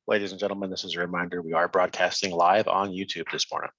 Ladies and gentlemen, this is a reminder, we are broadcasting live on YouTube this morning.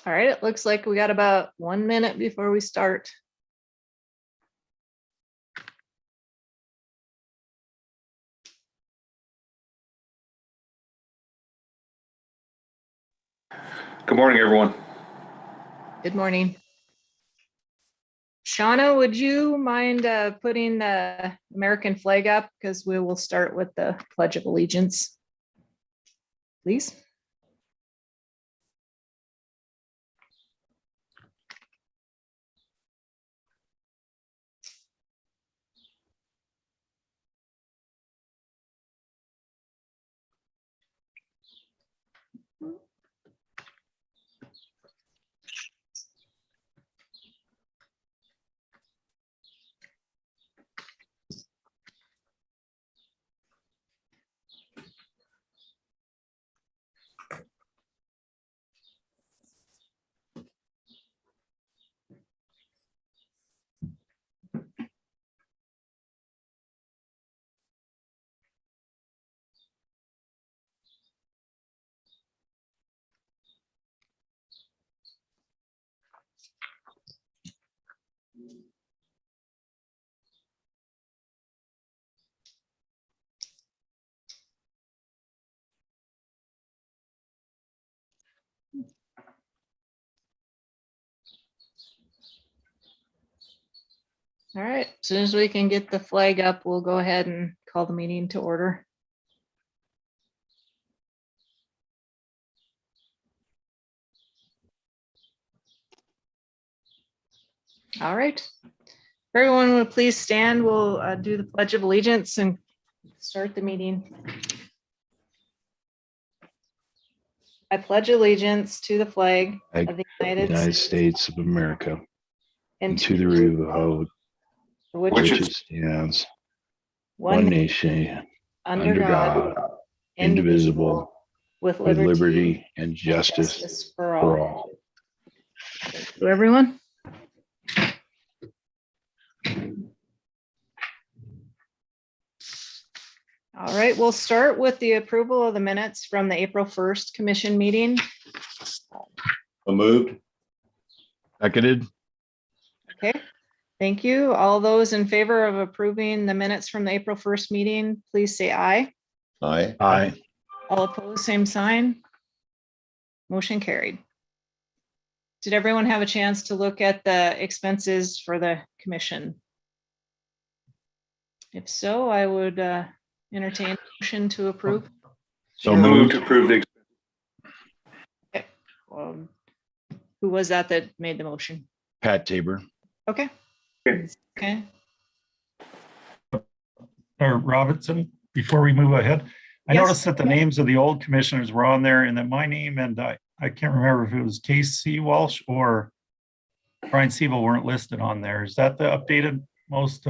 All right, it looks like we got about 1 minute before we start. Good morning, everyone. Good morning. Shauna, would you mind putting the American flag up? Because we will start with the Pledge of Allegiance, please. All right, as soon as we can get the flag up, we'll go ahead and call the meeting to order. All right, if everyone would please stand, we'll do the Pledge of Allegiance and start the meeting. I pledge allegiance to the flag of the United States of America and to the republic which it stands, one nation, under God, indivisible, with liberty and justice for all. Thank you, everyone. All right, we'll start with the approval of the minutes from the April 1st commission meeting. So moved. Seconded. Okay, thank you. All those in favor of approving the minutes from the April 1st meeting, please say aye. Aye. Aye. All opposed, same sign. Motion carried. Did everyone have a chance to look at the expenses for the commission? If so, I would entertain a motion to approve. So Move moved. to approve the. Okay. Who was that made the motion? Pat Tabor. Okay. Okay. Okay. Robinson, before we move ahead, I Yes. noticed that the names of the old commissioners were on there and that my name and I can't remember if it was Casey Walsh or Brian Siebel weren't listed on there. Is that the updated most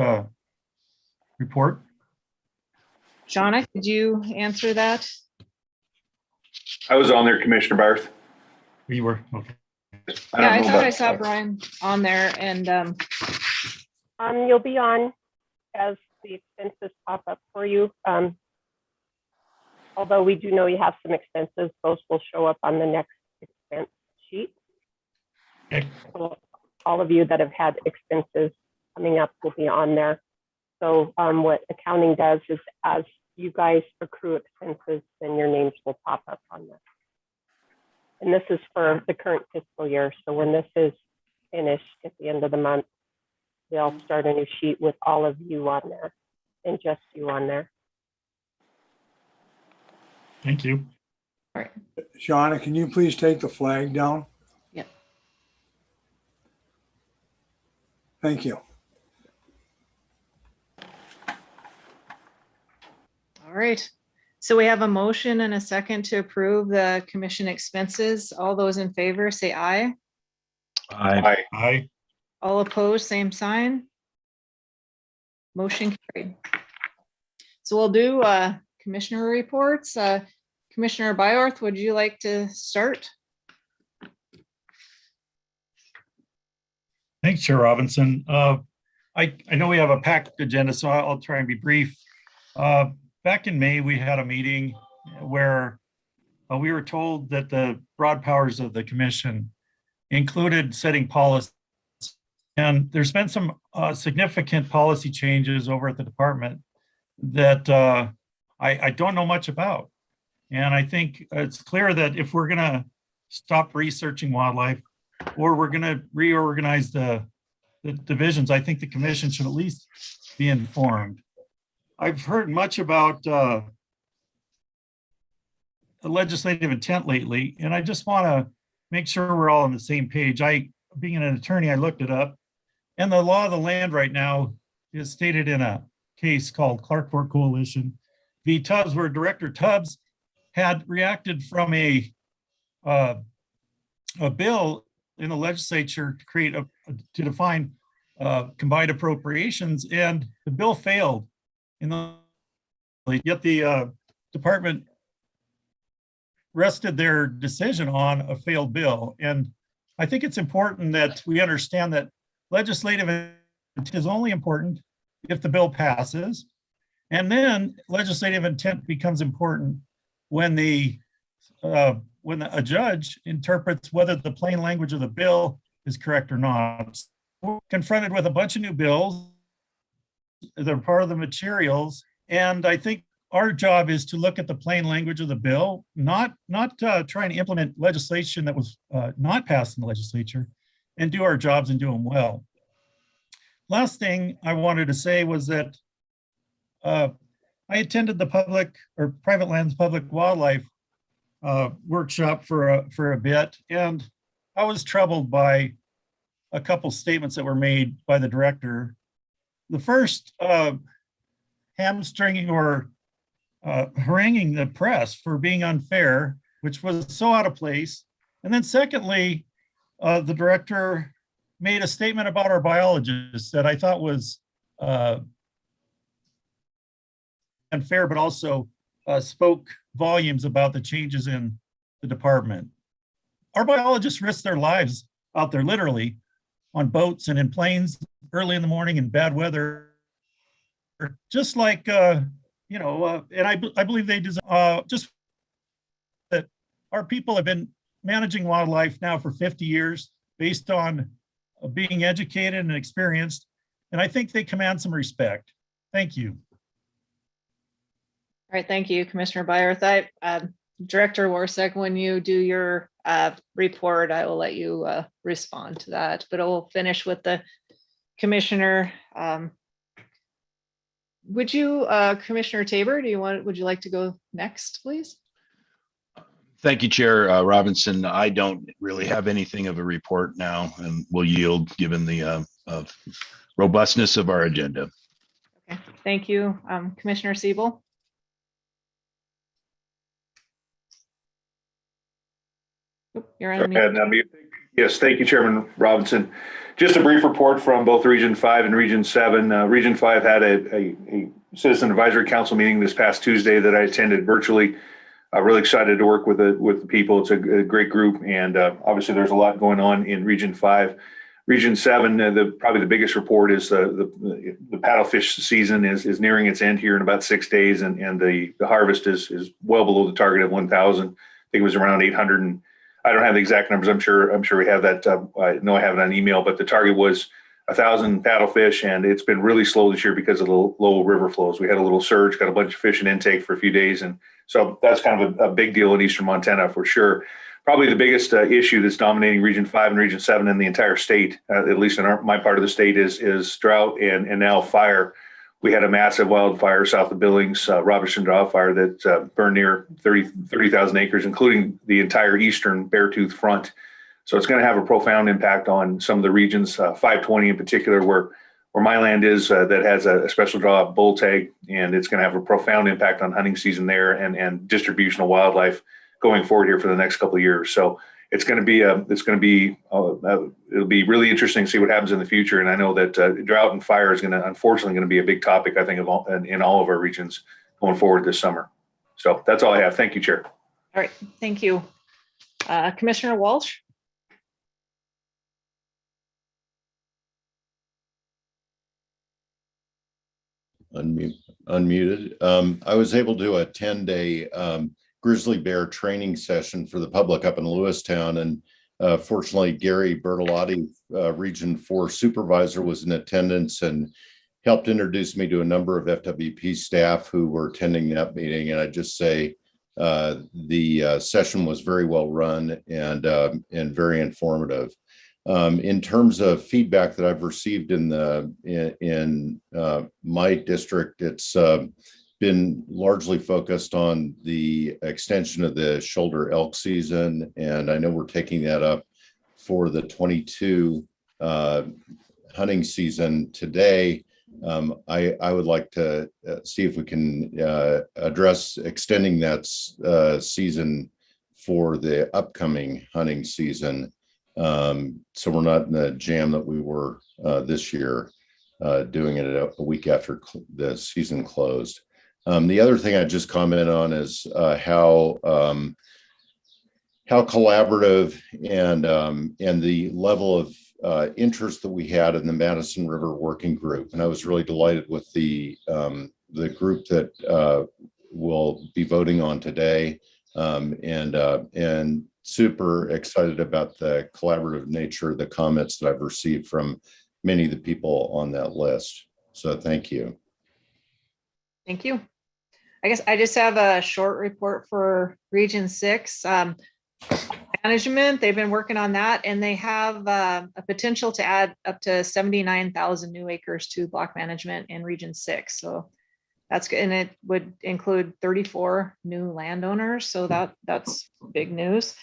report? Shauna, could you answer that? I was on there, Commissioner Barth. We were, okay. Yeah, I thought I saw Brian on there and you'll be on as the expenses pop up for you. Although we do know you have some expenses, those will show up on the next expense sheet. Okay. So all of you that have had expenses coming up will be on there. So what accounting does is as you guys accrue expenses, then your names will pop up on this. And this is for the current fiscal year. So when this is finished at the end of the month, they'll start a new sheet with all of you on there and just you on there. Thank you. Shauna, can you please take the flag down? Yep. Thank you. all right. So we have a motion and a second to approve the commission expenses. All those in favor say aye. Aye. Aye. All opposed, same sign. Motion carried. So we'll do commissioner reports. Commissioner Byorth, would you like to start? Thanks, Chair Robinson. I know we have a packed agenda, so I'll try and be brief. Back in May, we had a meeting where we were told that the broad powers of the commission included setting policy. And there's been some significant policy changes over at the department that I don't know much about. And I think it's clear that if we're going to stop researching wildlife, or we're going to reorganize the divisions, I think the commission should at least be informed. I've heard much about the legislative intent lately, and I just want to make sure we're all on the same page. Being an attorney, I looked it up, and the law of the land right now is stated in a case called Clarkport Coalition v. Tubbs, where Director Tubbs had reacted from a bill in the legislature to create to define combined appropriations, and the bill failed. Yet the department rested their decision on a failed bill. And I think it's important that we understand that legislative intent is only important if the bill passes. And then legislative intent becomes important when a judge interprets whether the plain language of the bill is correct or not. We're confronted with a bunch of new bills. They're part of the materials. And I think our job is to look at the plain language of the bill, not trying to implement legislation that was not passed in the legislature, and do our jobs and do them well. Last thing I wanted to say was that I attended the public or private lands public wildlife workshop for a bit, and I was troubled by a couple statements that were made by the director. The first, hamstringing or haranguing the press for being unfair, which was so out of place. And then secondly, the director made a statement about our biologists that I thought was unfair, but also spoke volumes about the changes in the department. Our biologists risk their lives out there, literally, on boats and in planes early in the morning in bad weather, just like, and I believe they deserve, just that our people have been managing wildlife now for 50 years based on being educated and experienced, and I think they command some respect. Thank you. All right, thank you, Commissioner Byerth. Director Warsek, when you do your report, I will let you respond to that, but I will finish with the commissioner. Would you, Commissioner Tabor, would you like to go next, please? Thank you, Chair Robinson. I don't really have anything of a report now, and will yield given the robustness of our agenda. Okay, thank you. Commissioner Siebel. You're on mute. Yes, thank you, Chairman Robinson. Just a brief report from both Region 5 and Region 7. Region 5 had a Citizen Advisory Council meeting this past Tuesday that I attended virtually. Really excited to work with the people. It's a great group, and obviously there's a lot going on in Region 5. Region 7, probably the biggest report is the paddlefish season is nearing its end here in about 6 days, and the harvest is well below the target of 1,000. I think it was around 800, and I don't have the exact numbers. I'm sure we have that. I know I have it on email, but the target was 1,000 paddlefish, and it's been really slow this year because of the low river flows. We had a little surge, got a bunch of fish in intake for a few days, and so that's kind of a big deal in eastern Montana for sure. Probably the biggest issue that's dominating Region 5 and Region 7 in the entire state, at least in my part of the state, is drought and now fire. We had a massive wildfire south of Billings, Robertson Drought Fire, that burned near 30,000 acres, including the entire eastern Beartooth Front. So it's going to have a profound impact on some of the regions, 520 in particular, where my land is, that has a special draw bull tag, and it's going to have a profound impact on hunting season there and distribution of wildlife going forward here for the next couple of years. So it'll be really interesting to see what happens in the future. And I know that drought and fire is unfortunately going to be a big topic, I think, in all of our regions going forward this summer. So that's all I have. Thank you, Chair. All right, thank you. Commissioner Walsh. Unmuted. I was able to attend a grizzly bear training session for the public up in Lewistown, and Fortunately, Gary Bertolotti, Region 4 Supervisor, was in attendance and helped introduce me to a number of FWP staff who were attending that meeting. And I just say the session was very well run and very informative. In terms of feedback that I've received in my district, it's been largely focused on the extension of the shoulder elk season, and I know we're taking that up for the 22 hunting season today. I would like to see if we can address extending that season for the upcoming hunting season, so we're not in the jam that we were this year, doing it a week after the season closed. The other thing I just comment on is how collaborative and the level of interest that we had in the Madison River Working Group, and I was really delighted with the group that will be voting on today, and super excited about the collaborative nature of the comments that I've received from many of the people on that list. So thank you. Thank you. I guess I just have a short report for Region 6. Management, they've been working on that, and they have a potential to add up to 79,000 new acres to block management in Region 6. So that's good, and it would include 34 new landowners. So that's big news.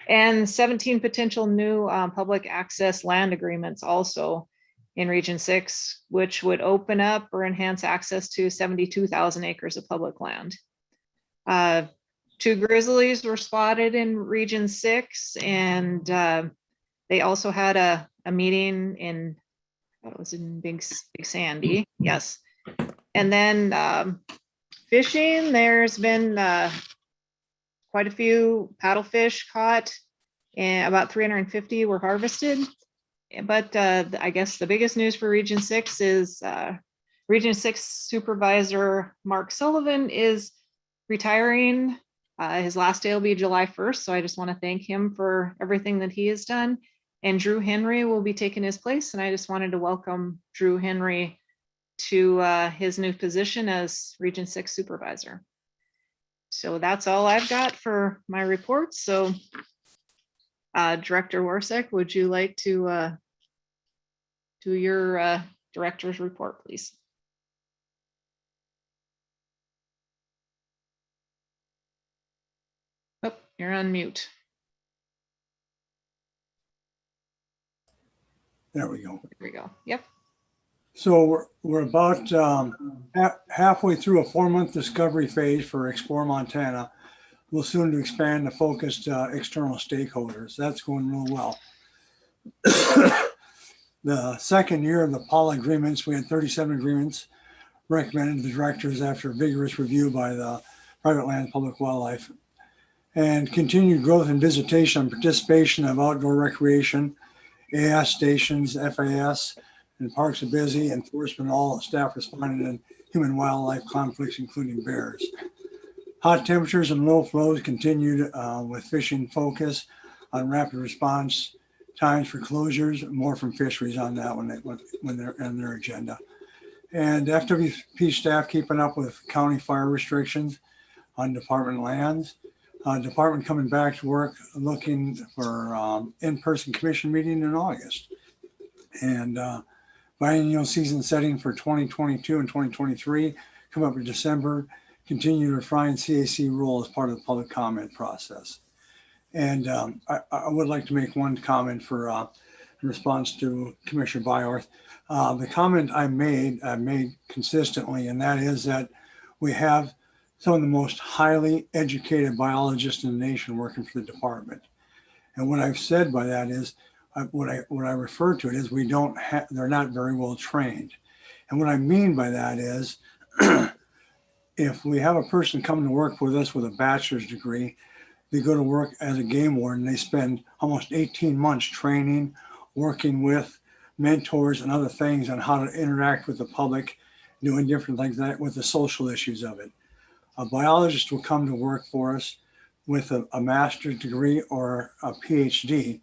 And 17 potential new public access land agreements also in Region 6, which would open up or enhance access to 72,000 acres of public land. 2 grizzlies were spotted in Region 6, and they also had a meeting in, I thought it was in Big Sandy, yes. And then fishing, there's been quite a few paddlefish caught, and about 350 were harvested. But I guess the biggest news for Region 6 is Region 6 Supervisor Mark Sullivan is retiring. His last day will be July 1st. So I just want to thank him for everything that he has done. And Drew Henry will be taking his place. And I just wanted to welcome Drew Henry to his new position as Region 6 Supervisor. So that's all I've got for my report. So Director Warsek, would you like to do your director's report, please? Oh, you're on mute. There we go. There we go. Yep. So we're about halfway through a 4-month discovery phase for Explore Montana. We'll soon to expand the focus to external stakeholders. That's going real well. The second year of the PALA agreements, we had 37 agreements recommended to the directors after vigorous review by the Private Land Public Wildlife. And continued growth in visitation and participation of outdoor recreation, AS stations, FAS, and parks are busy. Enforcement, all staff responded in human wildlife conflicts, including bears. Hot temperatures and low flows continued with fishing focus on rapid response times for closures, more from Fisheries on that when they're on their agenda. And FWP staff keeping up with county fire restrictions on department lands. Department coming back to work, looking for in-person commission meeting in August. And biennial season setting for 2022 and 2023 come up in December. Continue to refine CAC role as part of the public comment process. And I would like to make one comment for in response to Commissioner Byorth. The comment I've made consistently, and that is that we have some of the most highly educated biologists in the nation working for the department. And what I've said by that is, what I refer to it is they're not very well trained. And what I mean by that is, if we have a person coming to work with us with a bachelor's degree, they go to work as a game warden. They spend almost 18 months training, working with mentors and other things on how to interact with the public, doing different things like that with the social issues of it. A biologist will come to work for us with a master's degree or a PhD,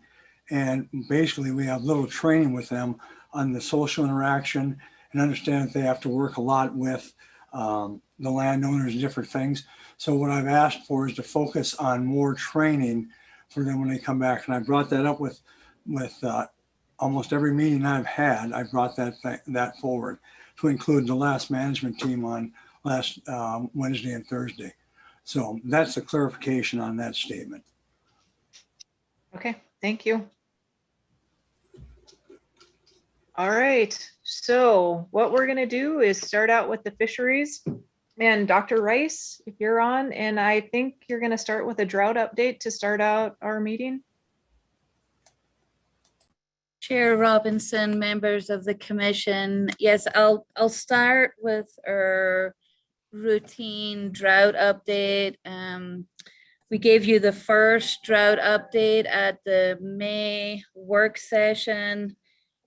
And basically we have little training with them on the social interaction and understand that they have to work a lot with the landowners and different things. So what I've asked for is to focus on more training for them when they come back. And I brought that up with almost every meeting I've had. I brought that forward to include the last management team on last Wednesday and Thursday. So that's the clarification on that statement. Okay, thank you. All right, so what we're gonna do is start out with the fisheries. And Dr. Rice, if you're on, and I think you're gonna start with a drought update to start out our meeting. Chair Robinson, members of the commission. Yes, I'll start with our routine drought update. We gave you the first drought update at the May work session.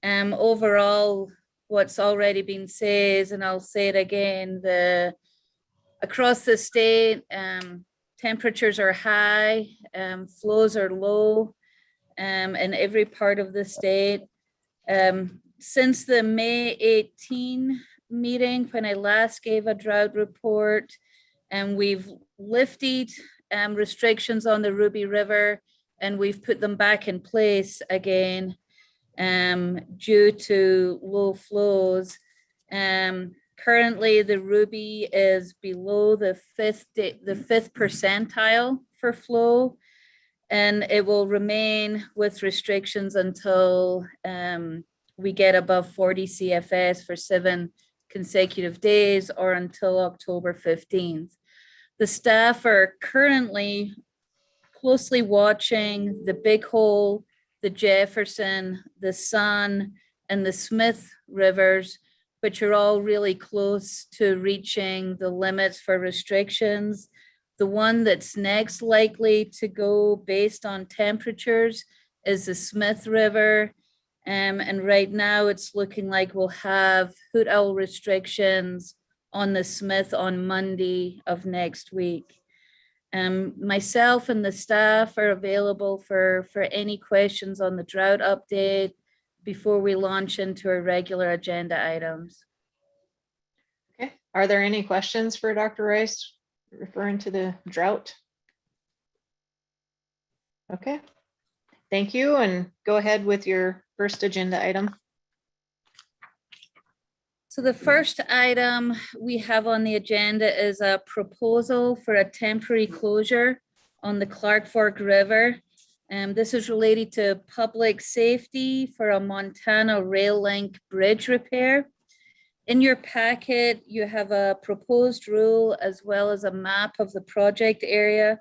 Overall, what's already been said, and I'll say it again, across the state, temperatures are high, flows are low in every part of the state. Since the May 18 meeting, when I last gave a drought report, and we've lifted restrictions on the Ruby River, and we've put them back in place again due to low flows. Currently, the Ruby is below the fifth percentile for flow, and it will remain with restrictions until we get above 40 CFS for 7 consecutive days or until October 15th. The staff are currently closely watching the Big Hole, the Jefferson, the Sun, and the Smith rivers, which are all really close to reaching the limits for restrictions. The one that's next likely to go based on temperatures is the Smith River. And right now it's looking like we'll have hoot owl restrictions on the Smith on Monday of next week. Myself and the staff are available for any questions on the drought update before we launch into our regular agenda items. Okay, are there any questions for Dr. Rice referring to the drought? Okay, thank you, and go ahead with your first agenda item. So the first item we have on the agenda is a proposal for a temporary closure on the Clark Fork River. This is related to public safety for a Montana rail link bridge repair. In your packet, you have a proposed rule as well as a map of the project area.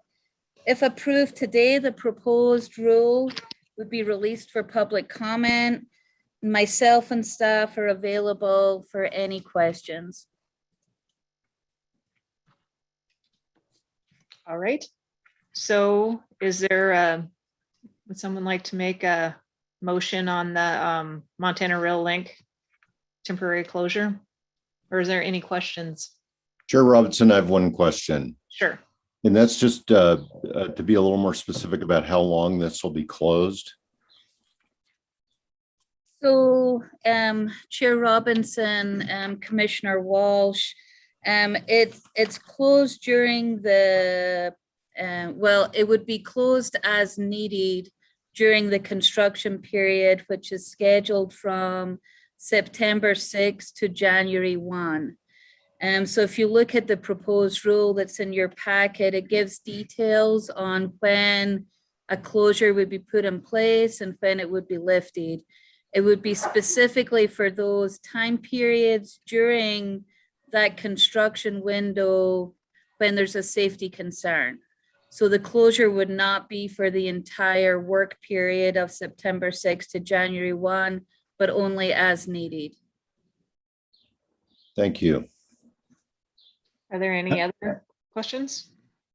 If approved today, the proposed rule would be released for public comment. Myself and staff are available for any questions. All right, so is there would someone like to make a motion on the Montana Rail Link temporary closure, or is there any questions? Chair Robinson, I have one question. Sure. And that's just to be a little more specific about how long this will be closed. So, Chair Robinson, Commissioner Walsh, it's closed during the, well, it would be closed as needed during the construction period, which is scheduled from September 6th to January 1. So if you look at the proposed rule that's in your packet, it gives details on when a closure would be put in place and when it would be lifted. It would be specifically for those time periods during that construction window when there's a safety concern. So the closure would not be for the entire work period of September 6th to January 1, but only as needed. Thank you. Are there any other questions?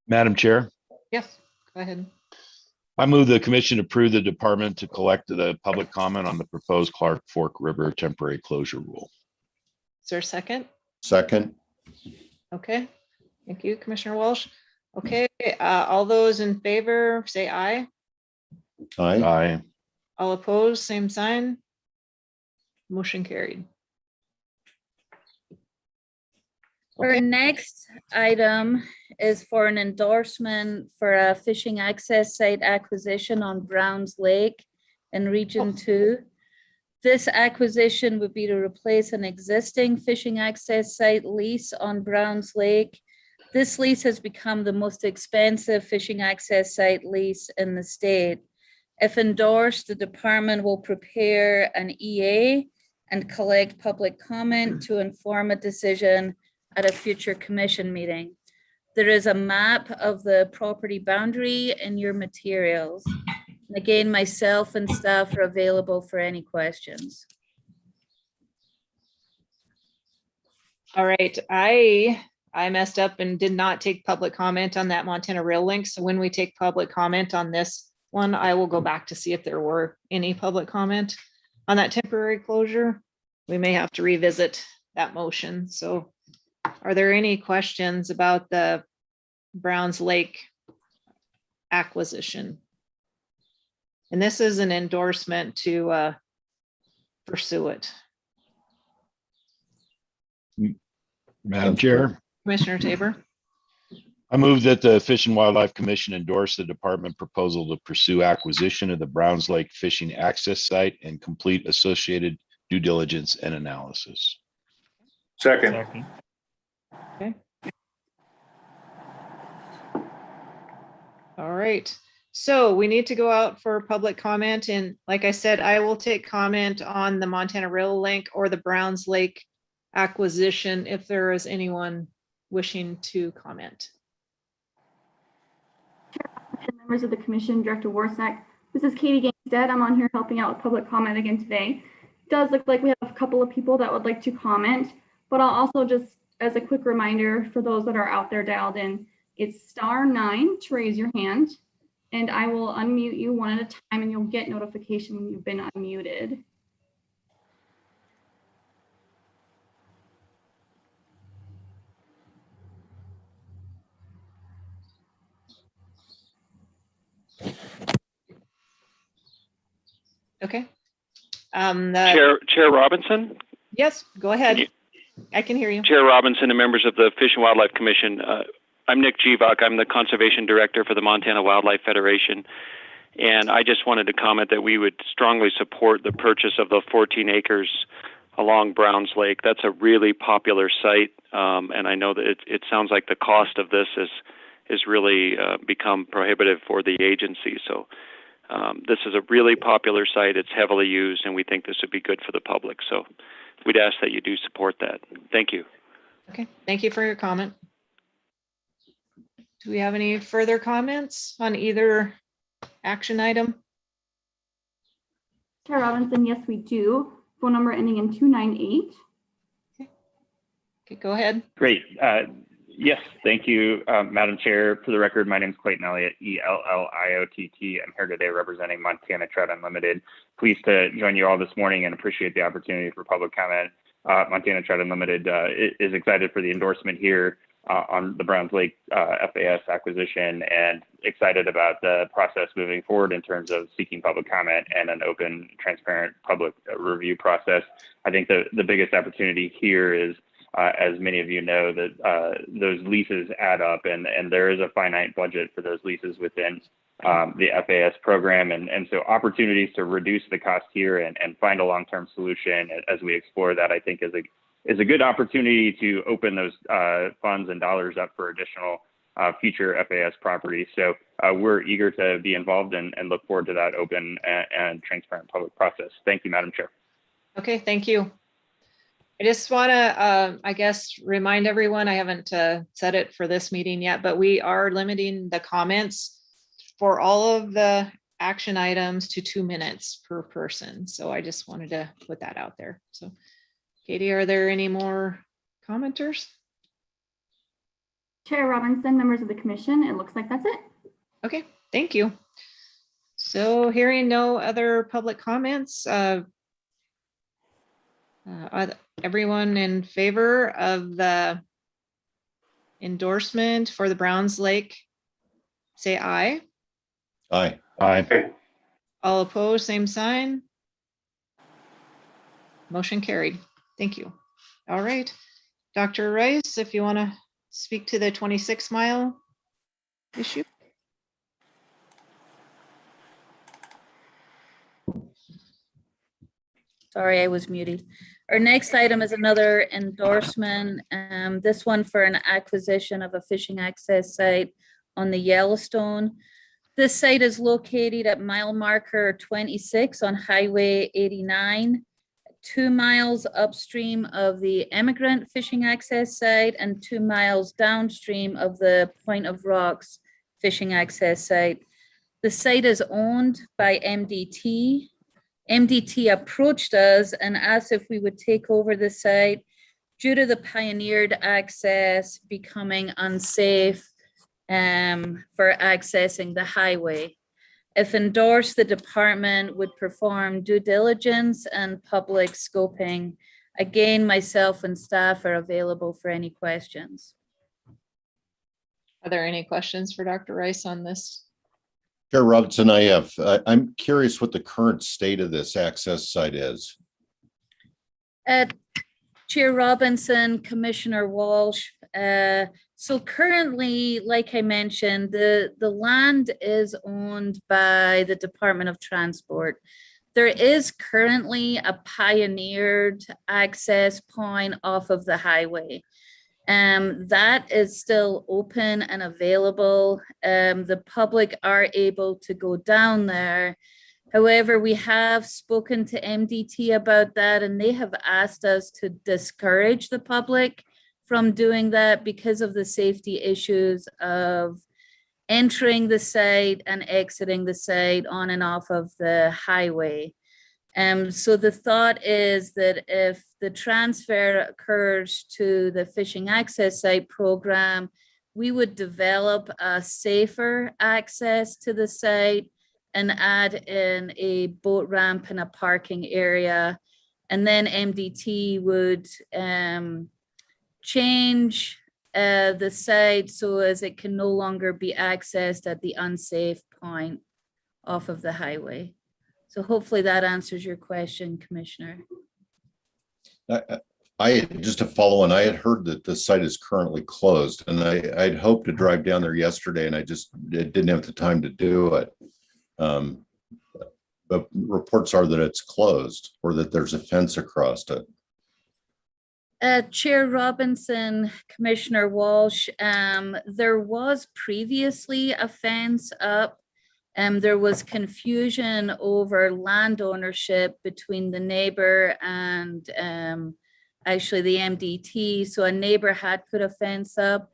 Madam Chair, Yes, go ahead. I move the commission approve the department to collect the public comment on the proposed Clark Fork River temporary closure rule. Is there a second? Second. Okay, thank you, Commissioner Walsh. Okay, all those in favor, say aye. Aye. Aye. All opposed, same sign. Motion carried. Our Okay. next item is for an endorsement for a fishing access site acquisition on Browns Lake in Region 2. This acquisition would be to replace an existing fishing access site lease on Browns Lake. This lease has become the most expensive fishing access site lease in the state. If endorsed, the department will prepare an EA and collect public comment to inform a decision at a future commission meeting. There is a map of the property boundary in your materials. And again, myself and staff are available for any questions. All right, I messed up and did not take public comment on that Montana Rail link. So when we take public comment on this one, I will go back to see if there were any public comment on that temporary closure. We may have to revisit that motion. So are there any questions about the Browns Lake acquisition? And this is an endorsement to pursue it. Madam Chair, Commissioner Tabor. I move that the Fish and Wildlife Commission endorse the department proposal to pursue acquisition of the Browns Lake Fishing Access Site and complete associated due diligence and analysis. Second. Okay. All right. So we need to go out for public comment. And like I said, I will take comment on the Montana Rail link or the Browns Lake acquisition if there is anyone wishing to comment. Members of the commission, Director Warsack. This is Katie Gangstead. I'm on here helping out with public comment again today. It does look like we have a couple of people that would like to comment, but I'll also just, as a quick reminder for those that are out there dialed in, it's *9 to raise your hand, and I will unmute you one at a time and you'll get notification when you've been unmuted. Okay. Chair Robinson? Yes, go ahead. I can hear you. Chair Robinson and members of the Fish and Wildlife Commission. I'm Nick Jivak. I'm the Conservation Director for the Montana Wildlife Federation. And I just wanted to comment that we would strongly support the purchase of the 14 acres along Browns Lake. That's a really popular site. And I know that it sounds like the cost of this is really become prohibitive for the agency. So this is a really popular site. It's heavily used, and we think this would be good for the public. So we'd ask that you do support that. Thank you. Okay, thank you for your comment. Do we have any further comments on either action item? Chair Robinson, yes, we do. Phone number ending in 298. Okay, go ahead. Great. Yes, thank you, Madam Chair. For the record, my name is Clayton Elliott, ELLIOTT. I'm here today representing Montana Trout Unlimited. Pleased to join you all this morning and appreciate the opportunity for public comment. Montana Trout Unlimited is excited for the endorsement here on the Browns Lake FAS acquisition, and excited about the process moving forward in terms of seeking public comment and an open, transparent public review process. I think the biggest opportunity here is, as many of you know, that those leases add up, and there is a finite budget for those leases within the FAS program. And so opportunities to reduce the cost here and find a long-term solution as we explore that, I think is a good opportunity to open those funds and dollars up for additional future FAS properties. So we're eager to be involved and look forward to that open and transparent public process. Thank you, Madam Chair. Okay, thank you. I just want to, I guess, remind everyone, I haven't said it for this meeting yet, but we are limiting the comments for all of the action items to 2 minutes per person. So I just wanted to put that out there. So Katie, are there any more commenters? Chair Robinson, members of the commission, it looks like that's it. Okay, thank you. So hearing no other public comments, everyone in favor of the endorsement for the Browns Lake, say aye. Aye. Aye. All opposed, same sign. Motion carried. Thank you. All right. Dr. Rice, if you want to speak to the 26-mile issue. Sorry, I was muted. Our next item is another endorsement. This one for an acquisition of a fishing access site on the Yellowstone. This site is located at mile marker 26 on Highway 89, 2 miles upstream of the Emigrant fishing access site and 2 miles downstream of the Point of Rocks fishing access site. The site is owned by MDT. MDT approached us and asked if we would take over the site due to the pioneered access becoming unsafe for accessing the highway. If endorsed, the department would perform due diligence and public scoping. Again, myself and staff are available for any questions. Are there any questions for Dr. Rice on this? Chair Robinson, I'm curious what the current state of this access site is. Chair Robinson, Commissioner Walsh. So currently, like I mentioned, the land is owned by the Department of Transport. There is currently a pioneered access point off of the highway. That is still open and available. The public are able to go down there. However, we have spoken to MDT about that, and they have asked us to discourage the public from doing that because of the safety issues of entering the site and exiting the site on and off of the highway. So the thought is that if the transfer occurs to the fishing access site program, we would develop a safer access to the site and add in a boat ramp and a parking area. And then MDT would change the site so as it can no longer be accessed at the unsafe point off of the highway. So hopefully that answers your question, Commissioner. I just to follow on, I had heard that the site is currently closed, and I'd hoped to drive down there yesterday, and I just didn't have the time to do it. But reports are that it's closed or that there's a fence across it. Chair Robinson, Commissioner Walsh, there was previously a fence up. There was confusion over land ownership between the neighbor and actually the MDT. So a neighbor had put a fence up.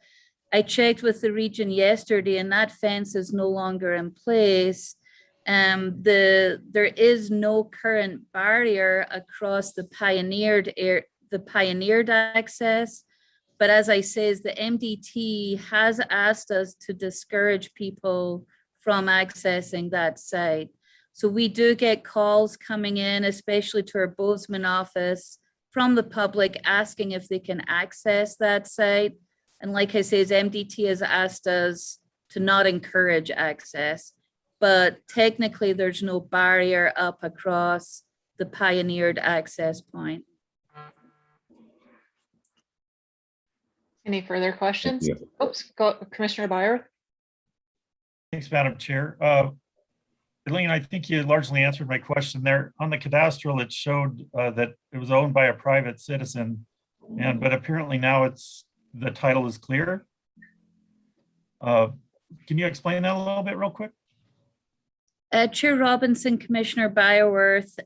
I checked with the region yesterday and that fence is no longer in place. There is no current barrier across the pioneered access. But as I say, the MDT has asked us to discourage people from accessing that site. So we do get calls coming in, especially to our Bozeman office from the public asking if they can access that site. And like I say, MDT has asked us to not encourage access, but technically there's no barrier up across the pioneered access point. Any further questions? Oops, go, Commissioner Byer. Thanks, Madam Chair. Elaine, I think you largely answered my question there. On the cadastral, it showed that it was owned by a private citizen, but apparently now the title is clear. Can you explain that a little bit real quick? Chair Robinson, Commissioner Byerworth,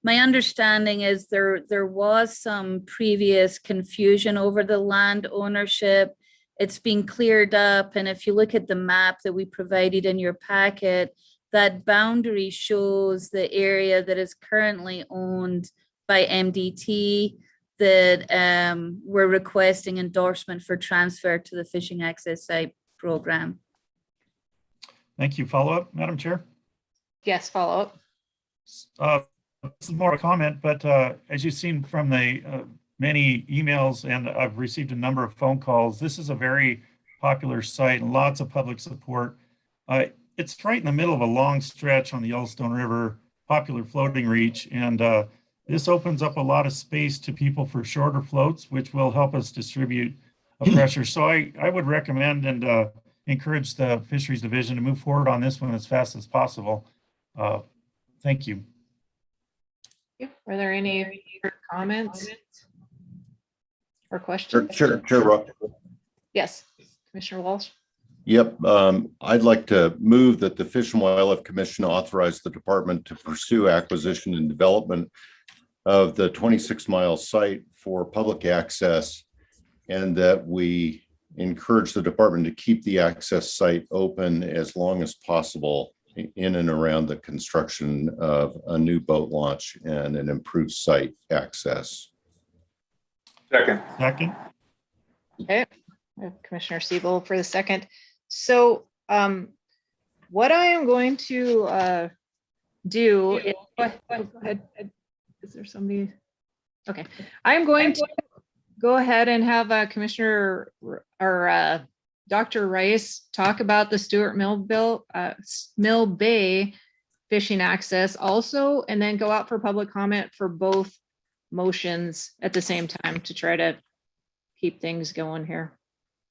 my understanding is there was some previous confusion over the land ownership. It's been cleared up, and if you look at the map that we provided in your packet, that boundary shows the area that is currently owned by MDT that we're requesting endorsement for transfer to the fishing access site program. Thank you. Follow up, Madam Chair? Yes, follow up. This is more a comment, but as you've seen from the many emails, and I've received a number of phone calls, this is a very popular site and lots of public support. it's right in the middle of a long stretch on the Yellowstone River, popular floating reach. And this opens up a lot of space to people for shorter floats, which will help us distribute a pressure. So I would recommend and encourage the Fisheries Division to move forward on this one as fast as possible. Thank you. Are there any comments or questions? Chair Rob. Yes, Commissioner Walsh. Yep. I'd like to move that the Fish and Wildlife Commission authorize the department to pursue acquisition and development of the 26-mile site for public access, and that we encourage the department to keep the access site open as long as possible in and around the construction of a new boat launch and an improved site access. Second. Second. Okay, I have Commissioner Siebel for the second. So what I am going to do is, go ahead. Is there somebody? Okay, I'm going to go ahead and have Commissioner or Dr. Rice talk about the Stewart Mill Bay fishing access also, and then go out for public comment for both motions at the same time to try to keep things going here.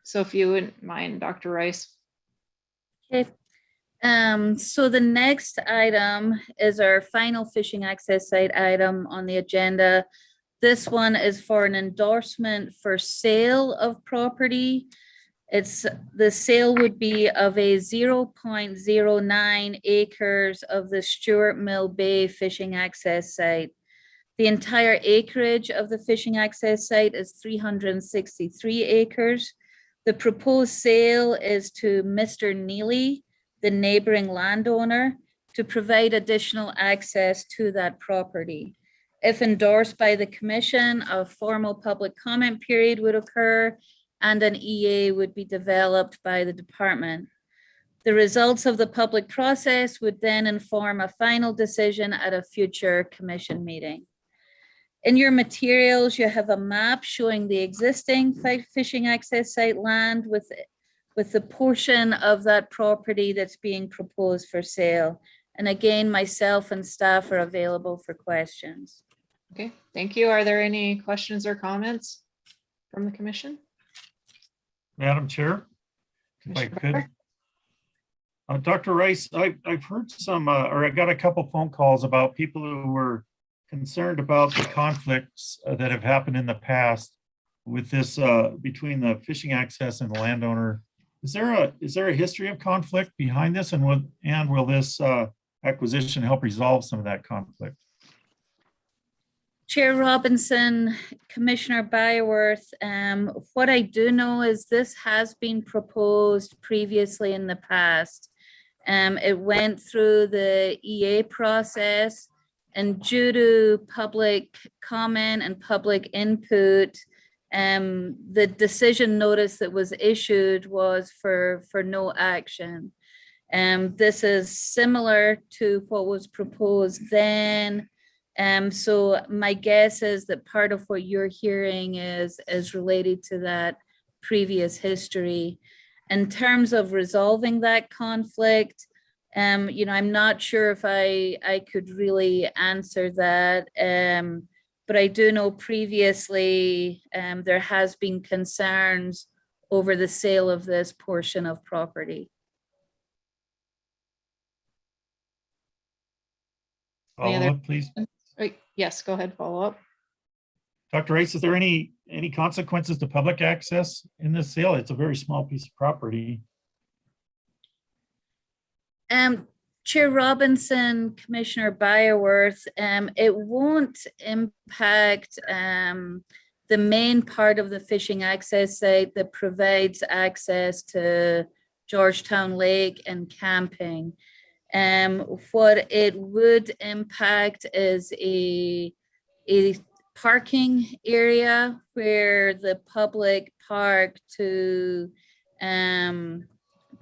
So if you wouldn't mind, Dr. Rice. Okay. So the next item is our final fishing access site item on the agenda. This one is for an endorsement for sale of property. The sale would be of a 0.09 acres of the Stewart Mill Bay fishing access site. The entire acreage of the fishing access site is 363 acres. The proposed sale is to Mr. Neely, the neighboring landowner, to provide additional access to that property. If endorsed by the commission, a formal public comment period would occur and an EA would be developed by the department. The results of the public process would then inform a final decision at a future commission meeting. In your materials, you have a map showing the existing fishing access site land with the portion of that property that's being proposed for sale. And again, myself and staff are available for questions. Okay, thank you. Are there any questions or comments from the commission? Madam Chair, if I could. Dr. Rice, I've heard some, or I got a couple phone calls about people who were concerned about the conflicts that have happened in the past with this between the fishing access and the landowner. Is there a history of conflict behind this, and will this acquisition help resolve some of that conflict? Chair Robinson, Commissioner Byerworth, what I do know is this has been proposed previously in the past. It went through the EA process, and due to public comment and public input, the decision notice that was issued was for no action. This is similar to what was proposed then. So my guess is that part of what you're hearing is related to that previous history. In terms of resolving that conflict, I'm not sure if I could really answer that, but I do know previously there has been concerns over the sale of this portion of property. Follow up, please. Yes, go ahead, follow up. Dr. Rice, is there any consequences to public access in this sale? It's a very small piece of property. Chair Robinson, Commissioner Byerworth, it won't impact the main part of the fishing access site that provides access to Georgetown Lake and camping. What it would impact is a parking area where the public park to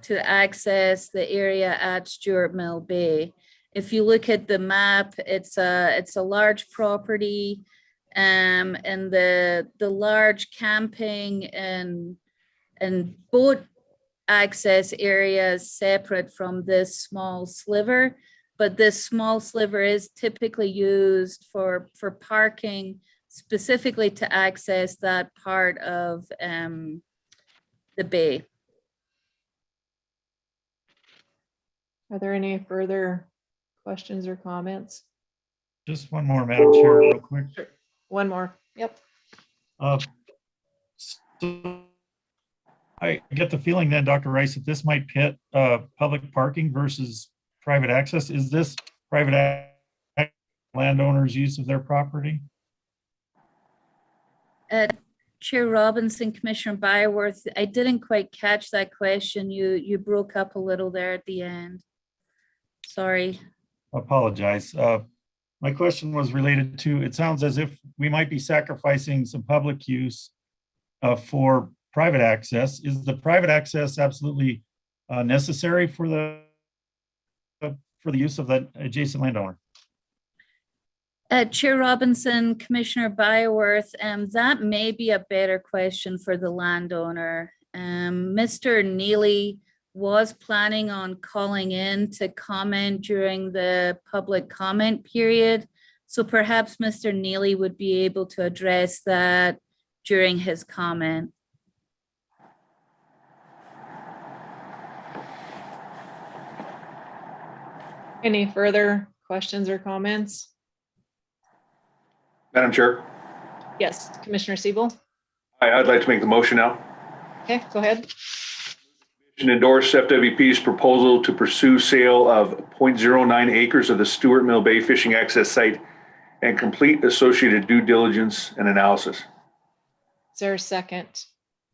access the area at Stewart Mill Bay. If you look at the map, it's a large property, and the large camping and boat access area is separate from this small sliver, but this small sliver is typically used for parking, specifically to access that part of the bay. Are there any further questions or comments? Just one more, Madam Chair, real quick. Sure. One more. Yep. So I get the feeling then, Dr. Rice, that this might pit public parking versus private access. Is this private landowners' use of their property? Chair Robinson, Commissioner Byworth, I didn't quite catch that question. You broke up a little there at the end. Sorry. Apologize. My question was related to, it sounds as if we might be sacrificing some public use for private access. Is the private access absolutely necessary for the use of the adjacent landowner? Chair Robinson, Commissioner Byworth, that may be a better question for the landowner. Mr. Neely was planning on calling in to comment during the public comment period. So perhaps Mr. Neely would be able to address that during his comment. Any further questions or comments? Madam Chair, Yes, Commissioner Siebel. I'd like to make the motion now. Okay, go ahead. And endorse FWP's proposal to pursue sale of 0.09 acres of the Stewart Mill Bay fishing access site and complete associated due diligence and analysis. Is there a second?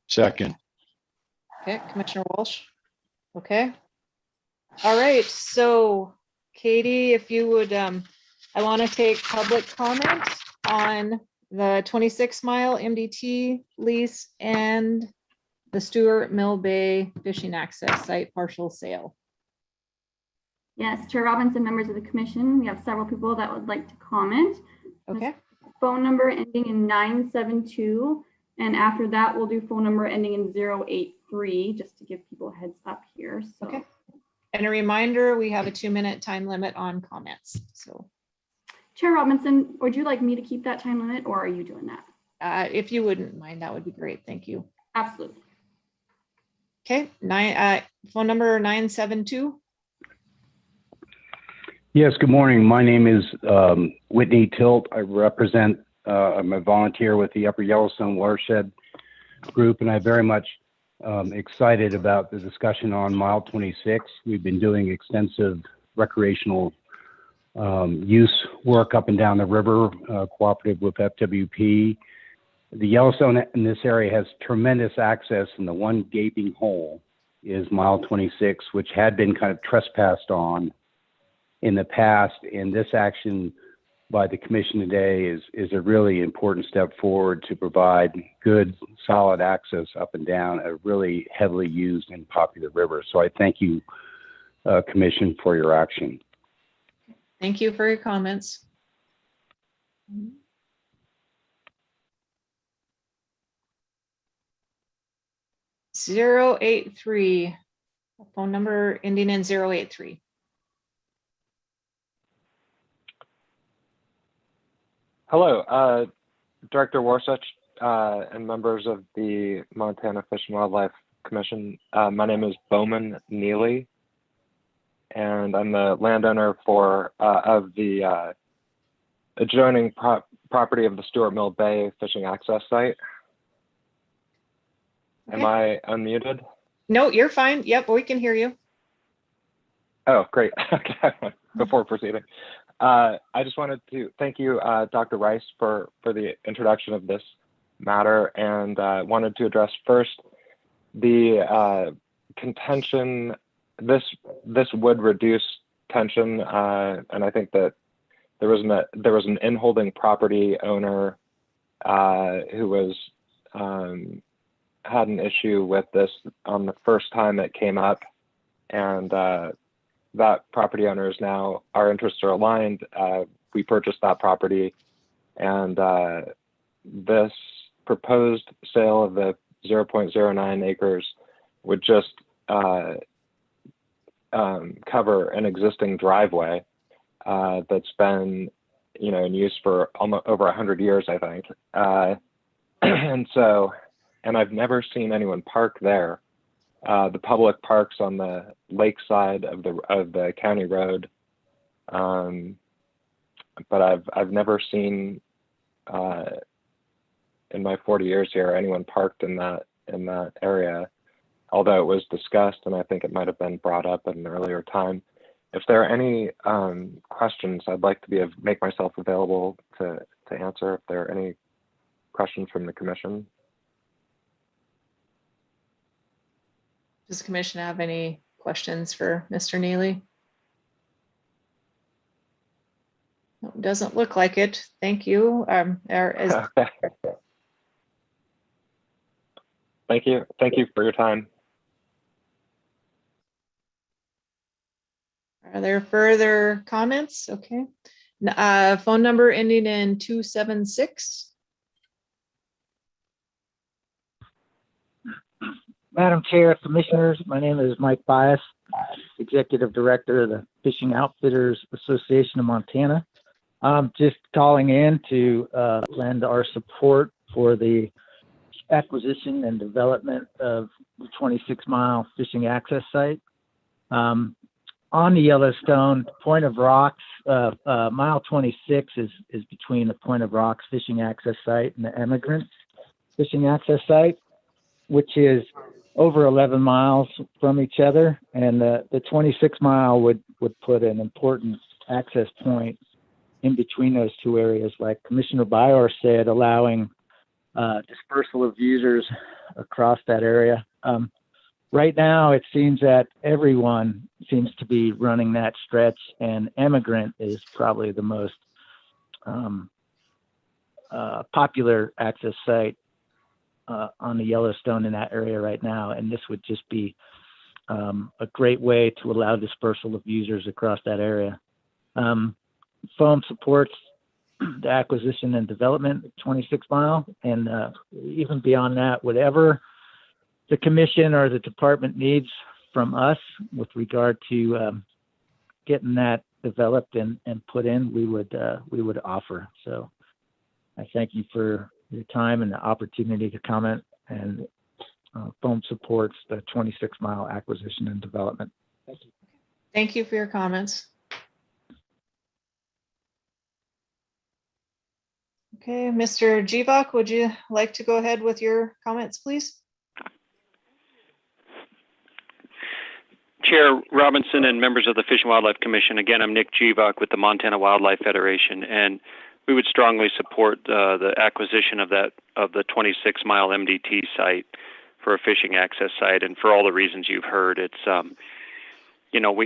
Second. Okay, Commissioner Walsh. Okay. All right, so Katie, if you would, I want to take public comment on the 26-mile MDT lease and the Stewart Mill Bay fishing access site partial sale. Yes, Chair Robinson, members of the commission, we have several people that would like to comment. Okay. Phone number ending in 972, and after that, we'll do phone number ending in 083, just to give people a heads up here. So. Okay. And a reminder, we have a 2-minute time limit on comments. So, Chair Robinson, would you like me to keep that time limit, or are you doing that? if you wouldn't mind, that would be great. Thank you. Absolutely. Okay, phone number 972. Yes, good morning. My name is Whitney Tilt. I represent, I'm a volunteer with the Upper Yellowstone Watershed Group, and I'm very much excited about the discussion on mile 26. We've been doing extensive recreational use work up and down the river, cooperative with FWP. The Yellowstone in this area has tremendous access, and the one gaping hole is mile 26, which had been kind of trespassed on in the past. And this action by the commission today is a really important step forward to provide good, solid access up and down a really heavily used and popular river. So I thank you, Commission, for your action. Thank you for your comments. 083, phone number ending in 083. Hello, Director Warsuch and members of the Montana Fish and Wildlife Commission. My name is Bowman Neely, and I'm the landowner of the adjoining property of the Stewart Mill Bay fishing access site. Okay. Am I unmuted? No, you're fine. Yep, we can hear you. Oh, great. Okay, before proceeding. I just wanted to thank you, Dr. Rice, for the introduction of this matter, and wanted to address first the contention. This would reduce tension, and I think that there was an in-holding property owner who was had an issue with this on the first time it came up, and that property owner is now, our interests are aligned. We purchased that property, and this proposed sale of the 0.09 acres would just cover an existing driveway that's been, in use for almost over 100 years, I think. And I've never seen anyone park there. The public parks on the lake side of the county road, but I've never seen in my 40 years here anyone parked in that area, although it was discussed, and I think it might have been brought up at an earlier time. If there are any questions, I'd like to make myself available to answer if there are any questions from the commission. Does the commission have any questions for Mr. Neely? No, doesn't look like it. Thank you. Thank you. Thank you for your time. Are there further comments? Okay. Phone number ending in 276. Madam Chair, Commissioners, my name is Mike Bias, Executive Director of the Fishing Outfitters Association of Montana. I'm just calling in to lend our support for the acquisition and development of the 26-mile fishing access site. On the Yellowstone, Point of Rocks, mile 26 is between the Point of Rocks fishing access site and the Emigrant fishing access site, which is over 11 miles from each other. And the 26-mile would put an important access point in between those two areas, like Commissioner Bauer said, allowing dispersal of users across that area. Right now, it seems that everyone seems to be running that stretch, and Emigrant is probably the most popular access site on the Yellowstone in that area right now. And this would just be a great way to allow dispersal of users across that area. FOAM supports the acquisition and development of 26-mile, and even beyond that, whatever the commission or the department needs from us with regard to getting that developed and put in, we would offer. So I thank you for your time and the opportunity to comment, and FOAM supports the 26-mile acquisition and development. Thank you. Thank you for your comments. Okay, Mr. Jivak, would you like to go ahead with your comments, please? Chair Robinson and members of the Fish and Wildlife Commission, again, I'm Nick Jivak with the Montana Wildlife Federation, and we would strongly support the acquisition of the 26-mile MDT site for a fishing access site, and for all the reasons you've heard. It's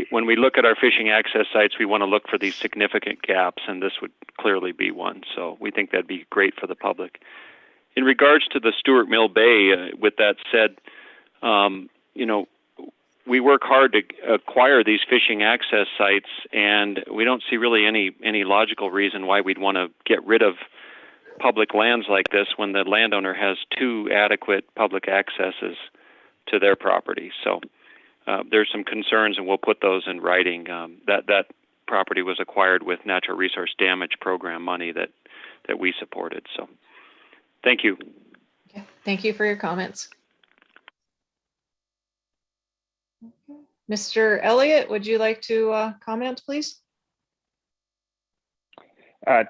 when we look at our fishing access sites, we want to look for these significant gaps, and this would clearly be one. So we think that'd be great for the public. In regards to the Stewart Mill Bay, with that said, we work hard to acquire these fishing access sites, and we don't see really any logical reason why we'd want to get rid of public lands like this when the landowner has two adequate public accesses to their property. So there's some concerns, and we'll put those in writing. That property was acquired with natural resource damage program money that we supported. So thank you. Okay. Thank you for your comments. Mr. Elliott, would you like to comment, please?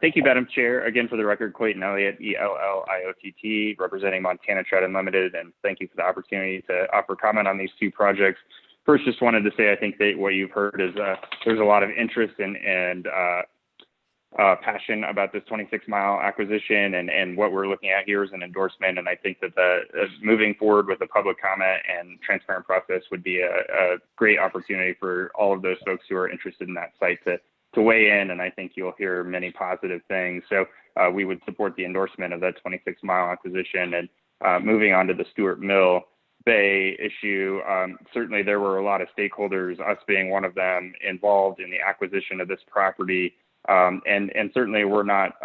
Thank you, Madam Chair. Again, for the record, Clayton Elliott, ELLIOTT, representing Montana Trout Unlimited, and thank you for the opportunity to offer comment on these two projects. First, just wanted to say I think that what you've heard is there's a lot of interest and passion about this 26-mile acquisition, and what we're looking at here is an endorsement. And I think that moving forward with the public comment and transparent process would be a great opportunity for all of those folks who are interested in that site to weigh in, and I think you'll hear many positive things. So we would support the endorsement of that 26-mile acquisition. And moving on to the Stewart Mill Bay issue, certainly there were a lot of stakeholders, us being one of them, involved in the acquisition of this property. And certainly we're not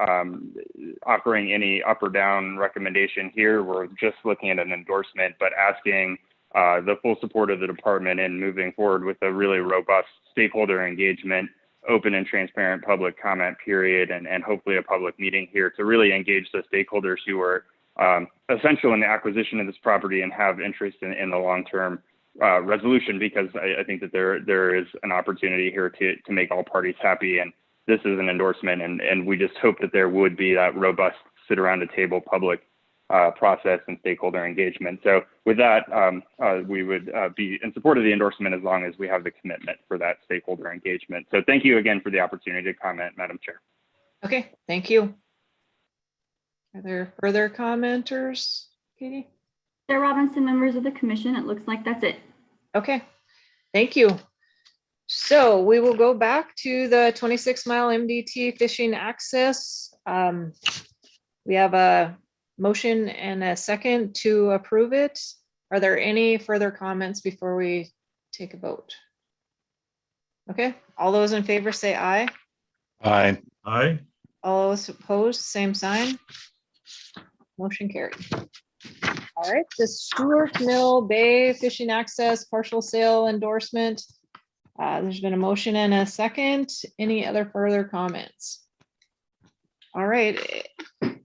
offering any up or down recommendation here. We're just looking at an endorsement, but asking the full support of the department in moving forward with a really robust stakeholder engagement, open and transparent public comment period, and hopefully a public meeting here to really engage the stakeholders who are essential in the acquisition of this property and have interest in the long-term resolution, because I think that there is an opportunity here to make all parties happy. And this is an endorsement, and we just hope that there would be that robust sit around the table public process and stakeholder engagement. So with that, we would be in support of the endorsement as long as we have the commitment for that stakeholder engagement. So thank you again for the opportunity to comment, Madam Chair. Okay, thank you. Are there further commenters, Katie? Chair Robinson, members of the commission, it looks like that's it. Okay, thank you. So we will go back to the 26-mile MDT fishing access. We have a motion and a second to approve it. Are there any further comments before we take a vote? Okay, all those in favor say aye. Aye. Aye. All those opposed, same sign. Motion carried. All right, the Stewart Mill Bay fishing access partial sale endorsement. There's been a motion and a second. Any other further comments? All right,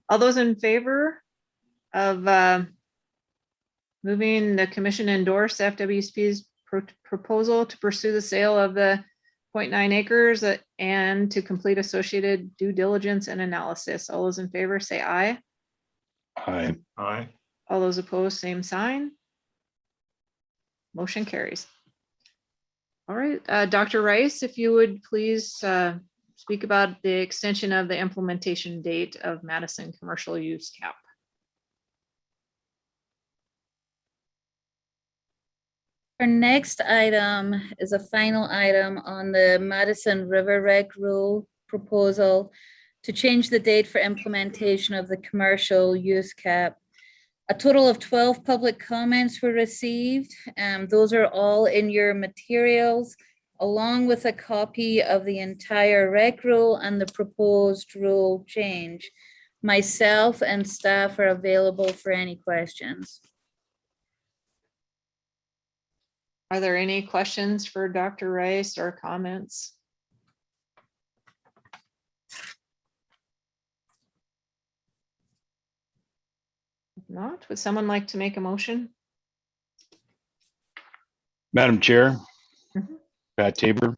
all those in favor of moving the commission endorse FWCP's proposal to pursue the sale of the 0.9 acres and to complete associated due diligence and analysis. All those in favor say aye. Aye. Aye. All those opposed, same sign. Motion carries. All right, Dr. Rice, if you would please speak about the extension of the implementation date of Madison commercial use cap. Our next item is a final item on the Madison River Reg rule proposal to change the date for implementation of the commercial use cap. A total of 12 public comments were received. Those are all in your materials, along with a copy of the entire reg rule and the proposed rule change. Myself and staff are available for any questions. Are there any questions for Dr. Rice or comments? If not, would someone like to make a motion? Madam Chair, Mhm. Pat Tabor.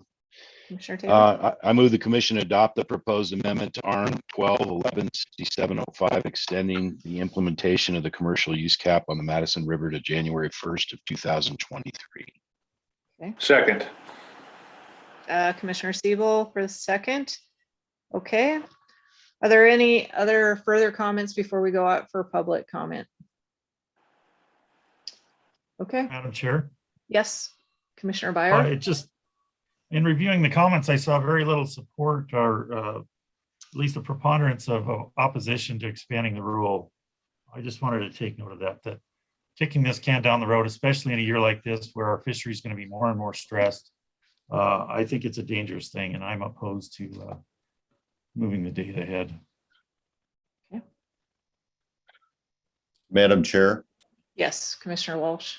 Commissioner Taylor? I move the commission adopt the proposed amendment to ARN 12-11-6705, extending the implementation of the commercial use cap on the Madison River to January 1st of 2023. Okay. Second. Commissioner Siebel for the second. Okay. Are there any other further comments before we go out for public comment? Okay. Madam Chair. Yes, Commissioner Byer. It just, in reviewing the comments, I saw very little support or at least a preponderance of opposition to expanding the rule. I just wanted to take note of that kicking this can down the road, especially in a year like this where our fishery is going to be more and more stressed, I think it's a dangerous thing, and I'm opposed to moving the date ahead. Okay. Madam Chair. Yes, Commissioner Walsh.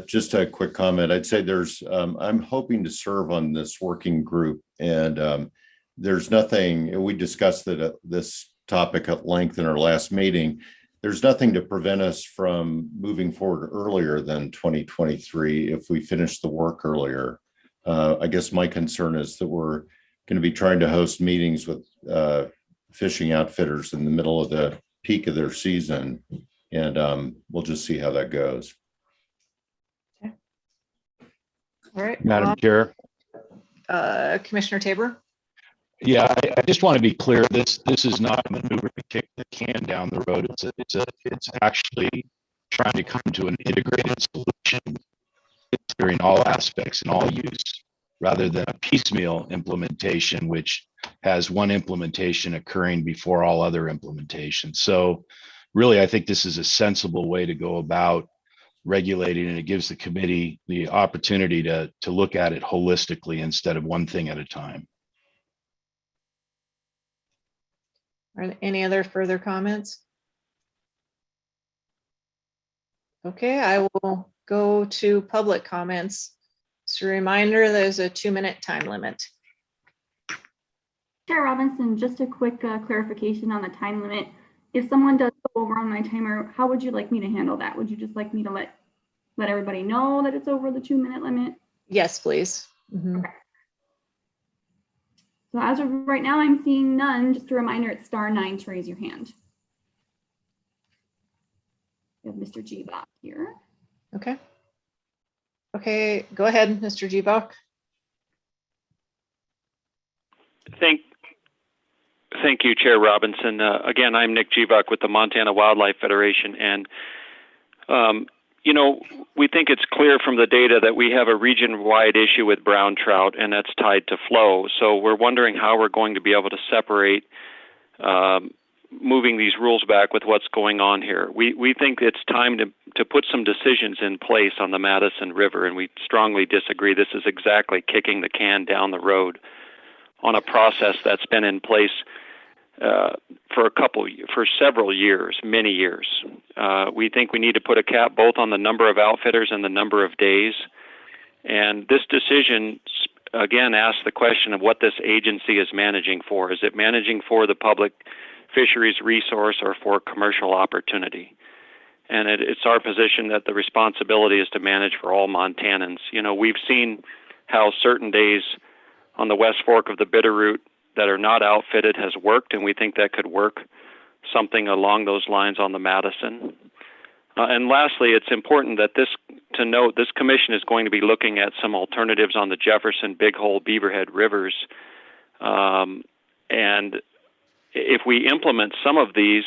Just a quick comment. I'd say I'm hoping to serve on this working group, and there's nothing, we discussed this topic at length in our last meeting. There's nothing to prevent us from moving forward earlier than 2023 if we finish the work earlier. I guess my concern is that we're going to be trying to host meetings with fishing outfitters in the middle of the peak of their season, and we'll just see how that goes. Okay. All right. Madam Chair. Commissioner Tabor. Yeah, I just want to be clear. This is not a maneuver to kick the can down the road. It's actually trying to come to an integrated solution, considering all aspects and all use, rather than a piecemeal implementation, which has one implementation occurring before all other implementations. So really, I think this is a sensible way to go about regulating, and it gives the committee the opportunity to look at it holistically instead of one thing at a time. Are there any other further comments? Okay, I will go to public comments. Just a reminder, there's a 2-minute time limit. Chair Robinson, just a quick clarification on the time limit. If someone does go over on my timer, how would you like me to handle that? Would you just like me to let everybody know that it's over the 2-minute limit? Yes, please. Okay. So as of right now, I'm seeing none. Just a reminder, it's *9 to raise your hand. We have Mr. Gbach here. Okay. Okay, go ahead, Mr. Gbach. Thank you, Chair Robinson. Again, I'm Nick Gbach with the Montana Wildlife Federation, and you know, we think it's clear from the data that we have a region-wide issue with brown trout, and that's tied to flow. So we're wondering how we're going to be able to separate moving these rules back with what's going on here. We think it's time to put some decisions in place on the Madison River, and we strongly disagree. This is exactly kicking the can down the road on a process that's been in place for several years, many years. We think we need to put a cap both on the number of outfitters and the number of days. And this decision, again, asks the question of what this agency is managing for. Is it managing for the public fisheries resource or for commercial opportunity? And it's our position that the responsibility is to manage for all Montanans. You know, we've seen how certain days on the West Fork of the Bitterroot that are not outfitted has worked, and we think that could work something along those lines on the Madison. And lastly, it's important that to note this commission is going to be looking at some alternatives on the Jefferson, Big Hole, Beaverhead rivers. And if we implement some of these,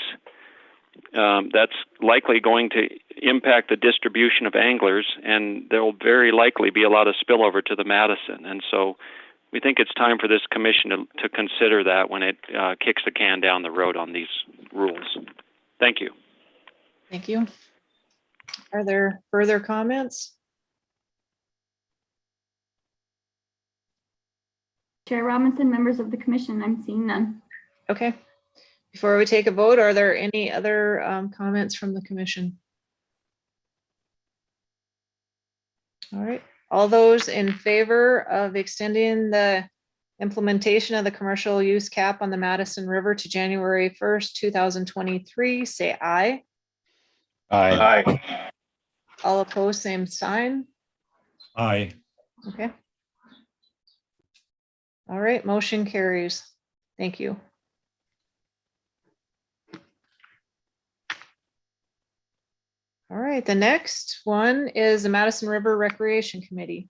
that's likely going to impact the distribution of anglers, and there will very likely be a lot of spillover to the Madison. And so we think it's time for this commission to consider that when it kicks the can down the road on these rules. Thank you. Thank you. Are there further comments? Chair Robinson, members of the commission, I'm seeing none. Okay. Before we take a vote, are there any other comments from the commission? All right. All those in favor of extending the implementation of the commercial use cap on the Madison River to January 1st, 2023, say aye. Aye. Aye. All opposed, same sign. Aye. Okay. All right, motion carries. Thank you. All right, the next one is the Madison River Recreation Committee.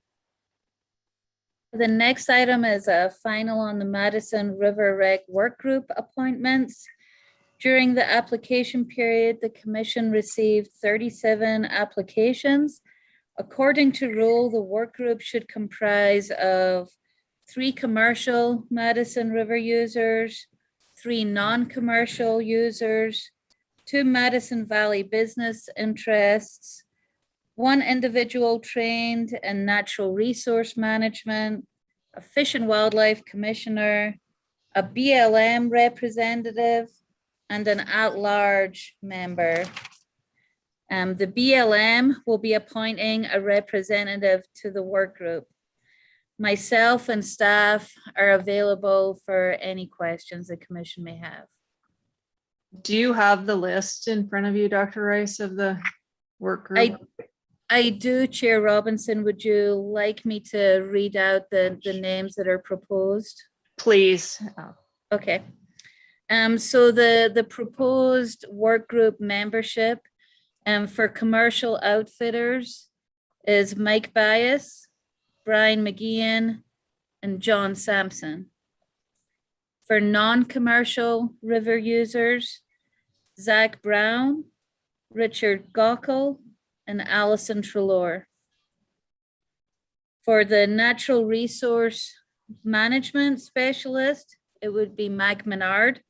The next item is a final on the Madison River Rec Work Group appointments. During the application period, the commission received 37 applications. According to rule, the work group should comprise of 3 commercial Madison River users, 3 non-commercial users, 2 Madison Valley business interests, 1 individual trained in natural resource management, a fish and wildlife commissioner, a BLM representative, and an at-large member. The BLM will be appointing a representative to the work group. Myself and staff are available for any questions the commission may have. Do you have the list in front of you, Dr. Rice, of the work group? I do, Chair Robinson. Would you like me to read out the names that are proposed? Please. Okay. So the proposed work group membership for commercial outfitters is Mike Bias, Brian McGeehan, and John Sampson. For non-commercial river users, Zach Brown, Richard Gockel, and Allison Trelaw. For the natural resource management specialist, it would be Mike Menard.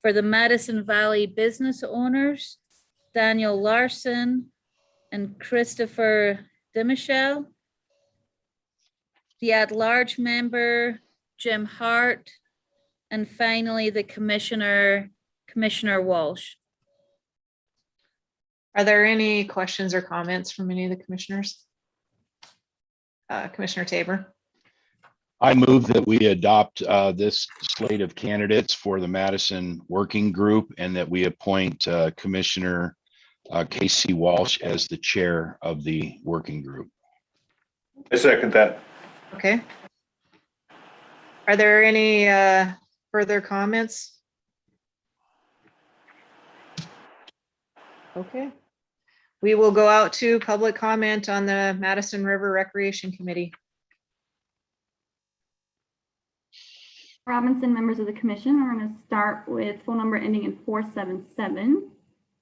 For the Madison Valley business owners, Daniel Larson and Christopher DeMichelle. The at-large member, Jim Hart, and finally the Commissioner Walsh. Are there any questions or comments from any of the commissioners? Commissioner Tabor? I move that we adopt this slate of candidates for the Madison Working Group and that we appoint Commissioner Casey Walsh as the chair of the working group. I second that. Okay. Are there any further comments? Okay. We will go out to public comment on the Madison River Recreation Committee. Robinson, members of the commission, we're going to start with phone number ending in 477.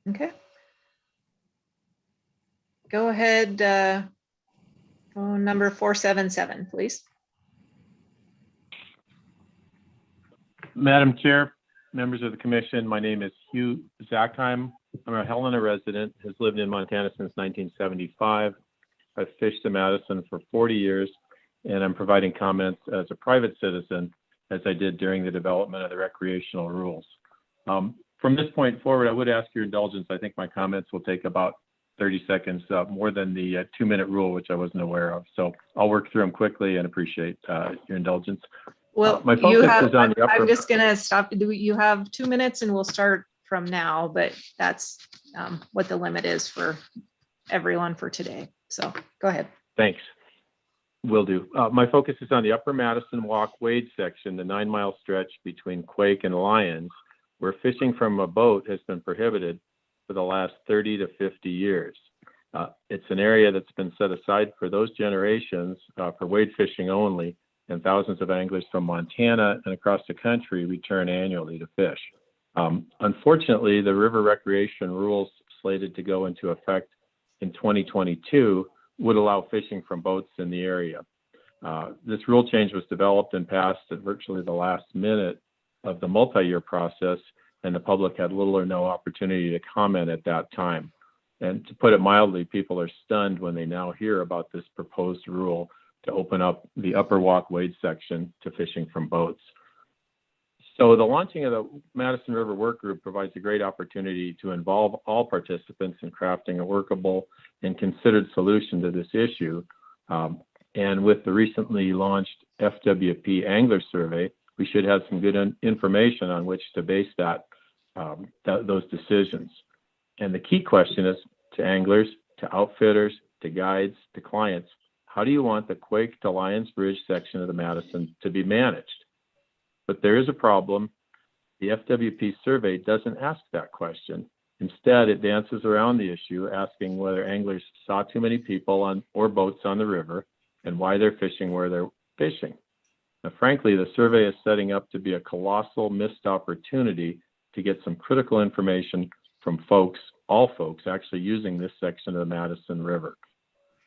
Okay. Go ahead, phone number 477, please. Madam Chair, members of the commission, my name is Hugh Zackheim. I'm a Helena resident, has lived in Montana since 1975. I've fished in Madison for 40 years, and I'm providing comments as a private citizen, as I did during the development of the recreational rules. From this point forward, I would ask your indulgence. I think my comments will take about 30 seconds, more than the 2-minute rule, which I wasn't aware of. So I'll work through them quickly and appreciate your indulgence. Well, my focus is on the upper. I'm just gonna stop. You have 2 minutes and we'll start from now, but that's what the limit is for everyone for today. So go ahead. Thanks. Will do. My focus is on the upper Madison Walk Wade section, the 9-mile stretch between Quake and Lyons, where fishing from a boat has been prohibited for the last 30 to 50 years. It's an area that's been set aside for those generations for wade fishing only, and thousands of anglers from Montana and across the country return annually to fish. Unfortunately, the river recreation rules slated to go into effect in 2022 would allow fishing from boats in the area. This rule change was developed and passed at virtually the last minute of the multi-year process, and the public had little or no opportunity to comment at that time. And to put it mildly, people are stunned when they now hear about this proposed rule to open up the upper Walk Wade section to fishing from boats. So the launching of the Madison River Work Group provides a great opportunity to involve all participants in crafting a workable and considered solution to this issue. And with the recently launched FWP Angler Survey, we should have some good information on which to base those decisions. And the key question is to anglers, to outfitters, to guides, to clients, how do you want the Quake to Lyons Bridge section of the Madison to be managed? But there is a problem. The FWP survey doesn't ask that question. Instead, it dances around the issue, asking whether anglers saw too many people or boats on the river and why they're fishing where they're fishing. Now, frankly, the survey is setting up to be a colossal missed opportunity to get some critical information from all folks actually using this section of the Madison River.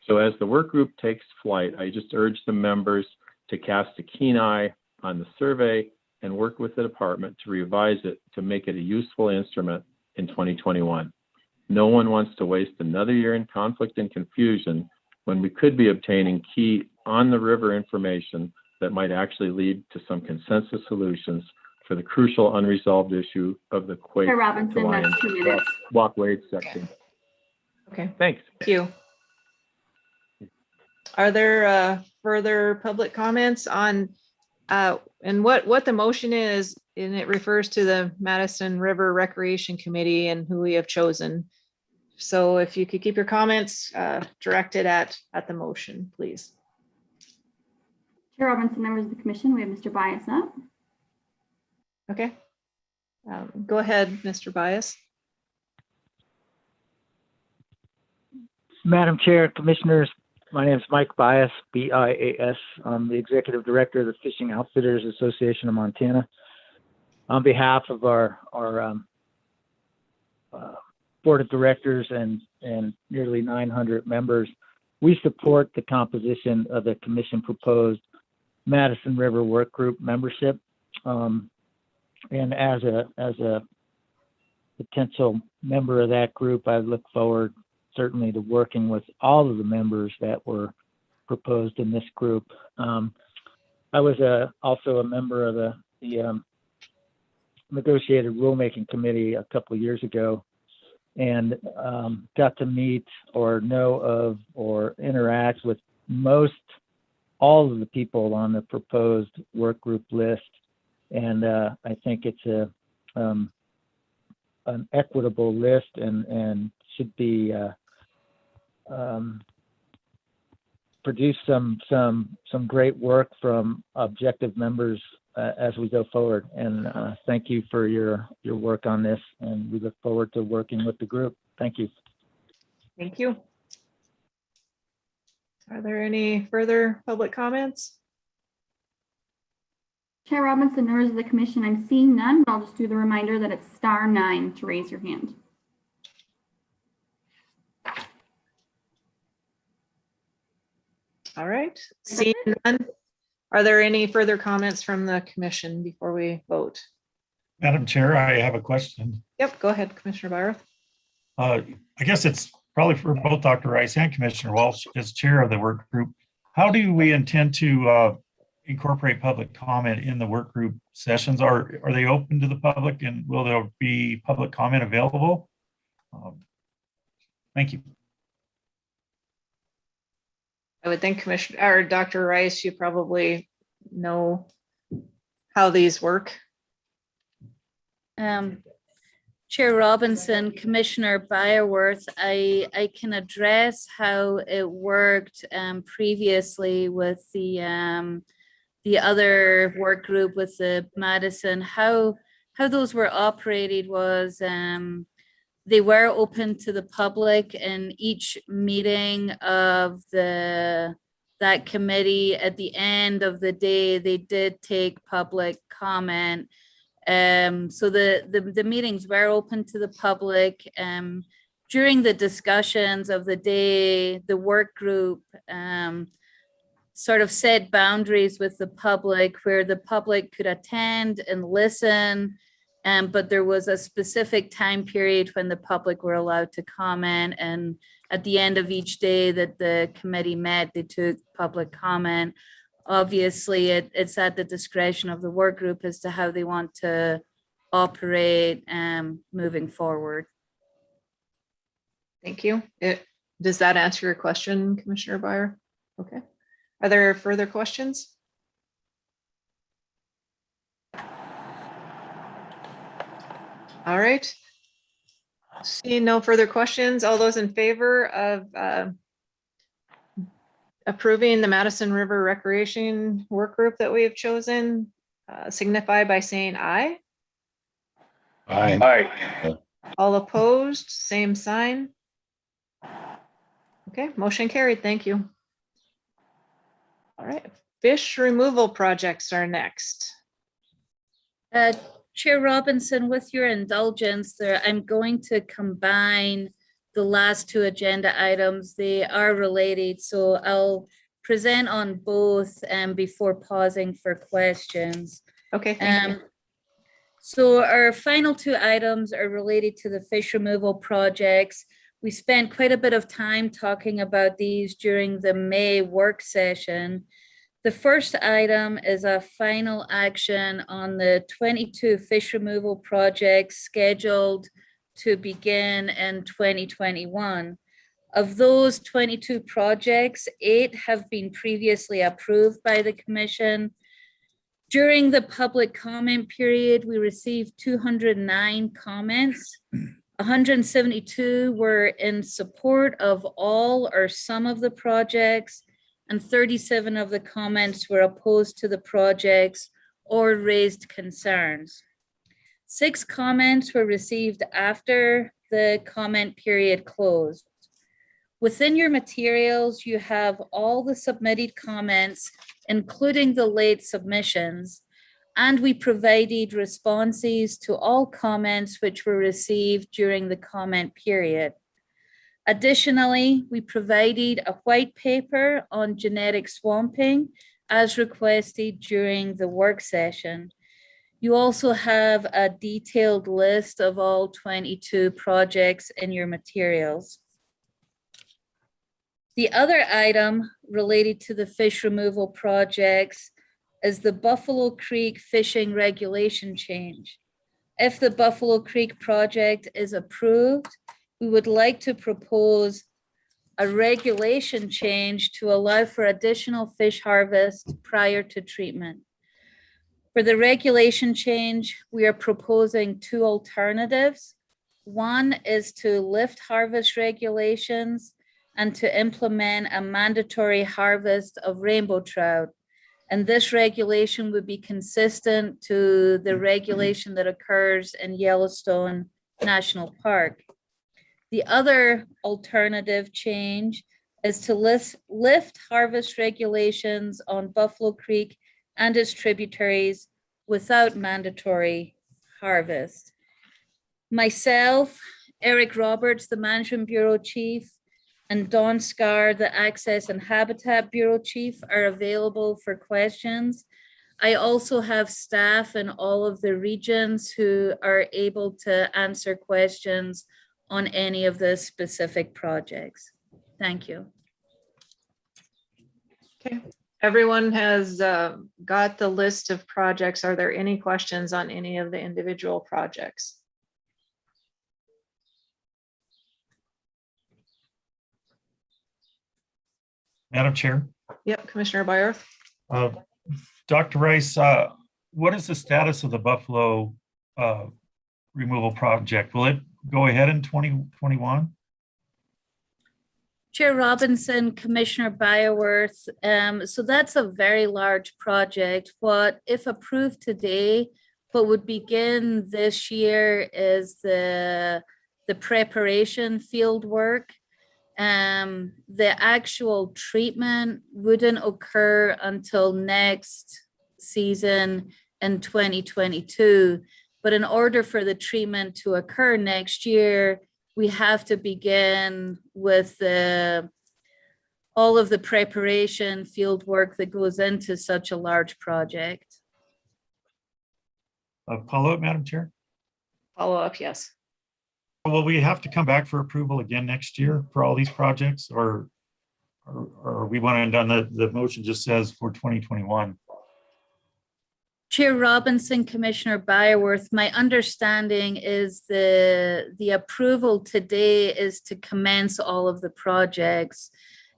So as the work group takes flight, I just urge the members to cast a keen eye on the survey and work with the department to revise it to make it a useful instrument in 2021. No one wants to waste another year in conflict and confusion when we could be obtaining key on the river information that might actually lead to some consensus solutions for the crucial unresolved issue of the Quake Chair Robinson, that's 2 minutes. Walk Wade section. Okay. Thanks. Thank you. Are there further public comments on and what the motion is, and it refers to the Madison River Recreation Committee and who we have chosen. So if you could keep your comments directed at the motion, please. Chair Robinson, members of the commission, we have Mr. Bias up. Okay. Go ahead, Mr. Bias. Madam Chair, Commissioners, my name is Mike Bias, B-I-A-S. I'm the Executive Director of the Fishing Outfitters Association of Montana. On behalf of our Board of Directors and nearly 900 members, we support the composition of the Commission proposed Madison River Work Group membership. And as a potential member of that group, I look forward certainly to working with all of the members that were proposed in this group. I was also a member of the negotiated rulemaking committee a couple of years ago, and got to meet or know of or interact with all of the people on the proposed work group list. And I think it's an equitable list and should be produce some great work from objective members as we go forward. And thank you for your work on this, and we look forward to working with the group. Thank you. Thank you. Are there any further public comments? Chair Robinson, members of the commission, I'm seeing none, but I'll just do the reminder that it's *9 to raise your hand. All right, seeing none. Are there any further comments from the commission before we vote? Madam Chair, I have a question. Yep, go ahead, Commissioner Byroth. I guess it's probably for both Dr. Rice and Commissioner Walsh as chair of the work group. How do we intend to incorporate public comment in the work group sessions? Are they open to the public, and will there be public comment available? Thank you. I would think Commissioner or Dr. Rice, you probably know how these work. Chair Robinson, Commissioner Byerworth, I can address how it worked previously with the other work group with the Madison. How those were operated was they were open to the public, and each meeting of that committee at the end of the day, they did take public comment. So the meetings were open to the public. During the discussions of the day, the work group sort of set boundaries with the public where the public could attend and listen. But there was a specific time period when the public were allowed to comment, and at the end of each day that the committee met, they took public comment. Obviously, it's at the discretion of the work group as to how they want to operate moving forward. Thank you. Does that answer your question, Commissioner Byer? Okay. Are there further questions? All right. Seeing no further questions, all those in favor of approving the Madison River Recreation Work Group that we have chosen, signify by saying aye. Aye. Aye. All opposed, same sign. Okay, motion carried. Thank you. All right, fish removal projects are next. Chair Robinson, with your indulgence there, I'm going to combine the last two agenda items. They are related, so I'll present on both before pausing for questions. Okay, thank you. So our final two items are related to the fish removal projects. We spent quite a bit of time talking about these during the May work session. The first item is a final action on the 22 fish removal projects scheduled to begin in 2021. Of those 22 projects, 8 have been previously approved by the Commission. During the public comment period, we received 209 comments. 172 were in support of all or some of the projects, and 37 of the comments were opposed to the projects or raised concerns. 6 comments were received after the comment period closed. Within your materials, you have all the submitted comments, including the late submissions, and we provided responses to all comments which were received during the comment period. Additionally, we provided a white paper on genetic swamping as requested during the work session. You also have a detailed list of all 22 projects in your materials. The other item related to the fish removal projects is the Buffalo Creek fishing regulation change. If the Buffalo Creek project is approved, we would like to propose a regulation change to allow for additional fish harvest prior to treatment. For the regulation change, we are proposing two alternatives. One is to lift harvest regulations and to implement a mandatory harvest of rainbow trout. And this regulation would be consistent to the regulation that occurs in Yellowstone National Park. The other alternative change is to lift harvest regulations on Buffalo Creek and its tributaries without mandatory harvest. Myself, Eric Roberts, the Management Bureau Chief, and Don Scar, the Access and Habitat Bureau Chief, are available for questions. I also have staff in all of the regions who are able to answer questions on any of the specific projects. Thank you. Okay, everyone has got the list of projects. Are there any questions on any of the individual projects? Madam Chair. Yep, Commissioner Byerth. Dr. Rice, what is the status of the buffalo removal project? Will it go ahead in 2021? Chair Robinson, Commissioner Byerworth. So that's a very large project. What, if approved today, what would begin this year is the preparation field work. The actual treatment wouldn't occur until next season in 2022. But in order for the treatment to occur next year, we have to begin with all of the preparation field work that goes into such a large project. Follow-up, Madam Chair? Follow-up, yes. Will we have to come back for approval again next year for all these projects, or we want to done the motion just says for 2021? Chair Robinson, Commissioner Byerworth, my understanding is the approval today is to commence all of the projects.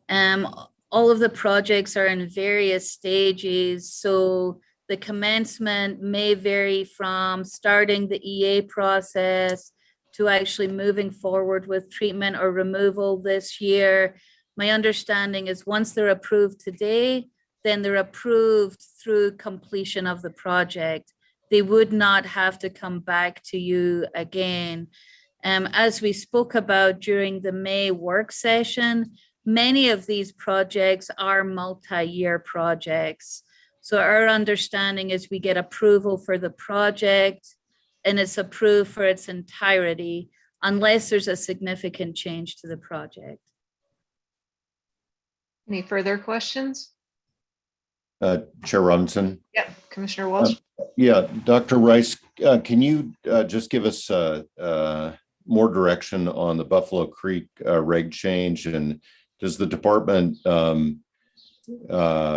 All of the projects are in various stages, so the commencement may vary from starting the EA process to actually moving forward with treatment or removal this year. My understanding is once they're approved today, then they're approved through completion of the project. They would not have to come back to you again. As we spoke about during the May work session, many of these projects are multi-year projects. So our understanding is we get approval for the project and it's approved for its entirety unless there's a significant change to the project. Any further questions? Chair Robinson. Yeah, Commissioner Walsh. Yeah, Dr. Rice, can you just give us more direction on the Buffalo Creek reg change, and does the department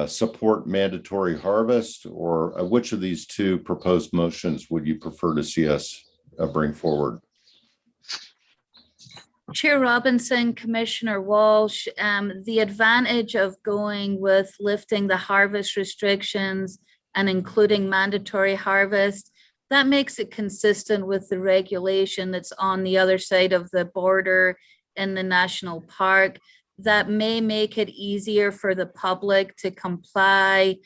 support mandatory harvest, or which of these two proposed motions would you prefer to see us bring forward? Chair Robinson, Commissioner Walsh, the advantage of going with lifting the harvest restrictions and including mandatory harvest, that makes it consistent with the regulation that's on the other side of the border in the national park. That may make it easier for the public to comply.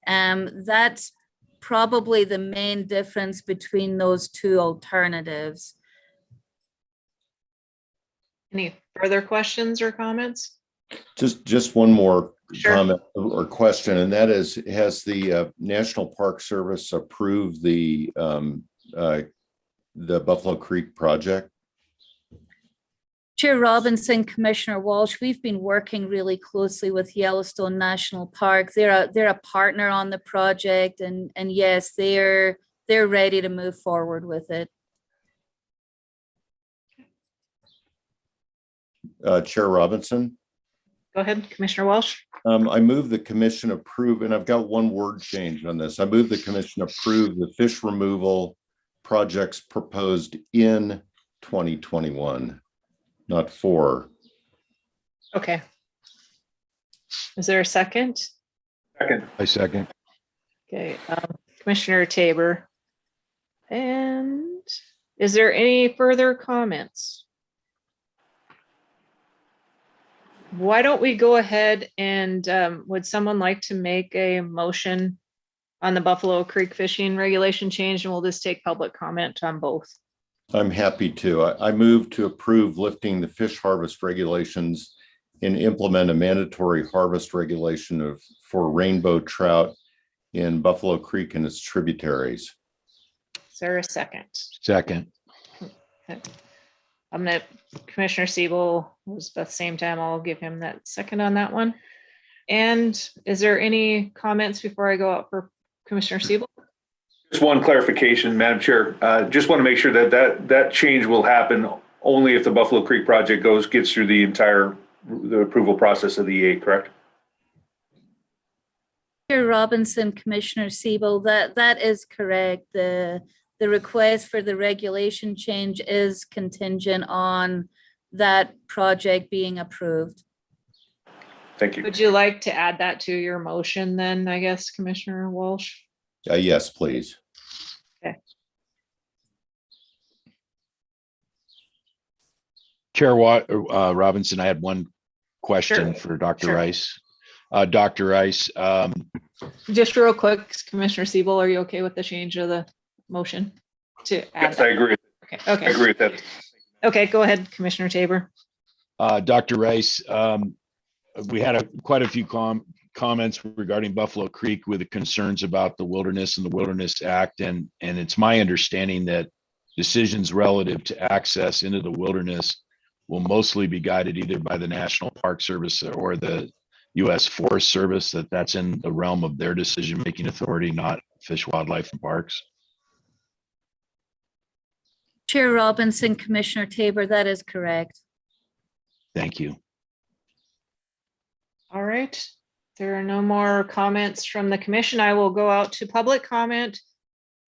That's probably the main difference between those two alternatives. Any further questions or comments? Just one more Sure. comment or question, and that is, has the National Park Service approved the Buffalo Creek project? Chair Robinson, Commissioner Walsh, we've been working really closely with Yellowstone National Park. They're a partner on the project, and yes, they're ready to move forward with it. Chair Robinson. Go ahead, Commissioner Walsh. I move the commission approve, and I've got one word change on this. I move the commission approve the fish removal projects proposed in 2021. not for. Okay. Is there a second? Second. I second. Okay, Commissioner Tabor. And is there any further comments? Why don't we go ahead and would someone like to make a motion on the Buffalo Creek fishing regulation change, and we'll just take public comment on both? I'm happy to. I move to approve lifting the fish harvest regulations and implement a mandatory harvest regulation for rainbow trout in Buffalo Creek and its tributaries. Is there a second? Second. Okay. I'm gonna, Commissioner Siebel was at the same time, I'll give him that second on that one. And is there any comments before I go out for Commissioner Siebel? Just one clarification, Madam Chair. Just want to make sure that change will happen only if the Buffalo Creek project gets through the approval process of the EA, correct? Chair Robinson, Commissioner Siebel, that is correct. The request for the regulation change is contingent on that project being approved. Thank you. Would you like to add that to your motion then, I guess, Commissioner Walsh? Yes, please. Okay. Chair Robinson, I had one question for Dr. Rice. Dr. Rice. Just real quick, Commissioner Siebel, are you okay with the change of the motion to add? Yes, I agree. Okay. I agree with that. Okay, go ahead, Commissioner Tabor. Dr. Rice, we had quite a few comments regarding Buffalo Creek with the concerns about the Wilderness and the Wilderness Act. And it's my understanding that decisions relative to access into the wilderness will mostly be guided either by the National Park Service or the U.S. Forest Service, that's in the realm of their decision-making authority, not Fish, Wildlife, and Parks. Chair Robinson, Commissioner Tabor, that is correct. Thank you. All right. There are no more comments from the commission. I will go out to public comment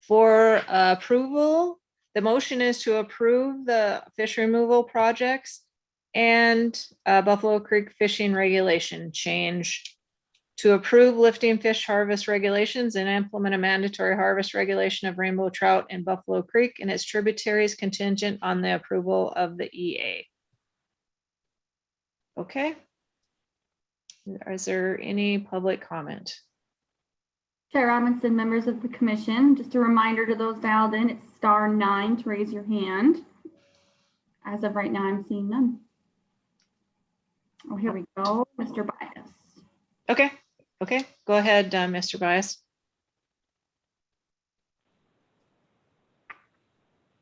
for approval. The motion is to approve the fish removal projects and Buffalo Creek fishing regulation change, to approve lifting fish harvest regulations and implement a mandatory harvest regulation of rainbow trout in Buffalo Creek and its tributaries contingent on the approval of the EA. Okay. Is there any public comment? Chair Robinson, members of the commission, just a reminder to those dialed in, it's *9 to raise your hand. As of right now, I'm seeing none. Oh, here we go, Mr. Bias. Okay, okay, go ahead, Mr. Bias.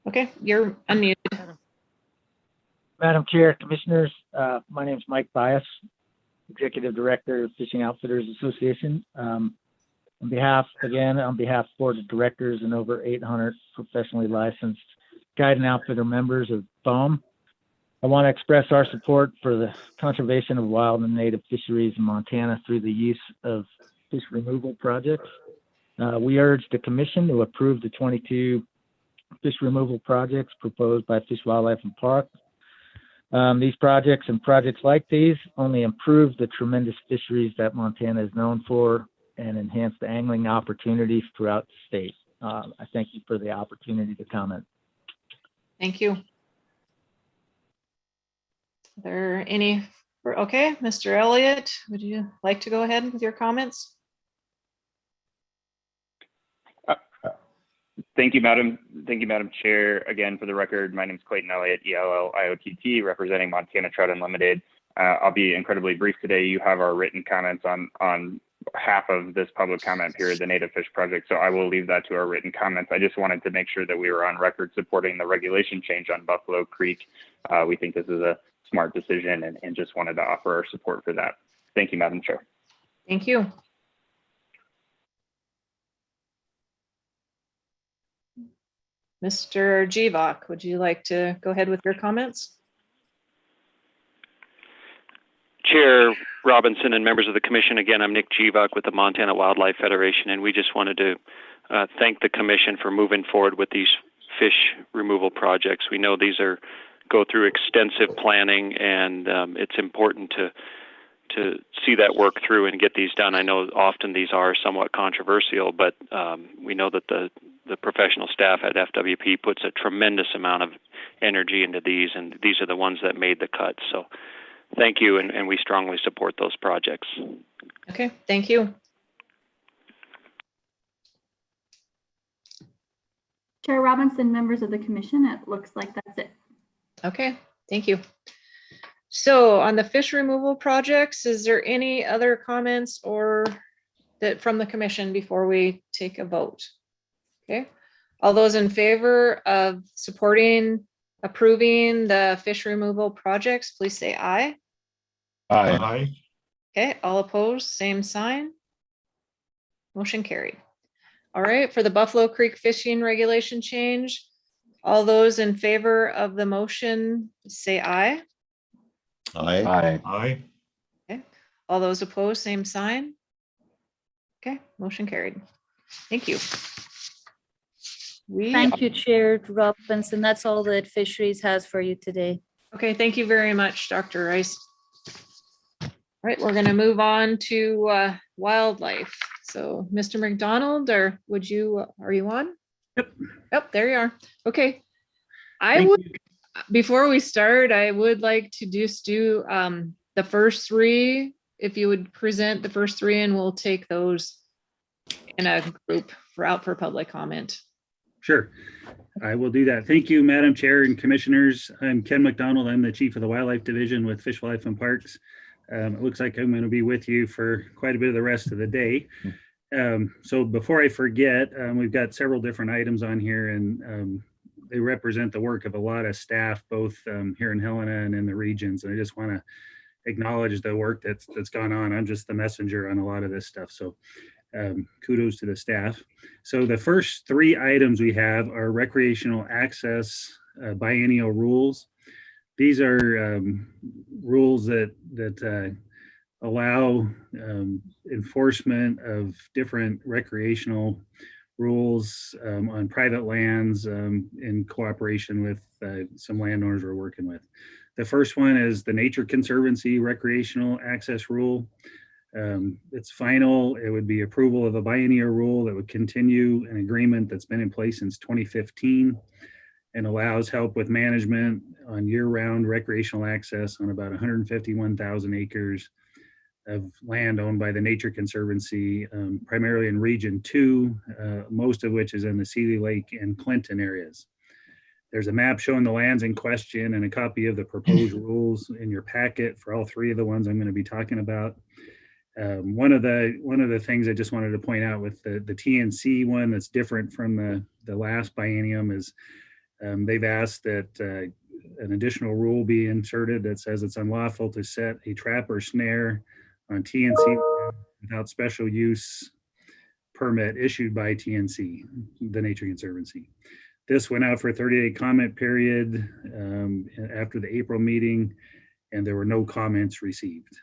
Okay, you're unmuted. Madam Chair, Commissioners, my name is Mike Bias, Executive Director of Fishing Outfitters Association. On behalf of the Board of Directors and over 800 professionally licensed guide and outfitter members of BOEM, I want to express our support for the conservation of wild and native fisheries in Montana through the use of fish removal projects. We urge the Commission to approve the 22 fish removal projects proposed by Fish, Wildlife, and Parks. These projects and projects like these only improve the tremendous fisheries that Montana is known for and enhance the angling opportunities throughout the state. I thank you for the opportunity to comment. Thank you. Are there any, okay, Mr. Elliott, would you like to go ahead with your comments? Thank you, Madam Chair. Again, for the record, my name is Clayton Elliott, ELLIOTT, representing Montana Trout Unlimited. I'll be incredibly brief today. You have our written comments on half of this public comment period, the Native Fish Project, so I will leave that to our written comments. I just wanted to make sure that we were on record supporting the regulation change on Buffalo Creek. We think this is a smart decision and just wanted to offer our support for that. Thank you, Madam Chair. Thank you. Mr. Jivak, would you like to go ahead with your comments? Chair Robinson and members of the commission, again, I'm Nick Jivak with the Montana Wildlife Federation, and we just wanted to thank the commission for moving forward with these fish removal projects. We know these are go through extensive planning, and it's important to see that work through and get these done. I know often these are somewhat controversial, but we know that the professional staff at FWP puts a tremendous amount of energy into these, and these are the ones that made the cut. So thank you, and we strongly support those projects. Okay, thank you. Chair Robinson, members of the commission, it looks like that's it. Okay, thank you. So on the fish removal projects, is there any other comments or that from the commission before we take a vote? Okay, all those in favor of approving the fish removal projects, please say aye. Aye. Aye. Okay, all opposed, same sign. Motion carried. All right, for the Buffalo Creek fishing regulation change, all those in favor of the motion, say aye. Aye. Aye. Aye. Okay, all those opposed, same sign. Okay, motion carried. Thank you. Thank you, Chair Robinson. That's all that Fisheries has for you today. Okay, thank you very much, Dr. Rice. All right, we're going to move on to wildlife. So, Mr. McDonald, are you on? Yep. Yep, there you are. Okay. Thank Before we start, I would like to just do the first three, if you would present the first three, and we'll take those in a group out for public comment. Sure, I will do that. Thank you, Madam Chair and Commissioners. I'm Ken McDonald. I'm the Chief of the Wildlife Division with Fish, Wildlife and Parks. It looks like I'm going to be with you for quite a bit of the rest of the day. So before I forget, we've got several different items on here, and they represent the work of a lot of staff, both here in Helena and in the regions. And I just want to acknowledge the work that's gone on. I'm just the messenger on a lot of this stuff. So kudos to the staff. So the first three items we have are recreational access biennial rules. These are rules that allow enforcement of different recreational rules on private lands in cooperation with some landowners we're working with. The first one is the Nature Conservancy recreational access rule. It's final. It would be approval of a biennial rule that would continue an agreement that's been in place since 2015 and allows help with management on year-round recreational access on about 151,000 acres of land owned by the Nature Conservancy, primarily in Region 2, most of which is in the Seeley Lake and Clinton areas. There's a map showing the lands in question and a copy of the proposed rules in your packet for all three of the ones I'm going to be talking about. One of the things I just wanted to point out with the TNC one that's different from the last biennium is they've asked that an additional rule be inserted that says it's unlawful to set a trap or snare on TNC without special use permit issued by TNC, the Nature Conservancy. This went out for a 30-day comment period after the April meeting, and there were no comments received.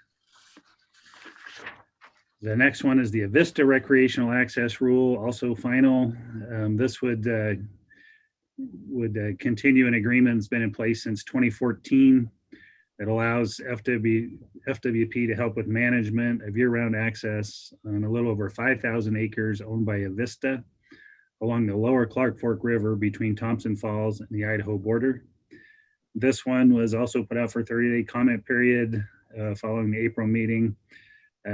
The next one is the Avista recreational access rule, also final. This would continue an agreement that's been in place since 2014 that allows FWP to help with management of year-round access on a little over 5,000 acres owned by Avista along the lower Clark Fork River between Thompson Falls and the Idaho border. This one was also put out for a 30-day comment period following the April meeting.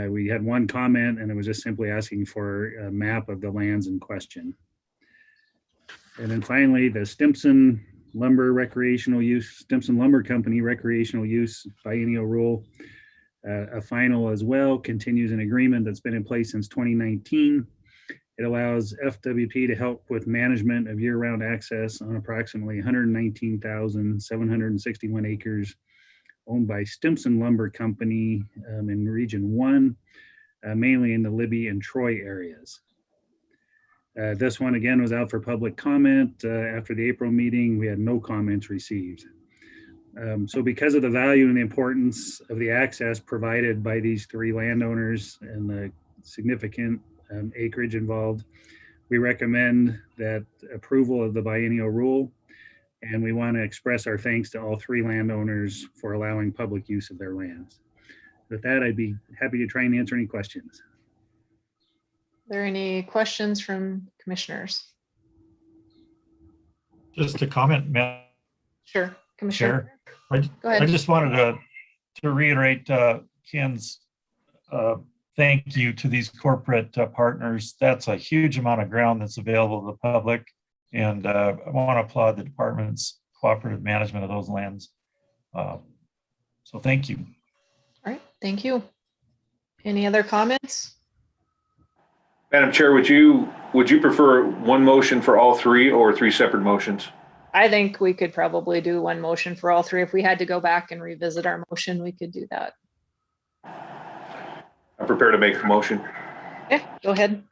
We had one comment, and it was just simply asking for a map of the lands in question. And then finally, the Stimson Lumber recreational use, Stimson Lumber Company recreational use biennial rule, a final as well, continues an agreement that's been in place since 2019. It allows FWP to help with management of year-round access on approximately 119,761 acres owned by Stimson Lumber Company in Region 1, mainly in the Libby and Troy areas. This one again was out for public comment. After the April meeting, we had no comments received. So because of the value and the importance of the access provided by these three landowners and the significant acreage involved, we recommend that approval of the biennial rule. And we want to express our thanks to all three landowners for allowing public use of their lands. With that, I'd be happy to try and answer any questions. Are there any questions from commissioners? Just a comment, Matt. Sure, Commissioner. Sure. Go ahead. I just wanted to reiterate Ken's thank you to these corporate partners. That's a huge amount of ground that's available to the public. And I want to applaud the department's cooperative management of those lands. So thank you. All right, thank you. Any other comments? Madam Chair, would you prefer one motion for all three or three separate motions? I think we could probably do one motion for all three. If we had to go back and revisit our motion, we could do that. I'm prepared to make the motion. Okay, go ahead.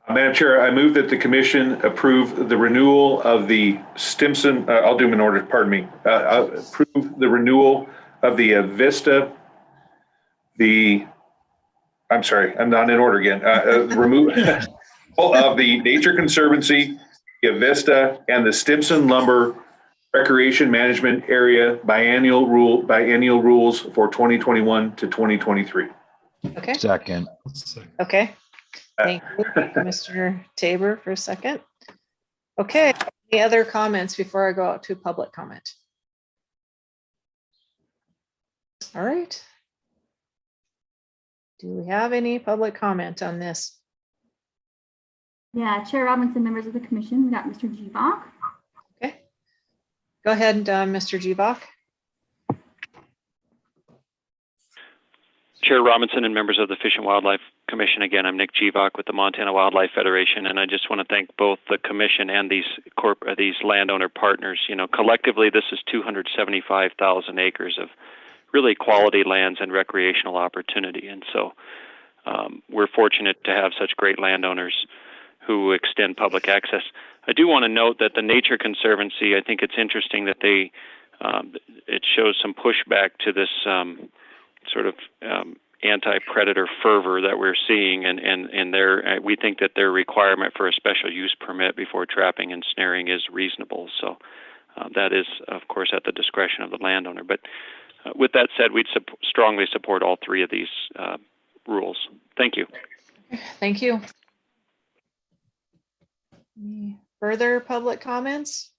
Madam Chair, I move that the commission approve the renewal of the Stimson, I'll do them in order, pardon me. Approve the renewal of the Vista, I'm sorry, I'm not in order again. Remove of the Nature Conservancy, the Vista, and the Stimson Lumber Recreation Management Area biennial rules for 2021 to 2023. Okay. Second. Okay. Thank you, Mr. Tabor, for a second. Okay. Any other comments before I go out to public comment? All right. Do we have any public comment on this? Yeah, Chair Robinson, members of the commission, we got Mr. Jeebach. Okay. Go ahead, Mr. Jeebach. Chair Robinson and members of the Fish and Wildlife Commission, again, I'm Nick Jeebach with the Montana Wildlife Federation, and I just want to thank both the commission and these landowner partners. You know, collectively, this is 275,000 acres of really quality lands and recreational opportunity, and so we're fortunate to have such great landowners who extend public access. I do want to note that the Nature Conservancy, I think it's interesting that it shows some pushback to this sort of anti-predator fervor that we're seeing, and we think that their requirement for a special use permit before trapping and snaring is reasonable. So that is, of course, at the discretion of the landowner. But with that said, we'd strongly support all three of these rules. Thank you. Thank you. Any further public comments?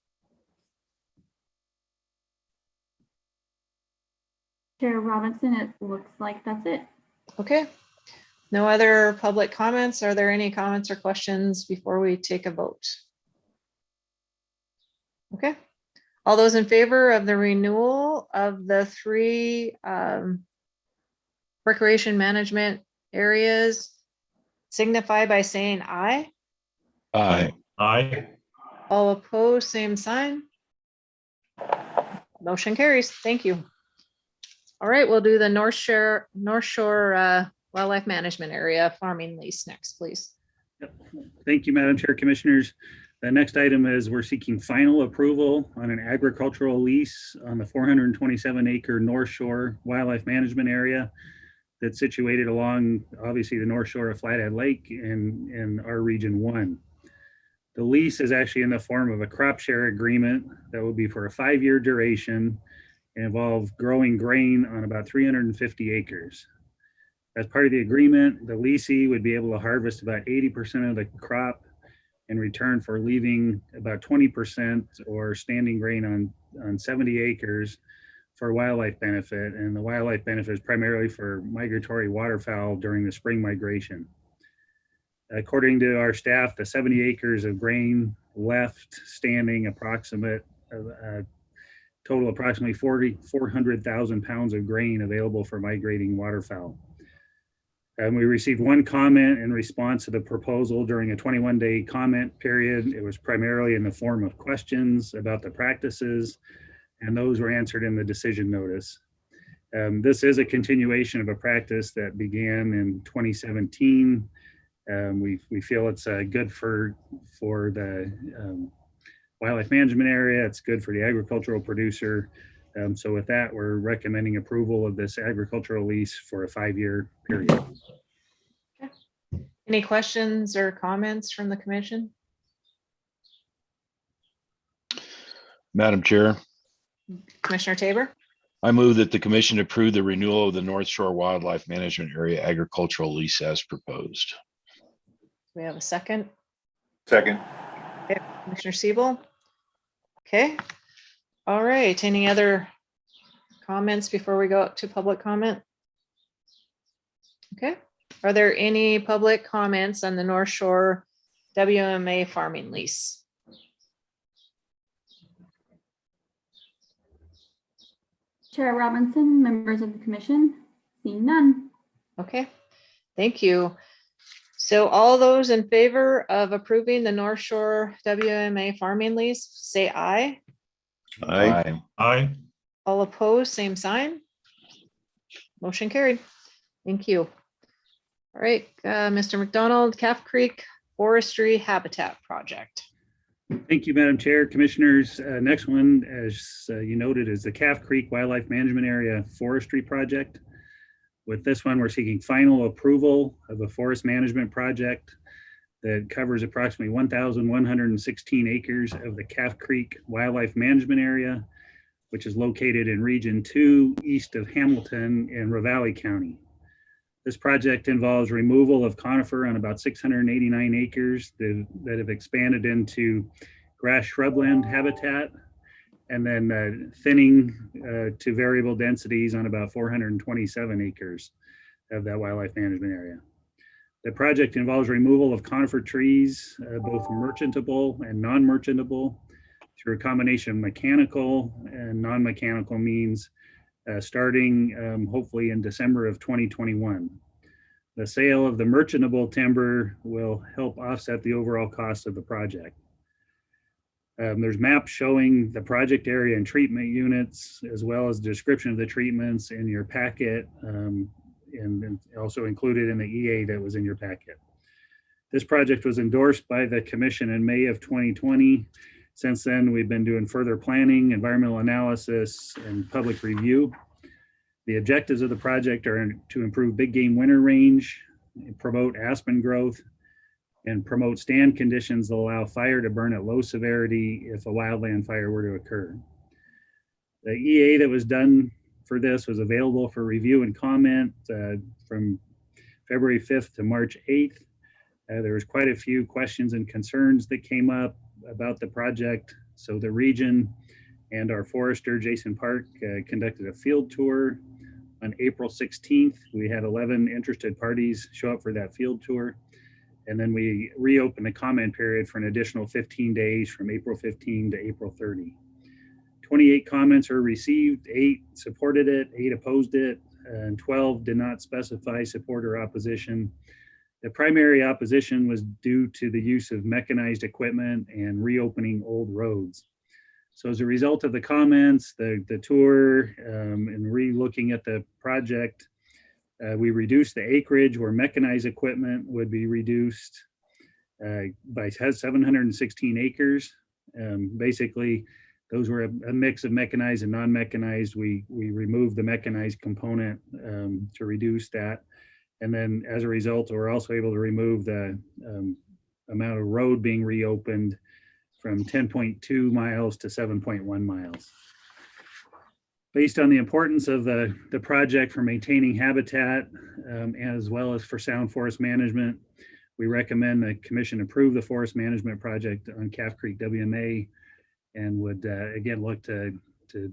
Chair Robinson, it looks like that's it. Okay. No other public comments. Are there any comments or questions before we take a vote? Okay. All those in favor of the renewal of the three recreation management areas signify by saying aye. Aye. Aye. All opposed, same sign. Motion carries. Thank you. All right, we'll do the Northshore Wildlife Management Area farming lease next, please. Yep. Thank you, Madam Chair, Commissioners. The next item is we're seeking final approval on an agricultural lease on the 427-acre Northshore Wildlife Management Area that's situated along, obviously, the North Shore of Flathead Lake in our Region 1. The lease is actually in the form of a crop share agreement that will be for a 5-year duration and involve growing grain on about 350 acres. As part of the agreement, the leasee would be able to harvest about 80% of the crop in return for leaving about 20% or standing grain on 70 acres for wildlife benefit. And the wildlife benefit is primarily for migratory waterfowl during the spring migration. According to our staff, the 70 acres of grain left standing approximate total approximately 400,000 pounds of grain available for migrating waterfowl. And we received one comment in response to the proposal during a 21-day comment period. It was primarily in the form of questions about the practices, and those were answered in the decision notice. This is a continuation of a practice that began in 2017. We feel it's good for the wildlife management area. It's good for the agricultural producer. So with that, we're recommending approval of this agricultural lease for a 5-year period. Okay. Any questions or comments from the commission? Madam Chair, Commissioner Tabor? I move that the commission approve the renewal of the North Shore Wildlife Management Area agricultural lease as proposed. Do we have a second? Second. Okay, Commissioner Siebel? Okay. All right. Any other comments before we go to public comment? Okay. Are there any public comments on the North Shore WMA farming lease? Chair Robinson, members of the commission, seeing none. Okay, thank you. So all those in favor of approving the North Shore WMA farming lease, say aye. Aye. Aye. All opposed, same sign. Motion carried. Thank you. All right, Mr. McDonald, Calf Creek Forestry Habitat Project. Thank you, Madam Chair, Commissioners. Next one, as you noted, is the Calf Creek Wildlife Management Area Forestry Project. With this one, we're seeking final approval of a forest management project that covers approximately 1,116 acres of the Calf Creek Wildlife Management Area, which is located in Region 2, east of Hamilton in Ravalli County. This project involves removal of conifer on about 689 acres that have expanded into grass shrubland habitat, and then thinning to variable densities on about 427 acres of that wildlife management area. The project involves removal of conifer trees, both merchantable and non-merchantable, through a combination of mechanical and non-mechanical means, starting hopefully in December of 2021. The sale of the merchantable timber will help offset the overall cost of the project. There's maps showing the project area and treatment units, as well as description of the treatments in your packet, and also included in the EA that was in your packet. This project was endorsed by the commission in May of 2020. Since then, we've been doing further planning, environmental analysis, and public review. The objectives of the project are to improve big game winter range, promote aspen growth, and promote stand conditions that allow fire to burn at low severity if a wildland fire were to occur. The EA that was done for this was available for review and comment from February 5th to March 8th. There was quite a few questions and concerns that came up about the project. So the region and our forester, Jason Park, conducted a field tour on April 16th. We had 11 interested parties show up for that field tour. And then we reopened the comment period for an additional 15 days from April 15 to April 30. 28 comments were received, 8 supported it, 8 opposed it, and 12 did not specify support or opposition. The primary opposition was due to the use of mechanized equipment and reopening old roads. So as a result of the comments, the tour, and re-looking at the project, we reduced the acreage where mechanized equipment would be reduced by 716 acres. Basically, those were a mix of mechanized and non-mechanized. We removed the mechanized component to reduce that. And then as a result, we're also able to remove the amount of road being reopened from 10.2 miles to 7.1 miles. Based on the importance of the project for maintaining habitat, as well as for sound forest management, we recommend the commission approve the forest management project on Calf Creek WMA, and would again look to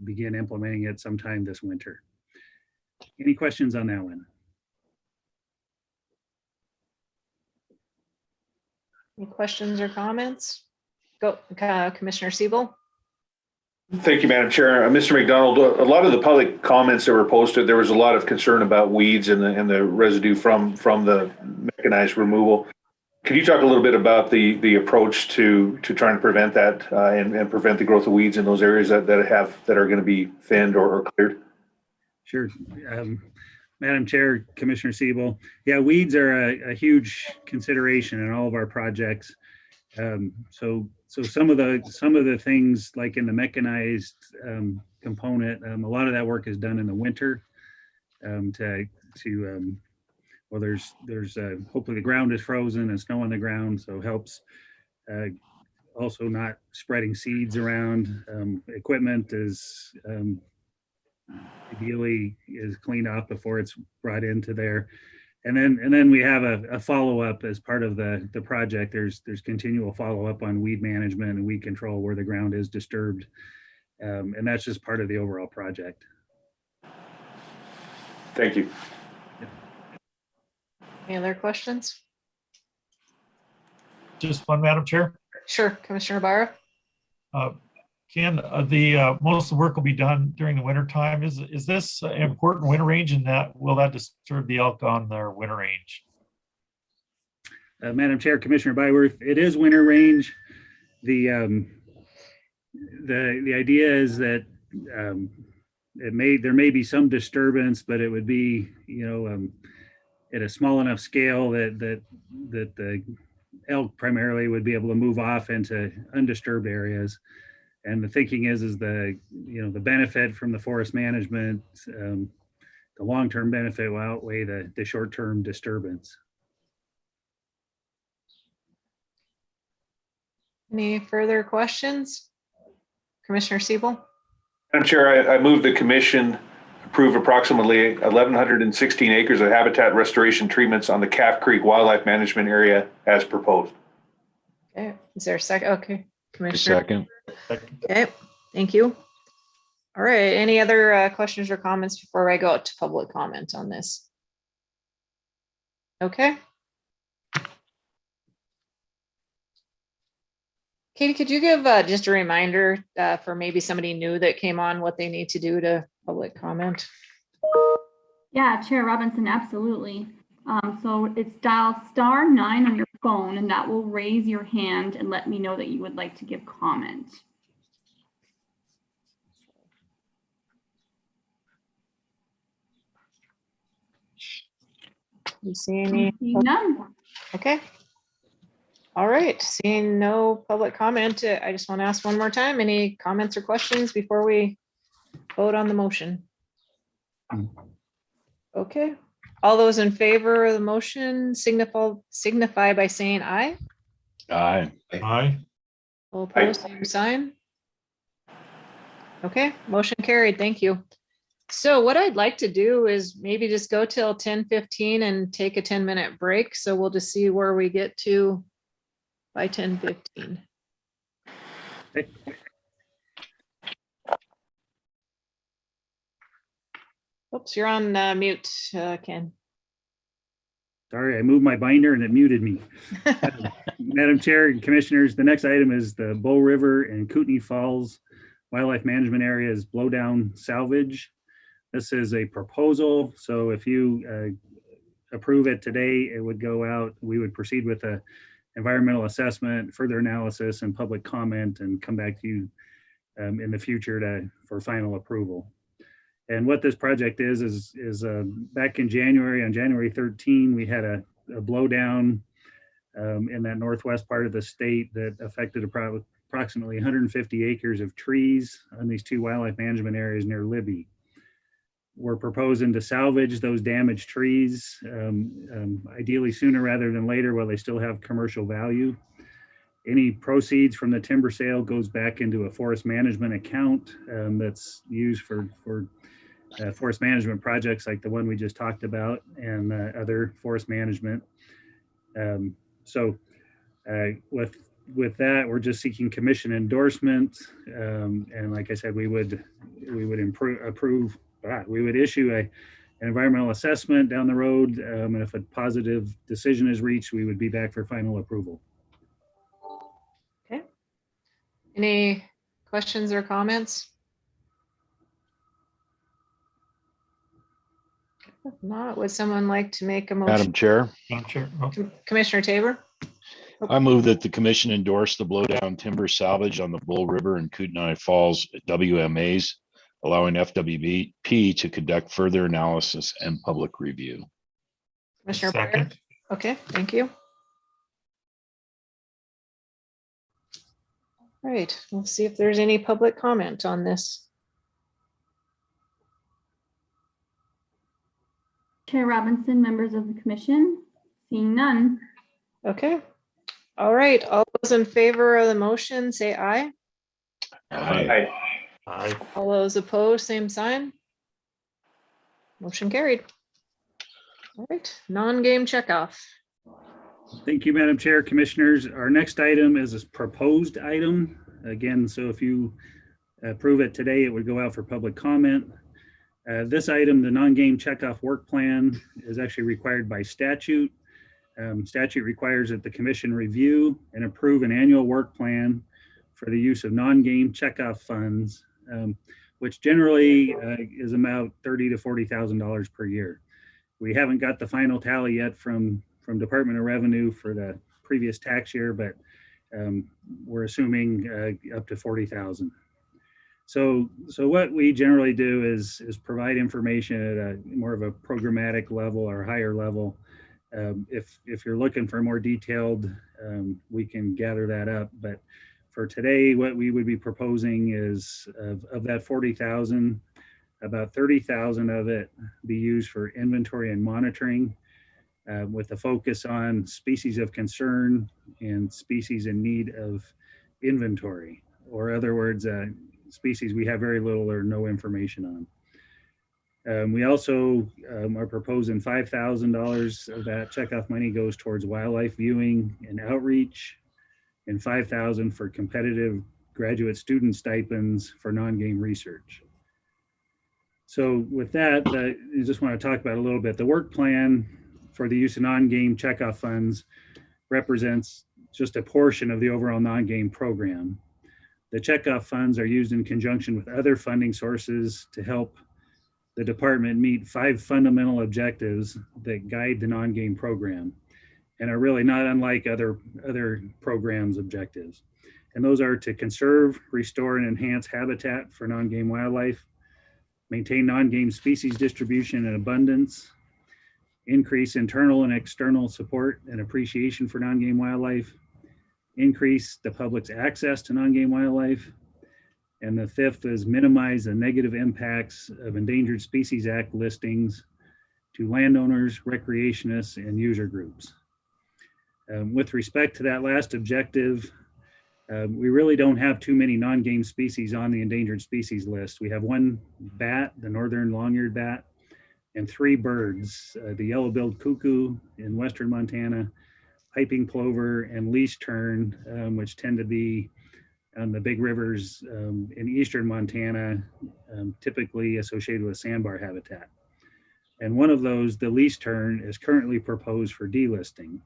begin implementing it sometime this winter. Any questions on that one? Any questions or comments? Go, Commissioner Siebel. Thank you, Madam Chair. Mr. McDonald, a lot of the public comments that were posted, there was a lot of concern about weeds and the residue from the mechanized removal. Could you talk a little bit about the approach to trying to prevent that and prevent the growth of weeds in those areas that are going to be thinned or cleared? Sure. Madam Chair, Commissioner Siebel. Yeah, weeds are a huge consideration in all of our projects. So some of the things like in the mechanized component, a lot of that work is done in the winter well, there's hopefully the ground is frozen and snow on the ground, so helps also not spreading seeds around. Equipment is ideally is cleaned off before it's brought into there. And then we have a follow-up as part of the project. There's continual follow-up on weed management and weed control where the ground is disturbed. And that's just part of the overall project. Thank you. Any other questions? Just one, Madam Chair. Sure, Commissioner Barra. Ken, most of the work will be done during the winter time. Is this an important winter range, and will that disturb the elk on their winter range? Madam Chair, Commissioner Byworth, it is winter range. The idea is that there may be some disturbance, but it would be at a small enough scale that the elk primarily would be able to move off into undisturbed areas. And the thinking is the benefit from the forest management, the long-term benefit will outweigh the short-term disturbance. Any further questions? Commissioner Siebel? Madam Chair, I move the commission approve approximately 1,116 acres of habitat restoration treatments on the Calf Creek Wildlife Management Area as proposed. Okay, is there a second? Okay, Commissioner. Second. Okay, thank you. All right, any other questions or comments before I go out to public comment on this? Okay. Katie, could you give just a reminder for maybe somebody new that came on what they need to do to public comment? Yeah, Chair Robinson, absolutely. So it's dial *9 on your phone, and that will raise your hand and let me know that you would like to give comment. You see any? None. Okay. All right, seeing no public comment, I just want to ask one more time, any comments or questions before we vote on the motion? Okay, all those in favor of the motion signify by saying aye. Aye. Aye. All opposed, same sign. Okay, motion carried, thank you. So what I'd like to do is maybe just go till 10:15 and take a 10-minute break. So we'll just see where we get to by 10:15. Oops, you're on mute, Ken. Sorry, I moved my binder and it muted me. Madam Chair and Commissioners, the next item is the Bow River and Kootenai Falls Wildlife Management Area's blowdown salvage. This is a proposal. So if you approve it today, it would go out. We would proceed with a environmental assessment, further analysis, and public comment, and come back to you in the future for final approval. And what this project is back in January, on January 13, we had a blowdown in that northwest part of the state that affected approximately 150 acres of trees on these two wildlife management areas near Libby. We're proposing to salvage those damaged trees, ideally sooner rather than later while they still have commercial value. Any proceeds from the timber sale goes back into a forest management account that's used for forest management projects like the one we just talked about and other forest management. With that, we're just seeking commission endorsement. And like I said, we would issue an environmental assessment down the road. And if a positive decision is reached, we would be back for final approval. Okay. Any questions or comments? If not, would someone like to make a motion? Madam Chair. Madam Chair. Commissioner Tabor? I move that the commission endorse the blowdown timber salvage on the Bull River and Kootenai Falls WMAs, allowing FWP to conduct further analysis and public review. Commissioner Second. Okay, thank you. All right, we'll see if there's any public comment on this. Chair Robinson, members of the commission, seeing none. Okay. All right, all those in favor of the motion, say aye. Aye. Aye. All those opposed, same sign. Motion carried. All right, non-game checkoff. Thank you, Madam Chair, Commissioners. Our next item is a proposed item. Again, so if you approve it today, it would go out for public comment. This item, the non-game checkoff work plan, is actually required by statute. Statute requires that the commission review and approve an annual work plan for the use of non-game checkoff funds, which generally is about $30,000 to $40,000 per year. We haven't got the final tally yet from Department of Revenue for the previous tax year, but we're assuming up to 40,000. So what we generally do is provide information at a more of a programmatic level or higher level. If you're looking for more detailed, we can gather that up. But for today, what we would be proposing is of that 40,000, about 30,000 of it be used for inventory and monitoring, with a focus on species of concern and species in need of inventory, or other words, species we have very little or no information on. We also are proposing $5,000 of that checkoff money goes towards wildlife viewing and outreach, and $5,000 for competitive graduate student stipends for non-game research. So with that, I just want to talk about a little bit. The work plan for the use of non-game checkoff funds represents just a portion of the overall non-game program. The checkoff funds are used in conjunction with other funding sources to help the department meet 5 fundamental objectives that guide the non-game program and are really not unlike other programs' objectives. And those are to conserve, restore, and enhance habitat for non-game wildlife, maintain non-game species distribution and abundance, increase internal and external support and appreciation for non-game wildlife, increase the public's access to non-game wildlife, and the 5th is minimize the negative impacts of Endangered Species Act listings to landowners, recreationists, and user groups. With respect to that last objective, we really don't have too many non-game species on the endangered species list. We have 1 bat, the northern long-eared bat, and 3 birds, the yellow-billed cuckoo in western Montana, piping plover, and lease tern, which tend to be on the big rivers in eastern Montana, typically associated with sandbar habitat. And one of those, the lease tern, is currently proposed for delisting.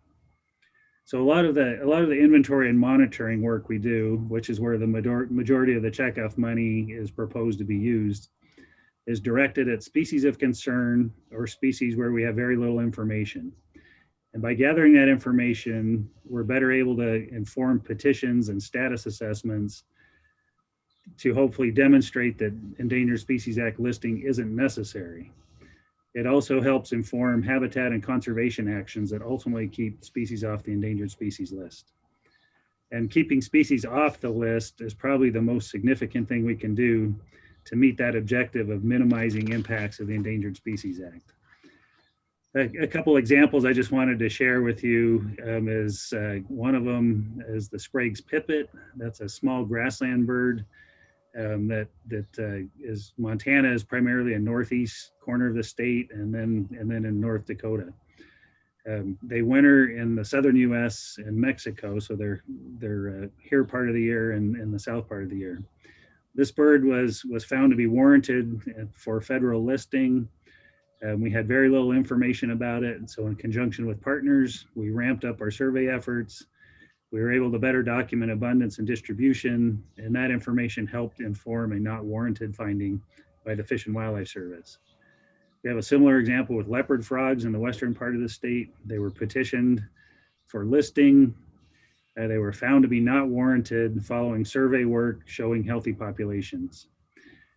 So a lot of the inventory and monitoring work we do, which is where the majority of the checkoff money is proposed to be used, is directed at species of concern or species where we have very little information. And by gathering that information, we're better able to inform petitions and status assessments to hopefully demonstrate that Endangered Species Act listing isn't necessary. It also helps inform habitat and conservation actions that ultimately keep species off the endangered species list. And keeping species off the list is probably the most significant thing we can do to meet that objective of minimizing impacts of the Endangered Species Act. A couple examples I just wanted to share with you is one of them is the Sprague's pipit. That's a small grassland bird that is Montana is primarily a northeast corner of the state, and then in North Dakota. They winter in the southern U.S. and Mexico, so they're here part of the year and in the south part of the year. This bird was found to be warranted for federal listing. We had very little information about it, and so in conjunction with partners, we ramped up our survey efforts. We were able to better document abundance and distribution, and that information helped inform a not warranted finding by the Fish and Wildlife Service. We have a similar example with leopard frogs in the western part of the state. They were petitioned for listing. They were found to be not warranted following survey work showing healthy populations.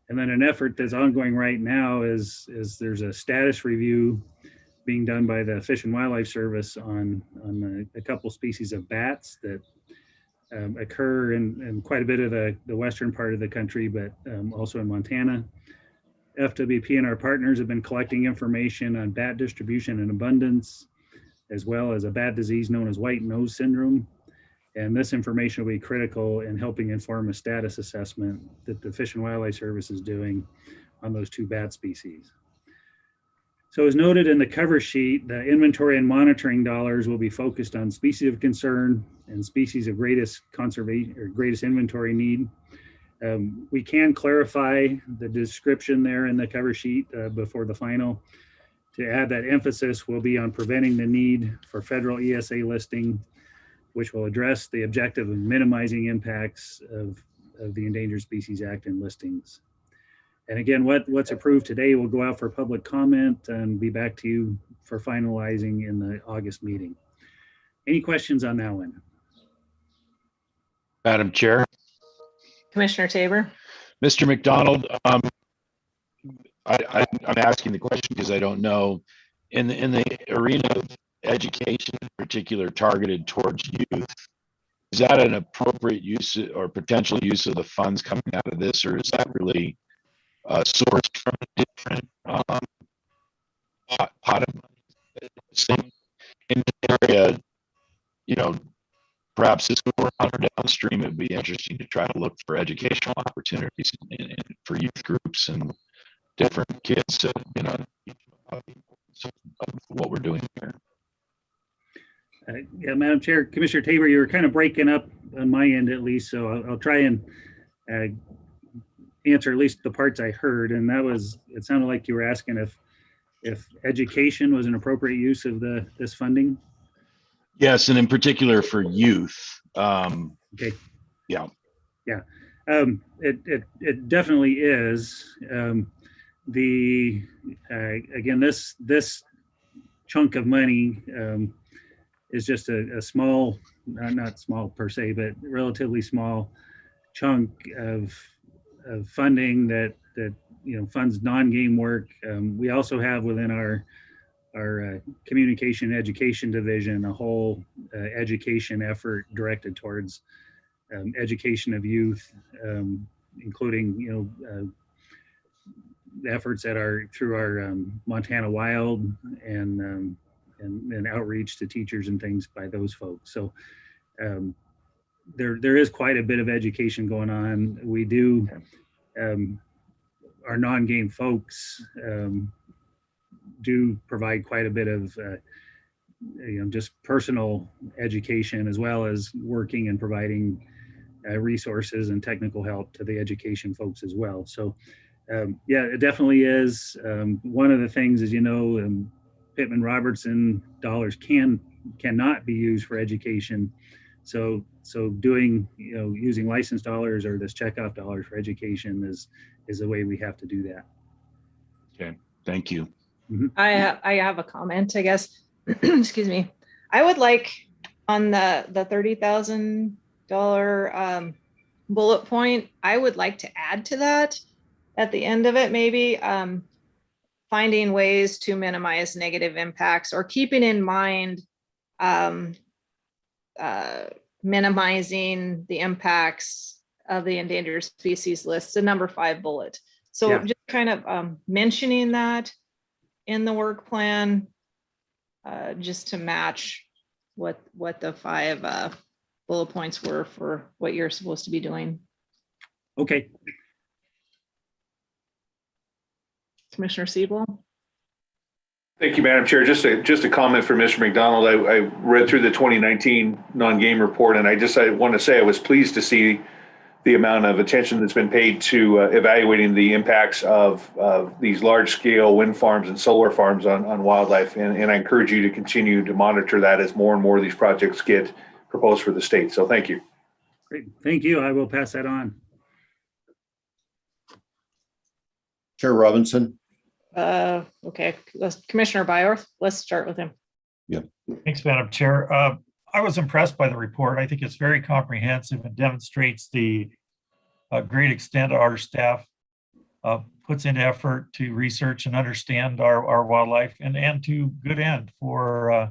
And then an effort that's ongoing right now is there's a status review being done by the Fish and Wildlife Service on a couple species of bats that occur in quite a bit of the western part of the country, but also in Montana. FWP and our partners have been collecting information on bat distribution and abundance, as well as a bat disease known as white nose syndrome. And this information will be critical in helping inform a status assessment that the Fish and Wildlife Service is doing on those 2 bat species. So as noted in the cover sheet, the inventory and monitoring dollars will be focused on species of concern and species of greatest conservation or greatest inventory need. We can clarify the description there in the cover sheet before the final. To add that emphasis will be on preventing the need for federal ESA listing, which will address the objective of minimizing impacts of the Endangered Species Act and listings. And again, what's approved today will go out for public comment and be back to you for finalizing in the August meeting. Any questions on that one? Madam Chair. Commissioner Tabor. Mr. McDonald, I'm asking the question because I don't know. In the arena of education, in particular targeted towards youth, is that an appropriate use or potential use of the funds coming out of this, or is that really sourced from a different pot of money in the area? You know, perhaps this go around or downstream, it'd be interesting to try to look for educational opportunities for youth groups and different kids to, you know, of what we're doing here. Yeah, Madam Chair, Commissioner Tabor, you were kind of breaking up on my end at least, so I'll try and answer at least the parts I heard. And that was, it sounded like you were asking if education was an appropriate use of this funding. Yes, and in particular for youth. Okay. Yeah. Yeah. It definitely is. Again, this chunk of money is just a small, not small per se, but relatively small chunk of funding that you know funds non-game work. We also have within our communication education division a whole education effort directed towards education of youth, including efforts that are through our Montana Wild and outreach to teachers and things by those folks. So there is quite a bit of education going on. We do our non-game folks do provide quite a bit of just personal education, as well as working and providing resources and technical help to the education folks as well. So yeah, it definitely is. One of the things is, Pittman Robertson dollars cannot be used for education. So doing, using license dollars or this checkoff dollars for education is the way we have to do that. Okay, thank you. Mm-hmm. I have a comment, I guess. Excuse me. I would like on the $30,000 bullet point, I would like to add to that at the end of it, maybe finding ways to minimize negative impacts, or keeping in mind minimizing the impacts of the endangered species list, the number 5 bullet. So yeah, just kind of mentioning that in the work plan, just to match what the 5 bullet points were for what you're supposed to be doing. Okay. Commissioner Siebel. Thank you, Madam Chair. Just a comment for Mr. McDonald. I read through the 2019 non-game report, and I want to say I was pleased to see the amount of attention that's been paid to evaluating the impacts of these large-scale wind farms and solar farms on wildlife. And I encourage you to continue to monitor that as more and more of these projects get proposed for the state. So thank you. Great. Thank you. I will pass that on. Chair Robinson. Okay, Commissioner Byorth, let's start with him. Yeah. Thanks, Madam Chair. I was impressed by the report. I think it's very comprehensive and demonstrates the great extent our staff puts into effort to research and understand our wildlife, and to good end for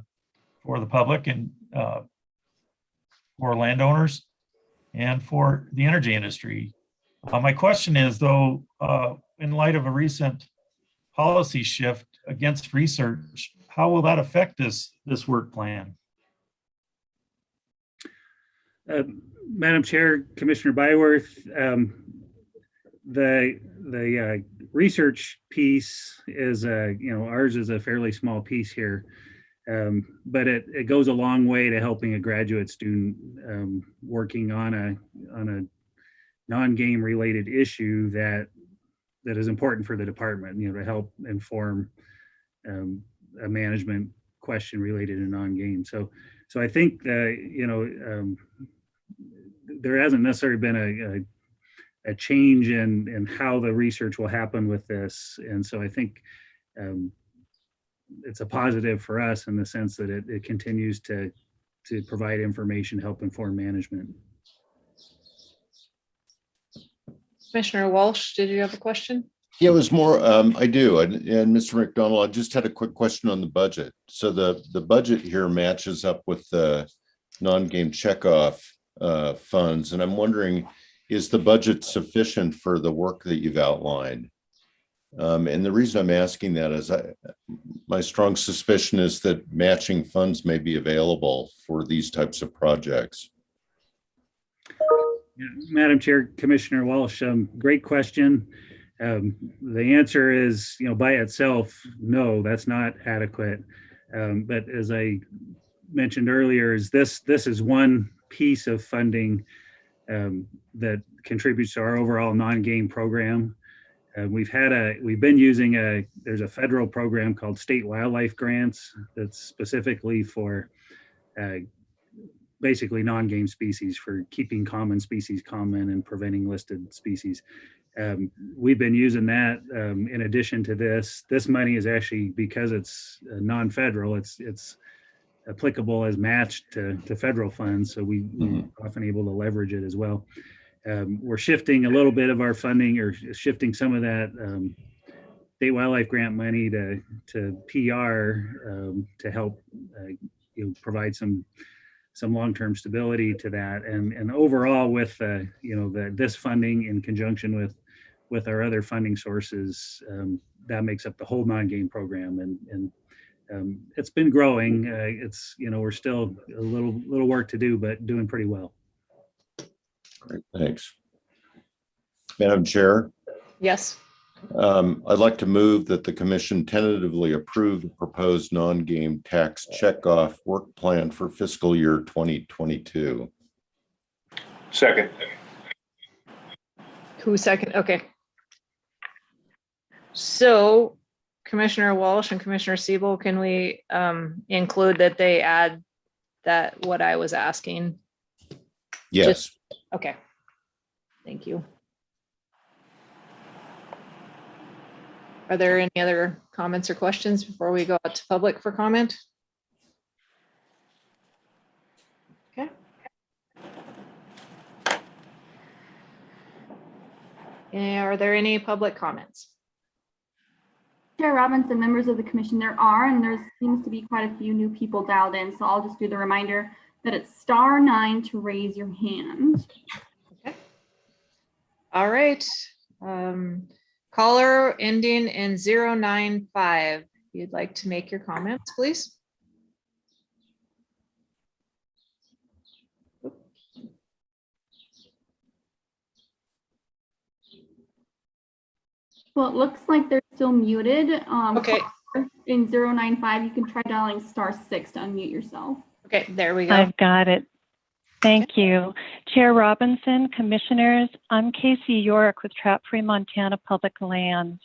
the public and for landowners and for the energy industry. My question is, though, in light of a recent policy shift against research, how will that affect this work plan? Madam Chair, Commissioner Byworth, the research piece is, ours is a fairly small piece here, but it goes a long way to helping a graduate student working on a non-game related issue that is important for the department, to help inform a management question related to non-game. So I think that, there hasn't necessarily been a change in how the research will happen with this. And so I think it's a positive for us in the sense that it continues to provide information, help inform management. Commissioner Walsh, did you have a question? Yeah, it was more, I do. And Mr. McDonald, I just had a quick question on the budget. So the budget here matches up with the non-game checkoff funds. And I'm wondering, is the budget sufficient for the work that you've outlined? And the reason I'm asking that is my strong suspicion is that matching funds may be available for these types of projects. Yeah, Madam Chair, Commissioner Walsh, great question. The answer is, by itself, no, that's not adequate. But as I mentioned earlier, is this is one piece of funding that contributes to our overall non-game program. We've been using there's a federal program called State Wildlife Grants that's specifically for basically non-game species, for keeping common species common and preventing listed species. We've been using that in addition to this. This money is actually, because it's non-federal, it's applicable as matched to federal funds. So we're often able to leverage it as well. We're shifting a little bit of our funding, or shifting some of that state wildlife grant money to PR to help provide some long-term stability to that. And overall, with this funding in conjunction with our other funding sources, that makes up the whole non-game program. And it's been growing. We're still a little work to do, but doing pretty well. Great, thanks. Madam Chair. Yes. I'd like to move that the commission tentatively approve the proposed non-game tax checkoff work plan for fiscal year 2022. Second. Who second? Okay. So Commissioner Walsh and Commissioner Siebel, can we include that they add that what I was asking? Yes. Okay. Thank you. Are there any other comments or questions before we go out to public for comment? Okay. Are there any public comments? Chair Robinson, members of the commission, and there seems to be quite a few new people dialed in, so I'll just do the reminder that it's *9 to raise your hand. Okay. All right. Caller ending in 095. If you'd like to make your comments, please. Well, it looks like they're still muted. Okay. In 095, you can try dialing *6 to unmute yourself. Okay, there we go. I've got it. Thank you. Chair Robinson, commissioners, I'm Casey York with Trap Free Montana Public Lands.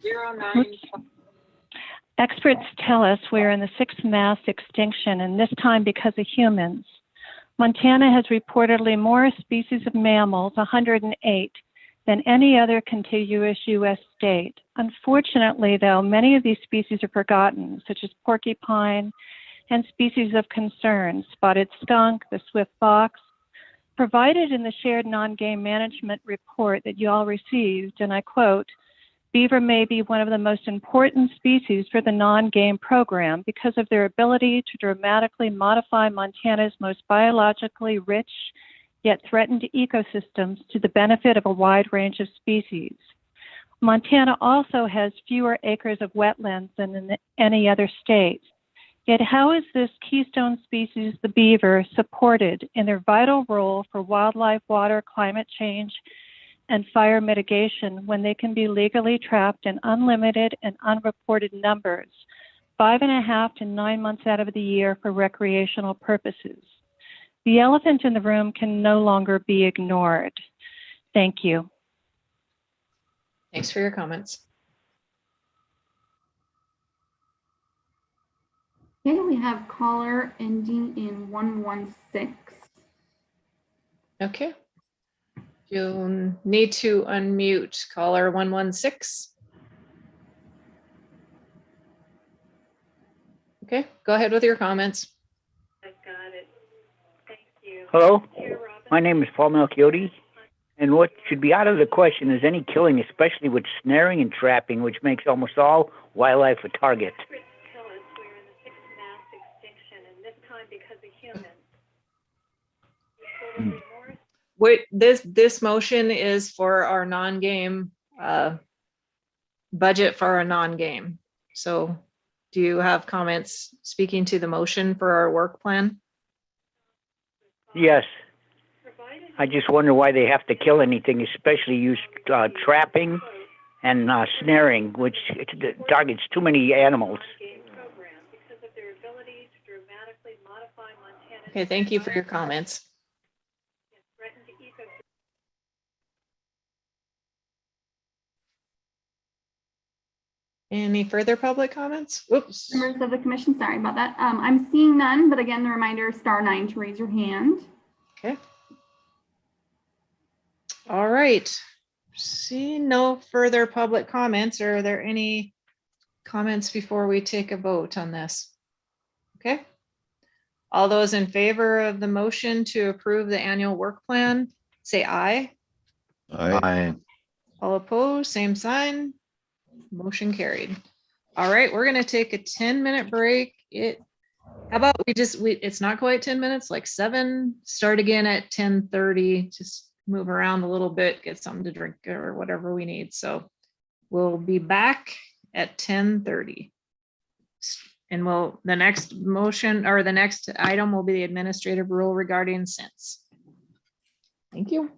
095. Experts tell us we're in the 6th mass extinction, and this time because of humans. Montana has reportedly more species of mammals, 108, than any other contiguous U.S. state. Unfortunately, though, many of these species are forgotten, such as porcupine and species of concern, spotted skunk, the swift fox. Provided in the shared non-game management report that you all received, and I quote, beaver may be one of the most important species for the non-game program because of their ability to dramatically modify Montana's most biologically rich yet threatened ecosystems to the benefit of a wide range of species. Montana also has fewer acres of wetlands than in any other state. Yet how is this keystone species, the beaver, supported in their vital role for wildlife, water, climate change, and fire mitigation when they can be legally trapped in unlimited and unreported numbers, 5.5 to 9 months out of the year for recreational purposes? The elephant in the room can no longer be ignored. Thank you. Thanks for your comments. Okay, we have caller ending in 116. Okay. You'll need to unmute caller 116. Okay, go ahead with your comments. I've got it. Thank you. Hello, my name is Paul Melchiotti, and what should be out of the question is any killing, especially with snaring and trapping, which makes almost all wildlife a target. Tell us we're in the sixth mass extinction, and this time because of humans. Wait, this motion is for our non-game budget for our non-game. So do you have comments speaking to the motion for our work plan? Yes. I just wonder why they have to kill anything, especially use trapping and snaring, which targets too many animals. Okay, thank you for your comments. Any further public comments? Whoops. Members of the commission, sorry about that. I'm seeing none, but again, the reminder, *9 to raise your hand. Okay. All right. See no further public comments. Are there any comments before we take a vote on this? Okay. All those in favor of the motion to approve the annual work plan, say aye. Aye. All opposed, same sign. Motion carried. All right, we're gonna take a 10-minute break. How about it's not quite 10 minutes, like 7, start again at 10:30, just move around a little bit, get something to drink or whatever we need. So we'll be back at 10:30. And the next motion or the next item will be the administrative rule regarding scents. Thank you.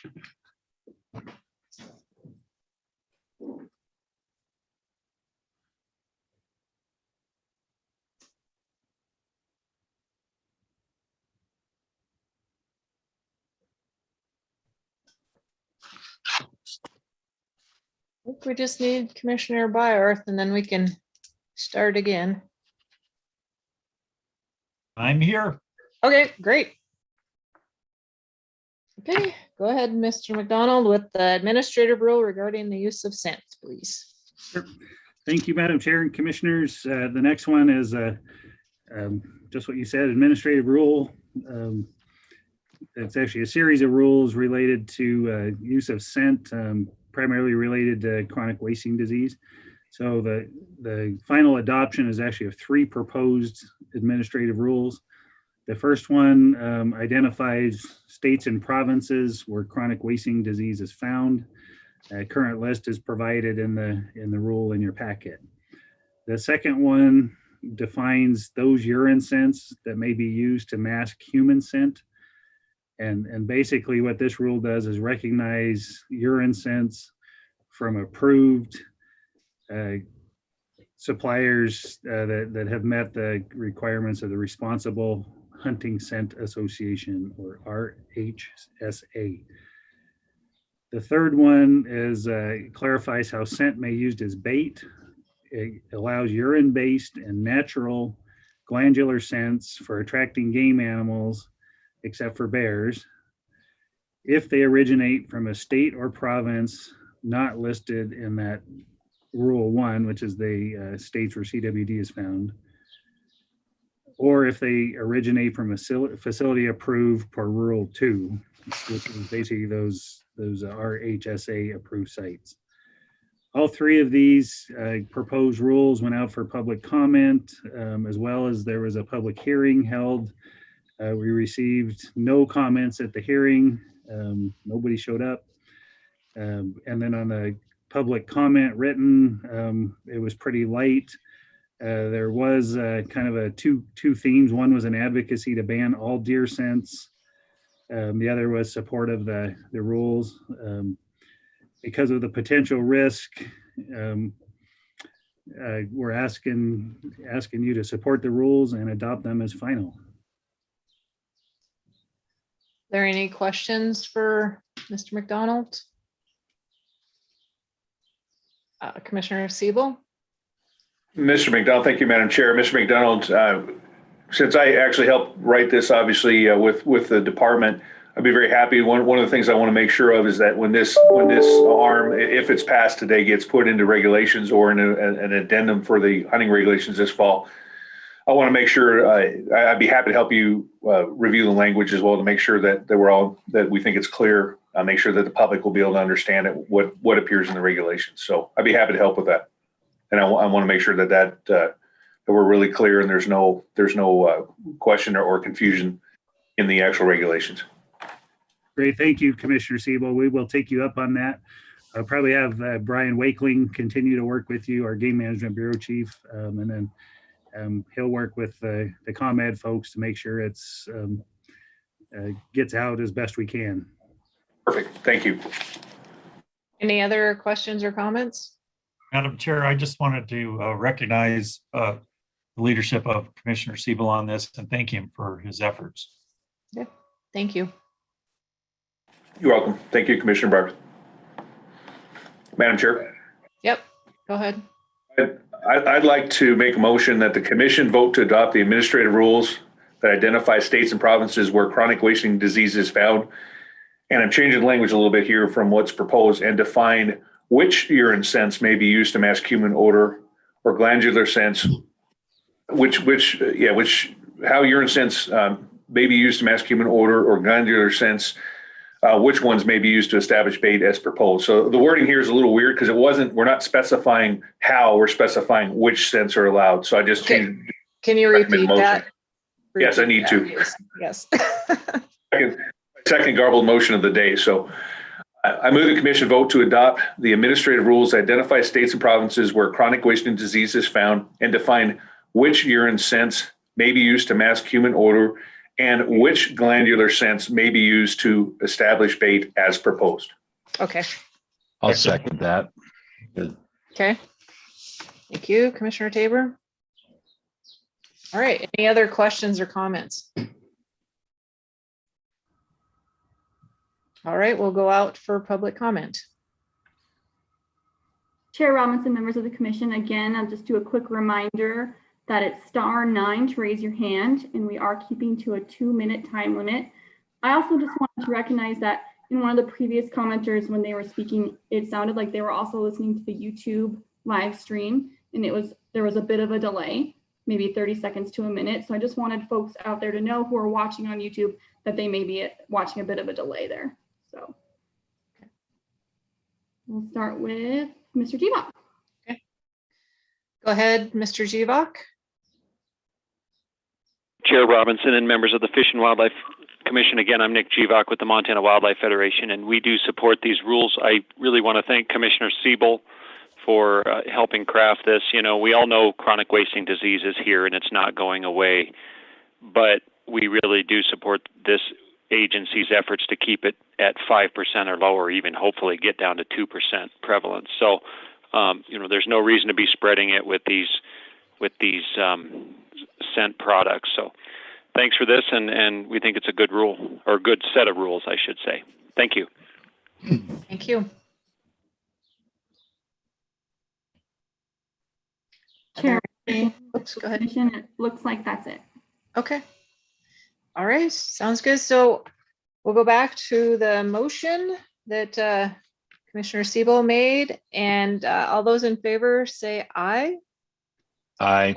I think we just need Commissioner Byerth and then we can start again. I'm here. Okay, great. Okay, go ahead, Mr. McDonald, with the administrative rule regarding the use of scent, please. Sure. Thank you, Madam Chair and Commissioners. The next one is just what you said, administrative rule. It's actually a series of rules related to use of scent, primarily related to chronic wasting disease. So the final adoption is actually of 3 proposed administrative rules. The first one identifies states and provinces where chronic wasting disease is found. A current list is provided in the rule in your packet. The second one defines those urine scents that may be used to mask human scent. And basically what this rule does is recognize urine scents from approved suppliers that have met the requirements of the Responsible Hunting Scent Association, or RHSA. The third one is clarifies how scent may be used as bait. It allows urine-based and natural glandular scents for attracting game animals, except for bears, if they originate from a state or province not listed in that Rule 1, which is the states where CWD is found, or if they originate from a facility approved per Rule 2, which is basically those RHSA approved sites. All 3 of these proposed rules went out for public comment, as well as there was a public hearing held. We received no comments at the hearing. Nobody showed up. And then on the public comment written, it was pretty light. There was kind of a two themes. One was an advocacy to ban all deer scents. The other was support of the rules. Because of the potential risk, we're asking you to support the rules and adopt them as final. Are there any questions for Mr. McDonald? Commissioner Siebel? Mr. McDonald, thank you, Madam Chair. Mr. McDonald, since I actually helped write this, obviously, with the department, I'd be very happy. One of the things I want to make sure of is that when this arm, if it's passed today, gets put into regulations or in an addendum for the hunting regulations this fall, I want to make sure I'd be happy to help you review the language as well to make sure that we think it's clear. Make sure that the public will be able to understand it, what appears in the regulations. So I'd be happy to help with that. And I want to make sure that we're really clear and there's no question or confusion in the actual regulations. Great, thank you, Commissioner Siebel. We will take you up on that. I'll probably have Brian Wakeling continue to work with you, our Game Management Bureau Chief, and then he'll work with the ComEd folks to make sure it's gets out as best we can. Perfect, thank you. Any other questions or comments? Madam Chair, I just wanted to recognize the leadership of Commissioner Siebel on this and thank him for his efforts. Yeah, thank you. You're welcome. Thank you, Commissioner Barber. Madam Chair. Yep, go ahead. I'd like to make a motion that the commission vote to adopt the administrative rules that identify states and provinces where chronic wasting disease is found. And I'm changing the language a little bit here from what's proposed and define which urine scents may be used to mask human odor or glandular scents, how urine scents may be used to mask human odor or glandular scents, which ones may be used to establish bait as proposed. So the wording here is a little weird because we're not specifying how, we're specifying which scents are allowed. So I just changed. Can you repeat that? Yes, I need to. Yes. Second garbled motion of the day. So I move the commission vote to adopt the administrative rules, identify states and provinces where chronic wasting disease is found, and define which urine scents may be used to mask human odor and which glandular scents may be used to establish bait as proposed. Okay. I'll second that. Okay. Thank you, Commissioner Tabor. All right, any other questions or comments? All right, we'll go out for public comment. Chair Robinson, members of the commission, again, I'll just do a quick reminder that it's *9 to raise your hand, and we are keeping to a 2-minute time limit. I also just wanted to recognize that in one of the previous commenters, when they were speaking, it sounded like they were also listening to the YouTube live stream, and there was a bit of a delay, maybe 30 seconds to a minute. So I just wanted folks out there to know who are watching on YouTube that they may be watching a bit of a delay there. So we'll start with Mr. Jivak. Okay. Go ahead, Mr. Jivak. Chair Robinson and members of the Fish and Wildlife Commission. Again, I'm Nick Jivak with the Montana Wildlife Federation, and we do support these rules. I really want to thank Commissioner Siebel for helping craft this. You know, we all know chronic wasting disease is here and it's not going away, but we really do support this agency's efforts to keep it at 5% or lower, even hopefully get down to 2% prevalence. So, you know, there's no reason to be spreading it with these scent products. So thanks for this, and we think it's a good rule, or a good set of rules, I should say. Thank you. Thank you. Chair, oops, go ahead. It looks like that's it. Okay. All right, sounds good. So we'll go back to the motion that Commissioner Siebel made, and all those in favor say aye. Aye.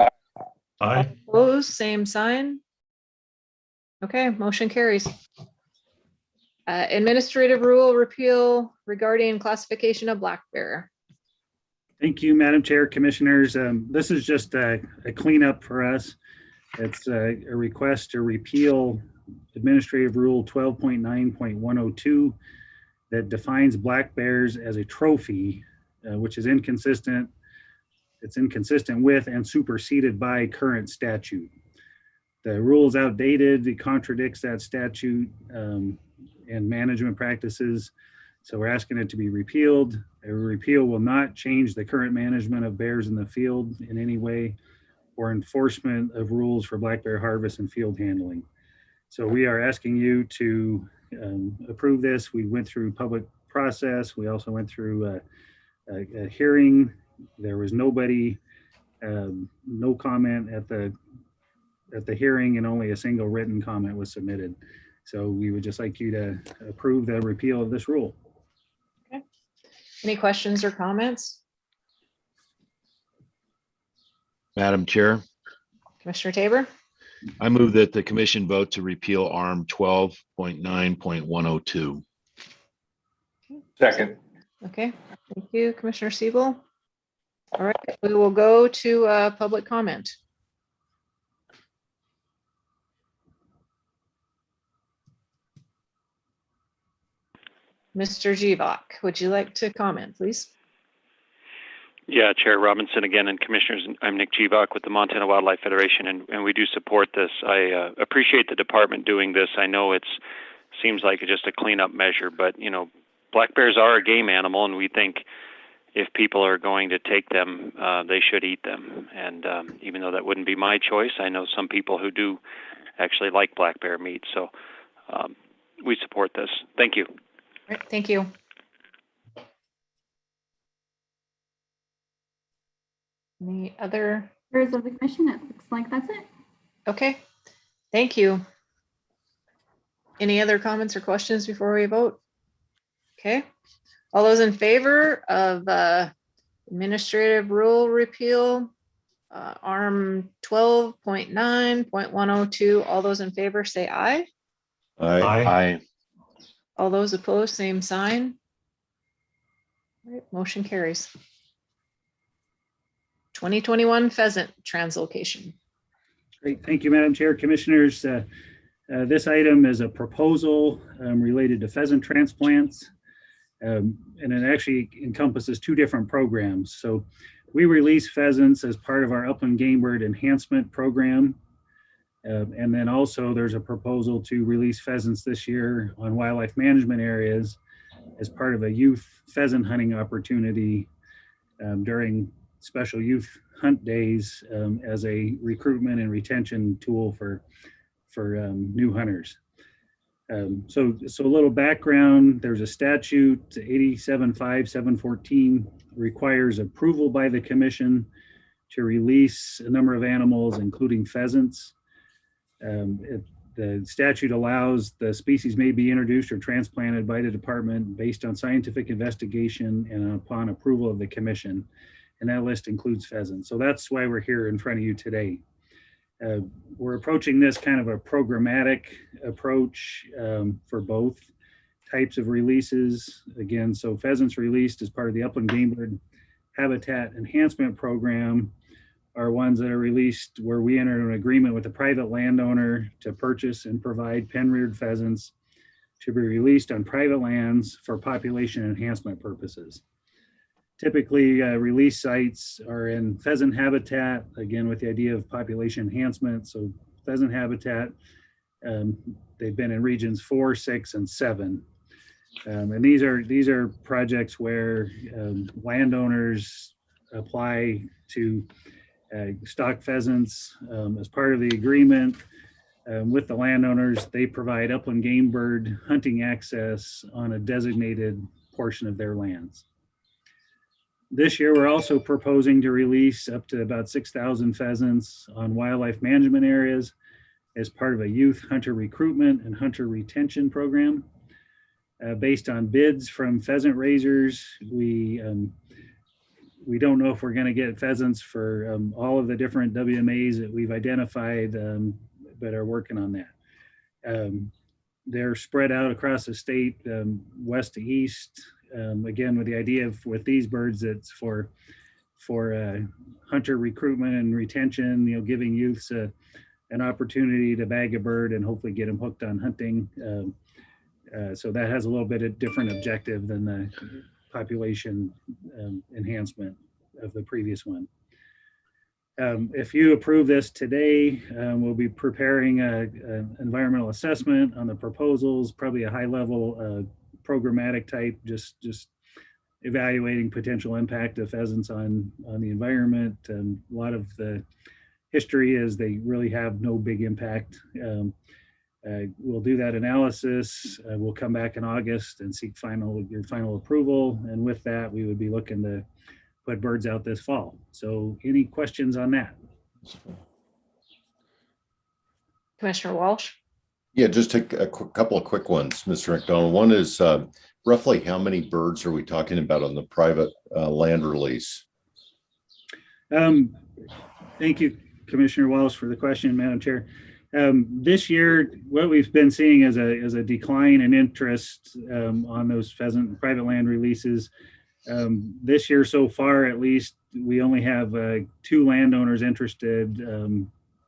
Aye. Opposed, same sign. Okay, motion carries. Administrative rule repeal regarding classification of black bear. Thank you, Madam Chair, Commissioners. This is just a cleanup for us. It's a request to repeal Administrative Rule 12.9.102 that defines black bears as a trophy, which is inconsistent. It's inconsistent with and superseded by current statute. The rule is outdated. It contradicts that statute and management practices. So we're asking it to be repealed. A repeal will not change the current management of bears in the field in any way, or enforcement of rules for black bear harvest and field handling. So we are asking you to approve this. We went through public process. We also went through a hearing. There was nobody, no comment at the hearing, and only a single written comment was submitted. So we would just like you to approve the repeal of this rule. Okay. Any questions or comments? Madam Chair, Commissioner Tabor? I move that the commission vote to repeal ARM 12.9.102. Second. Okay, thank you, Commissioner Siebel. All right, we will go to public comment. Mr. Jivak, would you like to comment, please? Yeah, Chair Robinson again, and Commissioners, I'm Nick Jivak with the Montana Wildlife Federation, and we do support this. I appreciate the department doing this. I know it seems like just a cleanup measure, but you know, black bears are a game animal, and we think if people are going to take them, they should eat them. And even though that wouldn't be my choice, I know some people who do actually like black bear meat. So we support this. Thank you. All right, thank you. Any other members of the commission? It looks like that's it. Okay, thank you. Any other comments or questions before we vote? Okay, all those in favor of administrative rule repeal, ARM 12.9.102, all those in favor say aye. Aye. Aye. All those opposed, same sign. All right, motion carries. 2021 pheasant translocation. Great, thank you, Madam Chair, Commissioners. This item is a proposal related to pheasant transplants, and it actually encompasses two different programs. So we release pheasants as part of our upland game bird enhancement program. And then also there's a proposal to release pheasants this year on wildlife management areas as part of a youth pheasant hunting opportunity during special youth hunt days as a recruitment and retention tool for new hunters. So a little background, there's a statute, 87.5.714 requires approval by the commission to release a number of animals, including pheasants. The statute allows the species may be introduced or transplanted by the department based on scientific investigation and upon approval of the commission. And that list includes pheasants. So that's why we're here in front of you today. We're approaching this kind of a programmatic approach for both types of releases. Again, so pheasants released as part of the Upland Game Bird Habitat Enhancement Program are ones that are released where we enter an agreement with a private landowner to purchase and provide pen-reared pheasants to be released on private lands for population enhancement purposes. Typically, release sites are in pheasant habitat, again, with the idea of population enhancement. So pheasant habitat, they've been in regions 4, 6, and 7. And these are projects where landowners apply to stock pheasants as part of the agreement with the landowners. They provide upland game bird hunting access on a designated portion of their lands. This year, we're also proposing to release up to about 6,000 pheasants on wildlife management areas as part of a youth hunter recruitment and hunter retention program. Based on bids from pheasant raisers, we don't know if we're going to get pheasants for all of the different WMAs that we've identified, but are working on that. They're spread out across the state, west to east. Again, with the idea of with these birds, it's for hunter recruitment and retention, giving youths an opportunity to bag a bird and hopefully get them hooked on hunting. So that has a little bit of different objective than the population enhancement of the previous one. If you approve this today, we'll be preparing an environmental assessment on the proposals, probably a high level programmatic type, just evaluating potential impact of pheasants on the environment. A lot of the history is they really have no big impact. We'll do that analysis. We'll come back in August and seek your final approval. And with that, we would be looking to put birds out this fall. So any questions on that? Commissioner Walsh? Yeah, just a couple of quick ones, Mr. McDonald. One is roughly how many birds are we talking about on the private land release? Thank you, Commissioner Walsh, for the question, Madam Chair. This year, what we've been seeing is a decline in interest on those pheasant private land releases. This year so far, at least, we only have 2 landowners interested,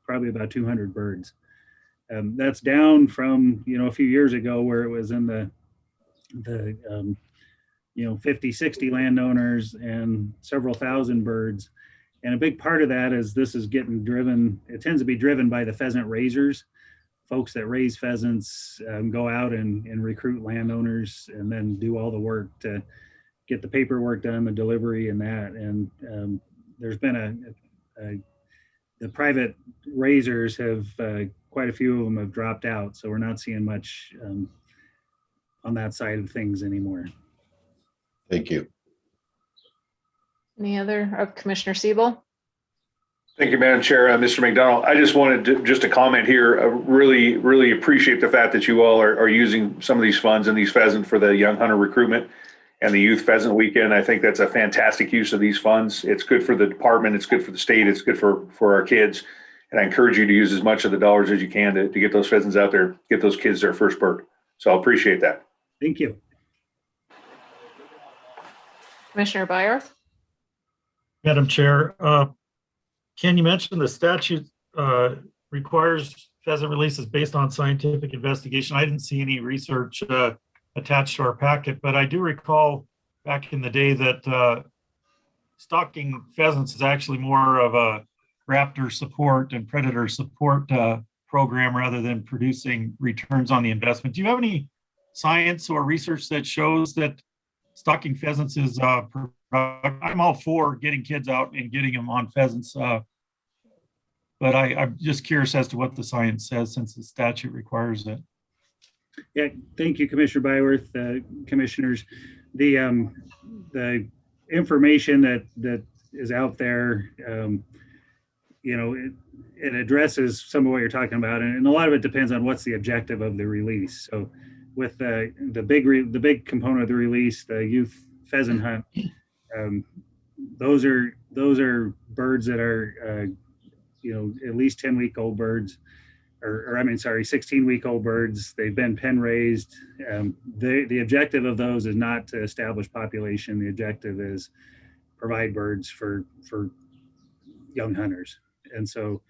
probably about 200 birds. That's down from a few years ago where it was in the 50, 60 landowners and several thousand birds. And a big part of that is this is getting driven. It tends to be driven by the pheasant raisers. Folks that raise pheasants go out and recruit landowners and then do all the work to get the paperwork done, the delivery and that. And there's been the private raisers have, quite a few of them have dropped out. So we're not seeing much on that side of things anymore. Thank you. Any other, Commissioner Siebel? Thank you, Madam Chair. Mr. McDonald, I just wanted to just a comment here. Really, really appreciate the fact that you all are using some of these funds and these pheasant for the young hunter recruitment and the youth pheasant weekend. I think that's a fantastic use of these funds. It's good for the department. It's good for the state. It's good for our kids. And I encourage you to use as much of the dollars as you can to get those pheasants out there, get those kids their first bird. So I appreciate that. Thank you. Commissioner Byarth? Madam Chair, Ken, you mentioned the statute requires pheasant releases based on scientific investigation. I didn't see any research attached to our packet, but I do recall back in the day that stalking pheasants is actually more of a raptor support and predator support program rather than producing returns on the investment. Do you have any science or research that shows that stalking pheasants is I'm all for getting kids out and getting them on pheasants, but I'm just curious as to what the science says since the statute requires it. Yeah, thank you, Commissioner Byworth, commissioners. The information that is out there, you know, it addresses some of what you're talking about, and a lot of it depends on what's the objective of the release. So, with the big component of the release, the youth pheasant hunt, those are birds that are you know, at least 10-week-old birds, or I mean, sorry, 16-week-old birds. They've been pen raised. The objective of those is not to establish population. The objective is provide birds for young hunters. And so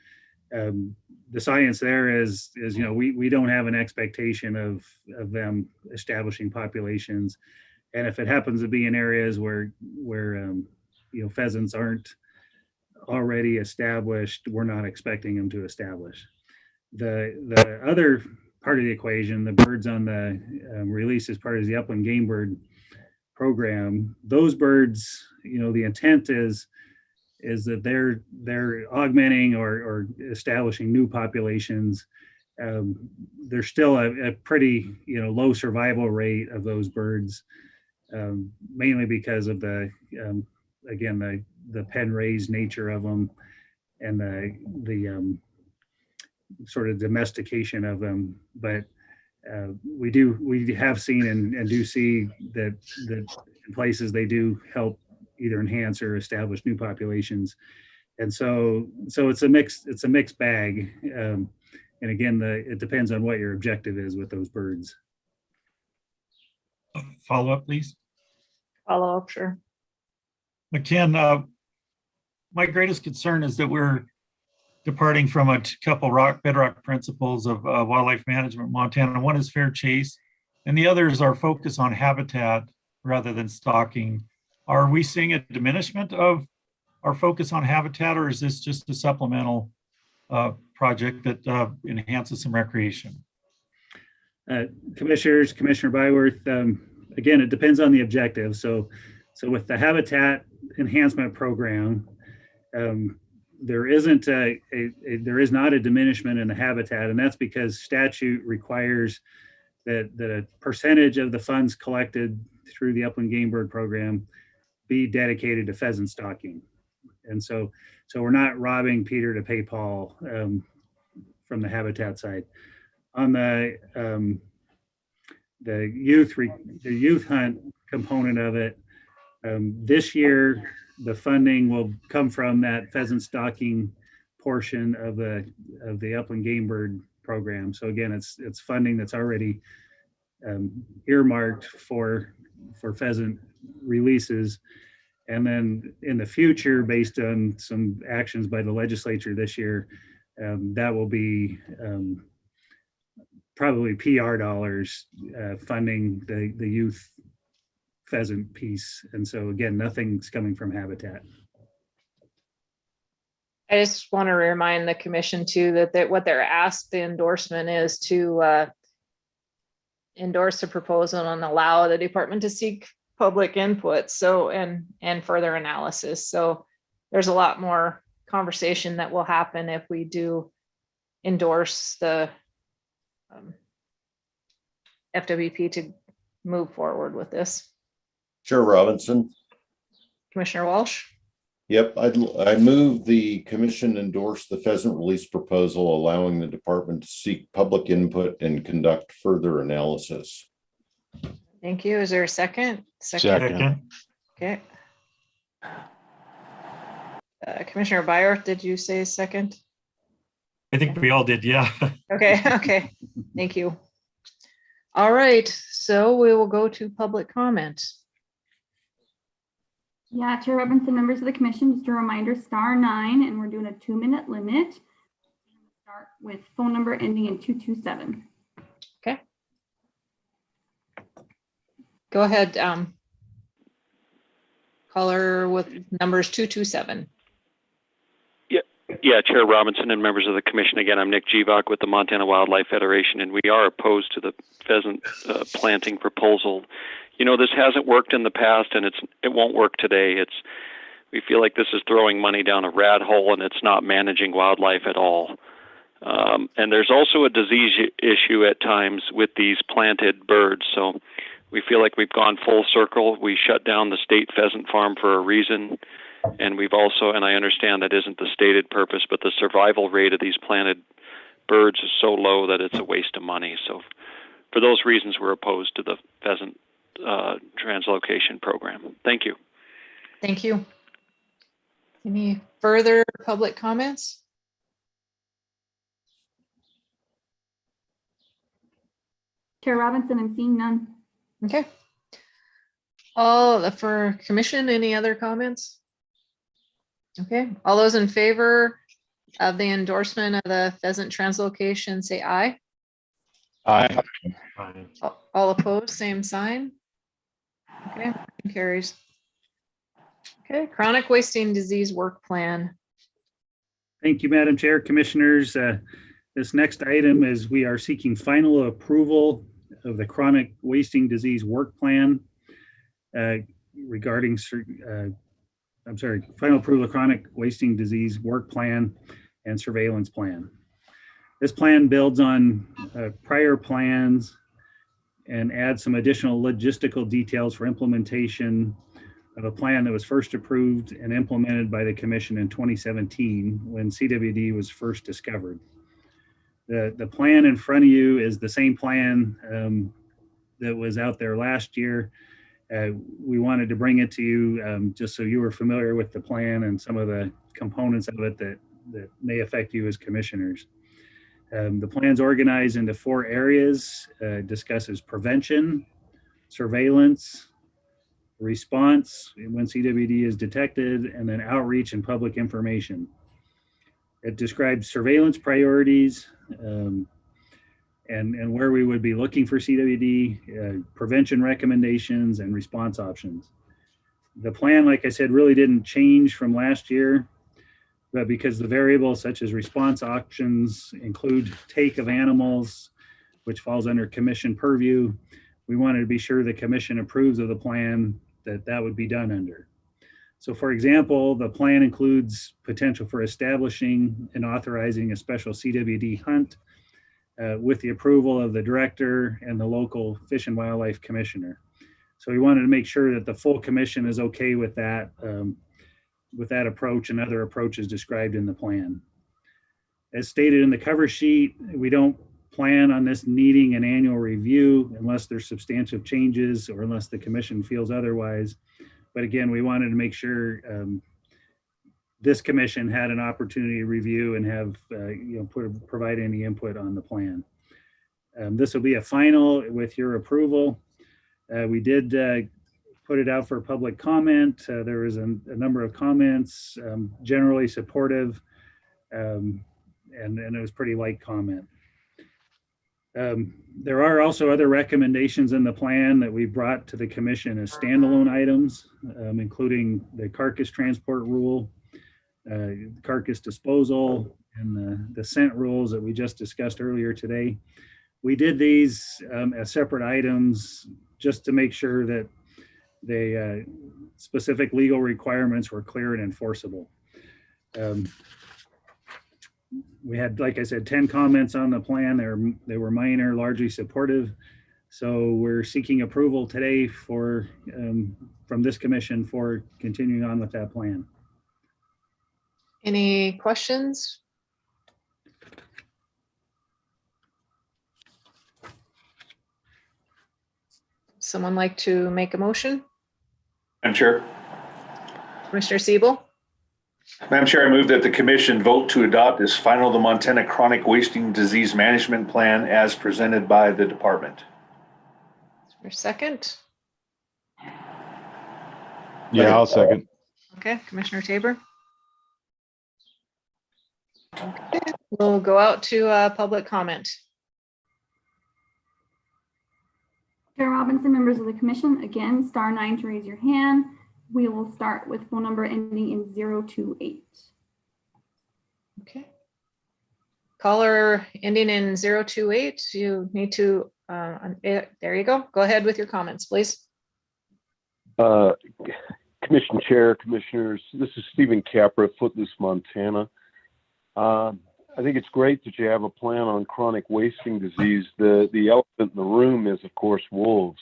the science there is you know, we don't have an expectation of them establishing populations. And if it happens to be in areas where you know, pheasants aren't already established, we're not expecting them to establish. The other part of the equation, the birds on the release as part of the upland game bird program, those birds, you know, the intent is that they're augmenting or establishing new populations. There's still a pretty, you know, low survival rate of those birds, mainly because of the again, the pen raised nature of them and the sort of domestication of them. But we have seen and do see that in places they do help either enhance or establish new populations. And so it's a mixed bag. And again, it depends on what your objective is with those birds. Follow up, please. Follow up, sure. McKen, my greatest concern is that we're departing from a couple bedrock principles of wildlife management in Montana. One is fair chase, and the other is our focus on habitat rather than stalking. Are we seeing a diminishment of our focus on habitat, or is this just a supplemental project that enhances some recreation? Commissioners, Commissioner Byworth, again, it depends on the objective. So with the habitat enhancement program, there is not a diminishment in the habitat, and that's because statute requires that a percentage of the funds collected through the upland game bird program be dedicated to pheasant stalking. And so we're not robbing Peter to pay Paul from the habitat side. On the youth hunt component of it, this year the funding will come from that pheasant stalking portion of the upland game bird program. So again, it's funding that's already earmarked for pheasant releases. And then in the future, based on some actions by the legislature this year, that will be probably PR dollars funding the youth pheasant piece. And so again, nothing's coming from habitat. I just want to remind the commission too that what they're asked, the endorsement is to endorse the proposal and allow the department to seek public input. So, and further analysis. So there's a lot more conversation that will happen if we do endorse the FWP to move forward with this. Chair Robinson. Commissioner Walsh. Yep, I move the commission endorse the pheasant release proposal, allowing the department to seek public input and conduct further analysis. Thank you. Is there a second? Second. Okay. Commissioner Byworth, did you say second? I think we all did, yeah. Okay. Thank you. All right, so we will go to public comment. Yeah, Chair Robinson, members of the commission, just a reminder, *9, and we're doing a 2-minute limit. Start with phone number ending in 227. Okay. Go ahead, caller with numbers 227. Yeah, Yeah, Chair Robinson and members of the commission. Again, I'm Nick Jevock with the Montana Wildlife Federation, and we are opposed to the pheasant planting proposal. You know, this hasn't worked in the past, and it won't work today. We feel like this is throwing money down a rat hole, and it's not managing wildlife at all. And there's also a disease issue at times with these planted birds. So we feel like we've gone full circle. We shut down the state pheasant farm for a reason. And we've also, and I understand that isn't the stated purpose, but the survival rate of these planted birds is so low that it's a waste of money. So for those reasons, we're opposed to the pheasant translocation program. Thank you. Thank you. Any further public comments? Chair Robinson, I'm seeing none. Okay. For commission, any other comments? Okay, all those in favor of the endorsement of the pheasant translocation, say aye. Aye. All opposed, same sign. Okay, motion carries. Okay, chronic wasting disease work plan. Thank you, Madam Chair, Commissioners. This next item is we are seeking final approval of the chronic wasting disease work plan regarding final approval of chronic wasting disease work plan and surveillance plan. This plan builds on prior plans and adds some additional logistical details for implementation of a plan that was first approved and implemented by the Commission in 2017 when CWD was first discovered. The plan in front of you is the same plan that was out there last year. We wanted to bring it to you just so you were familiar with the plan and some of the components of it that may affect you as commissioners. The plan's organized into 4 areas, discusses prevention, surveillance, response when CWD is detected, and then outreach and public information. It describes surveillance priorities and where we would be looking for CWD, prevention recommendations, and response options. The plan, like I said, really didn't change from last year, but because the variables such as response options include take of animals, which falls under commission purview, we wanted to be sure the commission approves of the plan that would be done under. So for example, the plan includes potential for establishing and authorizing a special CWD hunt with the approval of the director and the local Fish and Wildlife Commissioner. So we wanted to make sure that the full commission is okay with that approach and other approaches described in the plan. As stated in the cover sheet, we don't plan on this needing an annual review unless there's substantive changes or unless the commission feels otherwise. But again, we wanted to make sure this commission had an opportunity to review and have provide any input on the plan. This will be a final with your approval. We did put it out for public comment. There was a number of comments, generally supportive, and it was pretty light comment. There are also other recommendations in the plan that we brought to the commission as standalone items, including the carcass transport rule, carcass disposal, and the scent rules that we just discussed earlier today. We did these as separate items just to make sure that the specific legal requirements were clear and enforceable. We had, like I said, 10 comments on the plan. They were minor, largely supportive. So we're seeking approval today for from this commission for continuing on with that plan. Any questions? Someone like to make a motion? Madam Chair. Commissioner Siebel? Madam Chair, I move that the commission vote to adopt as final the Montana Chronic Wasting Disease Management Plan as presented by the department. For second? Yeah, I'll second. Okay, Commissioner Tabor? Okay, we'll go out to public comment. Chair Robinson, members of the commission, again, *9 to raise your hand. We will start with phone number ending in 028. Okay. Caller ending in 028, you need to, there you go. Go ahead with your comments, please. Commission Chair, Commissioners, this is Stephen Capra, Footloose, Montana. I think it's great that you have a plan on chronic wasting disease. The elephant in the room is, of course, wolves.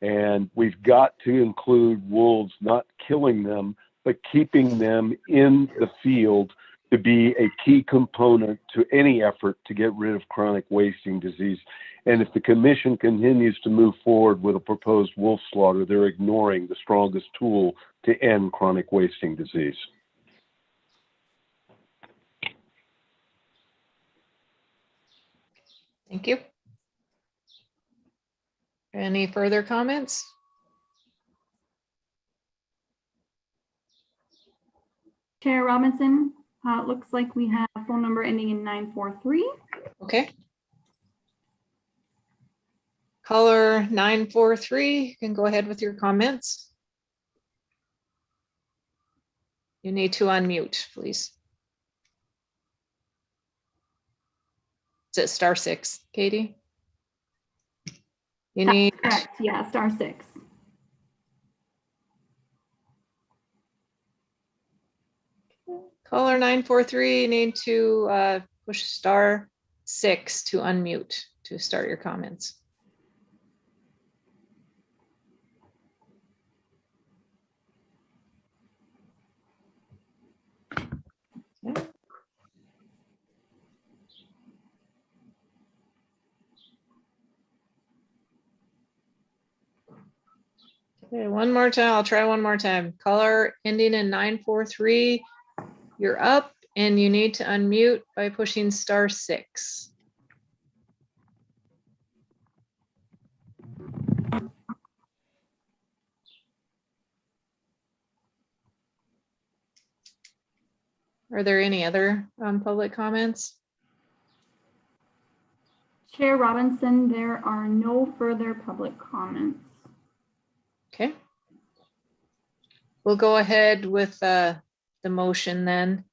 And we've got to include wolves, not killing them, but keeping them in the field to be a key component to any effort to get rid of chronic wasting disease. And if the commission continues to move forward with a proposed wolf slaughter, they're ignoring the strongest tool to end chronic wasting disease. Thank you. Any further comments? Chair Robinson, it looks like we have a phone number ending in 943. Okay. Caller 943, you can go ahead with your comments. You need to unmute, please. Is it *6, Katie? You need. That's correct. Yeah, *6. Caller 943, you need to push *6 to unmute to start your comments. Okay. Okay, one more time. I'll try one more time. Caller ending in 943. You're up and you need to unmute by pushing *6. Are there any other public comments? Chair Robinson, there are no further public comments. Okay. We'll go ahead with the motion then.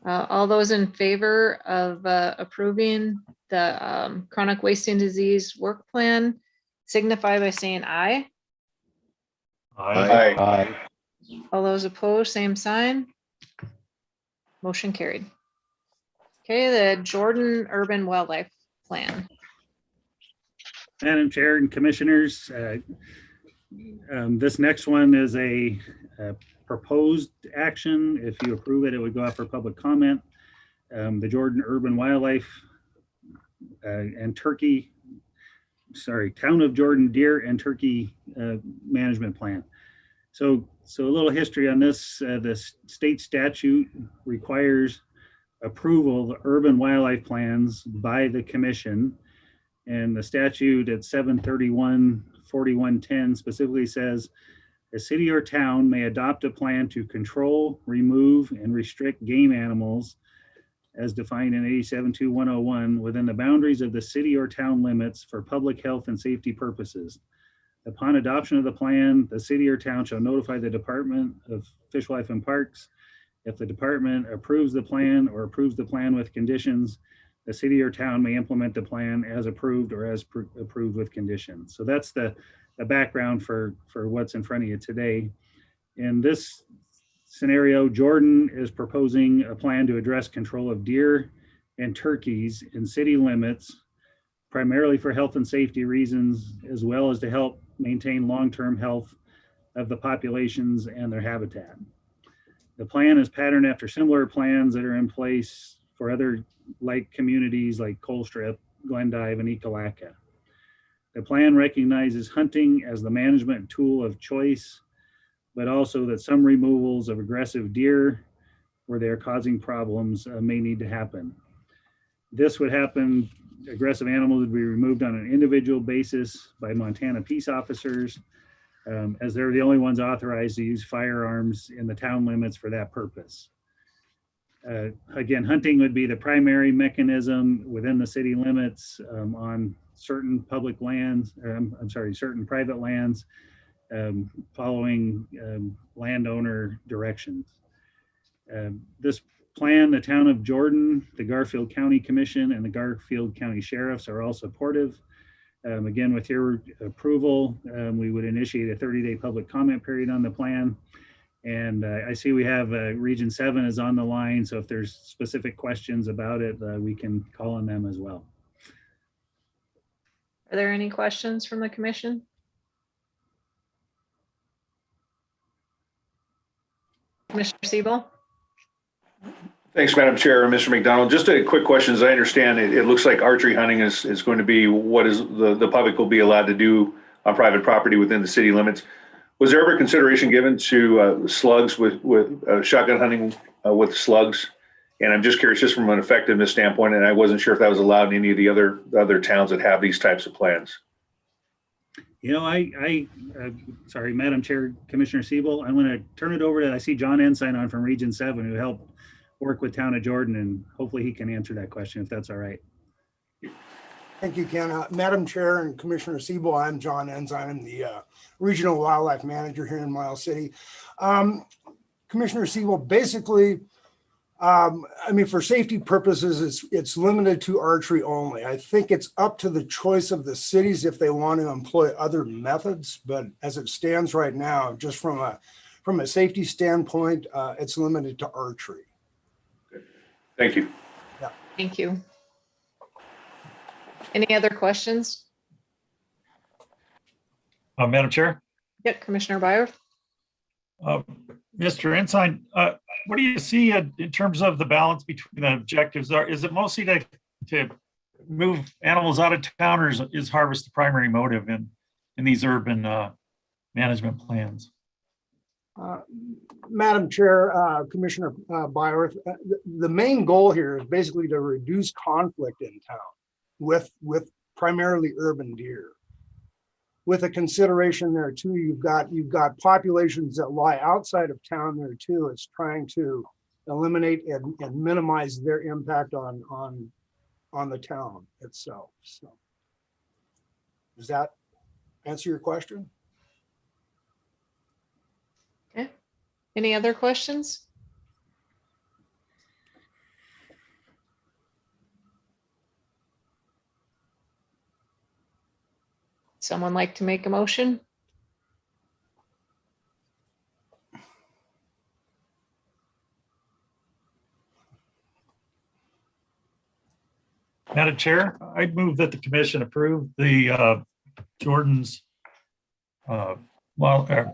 All those in favor of approving the chronic wasting disease work plan signify by saying aye. Aye. Aye. All those opposed, same sign. Motion carried. Okay, the Jordan Urban Wildlife Plan. Madam Chair and Commissioners, this next one is a proposed action. If you approve it, it would go out for public comment. The Jordan Urban Wildlife and Turkey, Town of Jordan Deer and Turkey Management Plan. So a little history on this. The state statute requires approval of urban wildlife plans by the commission. And the statute at 731-4110 specifically says a city or town may adopt a plan to control, remove, and restrict game animals as defined in 87-101 within the boundaries of the city or town limits for public health and safety purposes. Upon adoption of the plan, the city or town shall notify the Department of Fish, Life, and Parks. If the department approves the plan or approves the plan with conditions, the city or town may implement the plan as approved or as approved with conditions. So that's the background for what's in front of you today. In this scenario, Jordan is proposing a plan to address control of deer and turkeys in city limits, primarily for health and safety reasons, as well as to help maintain long-term health of the populations and their habitat. The plan is patterned after similar plans that are in place for other like communities like Colstrip, Glendive, and Ekalaka. The plan recognizes hunting as the management tool of choice, but also that some removals of aggressive deer where they're causing problems may need to happen. This would happen, aggressive animals would be removed on an individual basis by Montana peace officers, as they're the only ones authorized to use firearms in the town limits for that purpose. Again, hunting would be the primary mechanism within the city limits on certain public lands, certain private lands, following landowner directions. This plan, the town of Jordan, the Garfield County Commission, and the Garfield County Sheriffs are all supportive. Again, with your approval, we would initiate a 30-day public comment period on the plan. And I see we have Region 7 is on the line, so if there's specific questions about it, we can call on them as well. Are there any questions from the commission? Commissioner Siebel? Thanks, Madam Chair. Mr. McDonald, just a quick question. As I understand it, it looks like archery hunting is going to be what is the public will be allowed to do on private property within the city limits. Was there ever consideration given to slugs with shotgun hunting with slugs? And I'm just curious, just from an effectiveness standpoint, and I wasn't sure if that was allowed in any of the other towns that have these types of plans. You know, sorry, Madam Chair, Commissioner Siebel, I'm going to turn it over to, I see John Ensign on from Region 7 who helped work with Town of Jordan, and hopefully he can answer that question if that's all right. Thank you, Ken. Madam Chair and Commissioner Siebel, I'm John Ensign. I'm the Regional Wildlife Manager here in Miles City. Commissioner Siebel, basically, I mean, for safety purposes, it's limited to archery only. I think it's up to the choice of the cities if they want to employ other methods, but as it stands right now, just from a safety standpoint, it's limited to archery. Thank you. Yeah. Thank you. Any other questions? Madam Chair? Yeah, Commissioner Byers. Mr. Ensign, what do you see in terms of the balance between the objectives? Is it mostly to move animals out of town, or is harvest the primary motive in these urban management plans? Madam Chair, Commissioner Byers, the main goal here is basically to reduce conflict in town with primarily urban deer. With a consideration there too, you've got populations that lie outside of town there too. It's trying to eliminate and minimize their impact on the town itself. So, does that answer your question? Okay. Any other questions? Someone like to make a motion? Madam Chair, I'd move that the commission approve the Jordan's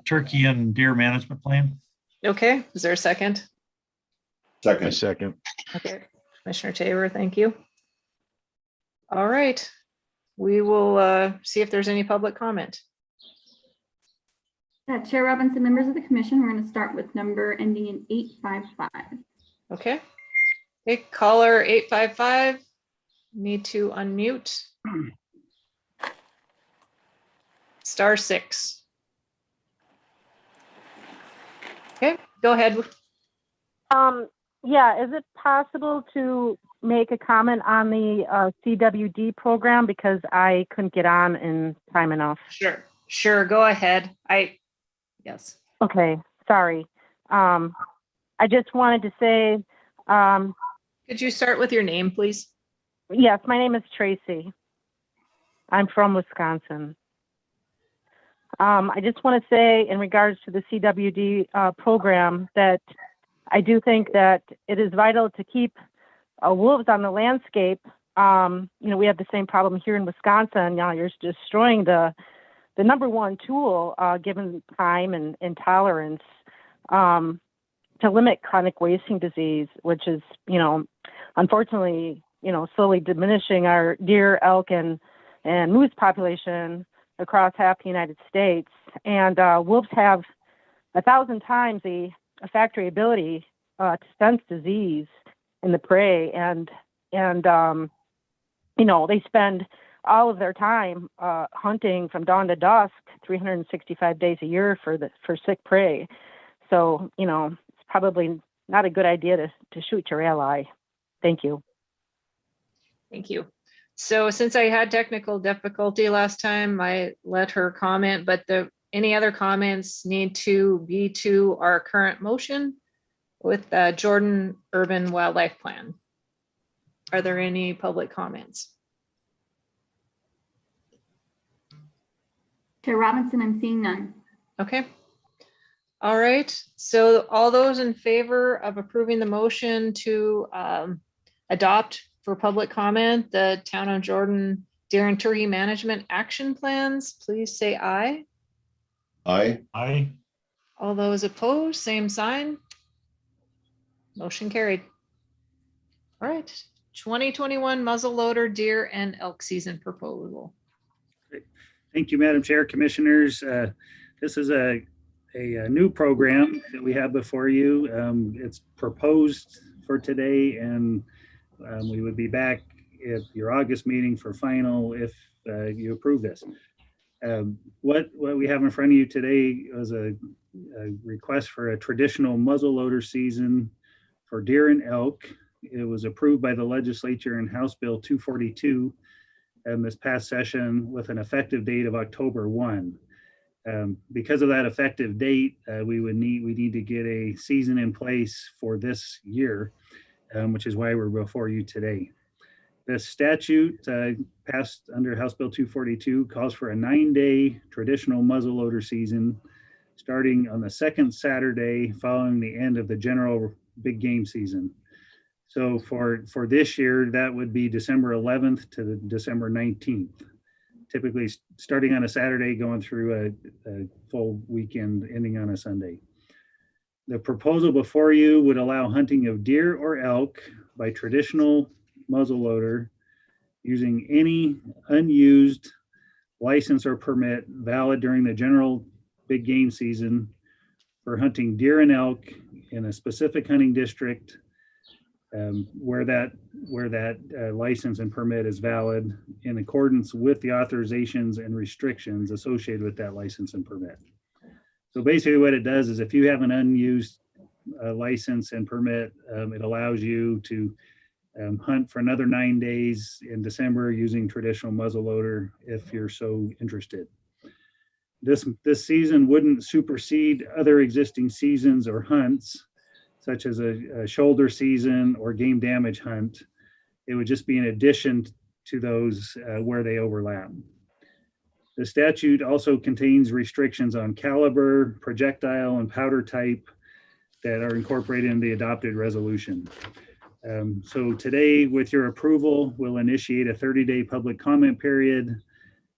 turkey and deer management plan. Okay, is there a second? Second. Okay, Commissioner Tabor, thank you. All right, we will see if there's any public comment. Chair Robinson, members of the commission, we're going to start with number ending in 855. Okay. Okay, caller 855, need to unmute. *6. Okay, go ahead. Yeah, is it possible to make a comment on the CWD program, because I couldn't get on in time enough? Sure, go ahead. Yes. Okay, sorry. I just wanted to say, could you start with your name, please? Yes, my name is Tracy. I'm from Wisconsin. I just want to say, in regards to the CWD program, that I do think that it is vital to keep wolves on the landscape. We have the same problem here in Wisconsin. Now you're destroying the number one tool, given time and tolerance, to limit chronic wasting disease, which is, unfortunately, slowly diminishing our deer, elk, and moose population across half the United States. And wolves have 1,000 times the olfactory ability to sense disease in the prey, and they spend all of their time hunting from dawn to dusk, 365 days a year for sick prey. So it's probably not a good idea to shoot your ally. Thank you. Thank you. So since I had technical difficulty last time, I let her comment, but any other comments need to be to our current motion. with Jordan Urban Wildlife Plan. Are there any public comments? Chair Robinson, I'm seeing none. Okay. All right. So all those in favor of approving the motion to adopt for public comment the Town of Jordan Deer and Turkey Management Action Plans, please say aye. Aye. Aye. All those opposed, same sign. Motion carried. All right. 2021 muzzleloader deer and elk season proposal. Thank you, Madam Chair, Commissioners. This is a new program that we have before you. It's proposed for today, and we would be back at your August meeting for final if you approve this. What we have in front of you today is a request for a traditional muzzleloader season for deer and elk. It was approved by the legislature in House Bill 242 this past session with an effective date of October 1. Because of that effective date, we need to get a season in place for this year, which is why we're before you today. The statute passed under House Bill 242 calls for a 9-day traditional muzzleloader season starting on the second Saturday following the end of the general big game season. So for this year, that would be December 11th to December 19th. Typically starting on a Saturday, going through a full weekend, ending on a Sunday. The proposal before you would allow hunting of deer or elk by traditional muzzleloader using any unused license or permit valid during the general big game season for hunting deer and elk in a specific hunting district where that license and permit is valid in accordance with the authorizations and restrictions associated with that license and permit. So basically what it does is if you have an unused license and permit, it allows you to hunt for another 9 days in December using traditional muzzleloader if you're so interested. This season wouldn't supersede other existing seasons or hunts, such as a shoulder season or game damage hunt. It would just be in addition to those where they overlap. The statute also contains restrictions on caliber, projectile, and powder type that are incorporated in the adopted resolution. So today, with your approval, we'll initiate a 30-day public comment period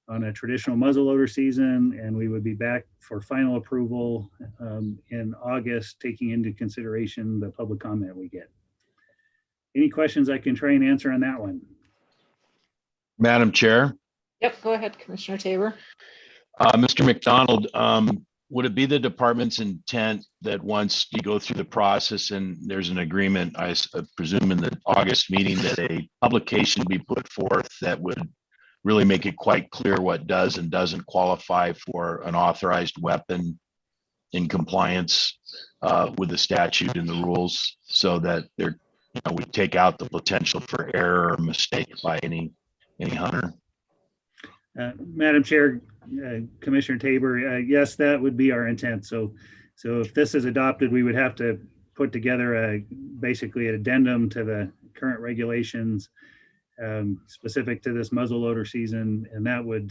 on a traditional muzzleloader season, and we would be back for final approval in August, taking into consideration the public comment we get. Any questions I can try and answer on that one? Madam Chair. Yep, go ahead, Commissioner Tabor. Mr. McDonald, would it be the department's intent that once you go through the process and there's an agreement, I presume in the August meeting, that a publication be put forth that would really make it quite clear what does and doesn't qualify for an authorized weapon in compliance with the statute and the rules, so that there, we take out the potential for error or mistake by any hunter? Madam Chair, Commissioner Tabor, yes, that would be our intent. So if this is adopted, we would have to put together basically an addendum to the current regulations specific to this muzzleloader season, and that would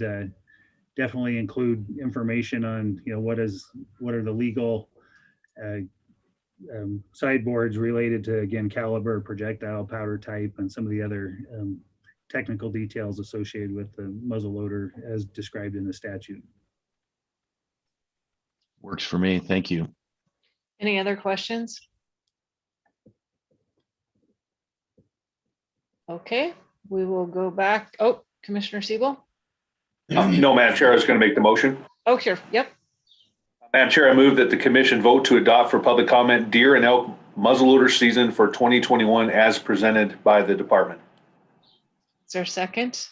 definitely include information on what are the legal sideboards related to, again, caliber, projectile, powder type, and some of the other technical details associated with the muzzleloader as described in the statute. Works for me. Thank you. Any other questions? Okay, we will go back. Oh, Commissioner Siebel? No, Madam Chair, I was going to make the motion. Oh, sure. Yep. Madam Chair, I move that the commission vote to adopt for public comment deer and elk muzzleloader season for 2021 as presented by the department. Is there a second?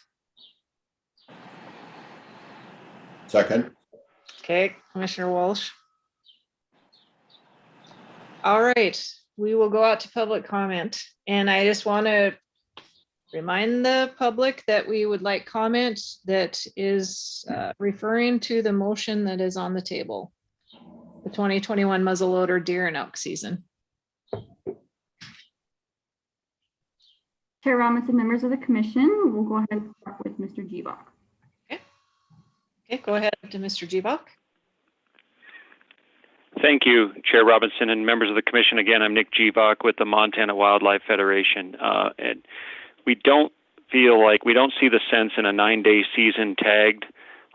Second. Okay, Commissioner Walsh. All right, we will go out to public comment. And I just want to remind the public that we would like comment that is referring to the motion that is on the table, the 2021 muzzleloader deer and elk season. Chair Robinson, members of the commission, we'll go ahead and start with Mr. Jeebach. Okay, go ahead to Mr. Jeebach. Thank you, Chair Robinson and members of the commission. Again, I'm Nick Jeebach with the Montana Wildlife Federation. And we don't see the sense in a 9-day season tagged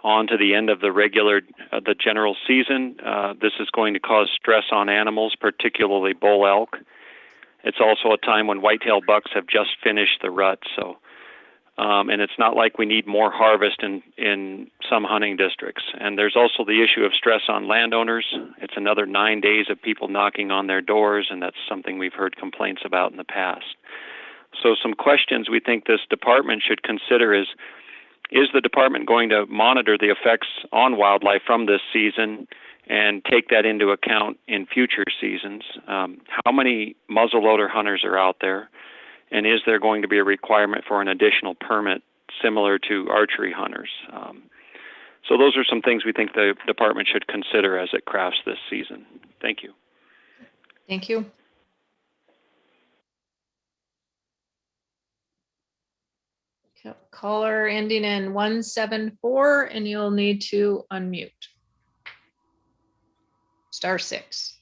on to the end of the general season. This is going to cause stress on animals, particularly bull elk. It's also a time when whitetail bucks have just finished the rut. So, and it's not like we need more harvest in some hunting districts. And there's also the issue of stress on landowners. It's another 9 days of people knocking on their doors, and that's something we've heard complaints about in the past. So some questions we think this department should consider is the department going to monitor the effects on wildlife from this season and take that into account in future seasons? How many muzzleloader hunters are out there? And is there going to be a requirement for an additional permit similar to archery hunters? So those are some things we think the department should consider as it crafts this season. Thank you. Thank you. Caller ending in 174, and you'll need to unmute. *6.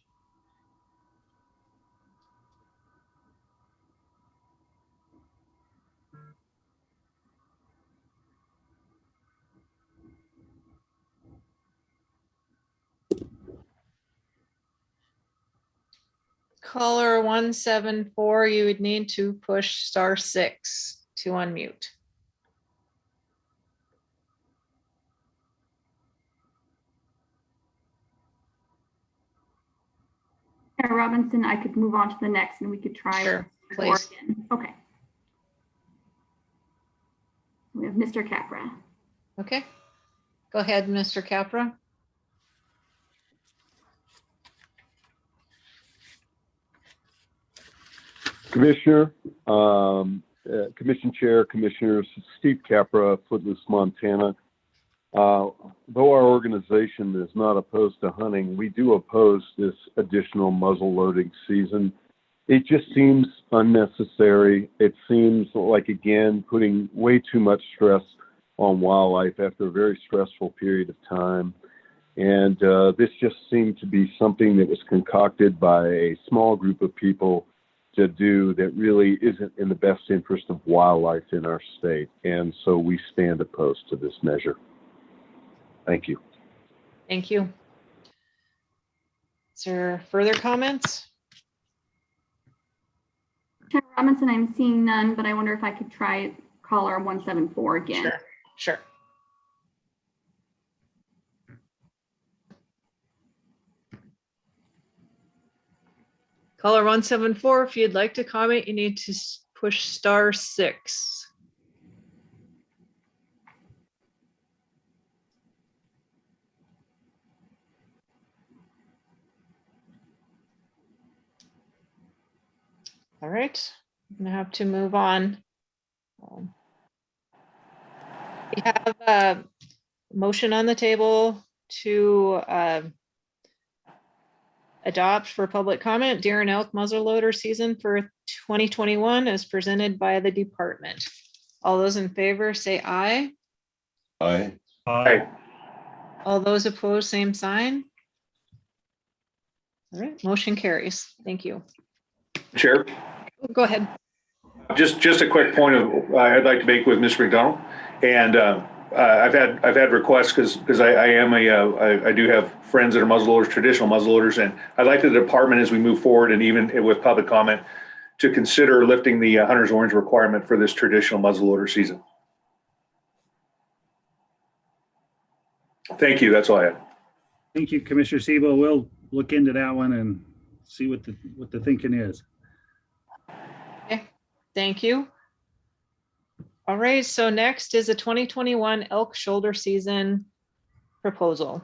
Caller 174, you would need to push *6 to unmute. Chair Robinson, I could move on to the next and we could try. Sure, please. Again. Okay. We have Mr. Capra. Okay, go ahead, Mr. Capra. Commissioner, Commission Chair, Commissioners, Steve Capra, Footloose, Montana. Though our organization is not opposed to hunting, we do oppose this additional muzzle loading season. It just seems unnecessary. It seems like, again, putting way too much stress on wildlife after a very stressful period of time. And this just seemed to be something that was concocted by a small group of people to do that really isn't in the best interest of wildlife in our state. And so we stand opposed to this measure. Thank you. Thank you. Is there further comments? Chair Robinson, I'm seeing none, but I wonder if I could try caller 174 again. Sure, sure. Caller 174, if you'd like to comment, you need to push *6. All right, I'm gonna have to move on. We have a motion on the table to adopt for public comment deer and elk muzzleloader season for 2021 as presented by the department. All those in favor say aye. Aye. Aye. All those opposed, same sign. All right, motion carries. Thank you. Chair, Go ahead. just a quick point of I'd like to make with Mr. McDonald, and I've had requests because I do have friends that are muzzleloaders, traditional muzzleloaders, and I'd like the department as we move forward and even with public comment to consider lifting the hunter's orange requirement for this traditional muzzleloader season. Thank you. That's all I had. Thank you, Commissioner Siebel. We'll look into that one and see what the thinking is. Okay, thank you. All right, so next is a 2021 elk shoulder season proposal.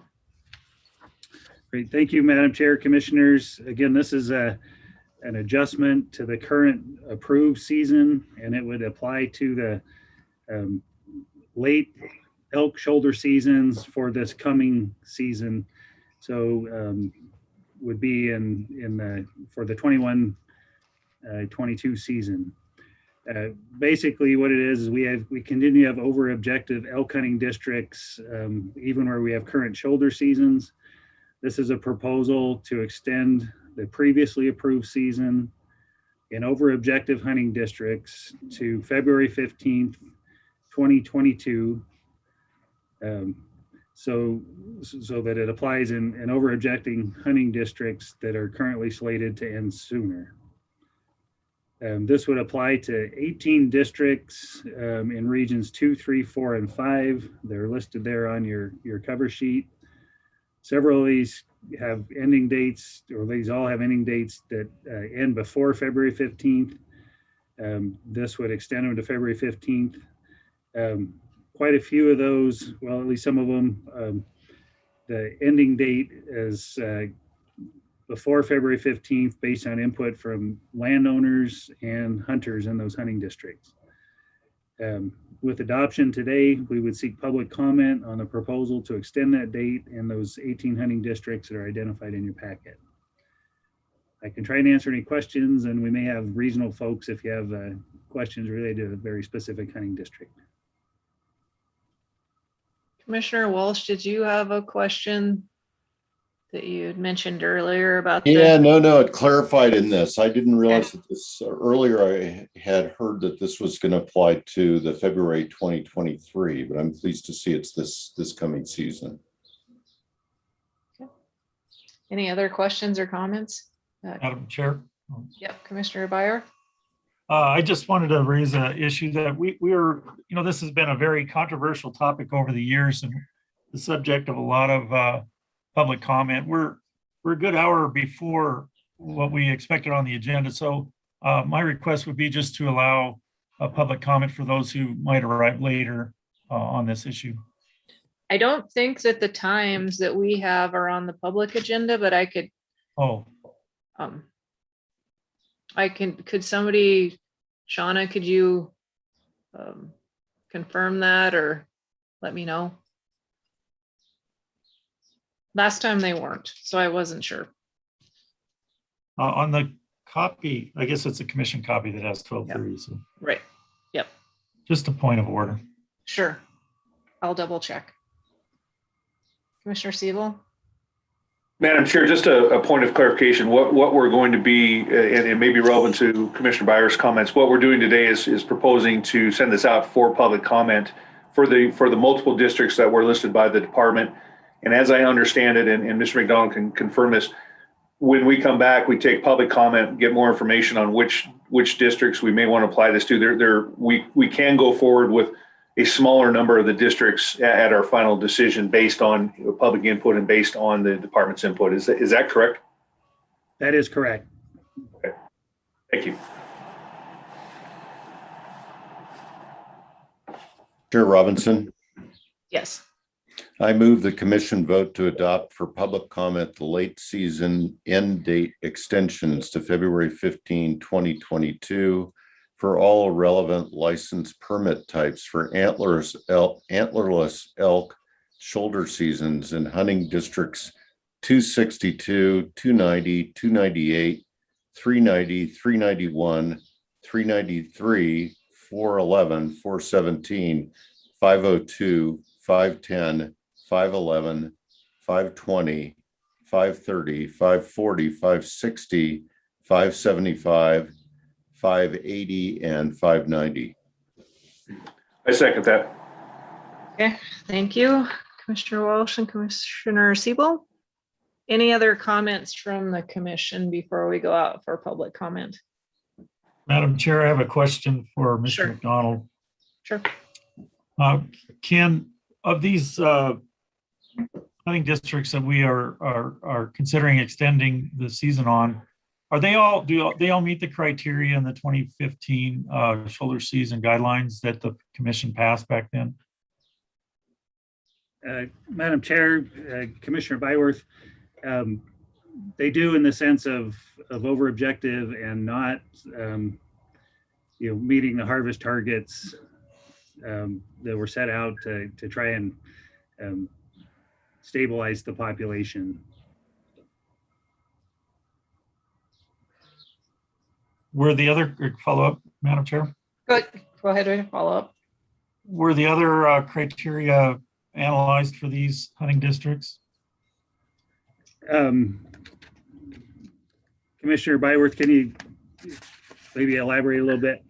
Great, thank you, Madam Chair, Commissioners. Again, this is an adjustment to the current approved season, and it would apply to the late elk shoulder seasons for this coming season. So would be for the 21-22 season. Basically what it is we continue to have over objective elk hunting districts, even where we have current shoulder seasons. This is a proposal to extend the previously approved season in over objective hunting districts to February 15th, 2022. So that it applies in over objecting hunting districts that are currently slated to end sooner. This would apply to 18 districts in regions 2, 3, 4, and 5. They're listed there on your cover sheet. Several of these have ending dates, or these all have ending dates that end before February 15th. This would extend them to February 15th. Quite a few of those, well, at least some of them, the ending date is before February 15th based on input from landowners and hunters in those hunting districts. With adoption today, we would seek public comment on the proposal to extend that date in those 18 hunting districts that are identified in your packet. I can try and answer any questions, and we may have regional folks if you have questions related to a very specific hunting district. Commissioner Walsh, did you have a question that you had mentioned earlier about? Yeah, no, it clarified in this. I didn't realize that this earlier. I had heard that this was going to apply to the February 2023, but I'm pleased to see it's this coming season. Okay. Any other questions or comments? Madam Chair. Yep, Commissioner Byer. I just wanted to raise an issue that we're, this has been a very controversial topic over the years and the subject of a lot of public comment. We're a good hour before what we expected on the agenda. So my request would be just to allow a public comment for those who might arrive later on this issue. I don't think that the times that we have are on the public agenda, but I could. Oh. Could somebody, Shauna, could you confirm that or let me know? Last time they weren't, so I wasn't sure. On the copy, I guess it's a commission copy that has 12:30. Yep. So. Right. Yep. Just a point of order. Sure. I'll double check. Commissioner Siebel? Madam Chair, just a point of clarification. What we're going to be, and it may be relevant to Commissioner Byer's comments, what we're doing today is proposing to send this out for public comment for the multiple districts that were listed by the department. And as I understand it, and Mr. McDonald can confirm this, when we come back, we take public comment, get more information on which districts we may want to apply this to. We can go forward with a smaller number of the districts at our final decision based on public input and based on the department's input. Is that correct? That is correct. Okay. Thank you. Chair Robinson. Yes. I move the commission vote to adopt for public comment the late season end date extensions to February 15, 2022 for all relevant license permit types for antlerless elk shoulder seasons in hunting districts 262, 290, 298, 390, 391, 393, 411, 417, 502, 510, 511, 520, 530, 540, 560, 575, 580, and 590. I second that. Okay, thank you, Commissioner Walsh and Commissioner Siebel. Any other comments from the commission before we go out for public comment? Madam Chair, I have a question for Mr. Sure. McDonald. Sure. Can of these hunting districts that we are considering extending the season on, do they all meet the criteria in the 2015 shoulder season guidelines that the commission passed back then? Madam Chair, Commissioner Byworth, they do in the sense of over objective and not meeting the harvest targets that were set out to try and stabilize the population. Were the other follow-up, Madam Chair? Go ahead with a follow-up. Were the other criteria analyzed for these hunting districts? Commissioner Byworth, can you maybe elaborate a little bit?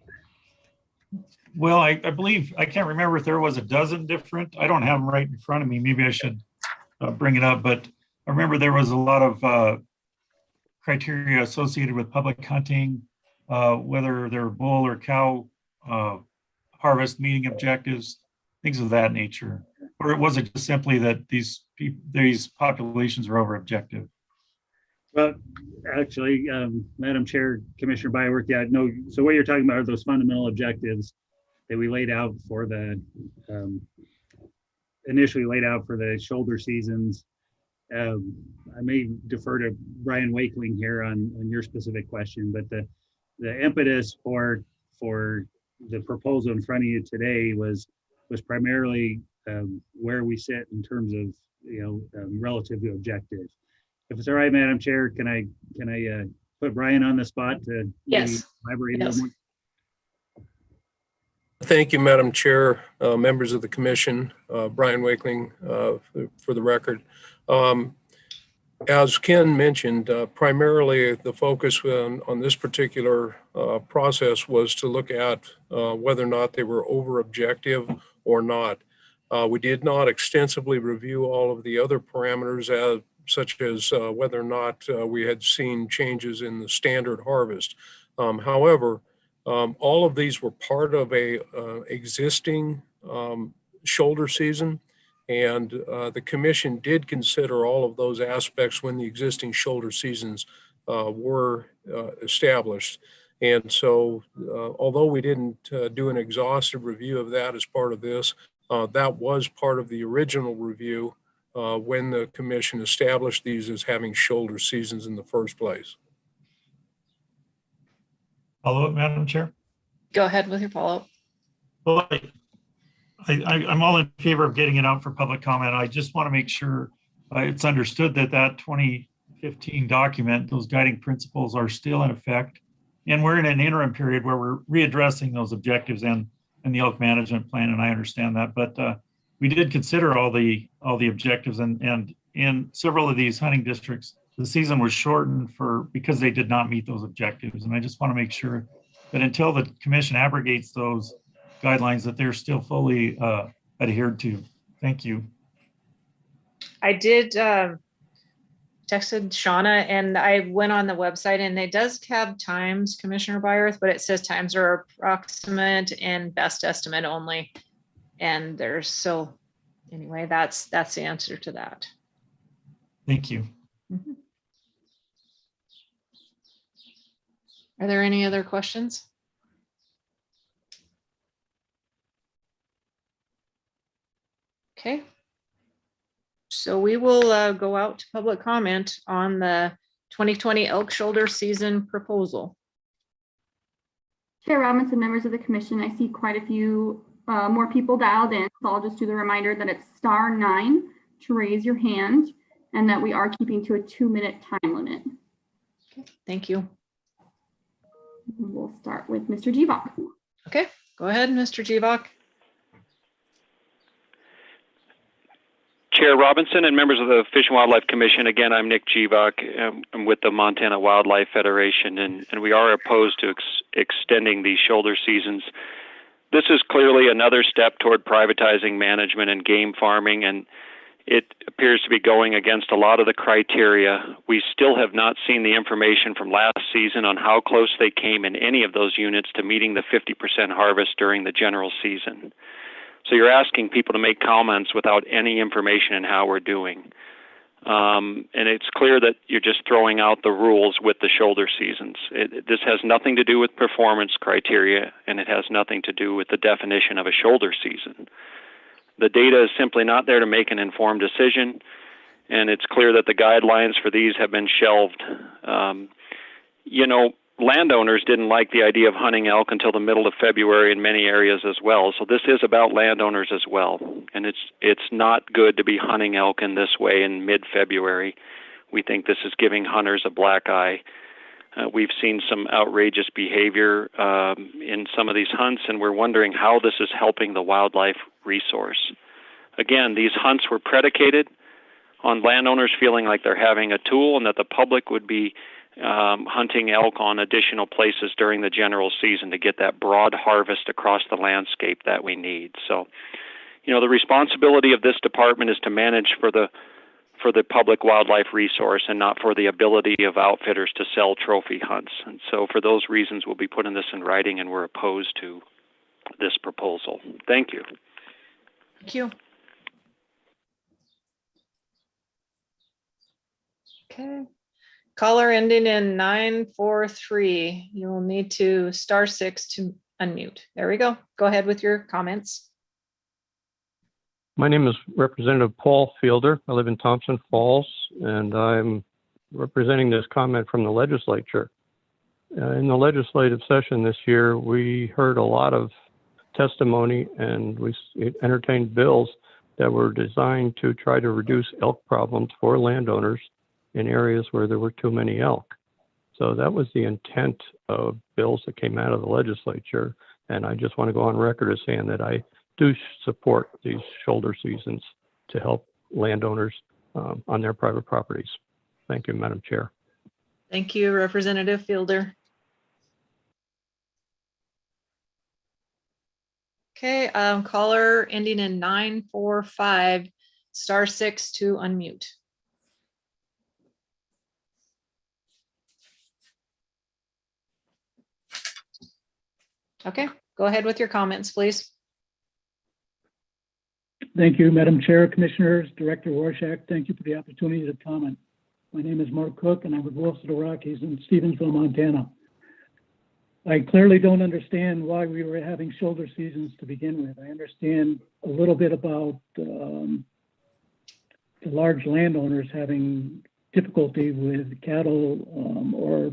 Well, I believe, I can't remember if there was a dozen different, I don't have them right in front of me. Maybe I should bring it up, but I remember there was a lot of criteria associated with public hunting, whether they're bull or cow harvest meeting objectives, things of that nature. Or was it just simply that these populations are over objective? Well, actually, Madam Chair, Commissioner Byworth, yeah, no. So what you're talking about are those fundamental objectives that we laid out for the initially laid out for the shoulder seasons. I may defer to Brian Wakeling here on your specific question, but the impetus for the proposal in front of you today was primarily where we sit in terms of relative to objectives. If it's all right, Madam Chair, can I put Brian on the spot to maybe elaborate a little more? Thank you, Madam Chair, members of the commission, Brian Wakeling for the record. As Ken mentioned, primarily the focus on this particular process was to look at whether or not they were over objective or not. We did not extensively review all of the other parameters such as whether or not we had seen changes in the standard harvest. However, all of these were part of a existing shoulder season, and the commission did consider all of those aspects when the existing shoulder seasons were established. And so, although we didn't do an exhaustive review of that as part of this, that was part of the original review when the commission established these as having shoulder seasons in the first place. Follow up, Madam Chair? Go ahead with your follow-up. Well, I'm all in favor of getting it out for public comment. I just want to make sure it's understood that 2015 document, those guiding principles are still in effect. And we're in an interim period where we're readdressing those objectives and the elk management plan, and I understand that. But we did consider all the objectives, and in several of these hunting districts, the season was shortened because they did not meet those objectives. And I just want to make sure that until the commission abrogates those guidelines, that they're still fully adhered to. Thank you. I did texted Shauna, and I went on the website, and it does have times, Commissioner Byworth, but it says times are approximate and best estimate only. And anyway, that's the answer to that. Thank you. Mm-hmm. Are there any other questions? Okay. So we will go out to public comment on the 2020 elk shoulder season proposal. Chair Robinson, members of the commission, I see quite a few more people dialed in. So I'll just do the reminder that it's *9 to raise your hand, and that we are keeping to a 2-minute time limit. Okay, thank you. We'll start with Mr. Jeebach. Okay, go ahead, Mr. Jeebach. Chair Robinson and members of the Fish and Wildlife Commission, again, I'm Nick Jeebach. I'm with the Montana Wildlife Federation, and we are opposed to extending these shoulder seasons. This is clearly another step toward privatizing management and game farming, and it appears to be going against a lot of the criteria. We still have not seen the information from last season on how close they came in any of those units to meeting the 50% harvest during the general season. So you're asking people to make comments without any information in how we're doing. And it's clear that you're just throwing out the rules with the shoulder seasons. This has nothing to do with performance criteria, and it has nothing to do with the definition of a shoulder season. The data is simply not there to make an informed decision, and it's clear that the guidelines for these have been shelved. Landowners didn't like the idea of hunting elk until the middle of February in many areas as well. So this is about landowners as well. And it's not good to be hunting elk in this way in mid-February. We think this is giving hunters a black eye. We've seen some outrageous behavior in some of these hunts, and we're wondering how this is helping the wildlife resource. Again, these hunts were predicated on landowners feeling like they're having a tool and that the public would be hunting elk on additional places during the general season to get that broad harvest across the landscape that we need. So, the responsibility of this department is to manage for the public wildlife resource and not for the ability of outfitters to sell trophy hunts. And so for those reasons, we'll be putting this in writing, and we're opposed to this proposal. Thank you. Thank you. Okay. Caller ending in 943. You'll need to *6 to unmute. There we go. Go ahead with your comments. My name is Representative Paul Fielder. I live in Thompson Falls, and I'm representing this comment from the legislature. In the legislative session this year, we heard a lot of testimony, and we entertained bills that were designed to try to reduce elk problems for landowners in areas where there were too many elk. So that was the intent of bills that came out of the legislature. And I just want to go on record as saying that I do support these shoulder seasons to help landowners on their private properties. Thank you, Madam Chair. Thank you, Representative Fielder. Okay, caller ending in 945, *6 to unmute. Okay, go ahead with your comments, please. Thank you, Madam Chair, Commissioners, Director Warshak. Thank you for the opportunity to comment. My name is Mark Cook, and I'm with Wolves of the Rockies in Stevensville, Montana. I clearly don't understand why we were having shoulder seasons to begin with. I understand a little bit about the large landowners having difficulty with cattle or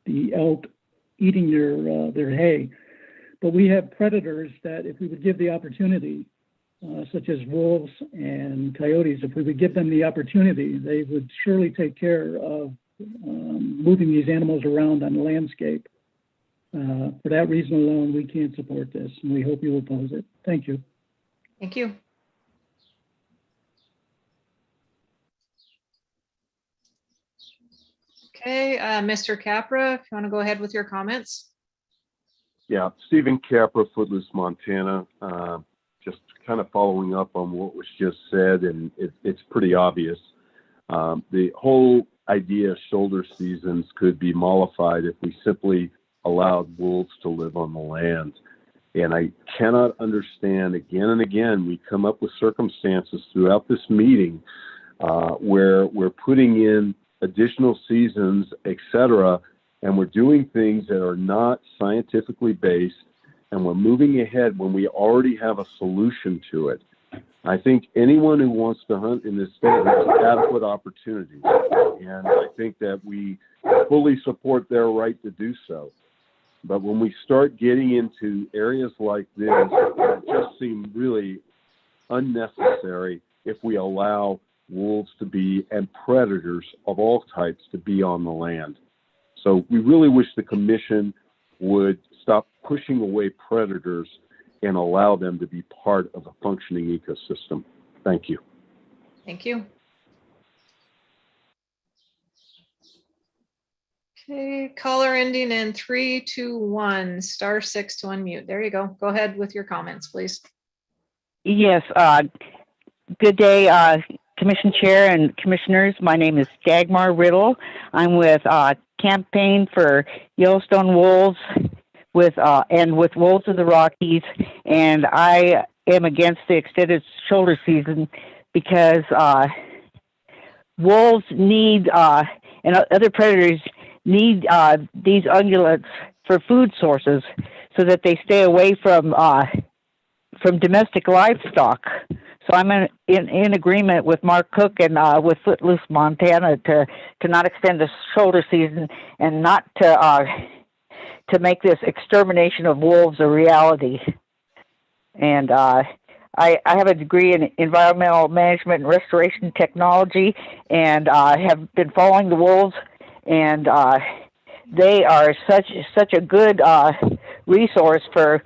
the elk eating their hay. But we have predators that if we would give the opportunity, such as wolves and coyotes, if we would give them the opportunity, they would surely take care of moving these animals around on the landscape. For that reason alone, we can't support this, and we hope you oppose it. Thank you. Thank you. Okay, Mr. Capra, if you want to go ahead with your comments. Yeah, Stephen Capra, Footloose, Montana. Just kind of following up on what was just said, and it's pretty obvious. The whole idea of shoulder seasons could be mollified if we simply allowed wolves to live on the land. And I cannot understand, again and again, we come up with circumstances throughout this meeting where we're putting in additional seasons, etc., and we're doing things that are not scientifically based, and we're moving ahead when we already have a solution to it. I think anyone who wants to hunt in this state has adequate opportunities, and I think that we fully support their right to do so. But when we start getting into areas like this, it just seems really unnecessary if we allow wolves to be, and predators of all types, to be on the land. So we really wish the commission would stop pushing away predators and allow them to be part of a functioning ecosystem. Thank you. Thank you. Okay, caller ending in 321, *6 to unmute. There you go. Go ahead with your comments, please. Yes, good day, Commission Chair and Commissioners. My name is Dagmar Riddle. I'm with Campaign for Yellowstone Wolves with Wolves of the Rockies, and I am against the extended shoulder season because wolves need and other predators need these ungulates for food sources so that they stay away from domestic livestock. So I'm in agreement with Mark Cook and with Footloose, Montana to not extend the shoulder season and not to make this extermination of wolves a reality. And I have a degree in environmental management and restoration technology, and I have been following the wolves, and they are such a good resource for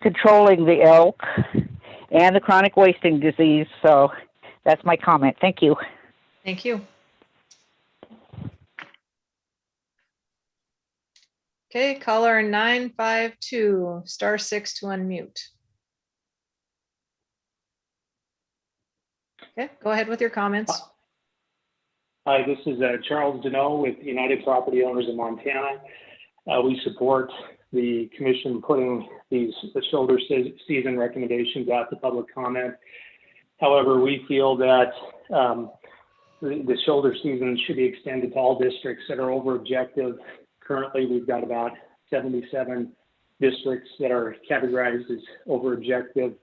controlling the elk and the chronic wasting disease. So that's my comment. Thank you. Thank you. Okay, caller 952, *6 to unmute. Okay, go ahead with your comments. Hi, this is Charles Deneau with United Property Owners of Montana. We support the commission putting the shoulder season recommendations out to public comment. However, we feel that the shoulder season should be extended to all districts that are over objective. Currently, we've got about 77 districts that are categorized as over objective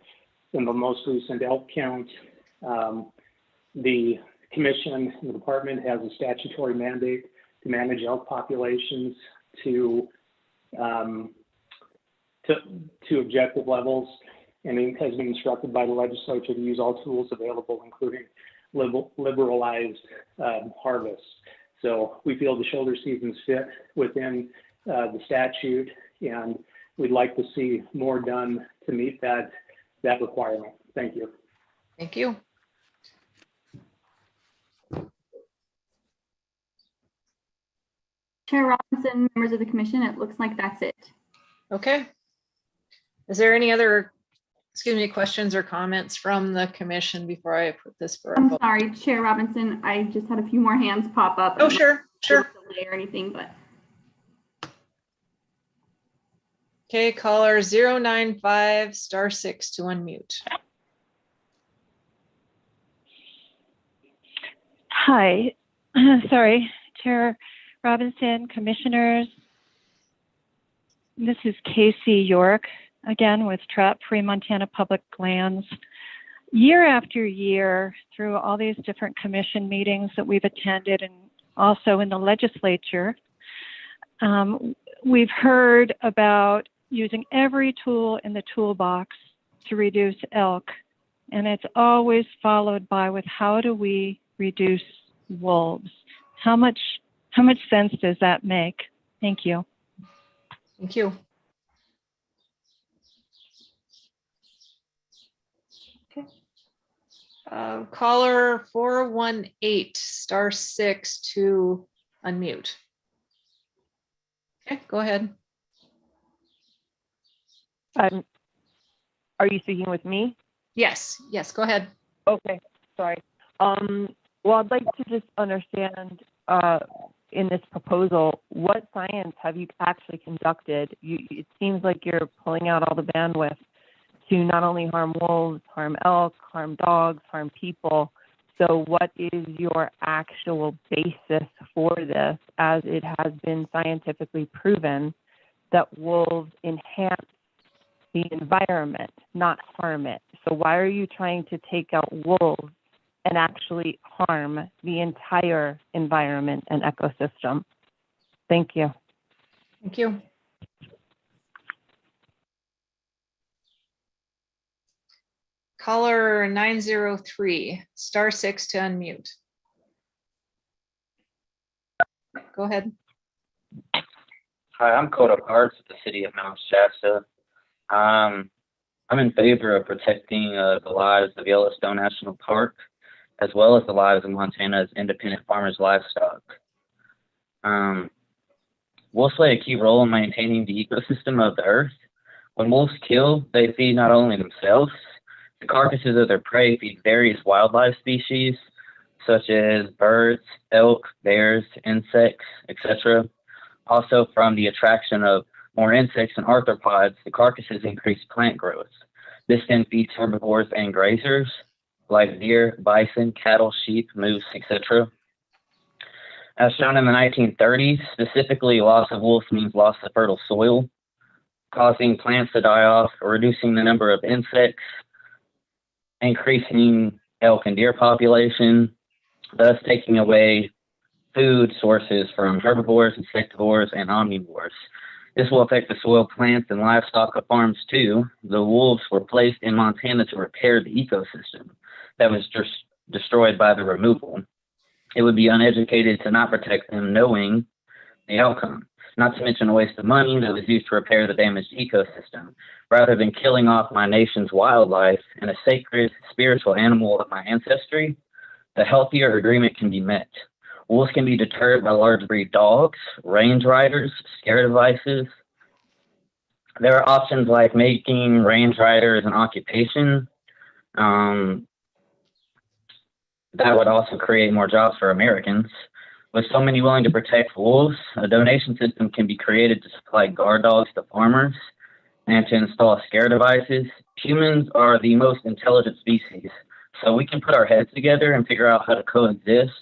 in the most recent elk count. The commission, the department has a statutory mandate to manage elk populations to objective levels, and it has been instructed by the legislature to use all tools available, including liberalized harvests. So we feel the shoulder seasons fit within the statute, and we'd like to see more done to meet that requirement. Thank you. Thank you. Chair Robinson, members of the commission, it looks like that's it. Okay. Is there any other, questions or comments from the commission before I put this for a vote? I'm sorry, Chair Robinson, I just had a few more hands pop up. Oh, sure. Delay or anything, but. Okay, caller 095 *6 to unmute. Hi, sorry, Chair Robinson, commissioners. This is Casey York again with Trap Free Montana Public Lands. Year after year, through all these different commission meetings that we've attended and also in the legislature, we've heard about using every tool in the toolbox to reduce elk. And it's always followed by with how do we reduce wolves? How much sense does that make? Thank you. Thank you. Okay. Caller 418 *6 to unmute. Okay, go ahead. Are you speaking with me? Yes, go ahead. Okay, sorry. Well, I'd like to just understand in this proposal, what science have you actually conducted? It seems like you're pulling out all the bandwidth to not only harm wolves, harm elk, harm dogs, harm people. So what is your actual basis for this, as it has been scientifically proven that wolves enhance the environment, not harm it? So why are you trying to take out wolves and actually harm the entire environment and ecosystem? Thank you. Thank you. Caller 903 *6 to unmute. Go ahead. Hi, I'm Coda Parks with the city of Mount Shasta. I'm in favor of protecting the lives of Yellowstone National Park, as well as the lives of Montana's independent farmers' livestock. Wolves play a key role in maintaining the ecosystem of the earth. When wolves kill, they feed not only themselves, the carcasses of their prey feed various wildlife species, such as birds, elk, bears, insects, etc. Also, from the attraction of more insects and arthropods, the carcasses increase plant growth. This then feeds herbivores and grazers, like deer, bison, cattle, sheep, moose, etc. As shown in the 1930s, specifically, loss of wolves means loss of fertile soil, causing plants to die off, or reducing the number of insects, increasing elk and deer population, thus taking away food sources from herbivores, insectivores, and omnivores. This will affect the soil, plants, and livestock of farms too. The wolves were placed in Montana to repair the ecosystem that was just destroyed by the removal. It would be uneducated to not protect them knowing the outcome, not to mention a waste of money that was used to repair the damaged ecosystem. Rather than killing off my nation's wildlife and a sacred spiritual animal of my ancestry, the healthier agreement can be met. Wolves can be deterred by large breed dogs, range riders, scare devices. There are options like making range riders an occupation. That would also create more jobs for Americans. With so many willing to protect wolves, a donation system can be created to supply guard dogs to farmers and to install scare devices. Humans are the most intelligent species, so we can put our heads together and figure out how to coexist,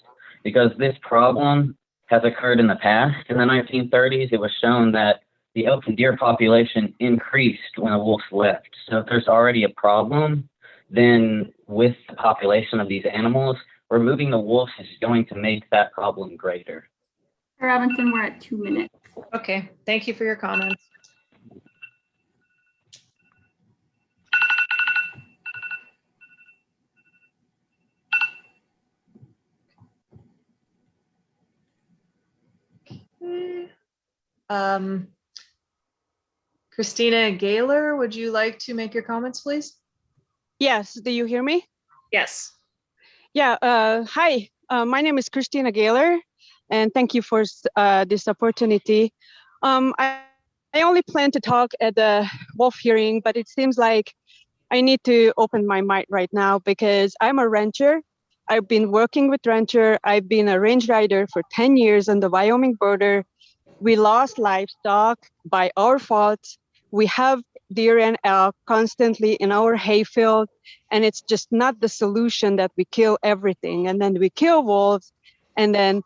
because this problem has occurred in the past. In the 1930s, it was shown that the elk and deer population increased when the wolves left. So if there's already a problem, then with the population of these animals, removing the wolves is going to make that problem greater. Robinson, we're at 2 minutes. Okay, thank you for your comments. Christina Gaylor, would you like to make your comments, please? Yes, do you hear me? Yes. Yeah, hi, my name is Christina Gaylor, and thank you for this opportunity. I only plan to talk at the wolf hearing, but it seems like I need to open my mic right now because I'm a rancher. I've been working with rancher. I've been a range rider for 10 years on the Wyoming border. We lost livestock by our fault. We have deer and elk constantly in our hayfield, and it's just not the solution that we kill everything and then we kill wolves, and then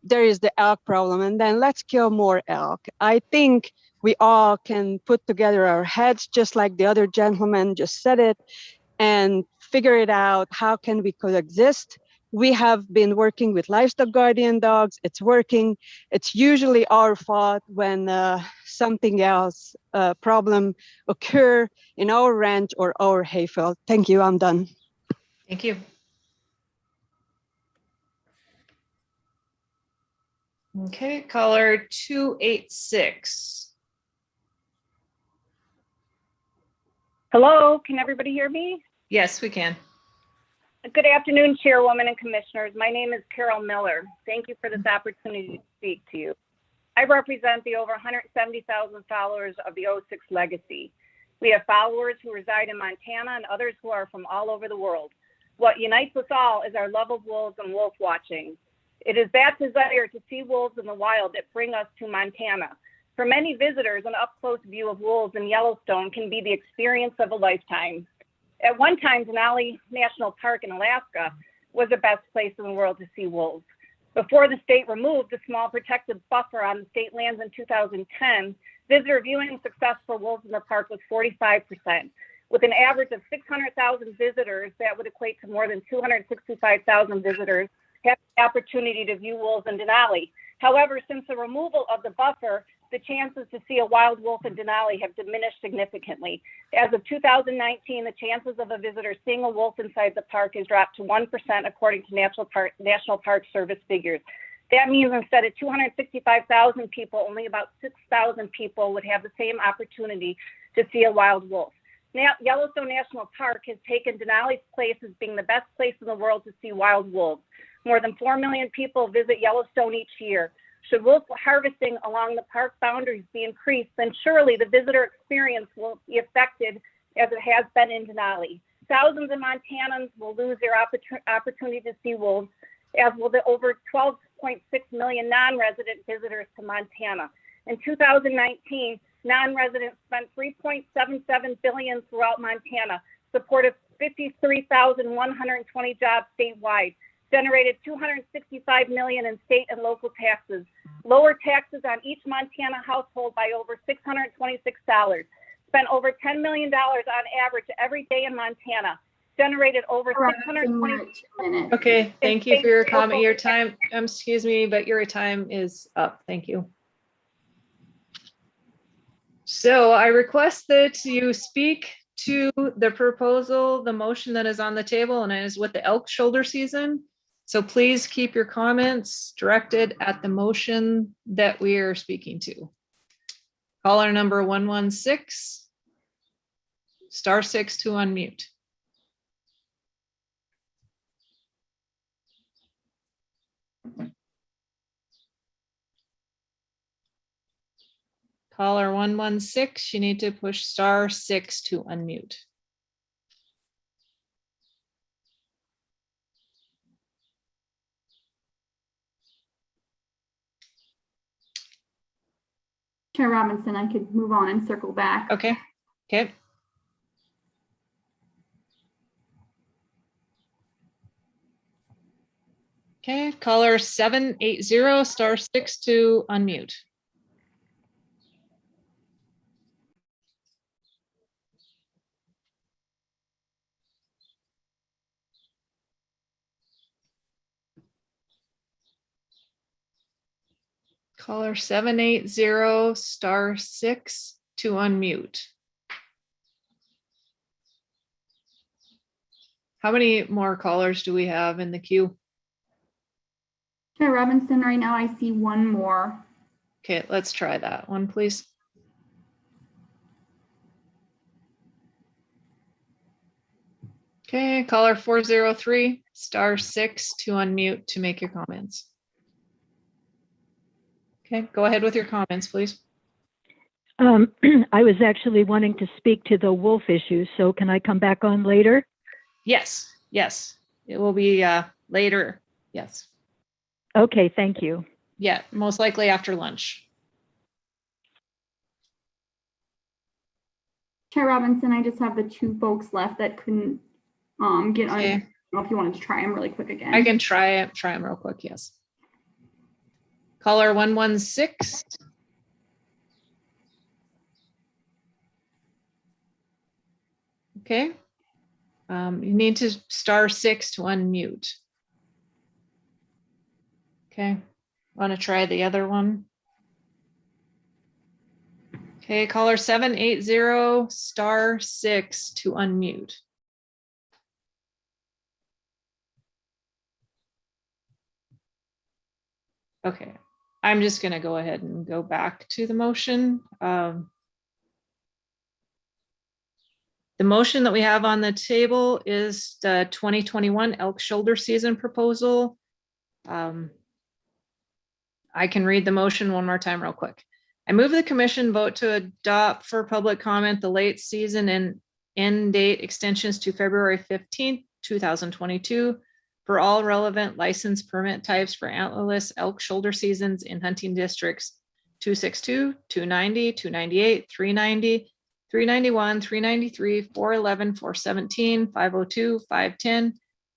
there is the elk problem, and then let's kill more elk. I think we all can put together our heads, just like the other gentleman just said it, and figure it out. How can we coexist? We have been working with livestock guardian dogs. It's working. It's usually our fault when something else problem occur in our ranch or our hayfield. Thank you. I'm done. Thank you. Okay, caller 286. Hello, can everybody hear me? Yes, we can. Good afternoon, Chairwoman and Commissioners. My name is Carol Miller. Thank you for this opportunity to speak to you. I represent the over 170,000 followers of the 06 Legacy. We have followers who reside in Montana and others who are from all over the world. What unites us all is our love of wolves and wolf watching. It is that desire to see wolves in the wild that bring us to Montana. For many visitors, an up-close view of wolves in Yellowstone can be the experience of a lifetime. At one time, Denali National Park in Alaska was the best place in the world to see wolves. Before the state removed the small protected buffer on the state lands in 2010, visitor viewing success for wolves in the park was 45%. With an average of 600,000 visitors, that would equate to more than 265,000 visitors have the opportunity to view wolves in Denali. However, since the removal of the buffer, the chances to see a wild wolf in Denali have diminished significantly. As of 2019, the chances of a visitor seeing a wolf inside the park has dropped to 1% according to National Park Service figures. That means instead of 265,000 people, only about 6,000 people would have the same opportunity to see a wild wolf. Now, Yellowstone National Park has taken Denali's place as being the best place in the world to see wild wolves. More than 4 million people visit Yellowstone each year. Should wolf harvesting along the park boundaries be increased, then surely the visitor experience will be affected as it has been in Denali. Thousands of Montanans will lose their opportunity to see wolves, as will the over 12.6 million non-resident visitors to Montana. In 2019, non-residents spent $3.77 billion throughout Montana, supported 53,120 jobs statewide, generated $265 million in state and local taxes, lowered taxes on each Montana household by over $626, spent over $10 million on average every day in Montana, generated over 620. Okay, thank you for your comment. Your time, excuse me, but your time is up. Thank you. So I request that you speak to the proposal, the motion that is on the table, and it is with the elk shoulder season. So please keep your comments directed at the motion that we are speaking to. Caller number 116, *6 to unmute. Caller 116, you need to push *6 to unmute. Chair Robinson, I could move on and circle back. Okay. Okay. Okay, caller 780, *6 to unmute. Caller 780, *6 to unmute. How many more callers do we have in the queue? Chair Robinson, right now I see one more. Okay, let's try that one, please. Okay, caller 403, *6 to unmute to make your comments. Okay, go ahead with your comments, please. I was actually wanting to speak to the wolf issue, so can I come back on later? Yes, yes, it will be later. Yes. Okay, thank you. Yeah, most likely after lunch. Chair Robinson, I just have the two folks left that couldn't get on. I don't know if you wanted to try them really quick again. I can try them real quick, yes. Caller 116. Okay. You need to *6 to unmute. Okay. Want to try the other one? Okay, caller 780, *6 to unmute. Okay, I'm just going to go ahead and go back to the motion. The motion that we have on the table is the 2021 elk shoulder season proposal. I can read the motion one more time real quick. I move the commission vote to adopt for public comment the late season and end date extensions to February 15th, 2022 for all relevant license permit types for antlerless elk shoulder seasons in hunting districts 262, 290, 298, 390, 391, 393, 411, 417, 502, 510,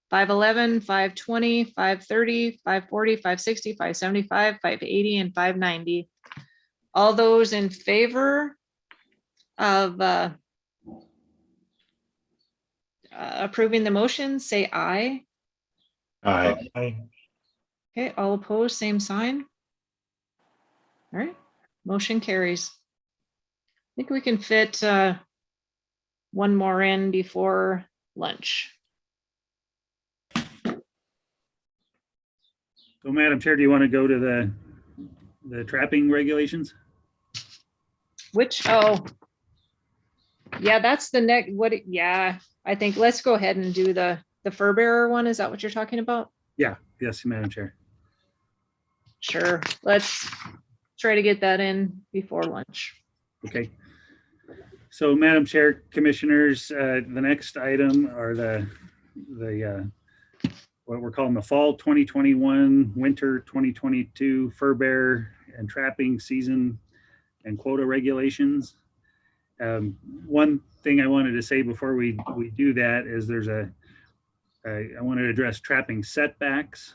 511, 520, 530, 540, 560, 575, 580, and 590. All those in favor of approving the motion, say aye. Aye. Okay, all opposed, same sign. All right, motion carries. I think we can fit one more in before lunch. So Madam Chair, do you want to go to the trapping regulations? Which, oh, yeah, that's the next, yeah, I think let's go ahead and do the fur bearer one. Is that what you're talking about? Yeah, yes, Madam Chair. Sure, let's try to get that in before lunch. Okay. So Madam Chair, Commissioners, the next item are the what we're calling the fall 2021, winter 2022 fur bear and trapping season and quota regulations. One thing I wanted to say before we do that is I want to address trapping setbacks.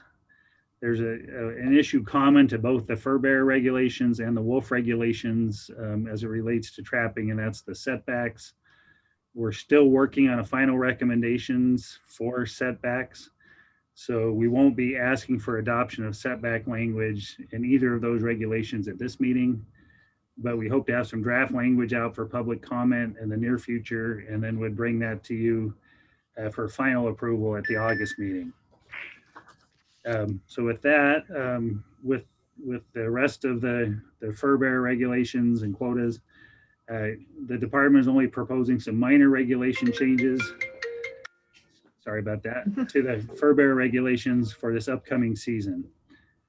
There's an issue common to both the fur bear regulations and the wolf regulations as it relates to trapping, and that's the setbacks. We're still working on a final recommendations for setbacks. So we won't be asking for adoption of setback language in either of those regulations at this meeting, but we hope to have some draft language out for public comment in the near future, and then would bring that to you for final approval at the August meeting. So with that, with the rest of the fur bearer regulations and quotas, the department is only proposing some minor regulation changes. Sorry about that, to the fur bearer regulations for this upcoming season.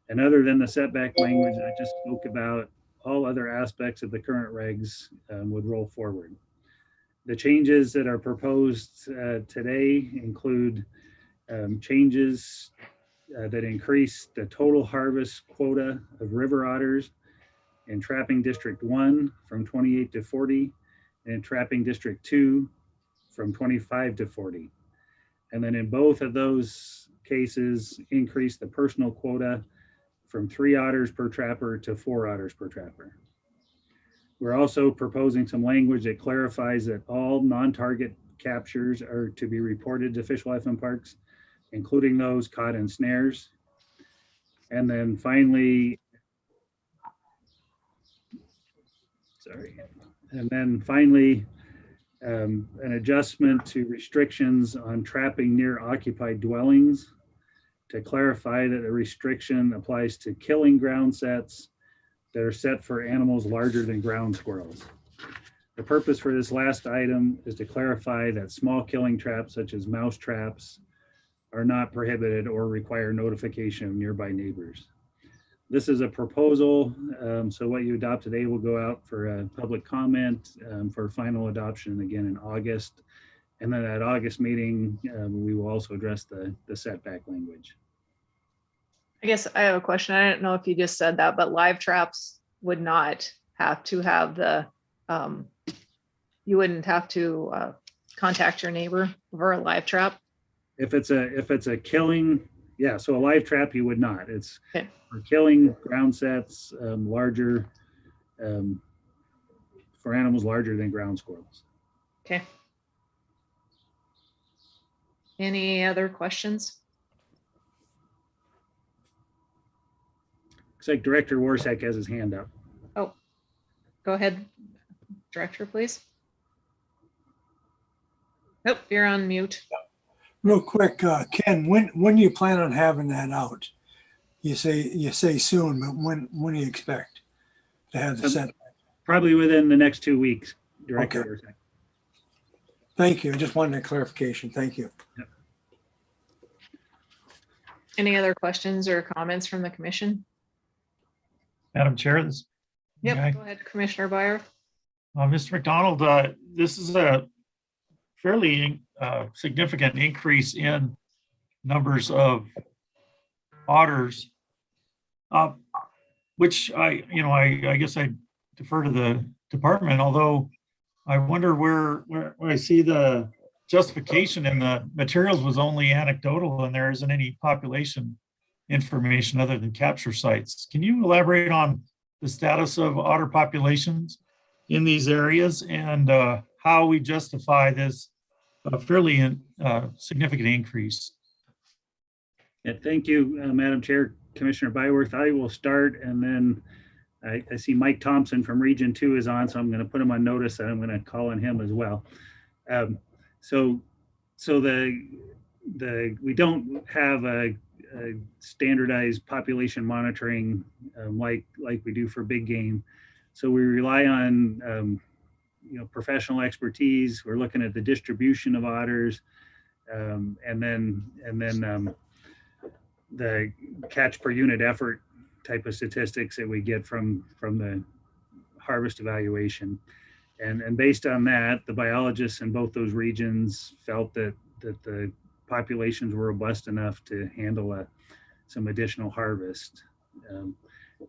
And other than the setback language I just spoke about, all other aspects of the current regs would roll forward. The changes that are proposed today include changes that increase the total harvest quota of river otters in Trapping District 1 from 28 to 40, and Trapping District 2 from 25 to 40. And then in both of those cases, increase the personal quota from 3 otters per trapper to 4 otters per trapper. We're also proposing some language that clarifies that all non-target captures are to be reported to Fish, Wildlife, and Parks, including those caught in snares. And then finally, an adjustment to restrictions on trapping near occupied dwellings to clarify that the restriction applies to killing ground sets that are set for animals larger than ground squirrels. The purpose for this last item is to clarify that small killing traps such as mouse traps are not prohibited or require notification of nearby neighbors. This is a proposal, so what you adopt today will go out for a public comment for final adoption again in August. And then at August meeting, we will also address the setback language. I guess I have a question. I don't know if you just said that, but live traps would not have to have the, you wouldn't have to contact your neighbor for a live trap? If it's a killing, yeah, so a live trap you would not. It's okay. For killing ground sets larger, for animals larger than ground squirrels. Okay. Any other questions? Looks like Director Warsack has his hand up. Oh, go ahead, Director, please. Nope, you're on mute. Real quick, Ken, when do you plan on having that out? You say soon, but when do you expect to have the set? Probably within the next 2 weeks, Director Okay. Warsack. Thank you. I just wanted a clarification. Thank you. Yep. Any other questions or comments from the commission? Madam Chair, this. Yep, Okay. go ahead, Commissioner Byer. Mr. McDonald, this is a fairly significant increase in numbers of otters, which I guess I defer to the department, although I wonder where I see the justification in the materials was only anecdotal and there isn't any population information other than capture sites. Can you elaborate on the status of otter populations in these areas and how we justify this fairly significant increase? Yeah, thank you, Madam Chair, Commissioner Byworth. I will start, and then I see Mike Thompson from Region 2 is on, so I'm going to put him on notice that I'm going to call on him as well. So we don't have a standardized population monitoring like we do for big game. So we rely on professional expertise. We're looking at the distribution of otters, and then the catch per unit effort type of statistics that we get from the harvest evaluation. And based on that, the biologists in both those regions felt that the populations were robust enough to handle some additional harvest.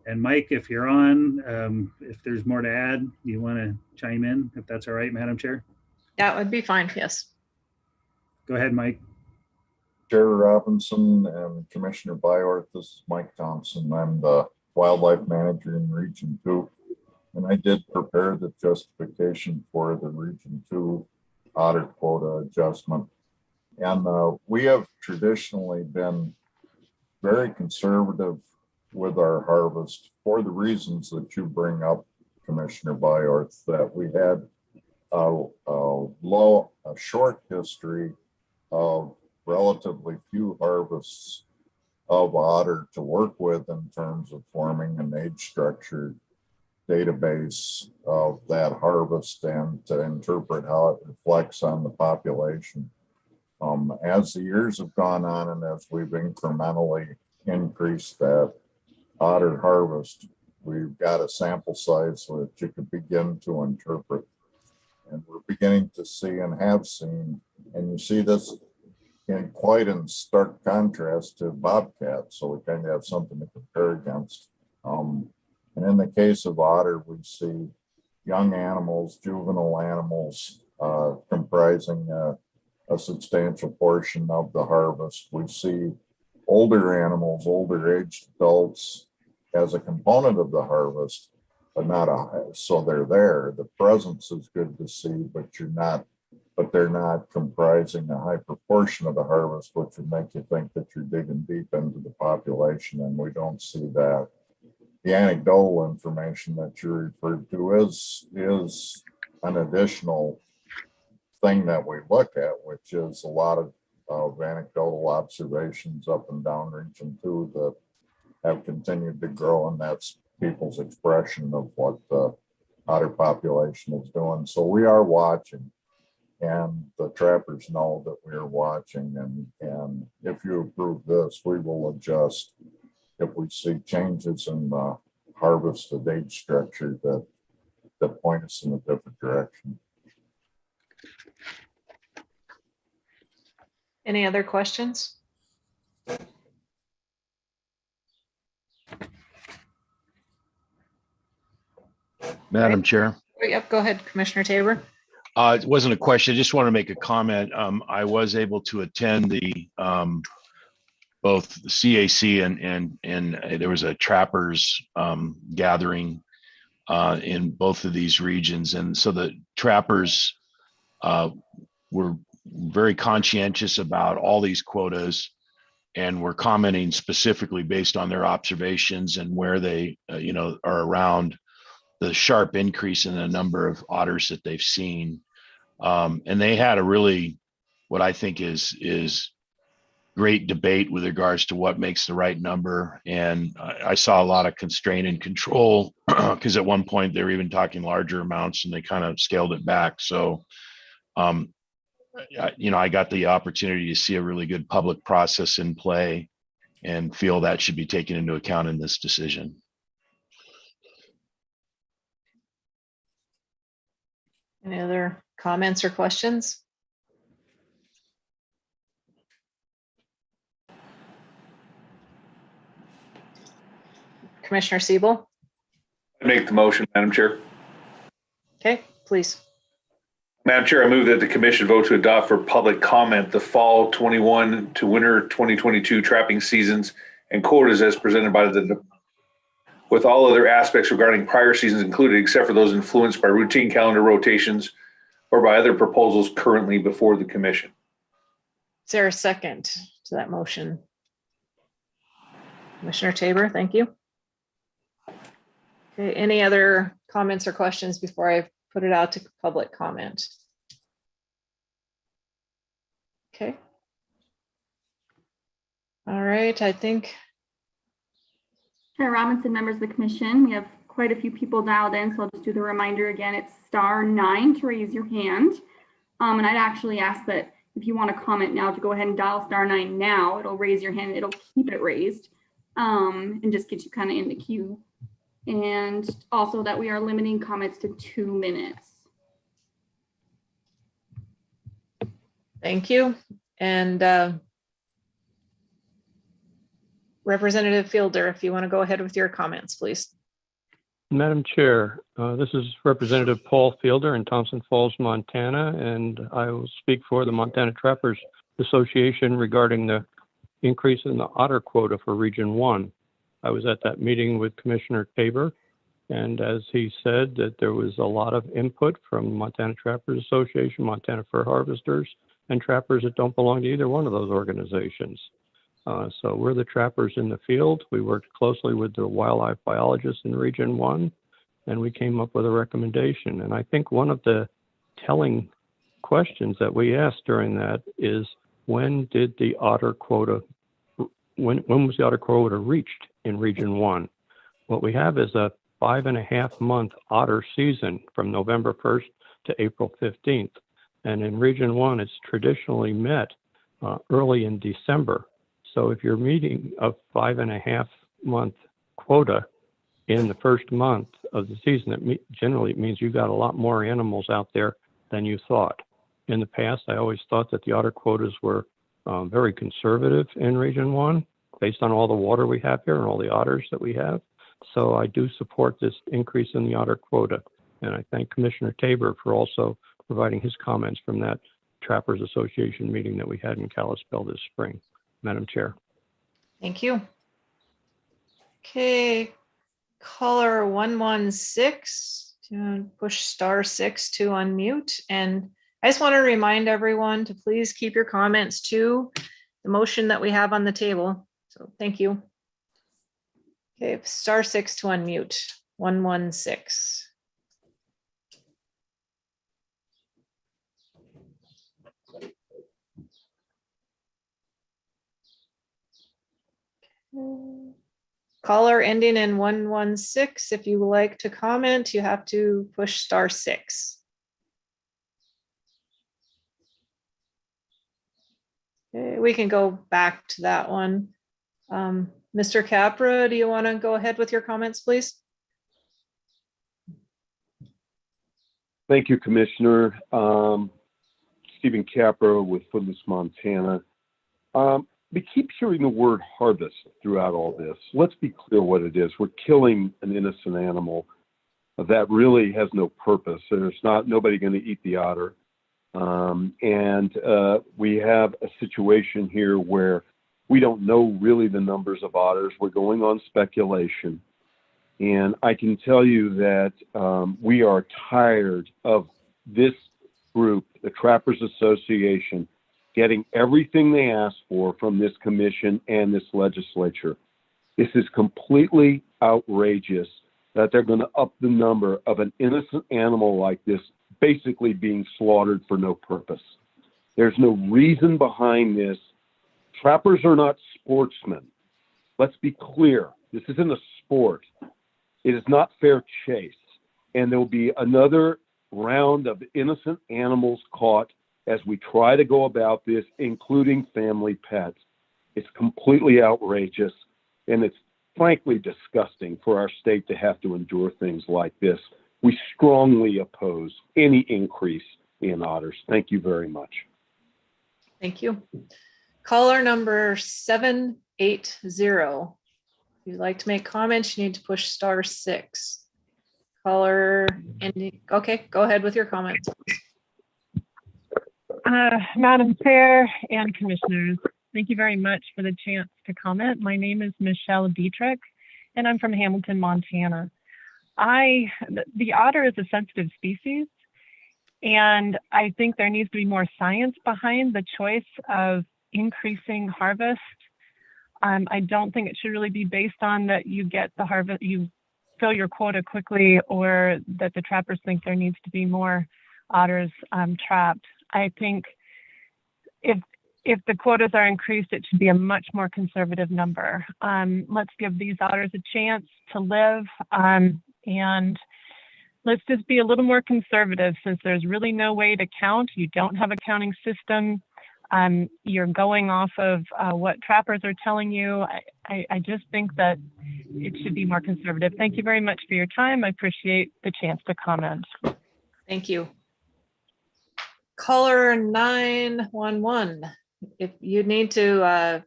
And Mike, if you're on, if there's more to add, you want to chime in, if that's all right, Madam Chair? That would be fine, yes. Go ahead, Mike. Chair Robinson and Commissioner Byworth, this is Mike Thompson. I'm the wildlife manager in Region 2. And I did prepare the justification for the Region 2 otter quota adjustment. And we have traditionally been very conservative with our harvest for the reasons that you bring up, Commissioner Byworth, that we had a short history of relatively few harvests of otter to work with in terms of forming an age structure database of that harvest and to interpret how it reflects on the population. As the years have gone on and as we've incrementally increased that otter harvest, we've got a sample size that you could begin to interpret. And we're beginning to see and have seen, and you see this in stark contrast to bobcat, so we kind of have something to compare against. And in the case of otter, we see young animals, juvenile animals, comprising a substantial portion of the harvest. We see older animals, older aged adults as a component of the harvest, but not so they're there. The presence is good to see, but they're not comprising a high proportion of the harvest, which would make you think that you're digging deep into the population, and we don't see that. The anecdotal information that you referred to is an additional thing that we look at, which is a lot of anecdotal observations up and down Region 2 that have continued to grow, and that's people's expression of what the otter population is doing. So we are watching, and the trappers know that we are watching, and if you approve this, we will adjust if we see changes in the harvested age structure that point us in a different direction. Any other questions? Madam Chair. Yep, go ahead, Commissioner Tabor. It wasn't a question. I just want to make a comment. I was able to attend the both the CAC and there was a trappers gathering in both of these regions, and so the trappers were very conscientious about all these quotas, and were commenting specifically based on their observations and where they are around the sharp increase in the number of otters that they've seen. And they had a really, what I think is great debate with regards to what makes the right number. And I saw a lot of constraint and control because at one point they were even talking larger amounts and they kind of scaled it back. So, I got the opportunity to see a really good public process in play and feel that should be taken into account in this decision. Any other comments or questions? Commissioner Siebel? I make the motion, Madam Chair. Okay, please. Madam Chair, I move that the commission vote to adopt for public comment the fall 21 to winter 2022 trapping seasons and quotas as presented by with all other aspects regarding prior seasons included, except for those influenced by routine calendar rotations or by other proposals currently before the commission. Is there a second to that motion? Commissioner Tabor, thank you. Okay, any other comments or questions before I put it out to public comment? Okay. All right, I think. Chair Robinson, members of the commission, we have quite a few people dialed in, so I'll just do the reminder again. It's *9 to raise your hand. And I'd actually ask that if you want to comment now to go ahead and dial *9 now. It'll raise your hand, it'll keep it raised and just get you kind of in the queue. And also that we are limiting comments to 2 minutes. Thank you. And Representative Fielder, if you want to go ahead with your comments, please. Madam Chair, this is Representative Paul Fielder in Thompson Falls, Montana, and I will speak for the Montana Trappers Association regarding the increase in the otter quota for Region 1. I was at that meeting with Commissioner Tabor, and as he said, that there was a lot of input from Montana Trappers Association, Montana Fur Harvesters, and trappers that don't belong to either one of those organizations. So we're the trappers in the field. We worked closely with the wildlife biologists in Region 1, and we came up with a recommendation. And I think one of the telling questions that we asked during that is, when did the otter quota when was the otter quota reached in Region 1? What we have is a 5.5-month otter season from November 1st to April 15th. And in Region 1, it's traditionally met early in December. So if you're meeting a 5.5-month quota in the first month of the season, generally it means you've got a lot more animals out there than you thought. In the past, I always thought that the otter quotas were very conservative in Region 1, based on all the water we have here and all the otters that we have. So I do support this increase in the otter quota. And I thank Commissioner Tabor for also providing his comments from that Trappers Association meeting that we had in Kalispell this spring. Madam Chair. Thank you. Okay, caller 116, push *6 to unmute. And I just want to remind everyone to please keep your comments to the motion that we have on the table. So thank you. Okay, *6 to unmute, 116. Caller ending in 116, if you would like to comment, you have to push *6. Okay, we can go back to that one. Mr. Capra, do you want to go ahead with your comments, please? Thank you, Commissioner. Stephen Capra with Footless, Montana. We keep hearing the word harvest throughout all this. Let's be clear what it is. We're killing an innocent animal that really has no purpose. There's nobody going to eat the otter. We have a situation here where we don't know really the numbers of otters. We're going on speculation. And I can tell you that we are tired of this group, the Trappers Association, getting everything they asked for from this commission and this legislature. This is completely outrageous that they're going to up the number of an innocent animal like this basically being slaughtered for no purpose. There's no reason behind this. Trappers are not sportsmen. Let's be clear. This isn't a sport. It is not fair chase. And there will be another round of innocent animals caught as we try to go about this, including family pets. It's completely outrageous, and it's frankly disgusting for our state to have to endure things like this. We strongly oppose any increase in otters. Thank you very much. Thank you. Caller number 780. If you'd like to make comments, you need to push *6. Caller, okay, go ahead with your comments. Madam Chair and Commissioners, thank you very much for the chance to comment. My name is Michelle Dietrich, and I'm from Hamilton, Montana. The otter is a sensitive species, and I think there needs to be more science behind the choice of increasing harvest. I don't think it should really be based on that you get the harvest, you fill your quota quickly, or that the trappers think there needs to be more otters trapped. I think if the quotas are increased, it should be a much more conservative number. Let's give these otters a chance to live, and let's just be a little more conservative, since there's really no way to count. You don't have a counting system. You're going off of what trappers are telling you. I just think that it should be more conservative. Thank you very much for your time. I appreciate the chance to comment. Thank you. Caller 911. If you need to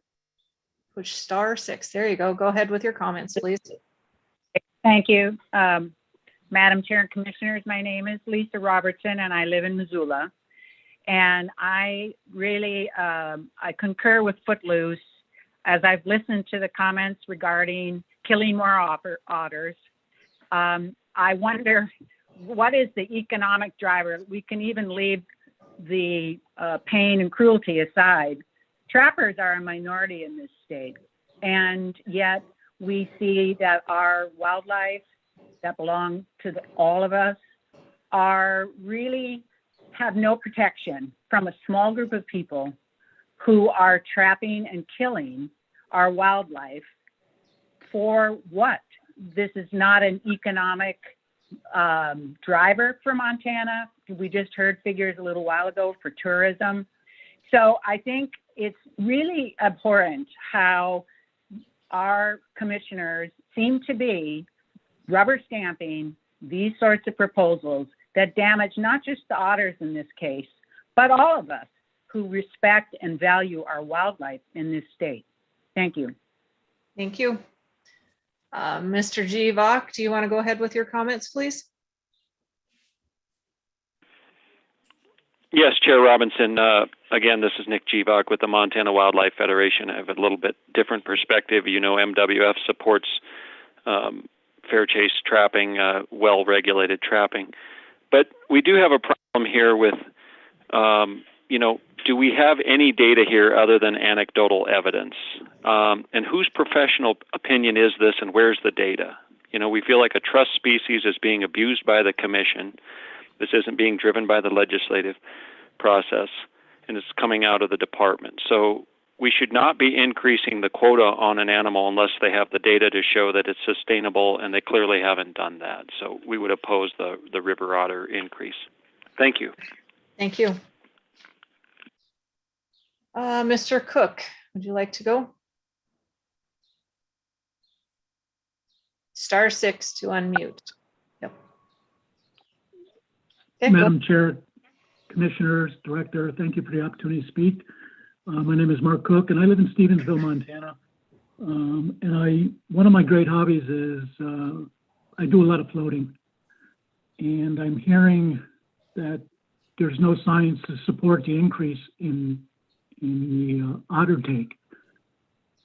push *6, there you go. Go ahead with your comments, please. Thank you. Madam Chair and Commissioners, my name is Lisa Robertson, and I live in Missoula. And I really, I concur with Footloose, as I've listened to the comments regarding killing more otters. I wonder, what is the economic driver? We can even leave the pain and cruelty aside. Trappers are a minority in this state, and yet we see that our wildlife that belong to all of us are really have no protection from a small group of people who are trapping and killing our wildlife. For what? This is not an economic driver for Montana. We just heard figures a little while ago for tourism. So I think it's really abhorrent how our commissioners seem to be rubber stamping these sorts of proposals that damage not just the otters in this case, but all of us who respect and value our wildlife in this state. Thank you. Thank you. Mr. Givok, do you want to go ahead with your comments, please? Yes, Chair Robinson. Again, this is Nick Givok with the Montana Wildlife Federation. I have a little bit different perspective. You know, MWF supports fair chase trapping, well-regulated trapping. But we do have a problem here with, you know, do we have any data here other than anecdotal evidence? And whose professional opinion is this, and where's the data? You know, we feel like a trust species is being abused by the commission. This isn't being driven by the legislative process, and it's coming out of the department. So we should not be increasing the quota on an animal unless they have the data to show that it's sustainable, and they clearly haven't done that. So we would oppose the river otter increase. Thank you. Thank you. Mr. Cook, would you like to go? *6 to unmute. Yep. Okay, Madam Chair, Commissioners, Director, thank you for the opportunity to speak. My name is Mark Cook, and I live in Stevensville, Montana. And one of my great hobbies is I do a lot of floating. And I'm hearing that there's no science to support the increase in the otter take.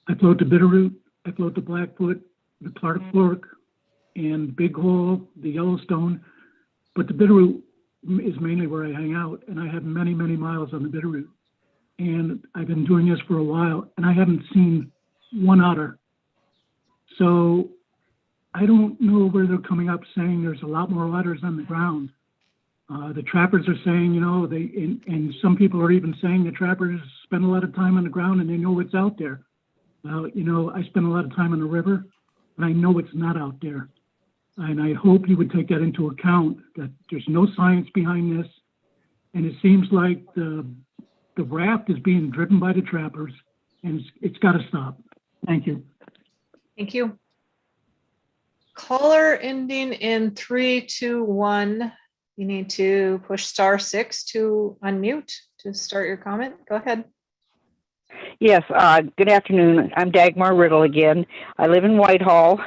I float the bitterroot, I float the Blackfoot, the Clark Fork, and Big Hole, the Yellowstone. But the bitterroot is mainly where I hang out, and I have many, many miles on the bitterroot. And I've been doing this for a while, and I haven't seen one otter. So I don't know where they're coming up saying there's a lot more otters on the ground. The trappers are saying, you know, and some people are even saying the trappers spend a lot of time on the ground and they know what's out there. Well, you know, I spend a lot of time on the river, and I know it's not out there. And I hope you would take that into account, that there's no science behind this. And it seems like the raft is being driven by the trappers, and it's got to stop. Thank you. Thank you. Caller ending in 321. You need to push *6 to unmute to start your comment. Go ahead. Yes, good afternoon. I'm Dagmar Riddle again. I live in Whitehall,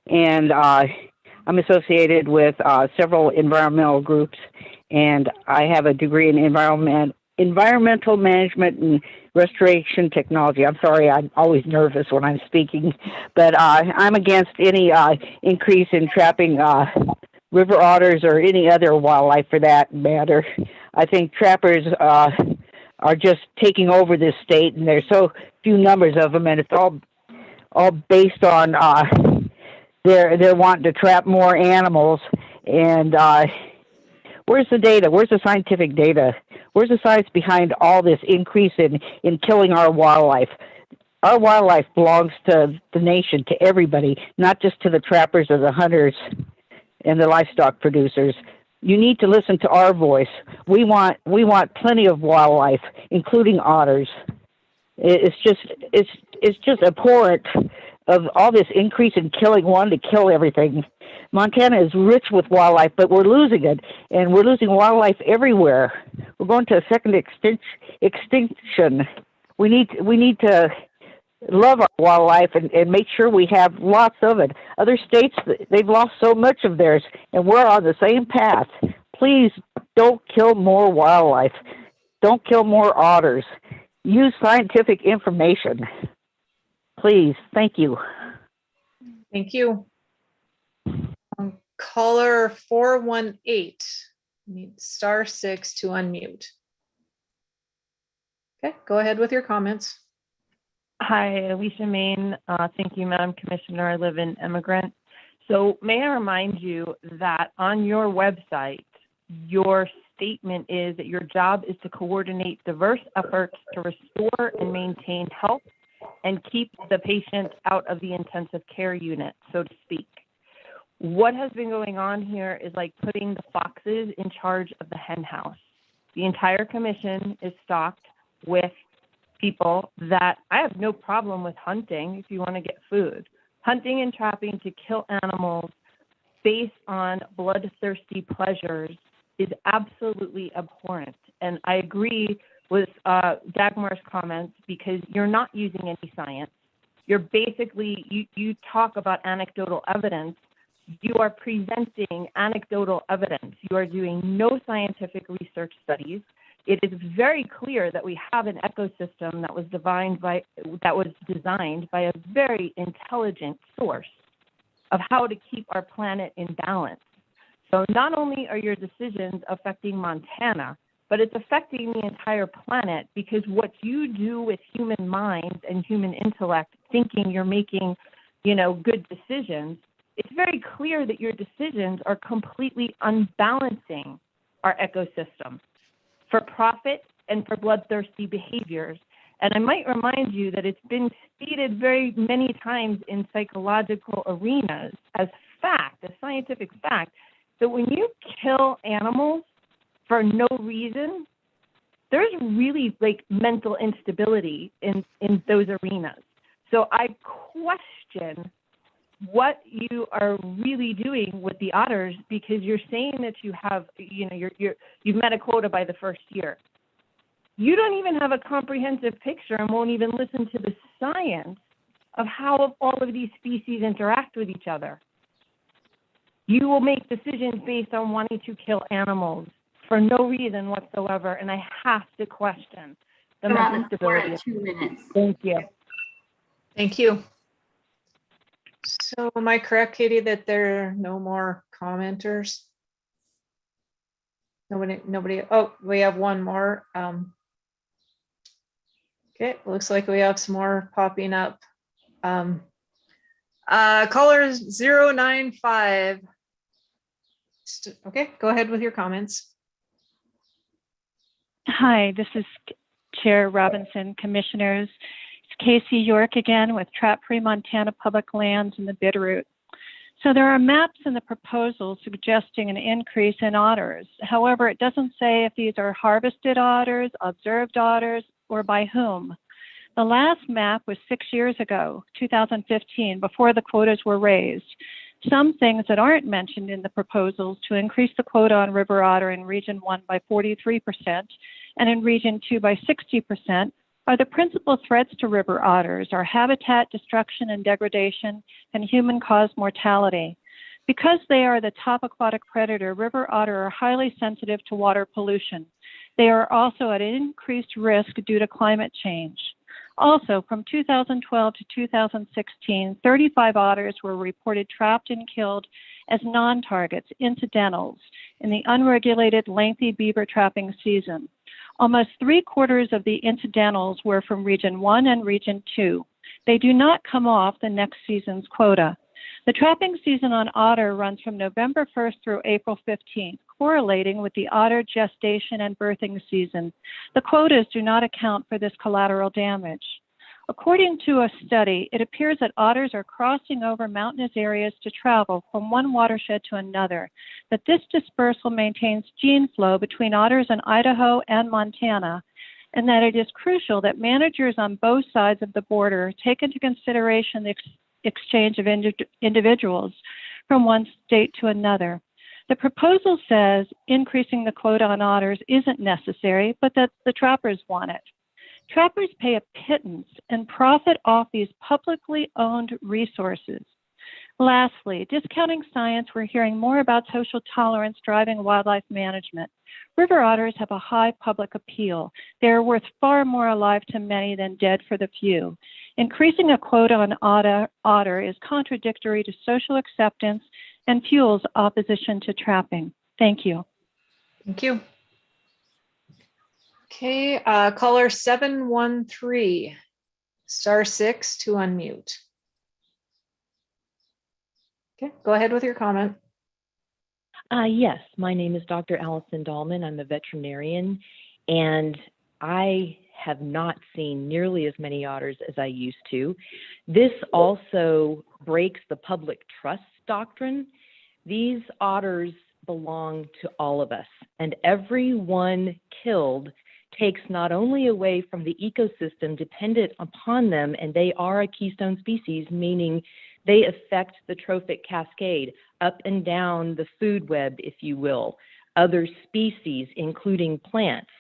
and I'm associated with several environmental groups, and I have a degree in environmental management and restoration technology. I'm sorry, I'm always nervous when I'm speaking, but I'm against any increase in trapping river otters or any other wildlife for that matter. I think trappers are just taking over this state, and there's so few numbers of them, and it's all based on they're wanting to trap more animals. And where's the data? Where's the scientific data? Where's the science behind all this increase in killing our wildlife? Our wildlife belongs to the nation, to everybody, not just to the trappers or the hunters and the livestock producers. You need to listen to our voice. We want plenty of wildlife, including otters. It's just abhorrent of all this increase in killing one to kill everything. Montana is rich with wildlife, but we're losing it, and we're losing wildlife everywhere. We're going to a second extinction. We need to love our wildlife and make sure we have lots of it. Other states, they've lost so much of theirs, and we're on the same path. Please don't kill more wildlife. Don't kill more otters. Use scientific information. Please. Thank you. Thank you. Caller 418. Need *6 to unmute. Okay, go ahead with your comments. Hi, Alicia Main. Thank you, Madam Commissioner. I live in Emigrant. So may I remind you that on your website, your statement is that your job is to coordinate diverse efforts to restore and maintain health and keep the patient out of the intensive care unit, so to speak. What has been going on here is like putting the foxes in charge of the hen house. The entire commission is stocked with people that I have no problem with hunting if you want to get food. Hunting and trapping to kill animals based on bloodthirsty pleasures is absolutely abhorrent. And I agree with Dagmar's comments because you're not using any science. You're basically, you talk about anecdotal evidence. You are presenting anecdotal evidence. You are doing no scientific research studies. It is very clear that we have an ecosystem that was designed by a very intelligent source of how to keep our planet in balance. So not only are your decisions affecting Montana, but it's affecting the entire planet, because what you do with human minds and human intellect, thinking you're making, good decisions, it's very clear that your decisions are completely unbalancing our ecosystem for profit and for bloodthirsty behaviors. And I might remind you that it's been stated very many times in psychological arenas as fact, as scientific fact, that when you kill animals for no reason, there's really like mental instability in those arenas. So I question what you are really doing with the otters, because you're saying that you have, you've met a quota by the first year. You don't even have a comprehensive picture and won't even listen to the science of how all of these species interact with each other. You will make decisions based on wanting to kill animals for no reason whatsoever, and I have to question the mental stability. 2 minutes. Thank you. Thank you. So am I correct, Katie, that there are no more commenters? Nobody. Oh, we have one more. Okay, looks like we have some more popping up. Caller 095. Okay, go ahead with your comments. Hi, this is Chair Robinson, Commissioners. It's Casey York again with Trap Free Montana Public Lands in the Bitterroot. So there are maps in the proposal suggesting an increase in otters. However, it doesn't say if these are harvested otters, observed otters, or by whom. The last map was 6 years ago, 2015, before the quotas were raised. Some things that aren't mentioned in the proposals to increase the quota on river otter in Region 1 by 43% and in Region 2 by 60% are the principal threats to river otters are habitat destruction and degradation and human-caused mortality. Because they are the top aquatic predator, river otter are highly sensitive to water pollution. They are also at increased risk due to climate change. Also, from 2012 to 2016, 35 otters were reported trapped and killed as non-targets, incidentals, in the unregulated lengthy beaver trapping season. Almost 3/4 of the incidentals were from Region 1 and Region 2. They do not come off the next season's quota. The trapping season on otter runs from November 1st through April 15th, correlating with the otter gestation and birthing season. The quotas do not account for this collateral damage. According to a study, it appears that otters are crossing over mountainous areas to travel from one watershed to another, that this dispersal maintains gene flow between otters in Idaho and Montana, and that it is crucial that managers on both sides of the border take into consideration the exchange of individuals from one state to another. The proposal says increasing the quota on otters isn't necessary, but that the trappers want it. Trappers pay a pittance and profit off these publicly owned resources. Lastly, discounting science, we're hearing more about social tolerance driving wildlife management. River otters have a high public appeal. They are worth far more alive to many than dead for the few. Increasing a quota on otter is contradictory to social acceptance and fuels opposition to trapping. Thank you. Thank you. Okay, caller 713, *6 to unmute. Okay, go ahead with your comment. Yes, my name is Dr. Allison Dahlman. I'm a veterinarian, and I have not seen nearly as many otters as I used to. This also breaks the public trust doctrine. These otters belong to all of us, and every one killed takes not only away from the ecosystem dependent upon them, and they are a keystone species, meaning they affect the trophic cascade up and down the food web, if you will, other species, including plants.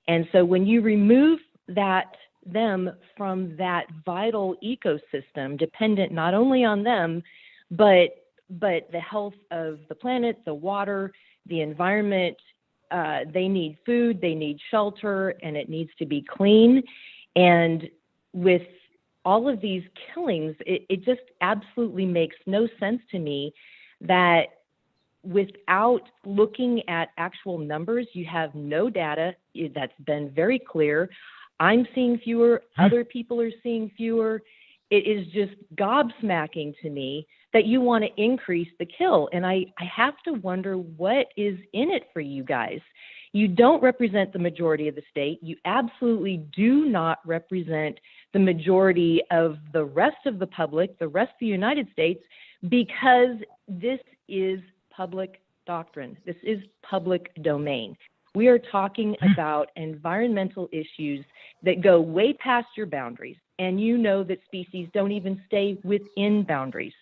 And so when you remove them from that vital ecosystem, dependent not only on them, but the health of the planet, the water, the environment, they need food, they need shelter, and it needs to be clean. And with all of these killings, it just absolutely makes no sense to me that without looking at actual numbers, you have no data. That's been very clear. I'm seeing fewer, other people are seeing fewer. It is just gobsmacking to me that you want to increase the kill. And I have to wonder what is in it for you guys. You don't represent the majority of the state. You absolutely do not represent the majority of the rest of the public, the rest of the United States, because this is public doctrine. This is public domain. We are talking about environmental issues that go way past your boundaries. And you know that species don't even stay within boundaries.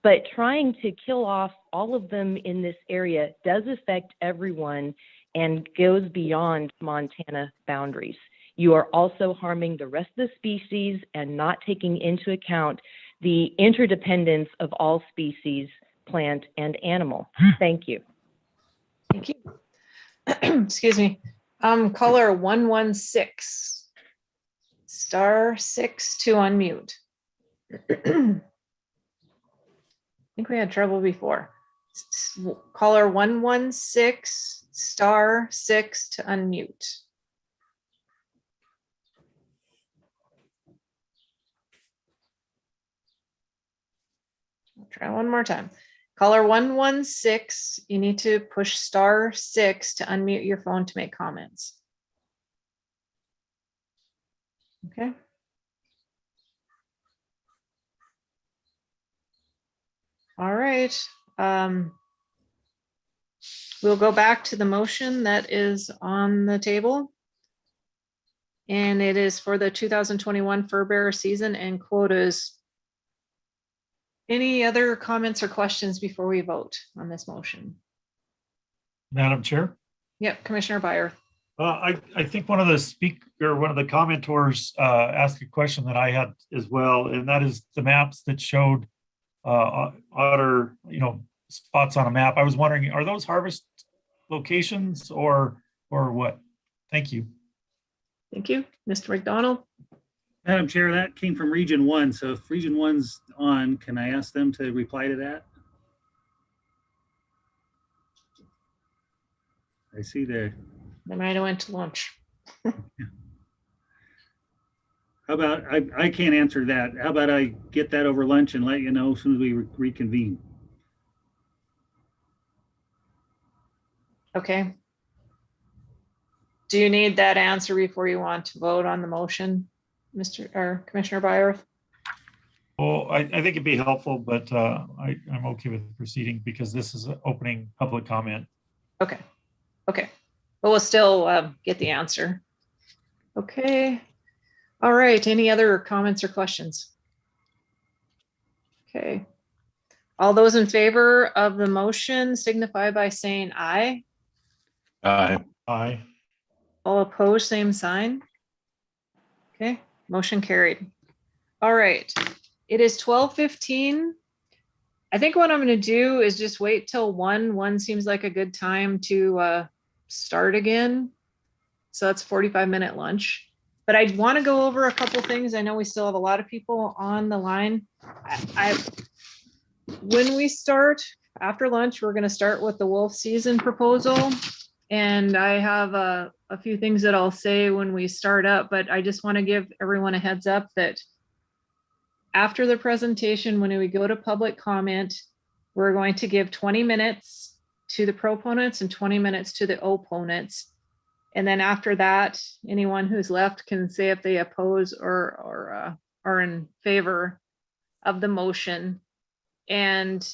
But trying to kill off all of them in this area does affect everyone and goes beyond Montana boundaries. You are also harming the rest of the species and not taking into account the interdependence of all species, plant and animal. Thank you. Thank you. Excuse me. Caller 116, *6 to unmute. I think we had trouble before. Caller 116, *6 to unmute. I'll try one more time. Caller 116, you need to push *6 to unmute your phone to make comments. Okay. All right. We'll go back to the motion that is on the table. And it is for the 2021 fur bearer season and quotas. Any other comments or questions before we vote on this motion? Madam Chair? Yep, Commissioner Byer. I think one of the commenters asked a question that I had as well, and that is the maps that showed otter, spots on a map. I was wondering, are those harvest locations or what? Thank you. Thank you. Mr. McDonald. Madam Chair, that came from Region 1. So if Region 1's on, can I ask them to reply to that? I see they might have went to lunch. How about, I can't answer that. How about I get that over lunch and let you know as soon as we reconvene? Okay. Do you need that answer before you want to vote on the motion, Commissioner Byerth? Well, I think it'd be helpful, but I'm okay with proceeding because this is an opening public comment. Okay. Okay. But we'll still get the answer. Okay. All right. Any other comments or questions? Okay. All those in favor of the motion signify by saying aye. Aye. Aye. All opposed, same sign. Okay, motion carried. All right, it is 12:15. I think what I'm going to do is just wait till 1. 1 seems like a good time to start again. So that's 45-minute lunch. But I want to go over a couple things. I know we still have a lot of people on the line. When we start after lunch, we're going to start with the wolf season proposal. And I have a few things that I'll say when we start up, but I just want to give everyone a heads up that after the presentation, when we go to public comment, we're going to give 20 minutes to the proponents and 20 minutes to the opponents. And then after that, anyone who's left can say if they oppose or are in favor of the motion. And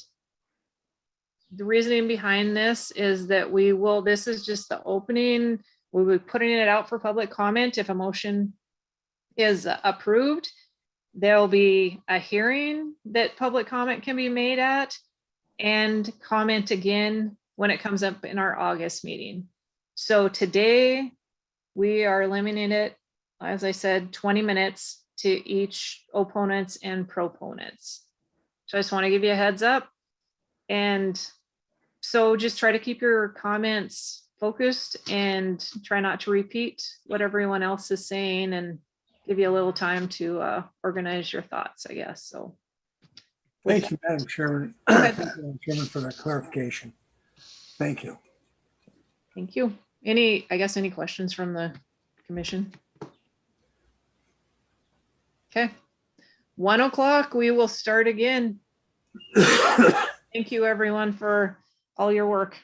the reasoning behind this is that this is just the opening. We'll be putting it out for public comment. If a motion is approved, there'll be a hearing that public comment can be made at, and comment again when it comes up in our August meeting. So today we are limiting it, as I said, 20 minutes to each opponents and proponents. So I just want to give you a heads up. And so just try to keep your comments focused and try not to repeat what everyone else is saying, and give you a little time to organize your thoughts, I guess. So Thank you, Madam Chairman. Thank you, Madam Chairman, for that clarification. Thank you. Thank you. Any questions from the commission? Okay. 1 o'clock, we will start again. Thank you, everyone, for all your work.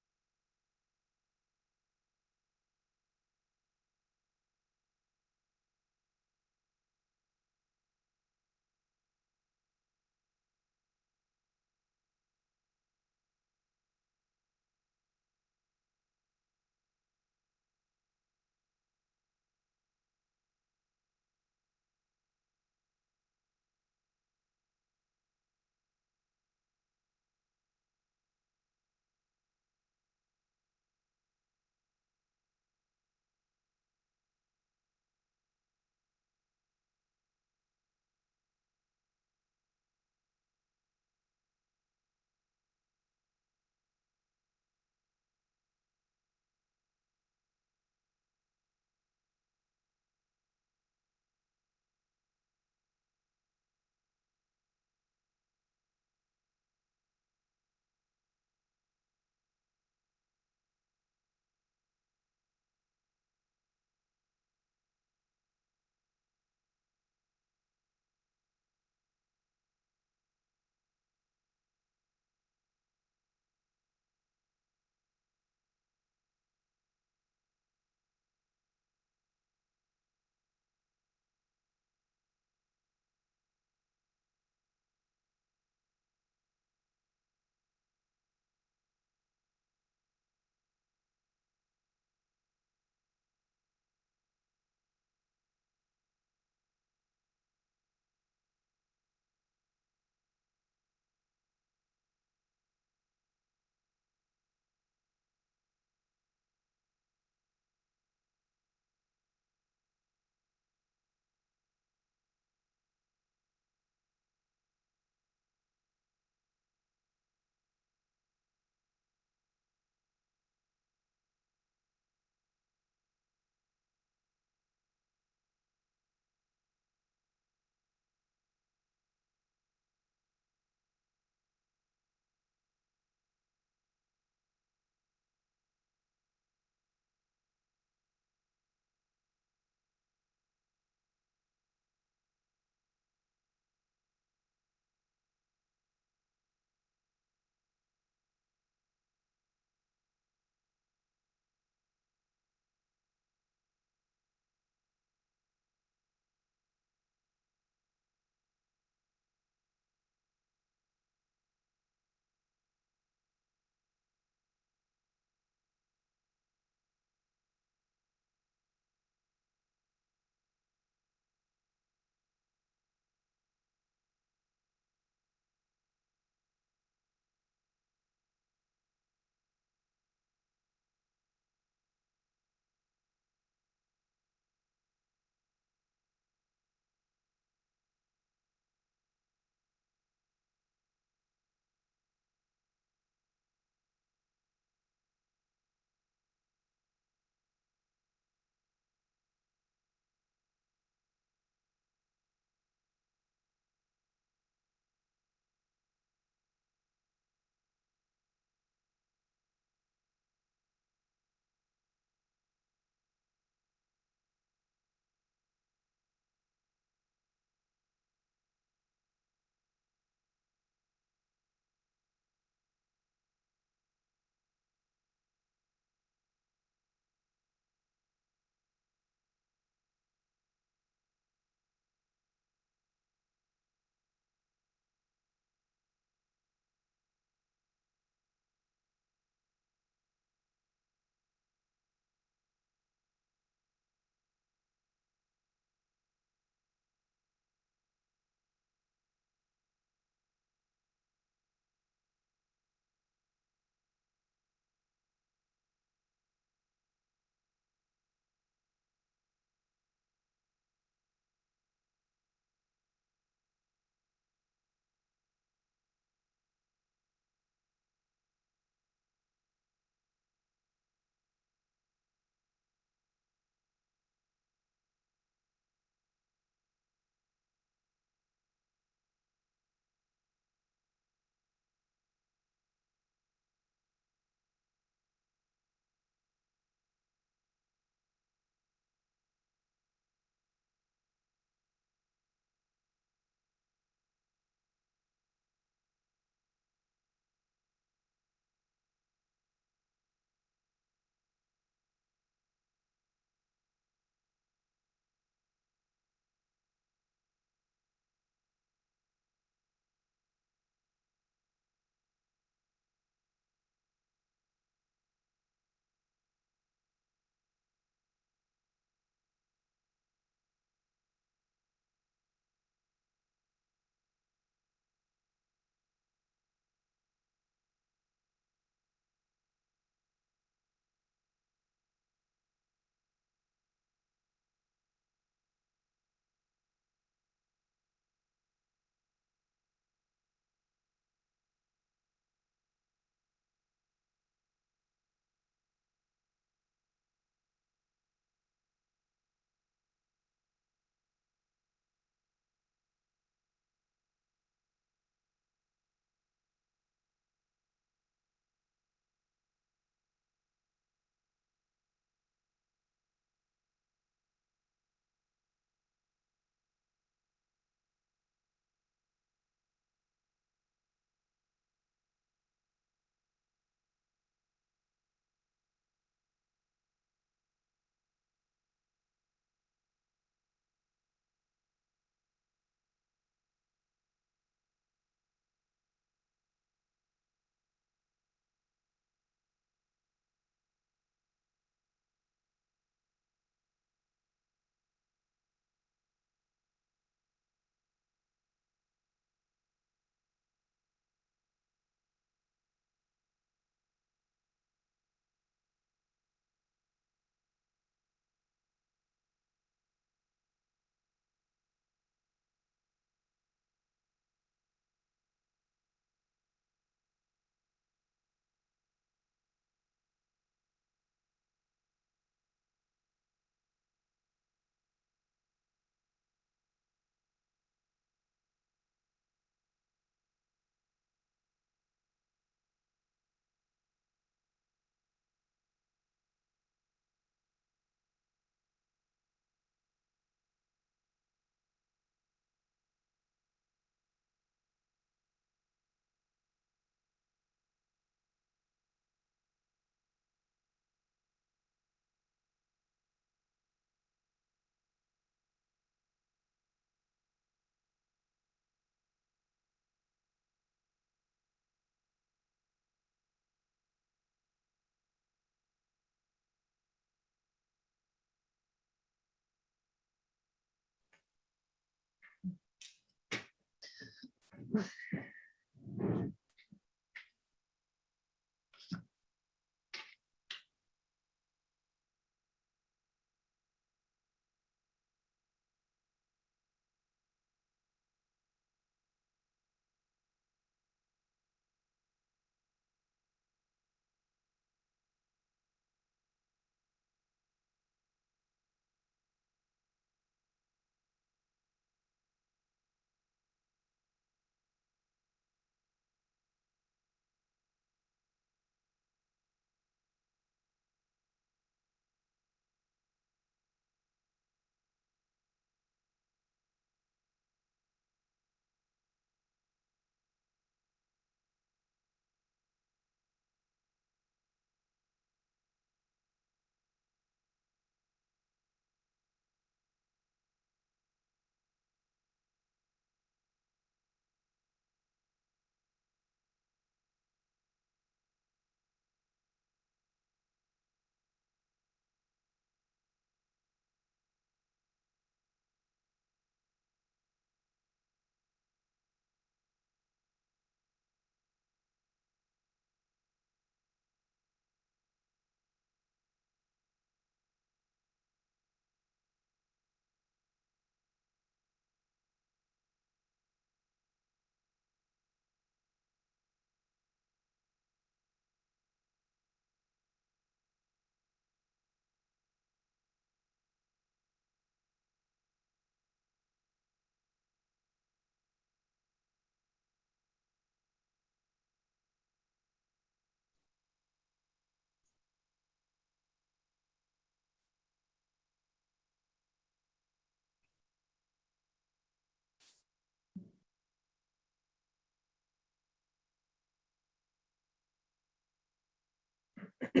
I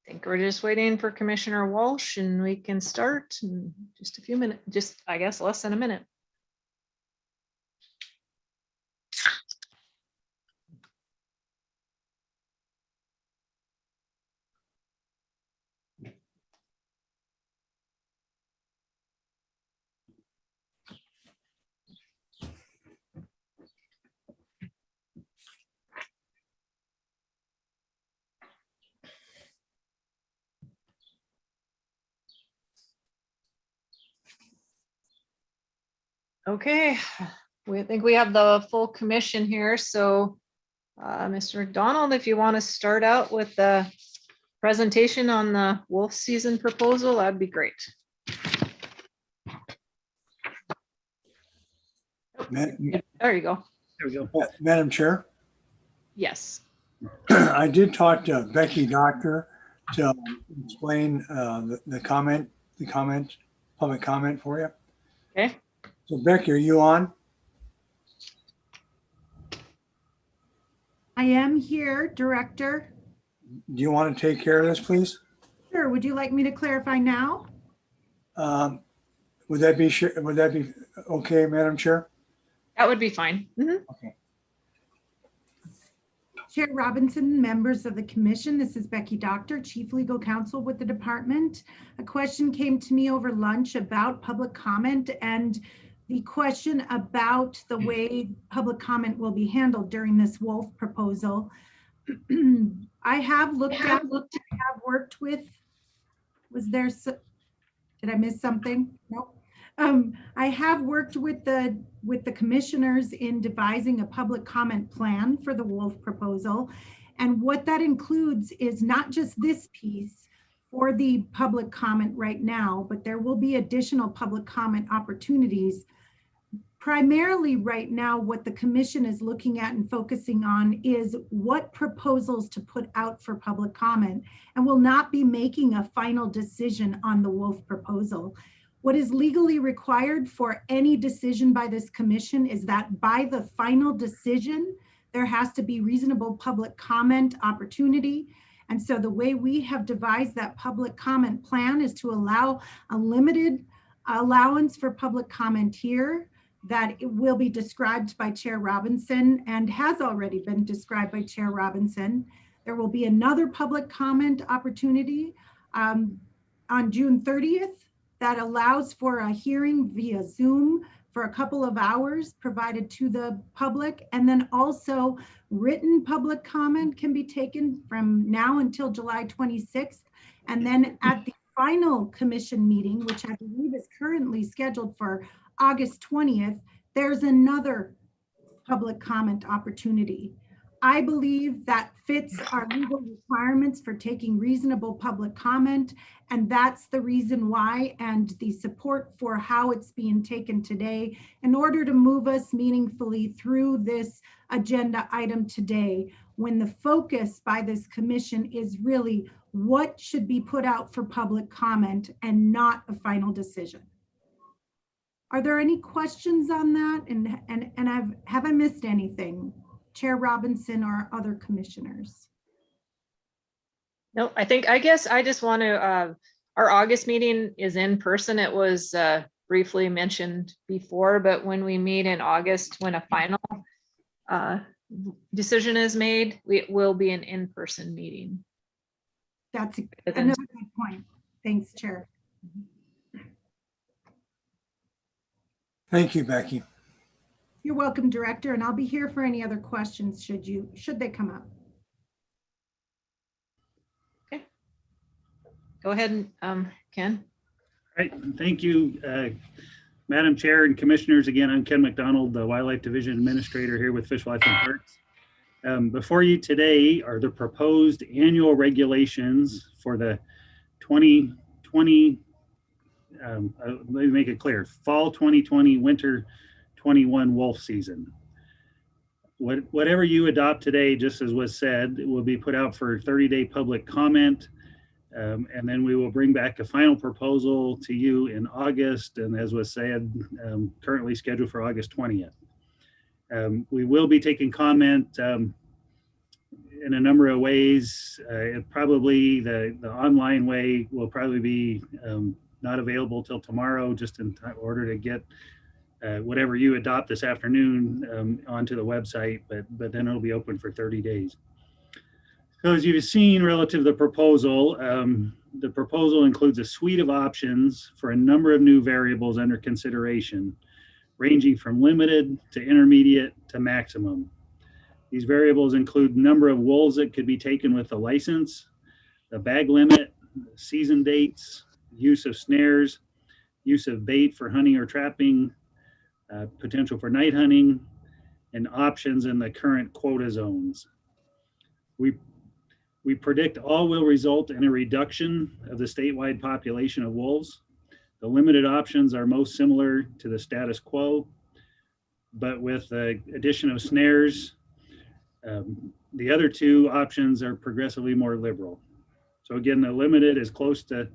think we're just waiting for Commissioner Walsh and we can start in just a few minutes, just I guess less than a minute. Okay, we think we have the full commission here. So Mr. McDonald, if you want to start out with the presentation on the wolf season proposal, that'd be great. There you go. There we go. Madam Chair, Yes. I did talk to Becky Doctor to explain the public comment for you. Okay. So Becky, are you on? I am here, Director. Do you want to take care of this, please? Sure. Would you like me to clarify now? Would that be okay, Madam Chair? That would be fine. Mm-hmm. Okay. Chair Robinson, members of the commission, this is Becky Doctor, Chief Legal Counsel with the department. A question came to me over lunch about public comment and the question about the way public comment will be handled during this wolf proposal. I have worked with, did I miss something? Nope. I have worked with the commissioners in devising a public comment plan for the wolf proposal. And what that includes is not just this piece for the public comment right now, but there will be additional public comment opportunities. Primarily right now, what the commission is looking at and focusing on is what proposals to put out for public comment, and will not be making a final decision on the wolf proposal. What is legally required for any decision by this commission is that by the final decision, there has to be reasonable public comment opportunity. And so the way we have devised that public comment plan is to allow a limited allowance for public comment here that it will be described by Chair Robinson and has already been described by Chair Robinson. There will be another public comment opportunity on June 30th that allows for a hearing via Zoom for a couple of hours provided to the public. And then also written public comment can be taken from now until July 26th. And then at the final commission meeting, which I believe is currently scheduled for August 20th, there's another public comment opportunity. I believe that fits our legal requirements for taking reasonable public comment, and that's the reason why, and the support for how it's being taken today in order to move us meaningfully through this agenda item today, when the focus by this commission is really what should be put out for public comment and not a final decision. Are there any questions on that? And have I missed anything? Chair Robinson or other commissioners? No, I guess I just want to, our August meeting is in person. It was briefly mentioned before, but when we meet in August, when a final decision is made, it will be an in-person meeting. That's another good point. Thanks, Chair. Thank you, Becky. You're welcome, Director, and I'll be here for any other questions should they come up. Okay. Go ahead, Ken. All right, thank you, Madam Chair and Commissioners. Again, I'm Ken McDonald, the Wildlife Division Administrator here with Fish, Wildlife, and Parks. Before you today are the proposed annual regulations for the 2020, let me make it clear, fall 2020, winter 21 wolf season. Whatever you adopt today, just as was said, it will be put out for 30-day public comment. And then we will bring back a final proposal to you in August. And as was said, currently scheduled for August 20th. We will be taking comment in a number of ways. Probably the online way will probably be not available till tomorrow, just in order to get whatever you adopt this afternoon onto the website, but then it'll be open for 30 days. So as you've seen relative to the proposal includes a suite of options for a number of new variables under consideration, ranging from limited to intermediate to maximum. These variables include number of wolves that could be taken with a license, the bag limit, season dates, use of snares, use of bait for hunting or trapping, potential for night hunting, and options in the current quota zones. We predict all will result in a reduction of the statewide population of wolves. The limited options are most similar to the status quo, but with the addition of snares, the other two options are progressively more liberal. So again, the limited is close to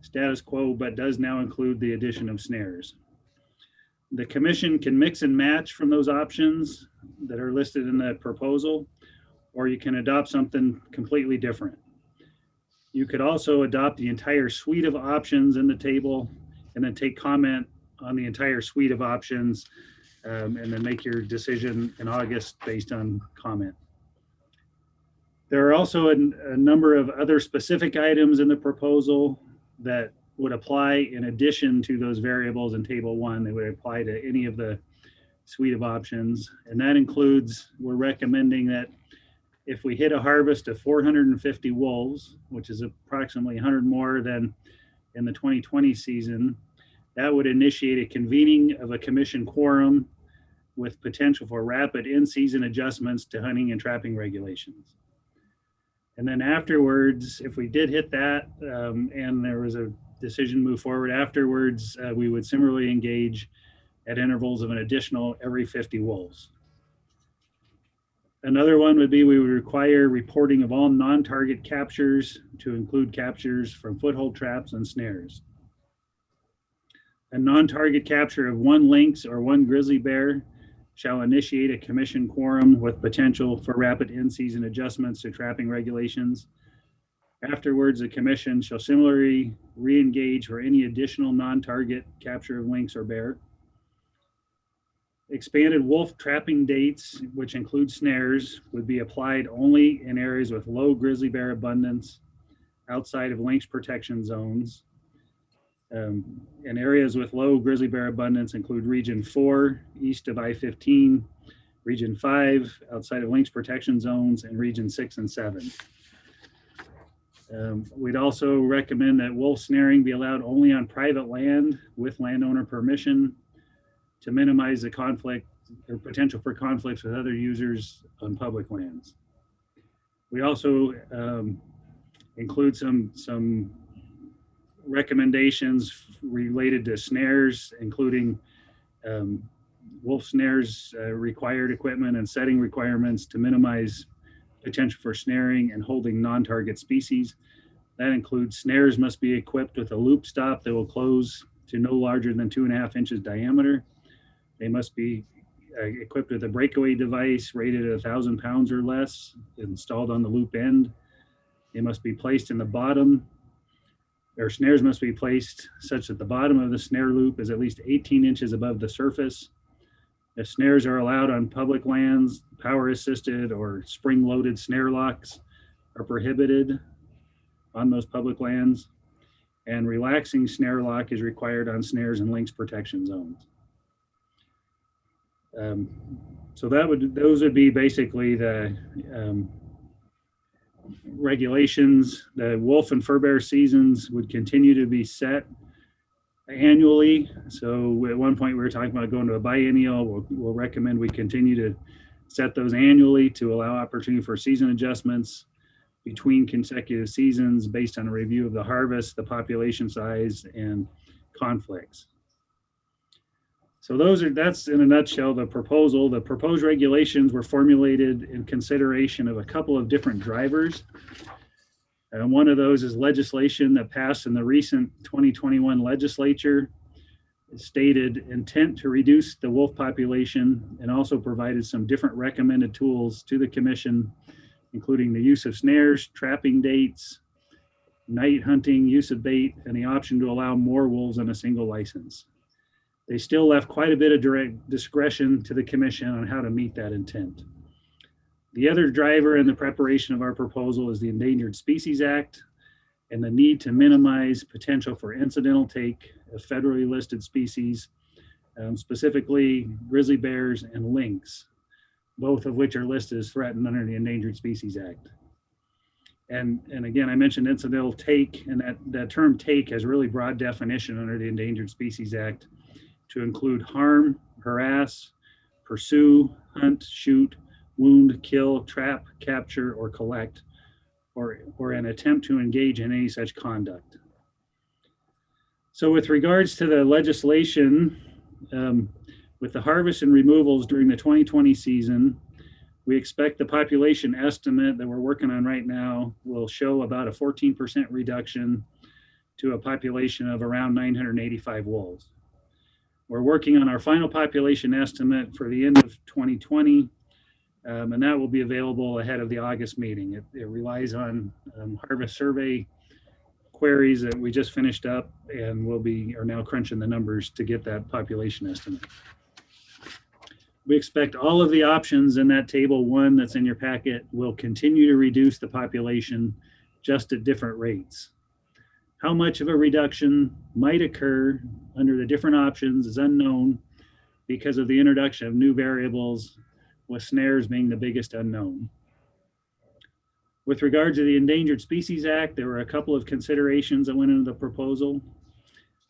status quo, but does now include the addition of snares. The commission can mix and match from those options that are listed in the proposal, or you can adopt something completely different. You could also adopt the entire suite of options in the table and then take comment on the entire suite of options and then make your decision in August based on comment. There are also a number of other specific items in the proposal that would apply in addition to those variables in table 1. They would apply to any of the suite of options. And that includes, we're recommending that if we hit a harvest of 450 wolves, which is approximately 100 more than in the 2020 season, that would initiate a convening of a commission quorum with potential for rapid in-season adjustments to hunting and trapping regulations. And then afterwards, if we did hit that and there was a decision to move forward afterwards, we would similarly engage at intervals of an additional every 50 wolves. Another one would be we would require reporting of all non-target captures to include captures from foothold traps and snares. A non-target capture of one lynx or one grizzly bear shall initiate a commission quorum with potential for rapid in-season adjustments to trapping regulations. Afterwards, the commission shall similarly re-engage for any additional non-target capture of lynx or bear. Expanded wolf trapping dates, which include snares, would be applied only in areas with low grizzly bear abundance outside of lynx protection zones. And areas with low grizzly bear abundance include Region 4, east of I-15, Region 5, outside of lynx protection zones, and Region 6 and 7. We'd also recommend that wolf snaring be allowed only on private land with landowner permission to minimize the conflict or potential for conflicts with other users on public lands. We also include some recommendations related to snares, including wolf snares required equipment and setting requirements to minimize potential for snaring and holding non-target species. That includes snares must be equipped with a loop stop that will close to no larger than 2.5 inches diameter. They must be equipped with a breakaway device rated at 1,000 pounds or less, installed on the loop end. They must be placed in the bottom. Their snares must be placed such that the bottom of the snare loop is at least 18 inches above the surface. If snares are allowed on public lands, power assisted or spring loaded snare locks are prohibited on those public lands, and relaxing snare lock is required on snares in lynx protection zones. So those would be basically the regulations. The wolf and fur bear seasons would continue to be set annually. So at one point we were talking about going to a biennial. We'll recommend we continue to set those annually to allow opportunity for season adjustments between consecutive seasons based on a review of the harvest, the population size, and conflicts. So that's in a nutshell the proposal. The proposed regulations were formulated in consideration of a couple of different drivers. One of those is legislation that passed in the recent 2021 legislature. It stated intent to reduce the wolf population and also provided some different recommended tools to the commission, including the use of snares, trapping dates, night hunting, use of bait, and the option to allow more wolves on a single license. They still left quite a bit of direct discretion to the commission on how to meet that intent. The other driver in the preparation of our proposal is the Endangered Species Act and the need to minimize potential for incidental take of federally listed species, specifically grizzly bears and lynx, both of which are listed as threatened under the Endangered Species Act. And again, I mentioned incidental take, and that term take has really broad definition under the Endangered Species Act to include harm, harass, pursue, hunt, shoot, wound, kill, trap, capture, or collect, or an attempt to engage in any such conduct. So with regards to the legislation, with the harvest and removals during the 2020 season, we expect the population estimate that we're working on right now will show about a 14% reduction to a population of around 985 wolves. We're working on our final population estimate for the end of 2020, and that will be available ahead of the August meeting. It relies on harvest survey queries that we just finished up, and are now crunching the numbers to get that population estimate. We expect all of the options in that table 1 that's in your packet will continue to reduce the population, just at different rates. How much of a reduction might occur under the different options is unknown because of the introduction of new variables, with snares being the biggest unknown. With regard to the Endangered Species Act, there were a couple of considerations that went into the proposal.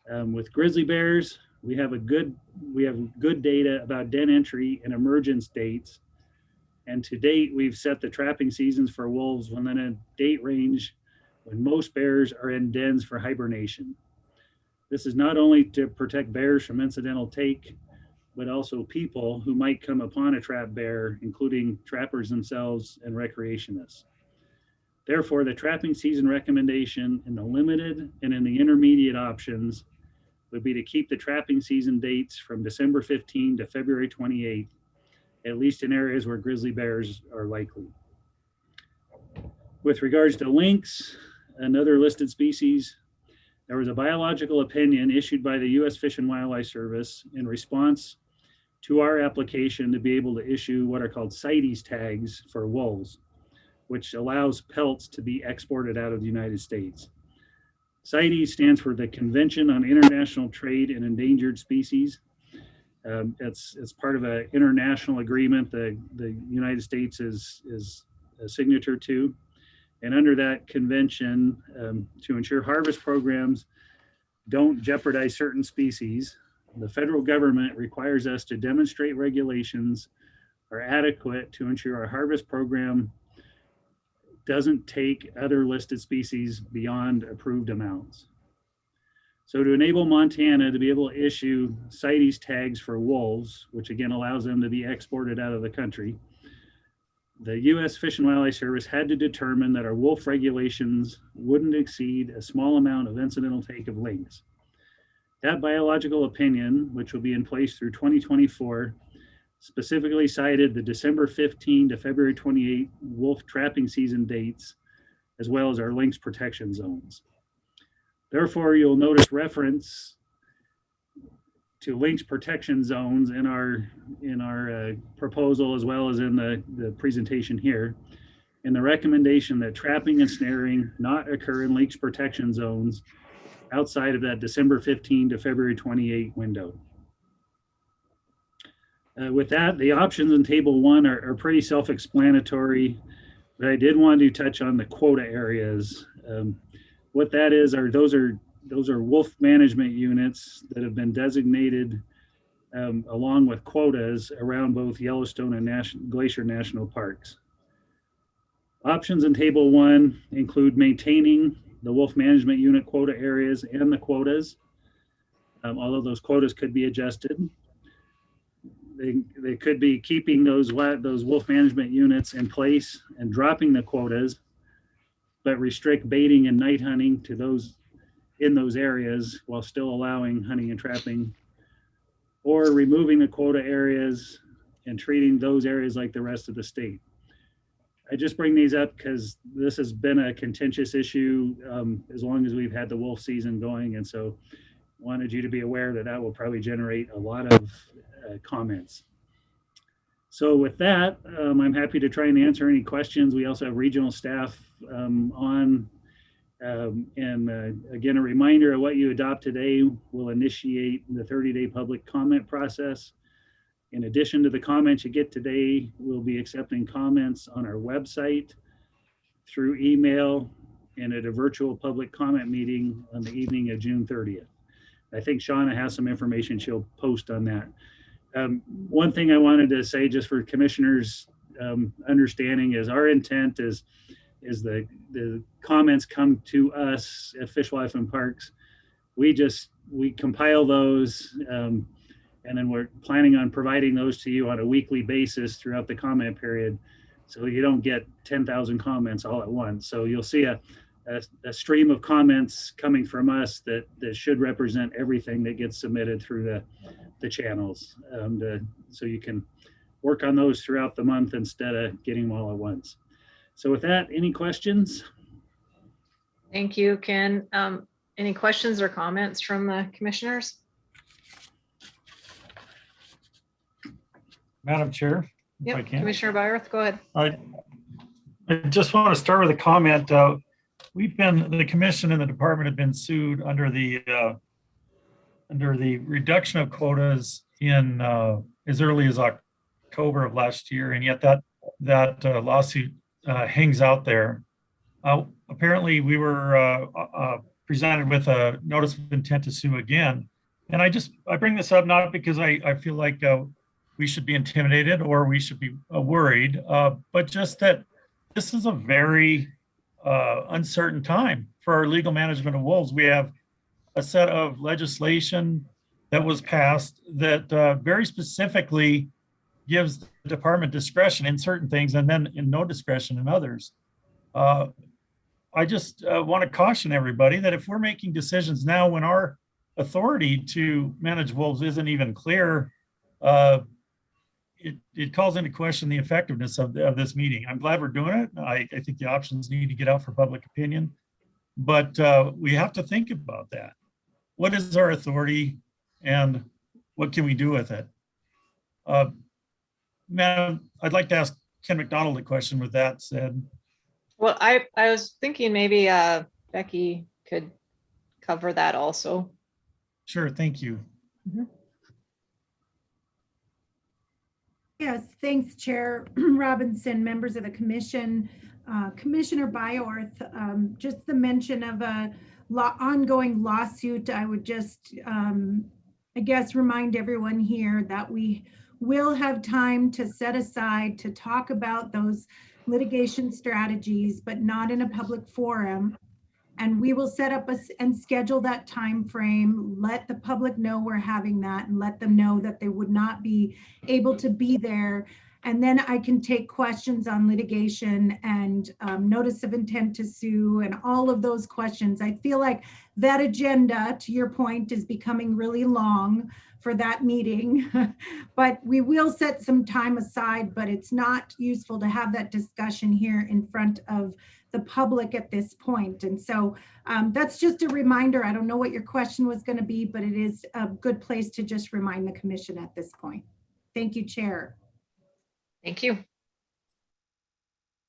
With grizzly bears, we have good data about den entry and emergence dates. And to date, we've set the trapping seasons for wolves within a date range when most bears are in dens for hibernation. This is not only to protect bears from incidental take, but also people who might come upon a trapped bear, including trappers themselves and recreationists. Therefore, the trapping season recommendation in the limited and in the intermediate options would be to keep the trapping season dates from December 15 to February 28, at least in areas where grizzly bears are likely. With regards to lynx, another listed species, there was a biological opinion issued by the U.S. Fish and Wildlife Service in response to our application to be able to issue what are called CITES tags for wolves, which allows pelts to be exported out of the United States. CITES stands for the Convention on International Trade in Endangered Species. It's part of an international agreement that the United States is a signature to. And under that convention, to ensure harvest programs don't jeopardize certain species, the federal government requires us to demonstrate regulations are adequate to ensure our harvest program doesn't take other listed species beyond approved amounts. So to enable Montana to be able to issue CITES tags for wolves, which again allows them to be exported out of the country, the U.S. Fish and Wildlife Service had to determine that our wolf regulations wouldn't exceed a small amount of incidental take of lynx. That biological opinion, which will be in place through 2024, specifically cited the December 15 to February 28 wolf trapping season dates, as well as our lynx protection zones. Therefore, you'll notice reference to lynx protection zones in our proposal, as well as in the presentation here, and the recommendation that trapping and snaring not occur in lynx protection zones outside of that December 15 to February 28 window. With that, the options in table 1 are pretty self-explanatory, but I did want to touch on the quota areas. What that is, those are wolf management units that have been designated along with quotas around both Yellowstone and Glacier National Parks. Options in table 1 include maintaining the wolf management unit quota areas and the quotas, although those quotas could be adjusted. They could be keeping those wolf management units in place and dropping the quotas, but restrict baiting and night hunting to those in those areas while still allowing hunting and trapping, or removing the quota areas and treating those areas like the rest of the state. I just bring these up because this has been a contentious issue as long as we've had the wolf season going, and so wanted you to be aware that that will probably generate a lot of comments. So with that, I'm happy to try and answer any questions. We also have regional staff on. Again, a reminder of what you adopt today will initiate the 30-day public comment process. In addition to the comments you get today, we'll be accepting comments on our website, through email, and at a virtual public comment meeting on the evening of June 30th. I think Shauna has some information she'll post on that. One thing I wanted to say just for commissioners' understanding is our intent is the comments come to us at Fish, Wildlife and Parks. We compile those and then we're planning on providing those to you on a weekly basis throughout the comment period, so you don't get 10,000 comments all at once. So you'll see a stream of comments coming from us that should represent everything that gets submitted through the channels. So you can work on those throughout the month instead of getting them all at once. So with that, any questions? Thank you, Ken. Any questions or comments from the commissioners? Madam Chair, if I Yep, can. Commissioner Byerth, go ahead. I just want to start with a comment. The commission and the department have been sued under the reduction of quotas in as early as October of last year, and yet that lawsuit hangs out there. Apparently, we were presented with a notice of intent to sue again, and I bring this up not because I feel like we should be intimidated or we should be worried, but just that this is a very uncertain time for our legal management of wolves. We have a set of legislation that was passed that very specifically gives the department discretion in certain things and then in no discretion in others. I just want to caution everybody that if we're making decisions now when our authority to manage wolves isn't even clear, it calls into question the effectiveness of this meeting. I'm glad we're doing it. I think the options need to get out for public opinion, but we have to think about that. What is our authority and what can we do with it? Madam, I'd like to ask Ken McDonald a question with that said. Well, I was thinking maybe Becky could cover that also. Sure, thank you. Yes, thanks, Chair Robinson, members of the commission, Commissioner Byorth. Just the mention of a ongoing lawsuit, I would just, I guess, remind everyone here that we will have time to set aside to talk about those litigation strategies, but not in a public forum. And we will set up and schedule that time frame, let the public know we're having that, and let them know that they would not be able to be there. And then I can take questions on litigation and notice of intent to sue and all of those questions. I feel like that agenda, to your point, is becoming really long for that meeting. But we will set some time aside, but it's not useful to have that discussion here in front of the public at this point. And so that's just a reminder. I don't know what your question was going to be, but it is a good place to just remind the commission at this point. Thank you, Chair. Thank you.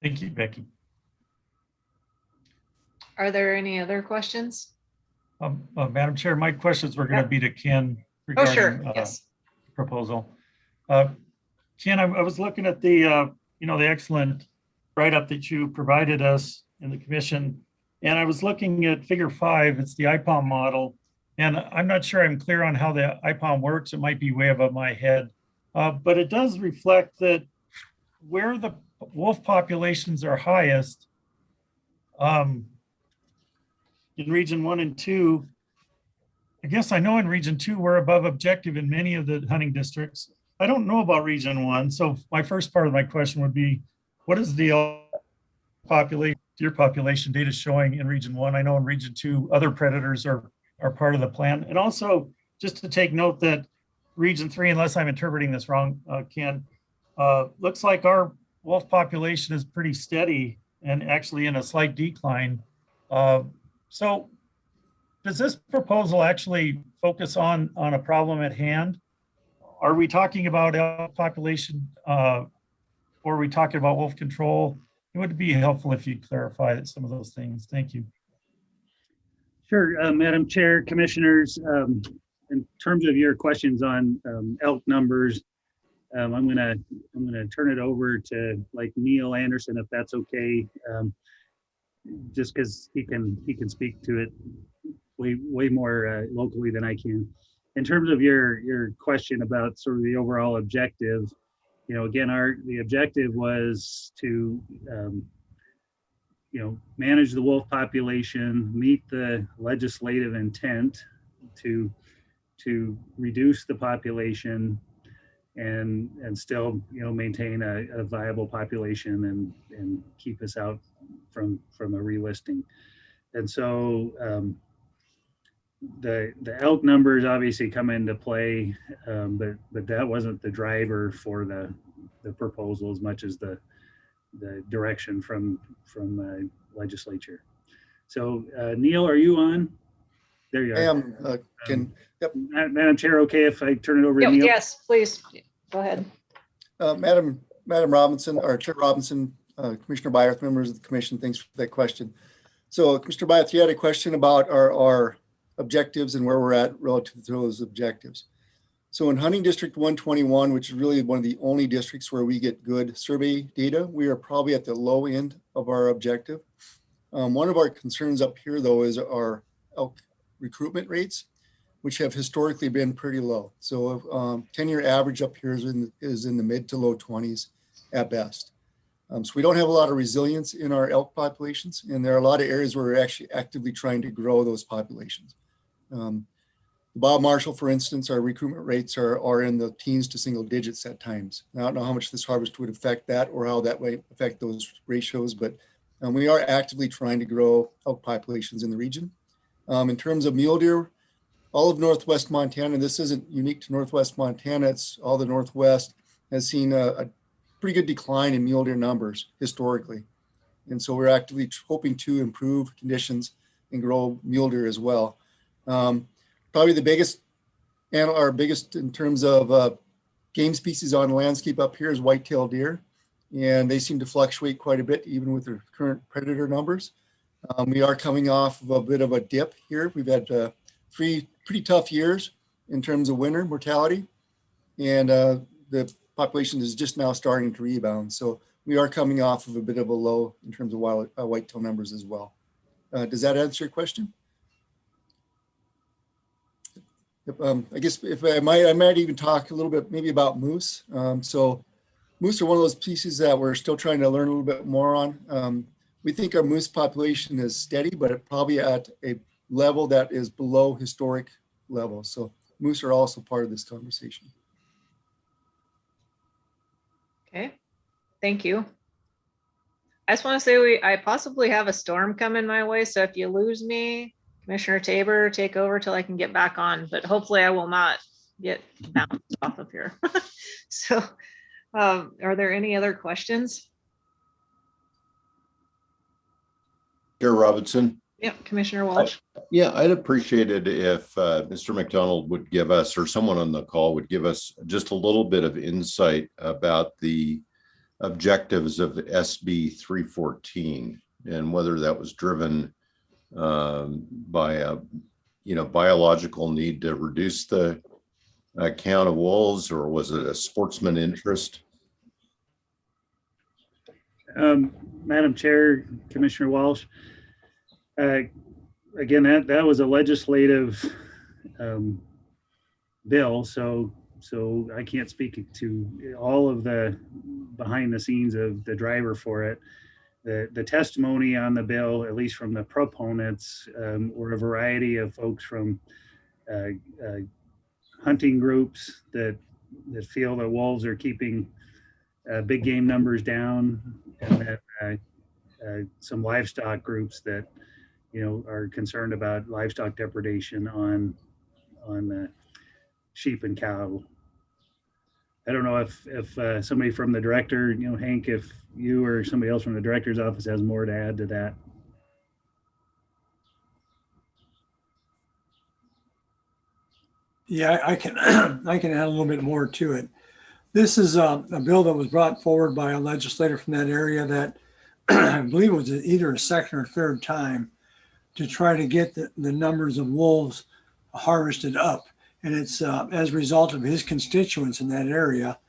Thank you, Becky. Are there any other questions? Madam Chair, my questions were going to be to Ken Oh, regarding sure. Yes. proposal. Ken, I was looking at the the excellent write-up that you provided us in the commission, and I was looking at Figure 5. It's the IPOM model, and I'm not sure I'm clear on how the IPOM works. It might be way above my head, but it does reflect that where the wolf populations are highest in region 1 and 2. I guess I know in region 2 we're above objective in many of the hunting districts. I don't know about region 1, so my first part of my question would be, what is the population, deer population data showing in region 1? I know in region 2 other predators are part of the plan. And also just to take note that region 3, unless I'm interpreting this wrong, Ken, looks like our wolf population is pretty steady and actually in a slight decline. So does this proposal actually focus on a problem at hand? Are we talking about elk population or are we talking about wolf control? It would be helpful if you clarify some of those things. Thank you. Sure, Madam Chair, Commissioners, in terms of your questions on elk numbers, I'm gonna turn it over to like Neil Anderson, if that's okay, just because he can speak to it way more locally than I can. In terms of your question about sort of the overall objective, again, the objective was to manage the wolf population, meet the legislative intent to reduce the population and still maintain a viable population and keep us out from a relisting. And so the elk numbers obviously come into play, but that wasn't the driver for the proposal as much as the direction from legislature. So Neil, are you on? There you are. I am. Yep. Madam Chair, okay if I turn it over to Neil? Yes, please. Go ahead. Madam Robinson, or Chair Robinson, Commissioner Byorth, members of the commission, thanks for that question. So Commissioner Byorth, you had a question about our objectives and where we're at relative to those objectives. So in Hunting District 121, which is really one of the only districts where we get good survey data, we are probably at the low end of our objective. One of our concerns up here, though, is our elk recruitment rates, which have historically been pretty low. So 10-year average up here is in the mid to low 20s at best. So we don't have a lot of resilience in our elk populations, and there are a lot of areas where we're actually actively trying to grow those populations. Bob Marshall, for instance, our recruitment rates are in the teens to single digits at times. I don't know how much this harvest would affect that or how that might affect those ratios, but we are actively trying to grow elk populations in the region. In terms of mule deer, all of Northwest Montana, and this isn't unique to Northwest Montana, it's all the Northwest, has seen a pretty good decline in mule deer numbers historically. And so we're actively hoping to improve conditions and grow mule deer as well. Probably the biggest in terms of game species on the landscape up here is white-tailed deer. And they seem to fluctuate quite a bit, even with their current predator numbers. We are coming off of a bit of a dip here. We've had 3 pretty tough years in terms of winter mortality, and the population is just now starting to rebound. So we are coming off of a bit of a low in terms of whitetail numbers as well. Does that answer your question? I guess if I might even talk a little bit maybe about moose. So moose are one of those species that we're still trying to learn a little bit more on. We think our moose population is steady, but it probably at a level that is below historic levels. So moose are also part of this conversation. Okay, thank you. I just want to say I possibly have a storm coming my way. So if you lose me, Commissioner Tabor, take over till I can get back on, but hopefully I will not get bounced off of here. So are there any other questions? Chair Robinson. Yep, Commissioner Walsh. Yeah, I'd appreciate it if Mr. McDonald would give us, or someone on the call would give us just a little bit of insight about the objectives of SB 314 and whether that was driven by a biological need to reduce the count of wolves, or was it a sportsman interest? Madam Chair, Commissioner Walsh, again, that was a legislative bill, so I can't speak to all of the behind the scenes of the driver for it. The testimony on the bill, at least from the proponents, were a variety of folks from hunting groups that feel that wolves are keeping big game numbers down, and then some livestock groups that are concerned about livestock depredation on sheep and cow. I don't know if somebody from the director, Hank, if you or somebody else from the director's office has more to add to that. Yeah, I can I can add a little bit more to it. This is a bill that was brought forward by a legislator from that area that I believe it was either a second or third time to try to get the numbers of wolves harvested up. And it's as a result of his constituents in that area,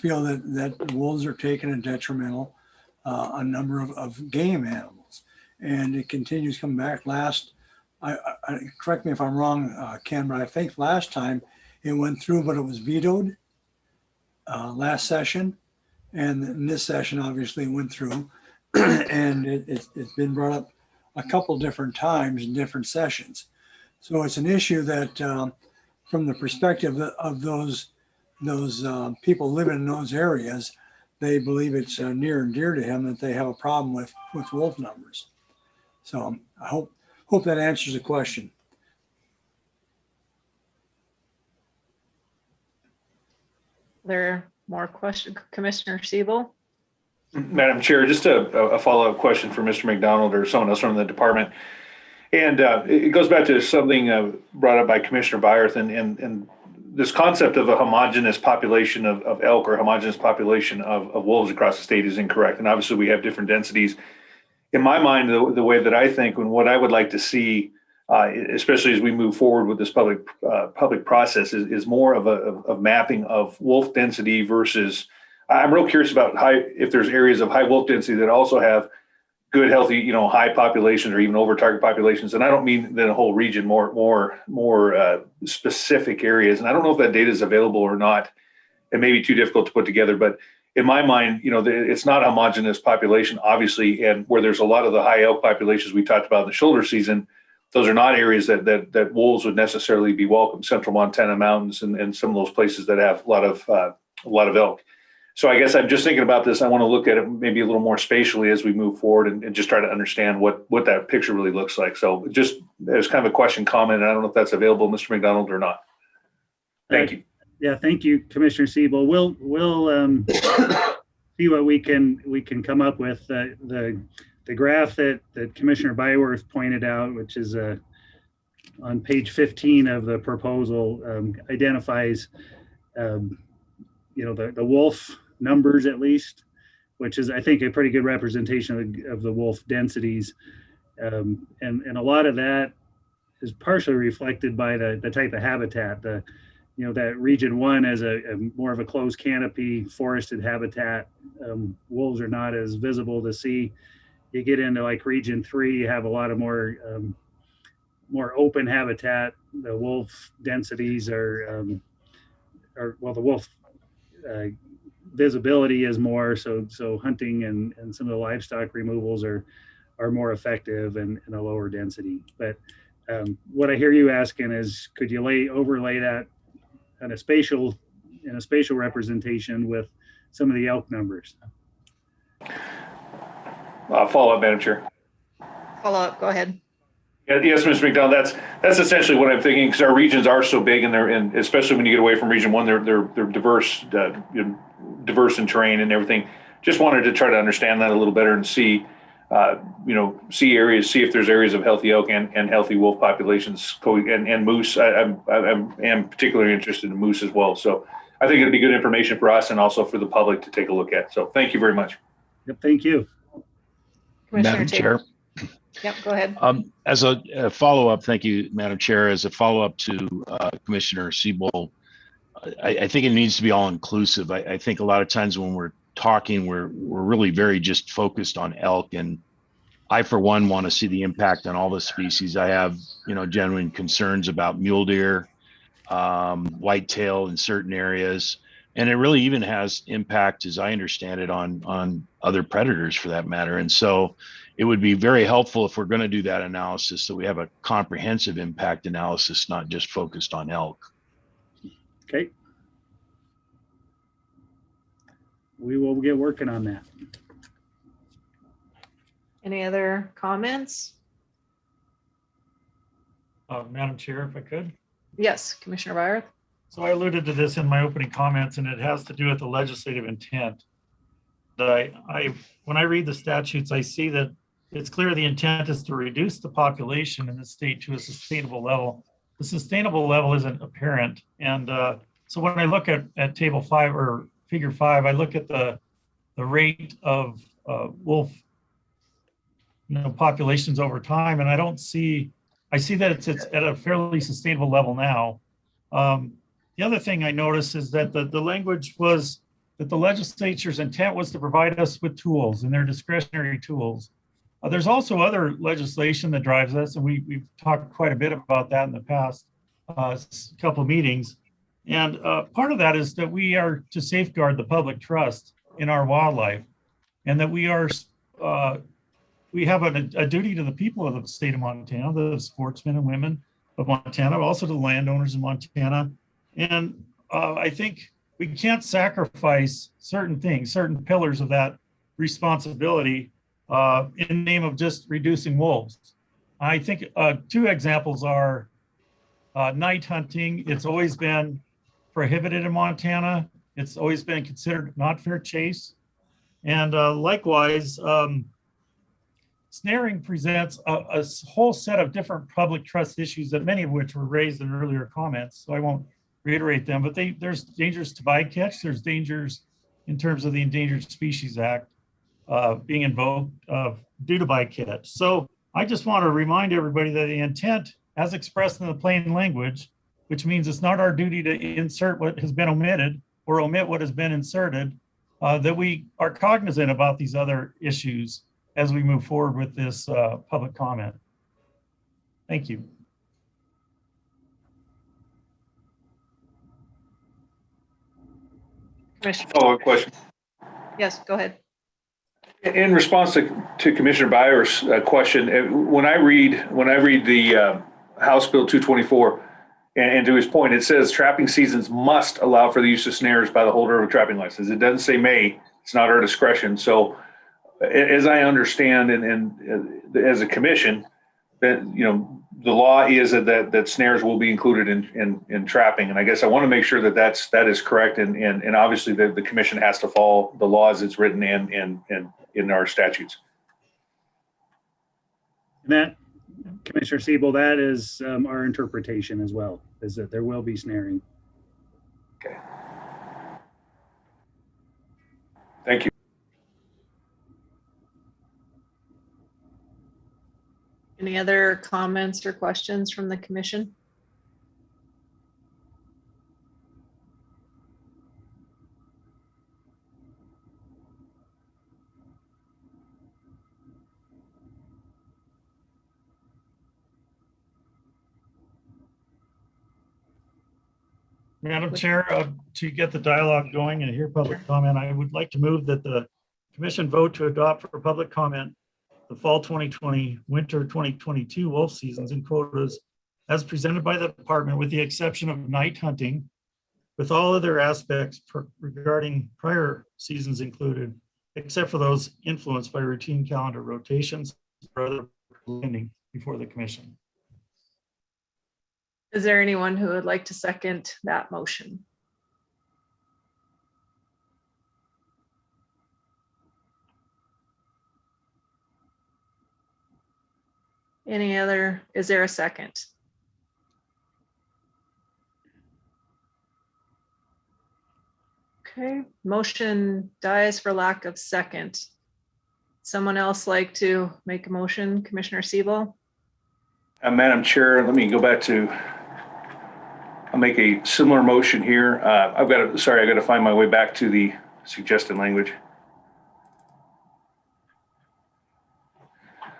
feel that wolves are taking a detrimental a number of game animals. And it continues coming back. Correct me if I'm wrong, Ken, but I think last time it went through, but it was vetoed last session. And in this session, obviously, went through. And it's been brought up a couple different times in different sessions. So it's an issue that from the perspective of those people living in those areas, they believe it's near and dear to him that they have a problem with wolf numbers. So I hope that answers the question. There more questions, Commissioner Siebel? Madam Chair, just a follow-up question for Mr. McDonald or someone else from the department. And it goes back to something brought up by Commissioner Byerth and this concept of a homogeneous population of elk or homogeneous population of wolves across the state is incorrect. And obviously we have different densities. In my mind, the way that I think and what I would like to see, especially as we move forward with this public process, is more of a mapping of wolf density versus. I'm real curious about if there's areas of high wolf density that also have good, healthy, high populations or even over target populations. And I don't mean the whole region, more specific areas. And I don't know if that data is available or not. It may be too difficult to put together, but in my mind, it's not a homogeneous population, obviously, and where there's a lot of the high elk populations we talked about in the shoulder season, those are not areas that wolves would necessarily be welcome. Central Montana mountains and some of those places that have a lot of elk. So I guess I'm just thinking about this. I want to look at it maybe a little more spatially as we move forward and just try to understand what that picture really looks like. So just as kind of a question, comment, and I don't know if that's available, Mr. McDonald, or not. Thank you. Yeah, thank you, Commissioner Siebel. We'll see what we can come up with. The graph that Commissioner Byerth pointed out, which is on page 15 of the proposal, identifies the wolf numbers at least which is, I think, a pretty good representation of the wolf densities. And a lot of that is partially reflected by the type of habitat. That region 1 as a more of a closed canopy forested habitat. Wolves are not as visible to see. You get into like region 3, you have a lot of more open habitat. The wolf densities are the wolf visibility is more, so hunting and some of the livestock removals are more effective and a lower density. But what I hear you asking is, could you overlay that in a spatial representation with some of the elk numbers? Follow up, Madam Chair. Follow up, go ahead. Yes, Mr. McDonald, that's essentially what I'm thinking, because our regions are so big, and especially when you get away from region 1, they're diverse, diverse in terrain and everything. Just wanted to try to understand that a little better and see if there's areas of healthy elk and healthy wolf populations and moose. I am particularly interested in moose as well. So I think it'd be good information for us and also for the public to take a look at. So thank you very much. Yep, thank you. Madam Chair. Yep, go ahead. As a follow-up, thank you, Madam Chair. As a follow-up to Commissioner Siebel, I think it needs to be all inclusive. I think a lot of times when we're talking, we're really very just focused on elk, and I, for one, want to see the impact on all the species. I have, genuine concerns about mule deer, whitetail in certain areas, and it really even has impact, as I understand it, on other predators for that matter. And so it would be very helpful if we're going to do that analysis, that we have a comprehensive impact analysis, not just focused on elk. Okay. We will get working on that. Any other comments? Madam Chair, if I could. Yes, Commissioner Byerth. So I alluded to this in my opening comments, and it has to do with the legislative intent. When I read the statutes, I see that it's clear the intent is to reduce the population in the state to a sustainable level. The sustainable level isn't apparent. And so when I look at table 5 or figure 5, I look at the rate of wolf populations over time, and I see that it's at a fairly sustainable level now. The other thing I noticed is that the language was that the legislature's intent was to provide us with tools, and their discretionary tools. There's also other legislation that drives us, and we've talked quite a bit about that in the past couple of meetings. And part of that is that we are to safeguard the public trust in our wildlife, and that we have a duty to the people of the state of Montana, the sportsmen and women of Montana, also to the landowners in Montana. And I think we can't sacrifice certain things, certain pillars of that responsibility in the name of just reducing wolves. I think 2 examples are night hunting. It's always been prohibited in Montana. It's always been considered not fair chase. And likewise, snaring presents a whole set of different public trust issues, that many of which were raised in earlier comments, so I won't reiterate them, but there's dangers to bycatch. There's dangers in terms of the Endangered Species Act being invoked due to bycatch. So I just want to remind everybody that the intent, as expressed in the plain language, which means it's not our duty to insert what has been omitted or omit what has been inserted, that we are cognizant about these other issues as we move forward with this public comment. Thank you. Follow-up question. Yes, go ahead. In response to Commissioner Byer's question, when I read the House Bill 224, and to his point, it says trapping seasons must allow for the use of snares by the holder of a trapping license. It doesn't say may. It's not our discretion. So, as I understand, and as a commission, that the law is that snares will be included in trapping, and I guess I want to make sure that is correct, and obviously the commission has to follow the law as it's written and in our statutes. And that, Commissioner Siebel, that is our interpretation as well, is that there will be snaring. Okay. Thank you. Any other comments or questions from the commission? Madam Chair, to get the dialogue going and hear public comment, I would like to move that the commission vote to adopt for public comment the fall 2020, winter 2022 wolf seasons and quotas as presented by the department, with the exception of night hunting, with all other aspects regarding prior seasons included, except for those influenced by routine calendar rotations or other landing before the commission. Is there anyone who would like to second that motion? Any other, is there a second? Okay, motion dies for lack of second. Someone else like to make a motion? Commissioner Siebel? Madam Chair, let me go back to, I'll make a similar motion here. I've got to find my way back to the suggested language.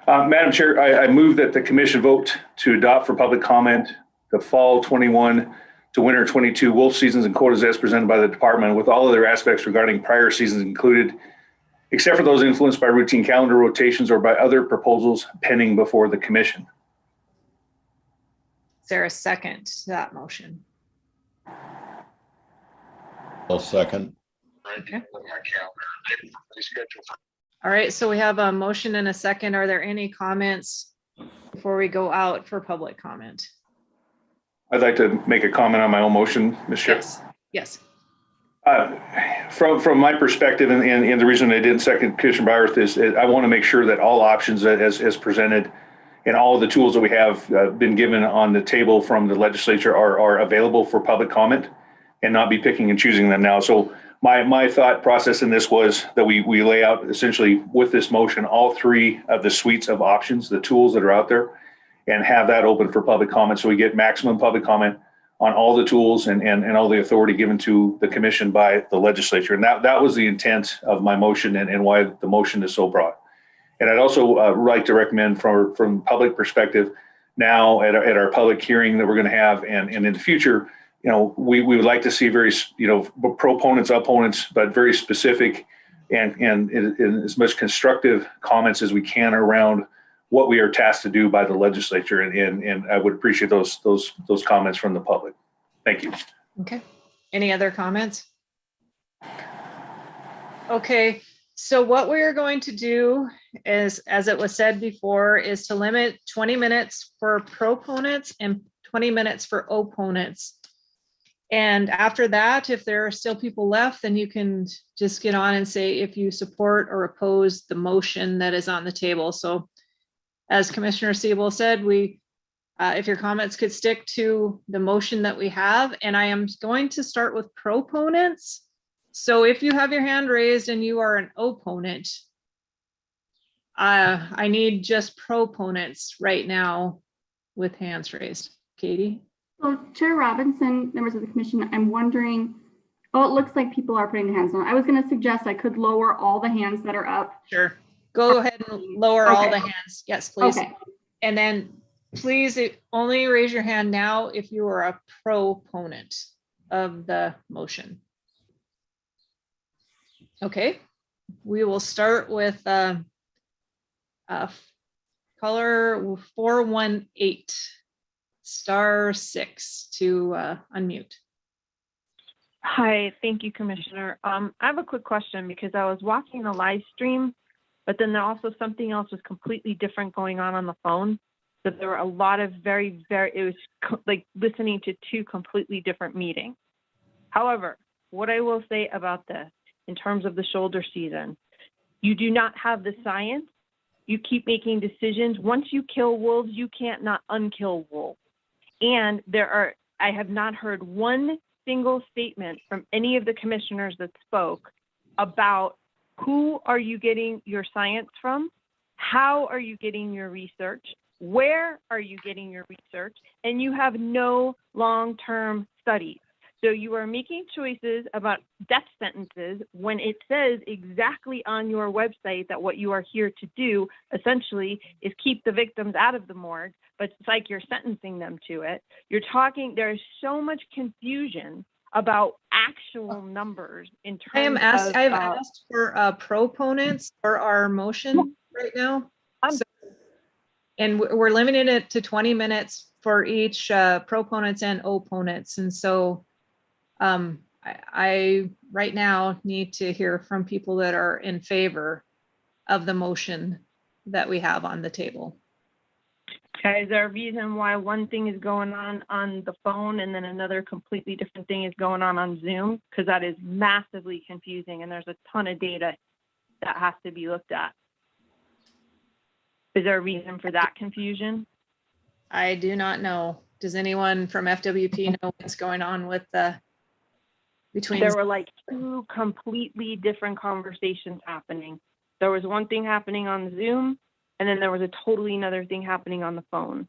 Madam Chair, I move that the commission vote to adopt for public comment the fall 21 to winter 22 wolf seasons and quotas as presented by the department, with all other aspects regarding prior seasons included, except for those influenced by routine calendar rotations or by other proposals pending before the commission. Is there a second to that motion? I'll second. Okay. All right, so we have a motion and a second. Are there any comments before we go out for public comment? I'd like to make a comment on my own motion, Ms. Chair. Yes. From my perspective, and the reason I didn't second Commissioner Byerth is I want to make sure that all options as presented and all of the tools that we have been given on the table from the legislature are available for public comment and not be picking and choosing them now. So my thought process in this was that we lay out essentially with this motion all three of the suites of options, the tools that are out there, and have that open for public comment so we get maximum public comment on all the tools and all the authority given to the commission by the legislature. And that was the intent of my motion and why the motion is so broad. And I'd also like to recommend from public perspective now at our public hearing that we're going to have and in the future, we would like to see very, proponents, opponents, but very specific and as much constructive comments as we can around what we are tasked to do by the legislature. And I would appreciate those comments from the public. Thank you. Okay. Any other comments? Okay. So what we're going to do is, as it was said before, is to limit 20 minutes for proponents and 20 minutes for opponents. And after that, if there are still people left, then you can just get on and say if you support or oppose the motion that is on the table. So as Commissioner Siebel said, if your comments could stick to the motion that we have, and I am going to start with proponents. So if you have your hand raised and you are an opponent, I need just proponents right now with hands raised. Katie? So Chair Robinson, members of the commission, I'm wondering, it looks like people are putting their hands on. I was going to suggest I could lower all the hands that are up. Sure. Go ahead and lower all the hands. Yes, please. Okay. And then please only raise your hand now if you are a proponent of the motion. Okay, we will start with caller 418 *6 to unmute. Hi, thank you, Commissioner. I have a quick question because I was watching the live stream, but then there also something else was completely different going on the phone. So there were a lot of it was like listening to two completely different meetings. However, what I will say about this in terms of the shoulder season, you do not have the science. You keep making decisions. Once you kill wolves, you can't not unkill wolves. And I have not heard one single statement from any of the commissioners that spoke about who are you getting your science from? How are you getting your research? Where are you getting your research? And you have no long-term studies. So you are making choices about death sentences when it says exactly on your website that what you are here to do essentially is keep the victims out of the morgue, but it's like you're sentencing them to it. There's so much confusion about actual numbers in terms of. I've asked for proponents for our motion right now. And we're limiting it to 20 minutes for each proponents and opponents. And so I right now need to hear from people that are in favor of the motion that we have on the table. Okay, is there a reason why one thing is going on the phone and then another completely different thing is going on Zoom? Because that is massively confusing and there's a ton of data that has to be looked at. Is there a reason for that confusion? I do not know. Does anyone from FWP know what's going on with the between? There were like two completely different conversations happening. There was one thing happening on Zoom, and then there was a totally another thing happening on the phone.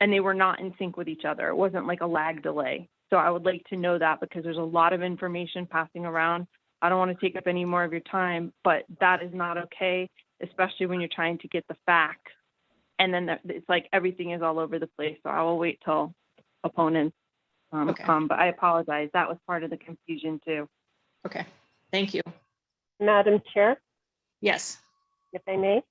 And they were not in sync with each other. It wasn't like a lag delay. So I would like to know that because there's a lot of information passing around. I don't want to take up any more of your time, but that is not okay, especially when you're trying to get the facts. And then it's like everything is all over the place. So I will wait till opponents come, but I apologize. That was part of the confusion too. Okay, thank you. Madam Chair? Yes. If I may?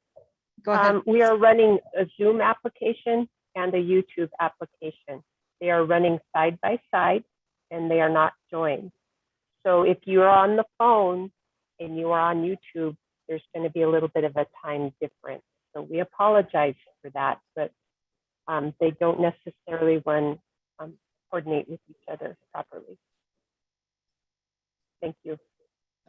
Go ahead. We are running a Zoom application and a YouTube application. They are running side by side and they are not joined. So if you are on the phone and you are on YouTube, there's going to be a little bit of a time difference. So we apologize for that, but they don't necessarily coordinate with each other properly. Thank you.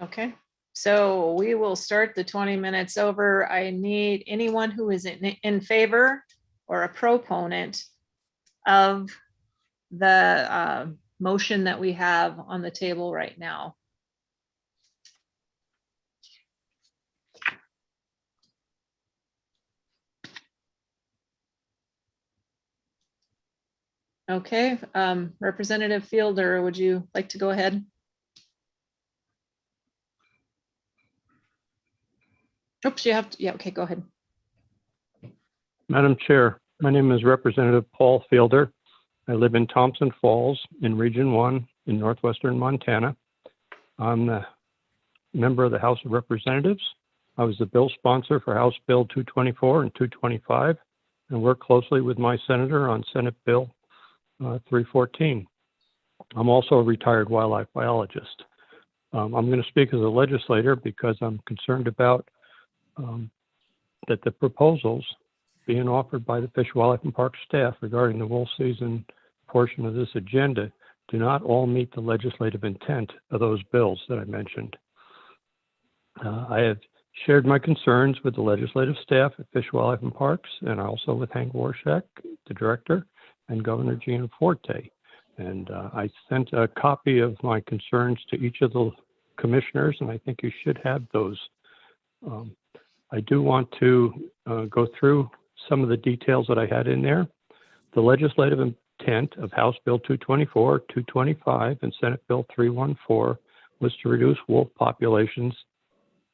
Okay, so we will start the 20 minutes over. I need anyone who is in favor or a proponent of the motion that we have on the table right now. Okay, Representative Fielder, would you like to go ahead? Oops, you have to, yeah, okay, go ahead. Madam Chair, my name is Representative Paul Fielder. I live in Thompson Falls in Region 1 in northwestern Montana. I'm the member of the House of Representatives. I was the bill sponsor for House Bill 224 and 225 and worked closely with my senator on Senate Bill 314. I'm also a retired wildlife biologist. I'm going to speak as a legislator because I'm concerned about that the proposals being offered by the Fish, Wildlife, and Park staff regarding the wolf season portion of this agenda do not all meet the legislative intent of those bills that I mentioned. I have shared my concerns with the legislative staff at Fish, Wildlife, and Parks, and also with Hank Warshak, the director, and Governor Gianforte. And I sent a copy of my concerns to each of the commissioners, and I think you should have those. I do want to go through some of the details that I had in there. The legislative intent of House Bill 224, 225, and Senate Bill 314 was to reduce wolf populations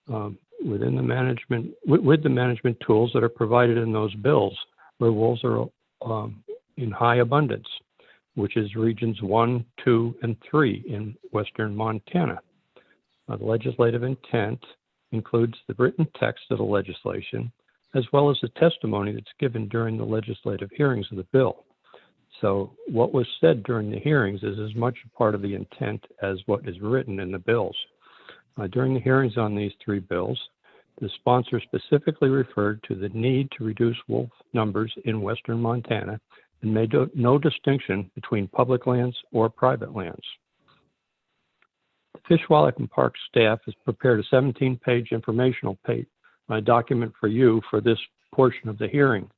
within the management, with the management tools that are provided in those bills, where wolves are in high abundance, which is regions 1, 2, and 3 in western Montana. The legislative intent includes the written text of the legislation, as well as the testimony that's given during the legislative hearings of the bill. So what was said during the hearings is as much a part of the intent as what is written in the bills. During the hearings on these three bills, the sponsor specifically referred to the need to reduce wolf numbers in western Montana and made no distinction between public lands or private lands. The Fish, Wildlife, and Park staff has prepared a 17-page informational document for you for this portion of the hearing.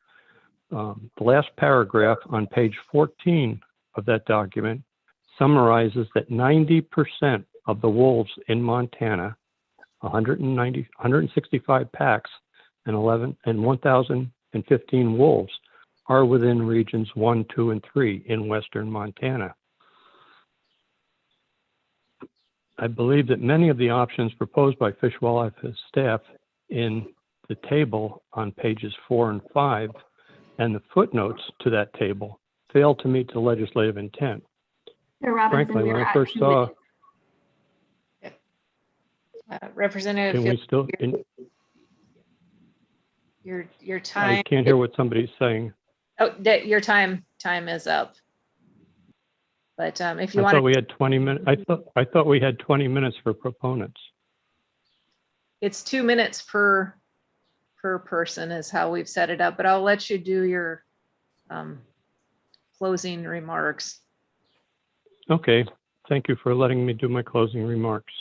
The last paragraph on page 14 of that document summarizes that 90% of the wolves in Montana, 165 packs and 1,000 and 15 wolves are within regions 1, 2, and 3 in western Montana. I believe that many of the options proposed by Fish Wildlife staff in the table on pages 4 and 5 and the footnotes to that table fail to meet the legislative intent. Chair Robinson, Frankly, when we're I at first 2 saw, minutes. Representative, can we still, your time. I can't hear what somebody's saying. Oh, that your time is up. But if you I want, thought we had 20 minutes. I thought we had 20 minutes for proponents. it's 2 minutes per person is how we've set it up. But I'll let you do your closing remarks. Okay, thank you for letting me do my closing remarks.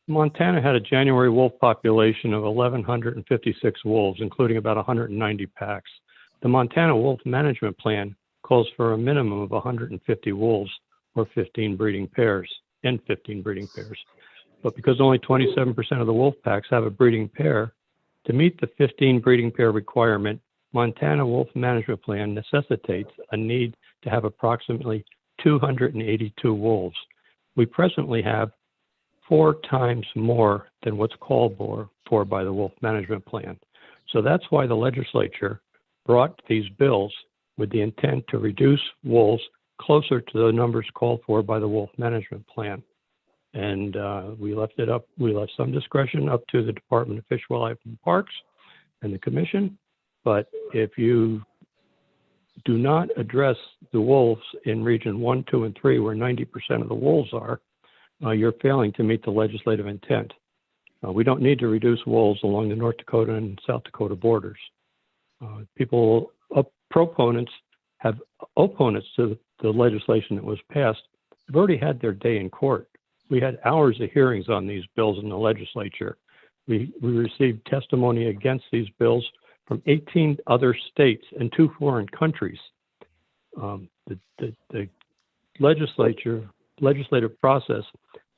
Montana had a January wolf population of 1,156 wolves, including about 190 packs. The Montana Wolf Management Plan calls for a minimum of 150 wolves or 15 breeding pairs. But because only 27% of the wolf packs have a breeding pair, to meet the 15 breeding pair requirement, Montana Wolf Management Plan necessitates a need to have approximately 282 wolves. We presently have 4 times more than what's called for by the Wolf Management Plan. So that's why the legislature brought these bills with the intent to reduce wolves closer to the numbers called for by the Wolf Management Plan. And we left some discretion up to the Department of Fish, Wildlife, and Parks and the Commission. But if you do not address the wolves in region 1, 2, and 3, where 90% of the wolves are, you're failing to meet the legislative intent. We don't need to reduce wolves along the North Dakota and South Dakota borders. Proponents have opponents to the legislation that was passed have already had their day in court. We had hours of hearings on these bills in the legislature. We received testimony against these bills from 18 other states and 2 foreign countries. The legislative process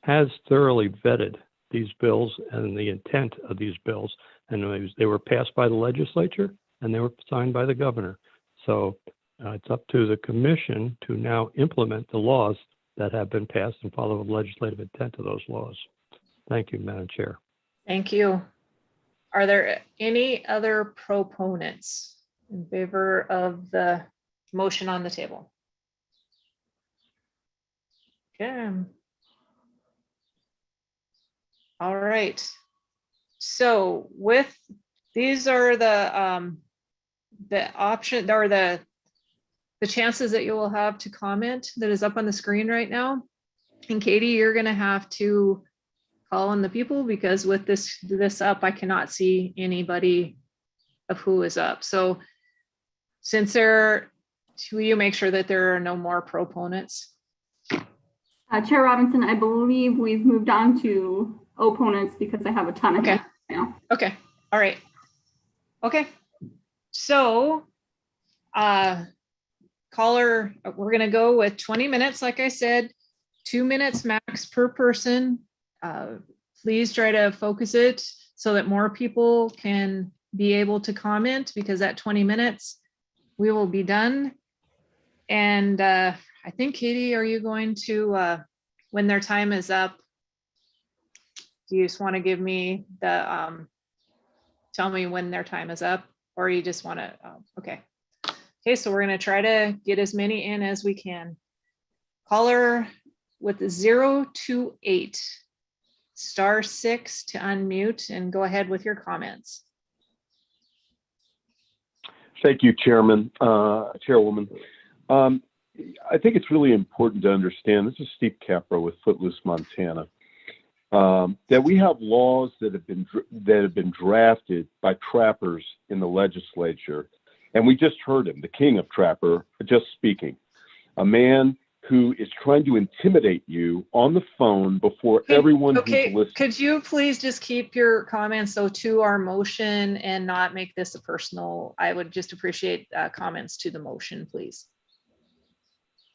has thoroughly vetted these bills and the intent of these bills, and they were passed by the legislature and they were signed by the governor. So it's up to the commission to now implement the laws that have been passed and follow the legislative intent of those laws. Thank you, Madam Chair. Thank you. Are there any other proponents in favor of the motion on the table? Okay. All right. So with these are the option or the chances that you will have to comment that is up on the screen right now. And Katie, you're going to have to call on the people because with this up, I cannot see anybody of who is up. So since will you make sure that there are no more proponents? Chair Robinson, I believe we've moved on to opponents because I have a ton of hands now. Okay. All right. Okay. So caller, we're going to go with 20 minutes. Like I said, 2 minutes max per person. Please try to focus it so that more people can be able to comment, because at 20 minutes, we will be done. And I think, Katie, are you going to, when their time is up, do you just want to give me the, tell me when their time is up, or you just want to, okay. Okay, so we're going to try to get as many in as we can. Caller with 028, *6 to unmute and go ahead with your comments. Thank you, Chairwoman. I think it's really important to understand, this is Steve Capra with Footloose, Montana, that we have laws that have been drafted by trappers in the legislature. And we just heard him, the king of trapper, just speaking. A man who is trying to intimidate you on the phone before everyone who's listening. Could you please just keep your comments though to our motion and not make this a personal? I would just appreciate comments to the motion, please.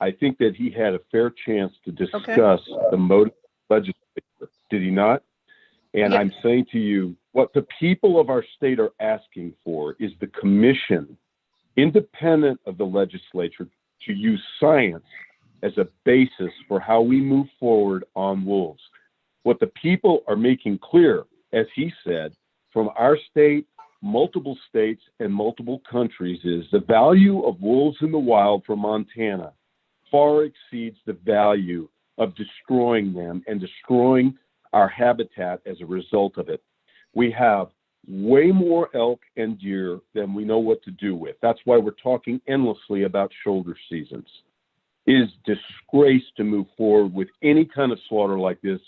I think that he had a fair chance to discuss the motive of the legislature. Did he not? And I'm saying to you, What the people of our state are asking for is the commission, independent of the legislature, to use science as a basis for how we move forward on wolves. What the people are making clear, as he said, from our state, multiple states, and multiple countries, is the value of wolves in the wild for Montana far exceeds the value of destroying them and destroying our habitat as a result of it. We have way more elk and deer than we know what to do with. That's why we're talking endlessly about shoulder seasons. It is disgrace to move forward with any kind of slaughter like this.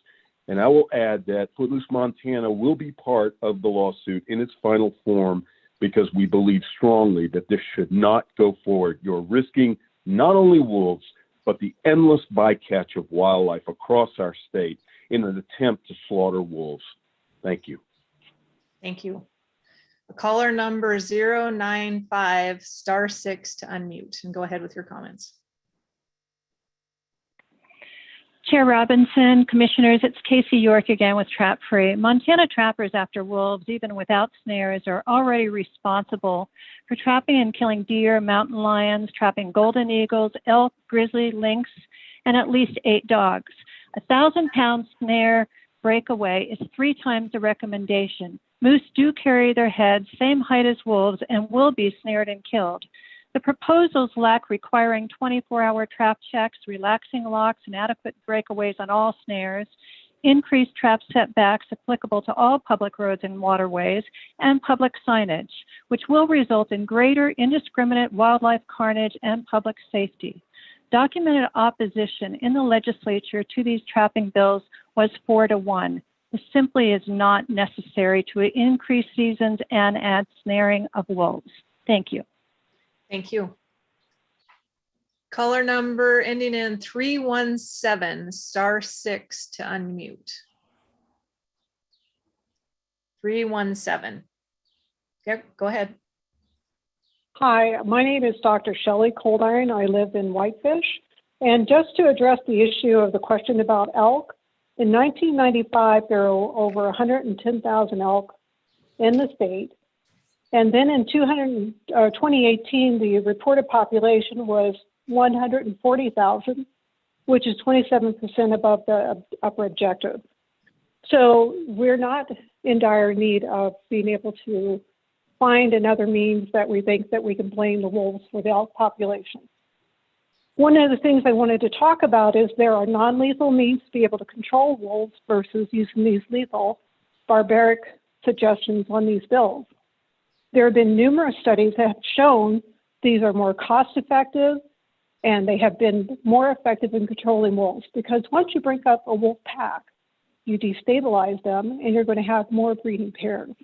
And I will add that Footloose Montana will be part of the lawsuit in its final form because we believe strongly that this should not go forward. You're risking not only wolves, but the endless bycatch of wildlife across our state in an attempt to slaughter wolves. Thank you. Thank you. Caller number 095 *6 to unmute and go ahead with your comments. Chair Robinson, Commissioners, it's Casey York again with Trap Free. Montana trappers after wolves, even without snares, are already responsible for trapping and killing deer, mountain lions, trapping golden eagles, elk, grizzly, lynx, and at least 8 dogs. A 1,000-pound snare breakaway is 3 times the recommendation. Moose do carry their heads, same height as wolves, and will be snared and killed. The proposals lack requiring 24-hour trap checks, relaxing locks, and adequate breakaways on all snares, increased trap setbacks applicable to all public roads and waterways, and public signage, which will result in greater indiscriminate wildlife carnage and public safety. Documented opposition in the legislature to these trapping bills was 4-1. This simply is not necessary to increase seasons and add snaring of wolves. Thank you. Thank you. Caller number ending in 317 *6 to unmute. 317. Okay, go ahead. Hi, my name is Dr. Shelley Coldiron. I live in Whitefish. And just to address the issue of the question about elk, in 1995, there were over 110,000 elk in the state. And then in 2018, the reported population was 140,000, which is 27% above the upper objective. So we're not in dire need of being able to find another means that we think that we can blame the wolves for the elk population. One of the things I wanted to talk about is there are non-lethal means to be able to control wolves versus using these lethal, barbaric suggestions on these bills. There have been numerous studies that have shown these are more cost-effective and they have been more effective in controlling wolves because once you break up a wolf pack, you destabilize them and you're going to have more breeding pairs.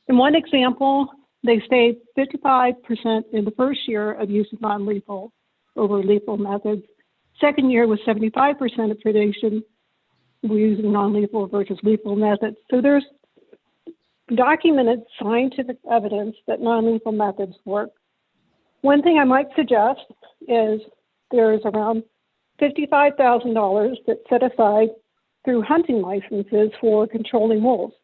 In one example, they say 55% in the first year of using non-lethal over lethal methods. Second year was 75% of predation using non-lethal versus lethal methods. So there's documented scientific evidence that non-lethal methods work. One thing I might suggest is there's around $55,000 that's set aside through hunting licenses for controlling wolves.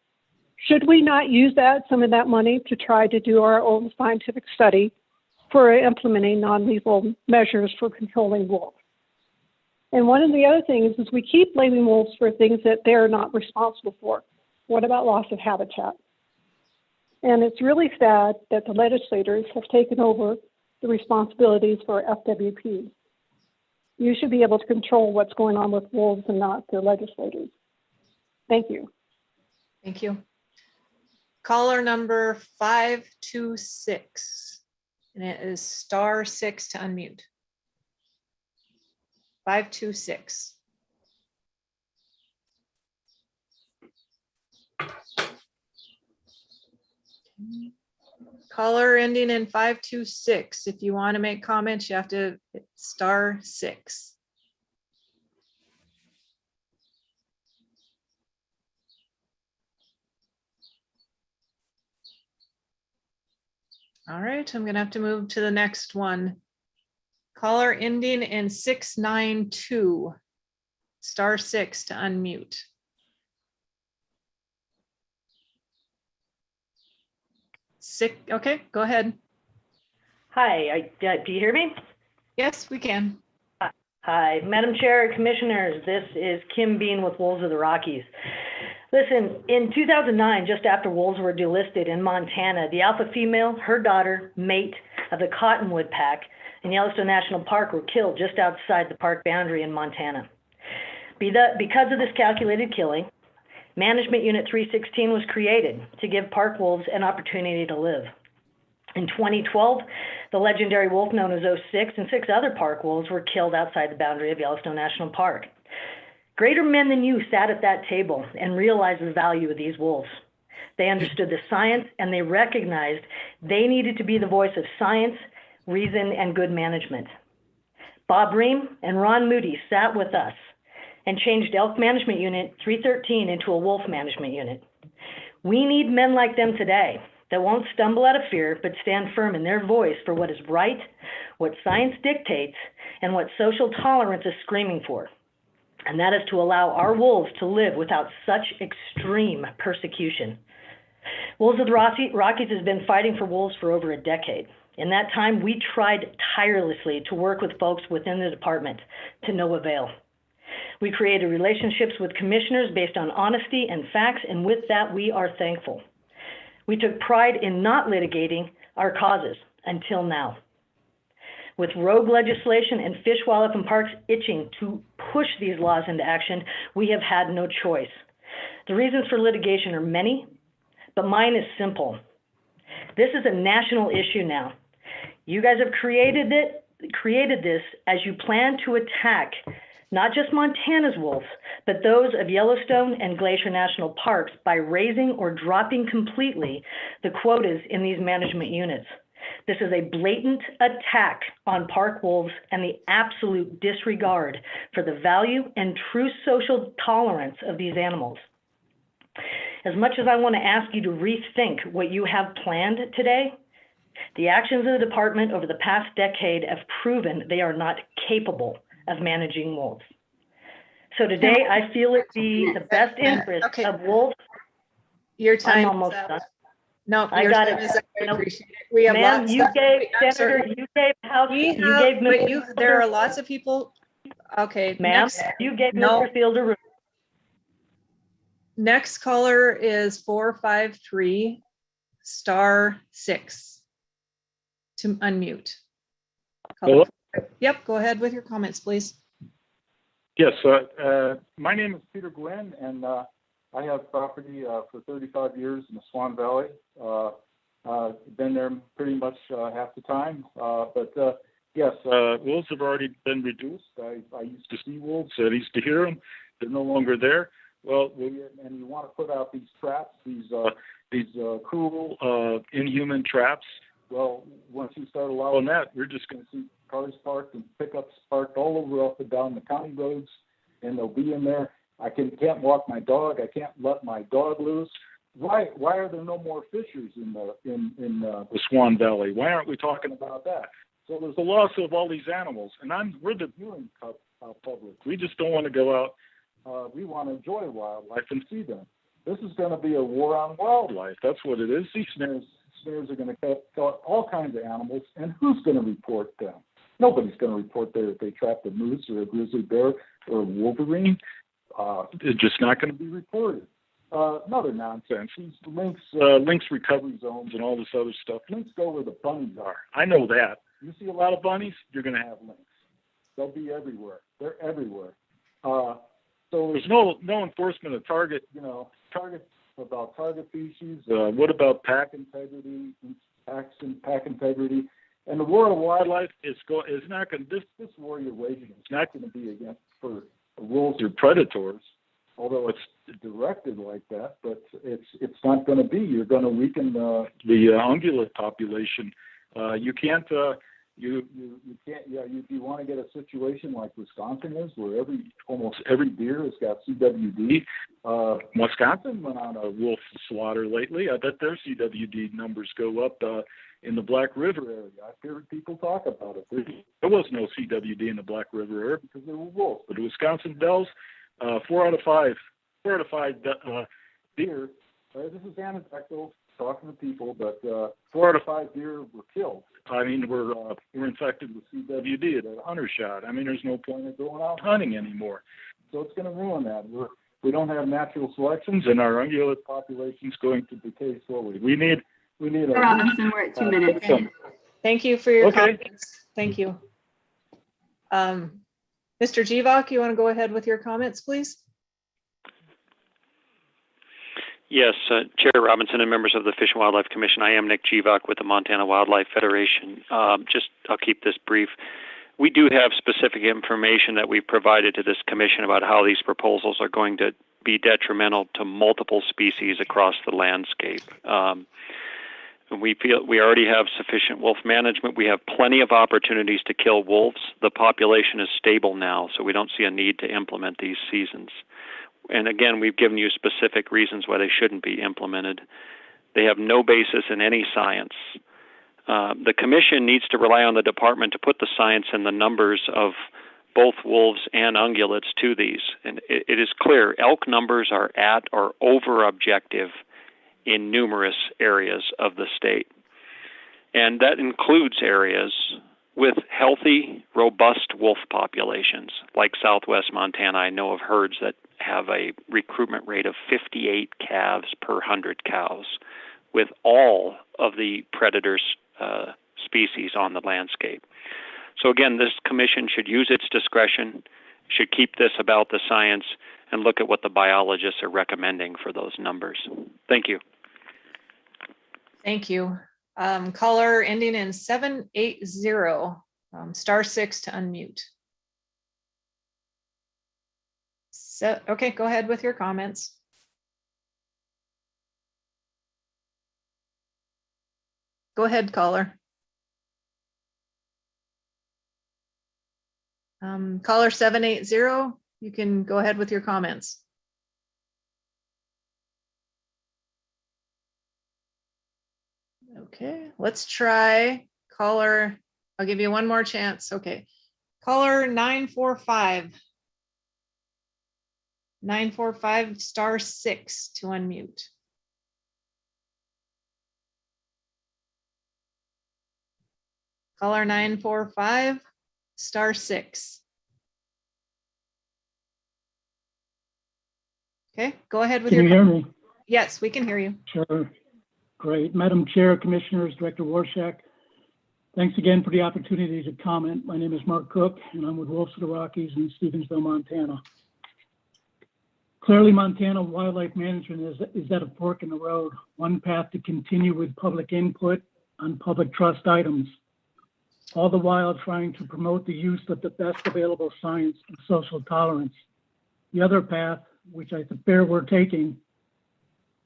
Should we not use some of that money to try to do our own scientific study for implementing non-lethal measures for controlling wolves? And one of the other things is we keep blaming wolves for things that they're not responsible for. What about loss of habitat? And it's really sad that the legislators have taken over the responsibilities for FWP. You should be able to control what's going on with wolves and not the legislators. Thank you. Thank you. Caller number 526, and it is *6 to unmute. 526. Caller ending in 526. If you want to make comments, you have to hit *6. All right, I'm going to have to move to the next one. Caller ending in 692. *6 to unmute. Sick. Okay, go ahead. Hi, do you hear me? Yes, we can. Hi, Madam Chair, Commissioners, this is Kim Bean with Wolves of the Rockies. Listen, in 2009, just after wolves were delisted in Montana, the alpha female, her daughter, mate of the Cottonwood Pack in Yellowstone National Park were killed just outside the park boundary in Montana. Because of this calculated killing, Management Unit 316 was created to give park wolves an opportunity to live. In 2012, the legendary wolf known as 06 and 6 other park wolves were killed outside the boundary of Yellowstone National Park. Greater men than you sat at that table and realized the value of these wolves. They understood the science and they recognized they needed to be the voice of science, reason, and good management. Bob Ream and Ron Moody sat with us and changed Elk Management Unit 313 into a wolf management unit. We need men like them today that won't stumble out of fear, but stand firm in their voice for what is right, what science dictates, and what social tolerance is screaming for. And that is to allow our wolves to live without such extreme persecution. Wolves of the Rockies has been fighting for wolves for over a decade. In that time, we tried tirelessly to work with folks within the department to no avail. We created relationships with commissioners based on honesty and facts, and with that, we are thankful. We took pride in not litigating our causes until now. With rogue legislation and Fish, Wildlife, and Parks itching to push these laws into action, we have had no choice. The reasons for litigation are many, but mine is simple. This is a national issue now. You guys have created this as you plan to attack not just Montana's wolves, but those of Yellowstone and Glacier National Parks by raising or dropping completely the quotas in these management units. This is a blatant attack on park wolves and the absolute disregard for the value and true social tolerance of these animals. As much as I want to ask you to rethink what you have planned today, the actions of the department over the past decade have proven they are not capable of managing wolves. So today, I feel it be the best interest of wolves. Your time I'm almost is up. done. No, I your got time it. is up. I appreciate it. We have Ma'am, lots you of- gave I'm Senator, sorry. you gave House, We you have, gave but Mr. there are Fielder- lots of people. Okay, Ma'am, next, you gave no. Mr. Fielder. Next caller is 453 *6 to unmute. Hello? Yep, go ahead with your comments, please. Yes, my name is Peter Gwynn, and I have property for 35 years in the Swan Valley. Been there pretty much half the time. But yes, wolves have already been reduced. I used to see wolves. I used to hear them. They're no longer there. Well, and you want to put out these traps, these cruel, inhuman traps. Well, once you start allowing that, we're just going to see cars parked and pickups parked all over up and down the county roads, and they'll be in there. I can't walk my dog. I can't let my dog loose. Why are there no more fishers in the Swan Valley? Why aren't we talking about that? So there's a loss of all these animals, and we're the viewing public. We just don't want to go out. We want to enjoy wildlife and see them. This is going to be a war on wildlife. That's what it is. These snares are going to kill all kinds of animals, and who's going to report them? Nobody's going to report that they trapped a moose or a grizzly bear or a wolverine. It's just not going to be reported. Another nonsense. These lynx recovery zones and all this other stuff. Lynx go where the bunnies are. I know that. You see a lot of bunnies, you're going to have lynx. They'll be everywhere. They're everywhere. So there's no enforcement of target species. What about pack integrity? Pack integrity. And the war on wildlife is not going. This war you're waging is not going to be against for wolves or predators, although it's directed like that. But it's not going to be. You're going to weaken the ungulate population. You can't. You can't. Yeah. You want to get a situation like Wisconsin is, where almost every deer has got CWD. Wisconsin went on a wolf slaughter lately. I bet their CWD numbers go up. In the Black River area, I've heard people talk about it. There was no CWD in the Black River area because there were wolves. But Wisconsin Dells, 4 out of 5 deer. This is anecdotal. talking to people, but 4 out of 5 deer were killed. I mean, we're infected with CWD, the hunter shot. I mean, there's no point in going out hunting anymore. So it's going to ruin that. We don't have natural selections, and our ungulate population is going to decay slowly. We need Robinson, we're at 2 minutes. Thank you for your Okay. comments. Thank you. Mr. Jivak, you want to go ahead with your comments, please? Yes, Chair Robinson and members of the Fish and Wildlife Commission. I am Nick Jivak with the Montana Wildlife Federation. I'll keep this brief. We do have specific information that we've provided to this commission about how these proposals are going to be detrimental to multiple species across the landscape. We feel we already have sufficient wolf management. We have plenty of opportunities to kill wolves. The population is stable now, so we don't see a need to implement these seasons. And again, we've given you specific reasons why they shouldn't be implemented. They have no basis in any science. The commission needs to rely on the department to put the science and the numbers of both wolves and ungulates to these. And it is clear elk numbers are at or over objective in numerous areas of the state. And that includes areas with healthy, robust wolf populations, like southwest Montana. I know of herds that have a recruitment rate of 58 calves per 100 cows, with all of the predators species on the landscape. So again, this commission should use its discretion, should keep this about the science, and look at what the biologists are recommending for those numbers. Thank you. Thank you. Caller ending in 780, *6 to unmute. So, okay, go ahead with your comments. Go ahead, caller. Caller 780, you can go ahead with your comments. Okay, let's try caller. I'll give you one more chance. Okay, caller 945. 945 *6 to unmute. Caller 945 *6. Okay, go ahead with Can you hear me? Yes, we can hear you. Sure. Great. Madam Chair, Commissioners, Director Warshak, thanks again for the opportunity to comment. My name is Mark Cook, and I'm with Wolves of the Rockies in Stevensville, Montana. Clearly, Montana wildlife management is at a fork in the road, one path to continue with public input on public trust items, all the while trying to promote the use of the best available science and social tolerance. The other path, which I fear we're taking,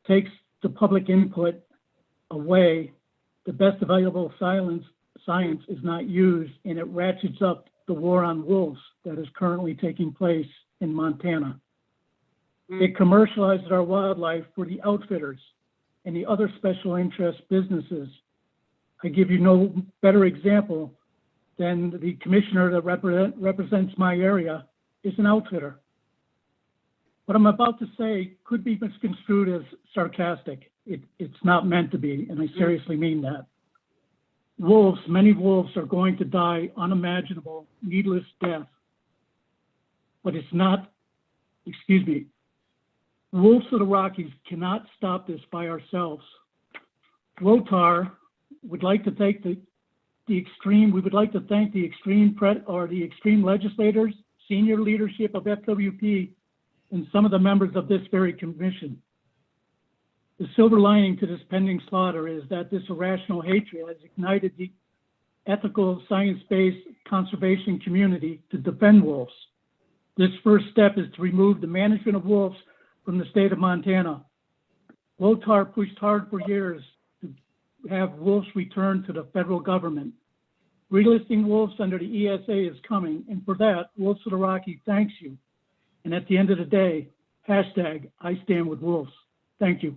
takes the public input away. The best available science is not used, and it ratchets up the war on wolves that is currently taking place in Montana. It commercializes our wildlife for the outfitters and the other special interest businesses. I give you no better example than the commissioner that represents my area is an outfitter. What I'm about to say could be misconstrued as sarcastic. It's not meant to be, and I seriously mean that. Many wolves are going to die unimaginable, needless death. But it's not, Wolves of the Rockies cannot stop this by ourselves. WOTAR would like to thank the extreme legislators, senior leadership of FWP, and some of the members of this very commission. The silver lining to this pending slaughter is that this irrational hatred has ignited the ethical, science-based conservation community to defend wolves. This first step is to remove the management of wolves from the state of Montana. WOTAR pushed hard for years to have wolves returned to the federal government. Relisting wolves under the ESA is coming, and for that, Wolves of the Rockies thanks you. And at the end of the day, hashtag I stand with wolves. Thank you.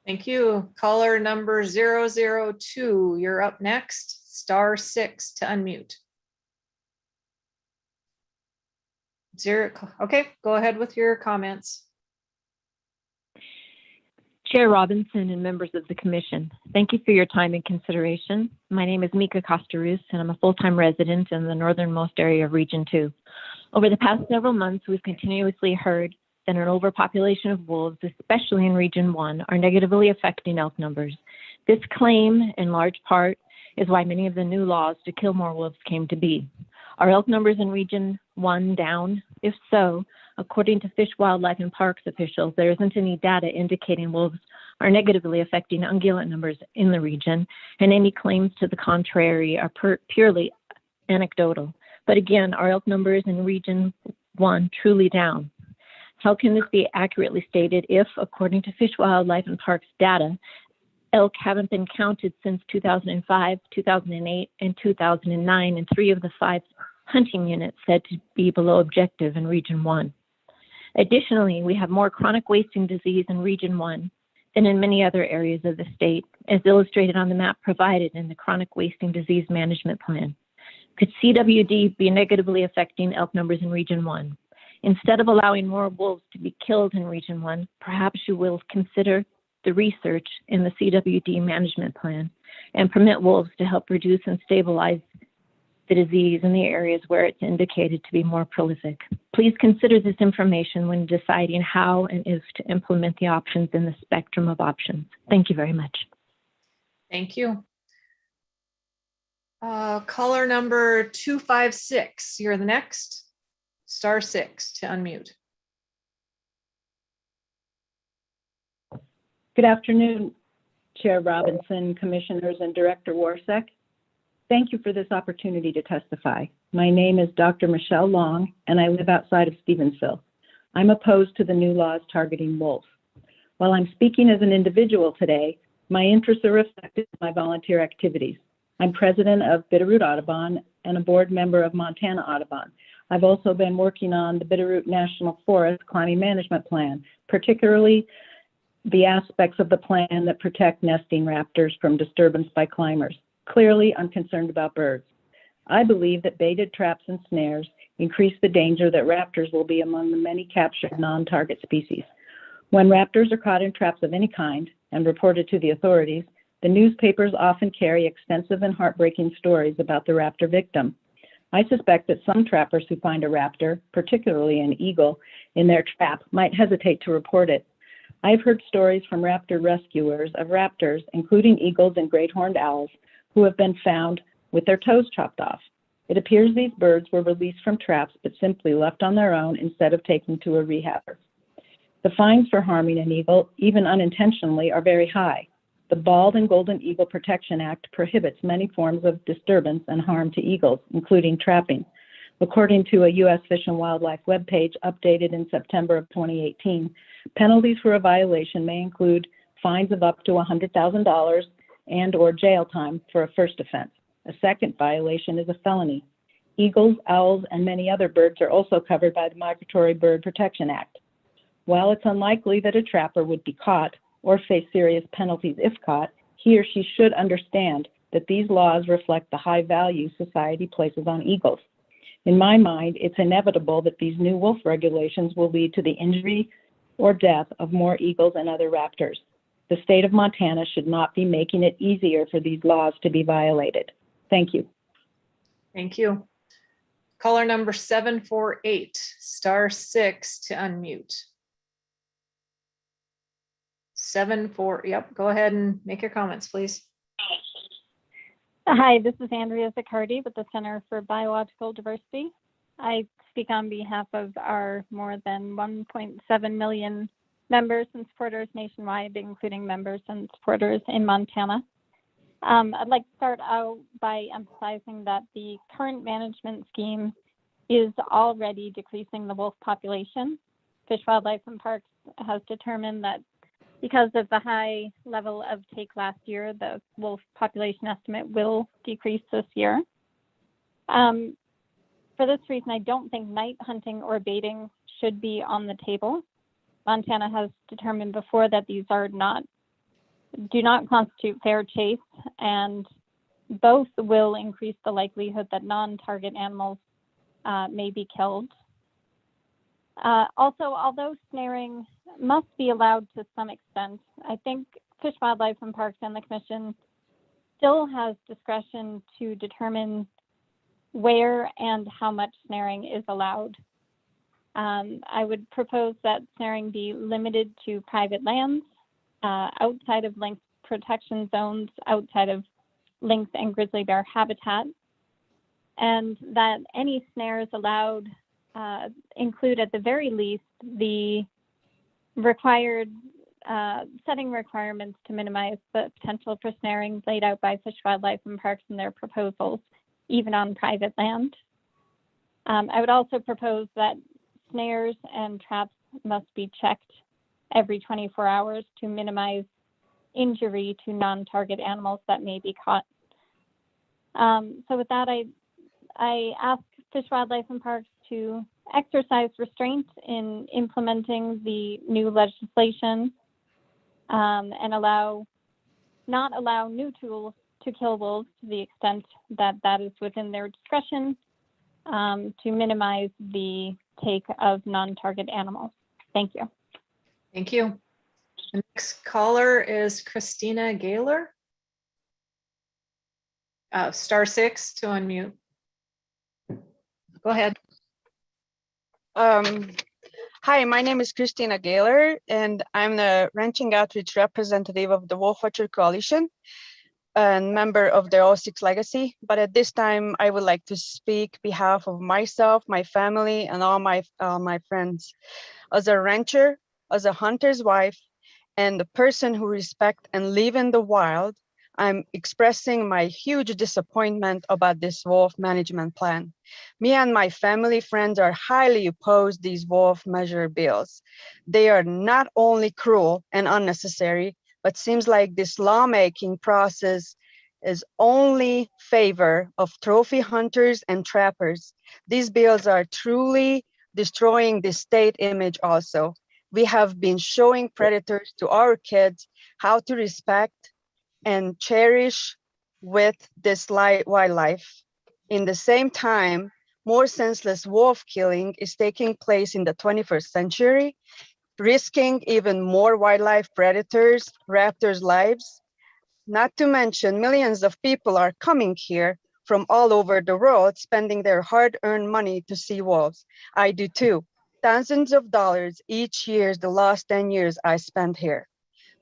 Thank you. Caller number 002, you're up next. *6 to unmute. Okay, go ahead with your comments. Chair Robinson and members of the Commission, thank you for your time and consideration. My name is Mika Costarus, and I'm a full-time resident in the northernmost area of Region 2. Over the past several months, we've continuously heard that an overpopulation of wolves, especially in Region 1, are negatively affecting elk numbers. This claim, in large part, is why many of the new laws to kill more wolves came to be. Are elk numbers in Region 1 down? If so, according to Fish, Wildlife, and Parks officials, there isn't any data indicating wolves are negatively affecting ungulate numbers in the region, and any claims to the contrary are purely anecdotal. But again, are elk numbers in Region 1 truly down? How can this be accurately stated if, according to Fish, Wildlife, and Parks data, elk haven't been counted since 2005, 2008, and 2009, and 3 of the 5 hunting units said to be below objective in Region 1. Additionally, we have more chronic wasting disease in Region 1 than in many other areas of the state, as illustrated on the map provided in the Chronic Wasting Disease Management Plan. Could CWD be negatively affecting elk numbers in Region 1? Instead of allowing more wolves to be killed in Region 1, perhaps you will consider the research in the CWD management plan and permit wolves to help reduce and stabilize the disease in the areas where it's indicated to be more prolific. Please consider this information when deciding how and if to implement the options in the spectrum of options. Thank you very much. Thank you. Caller number 256, you're the next. *6 to unmute. Good afternoon, Chair Robinson, Commissioners, and Director Warsack. Thank you for this opportunity to testify. My name is Dr. Michelle Long, and I live outside of Stevensville. I'm opposed to the new laws targeting wolves. While I'm speaking as an individual today, my interests are reflected in my volunteer activities. I'm president of Bitterroot Audubon and a board member of Montana Audubon. I've also been working on the Bitterroot National Forest Climbing Management Plan, particularly the aspects of the plan that protect nesting raptors from disturbance by climbers. Clearly, I'm concerned about birds. I believe that baited traps and snares increase the danger that raptors will be among the many captured non-target species. When raptors are caught in traps of any kind and reported to the authorities, the newspapers often carry extensive and heartbreaking stories about the raptor victim. I suspect that some trappers who find a raptor, particularly an eagle, in their trap might hesitate to report it. I've heard stories from raptor rescuers of raptors, including eagles and great horned owls, who have been found with their toes chopped off. It appears these birds were released from traps but simply left on their own instead of taken to a rehabber. The fines for harming an eagle, even unintentionally, are very high. The Bald and Golden Eagle Protection Act prohibits many forms of disturbance and harm to eagles, including trapping. According to a U.S. Fish and Wildlife webpage updated in September of 2018, penalties for a violation may include fines of up to $100,000 and or jail time for a first offense. A second violation is a felony. Eagles, owls, and many other birds are also covered by the Migratory Bird Protection Act. While it's unlikely that a trapper would be caught or face serious penalties if caught, he or she should understand that these laws reflect the high value society places on eagles. In my mind, it's inevitable that these new wolf regulations will lead to the injury or death of more eagles and other raptors. The state of Montana should not be making it easier for these laws to be violated. Thank you. Thank you. Caller number 748, *6 to unmute. 74, yep, go ahead and make your comments, please. Hi, this is Andrea Zaccardi with the Center for Biological Diversity. I speak on behalf of our more than 1.7 million members and supporters nationwide, including members and supporters in Montana. I'd like to start out by emphasizing that the current management scheme is already decreasing the wolf population. Fish, Wildlife, and Parks has determined that because of the high level of take last year, the wolf population estimate will decrease this year. For this reason, I don't think night hunting or baiting should be on the table. Montana has determined before that these do not constitute fair chase, and both will increase the likelihood that non-target animals may be killed. Also, although snaring must be allowed to some extent, I think Fish, Wildlife and Parks and the Commission still has discretion to determine where and how much snaring is allowed. I would propose that snaring be limited to private lands, outside of lynx protection zones, outside of lynx and grizzly bear habitat, and that any snares allowed include at the very least the required setting requirements to minimize the potential for snaring laid out by Fish, Wildlife and Parks in their proposals, even on private land. I would also propose that snares and traps must be checked every 24 hours to minimize injury to non-target animals that may be caught. So with that, I ask Fish, Wildlife and Parks to exercise restraint in implementing the new legislation and not allow new tools to kill wolves to the extent that that is within their discretion, to minimize the take of non-target animals. Thank you. Thank you. The next caller is Christina Gaylor. *6 to unmute. Go ahead. Hi, my name is Christina Gaylor, and I'm the ranching outreach representative of the Wolf Watcher Coalition and member of the O6 Legacy. But at this time, I would like to speak behalf of myself, my family, and all my friends. As a rancher, as a hunter's wife, and the person who respect and live in the wild, I'm expressing my huge disappointment about this wolf management plan. Me and my family friends are highly opposed these wolf measure bills. They are not only cruel and unnecessary, but seems like this lawmaking process is only favor of trophy hunters and trappers. These bills are truly destroying the state image also. We have been showing predators to our kids how to respect and cherish with this wildlife. In the same time, more senseless wolf killing is taking place in the 21st century, risking even more wildlife predators, raptors' lives. Not to mention, millions of people are coming here from all over the world, spending their hard-earned money to see wolves. I do too. Thousands of dollars each year the last 10 years I spent here.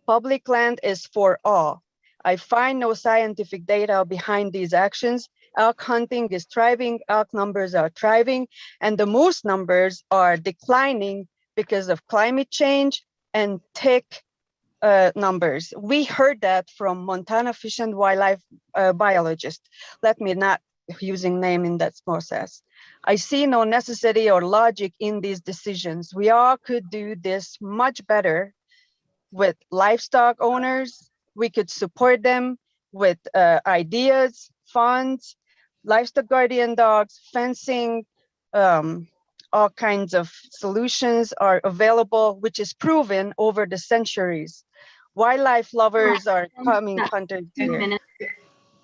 Public land is for all. I find no scientific data behind these actions. Elk hunting is thriving, elk numbers are thriving, and the moose numbers are declining because of climate change and tick numbers. We heard that from Montana Fish and Wildlife biologist. Let me not using name in that process. I see no necessity or logic in these decisions. We all could do this much better with livestock owners. We could support them with ideas, funds, livestock guardian dogs, fencing, all kinds of solutions are available, which is proven over the centuries. Wildlife lovers are coming hunters here.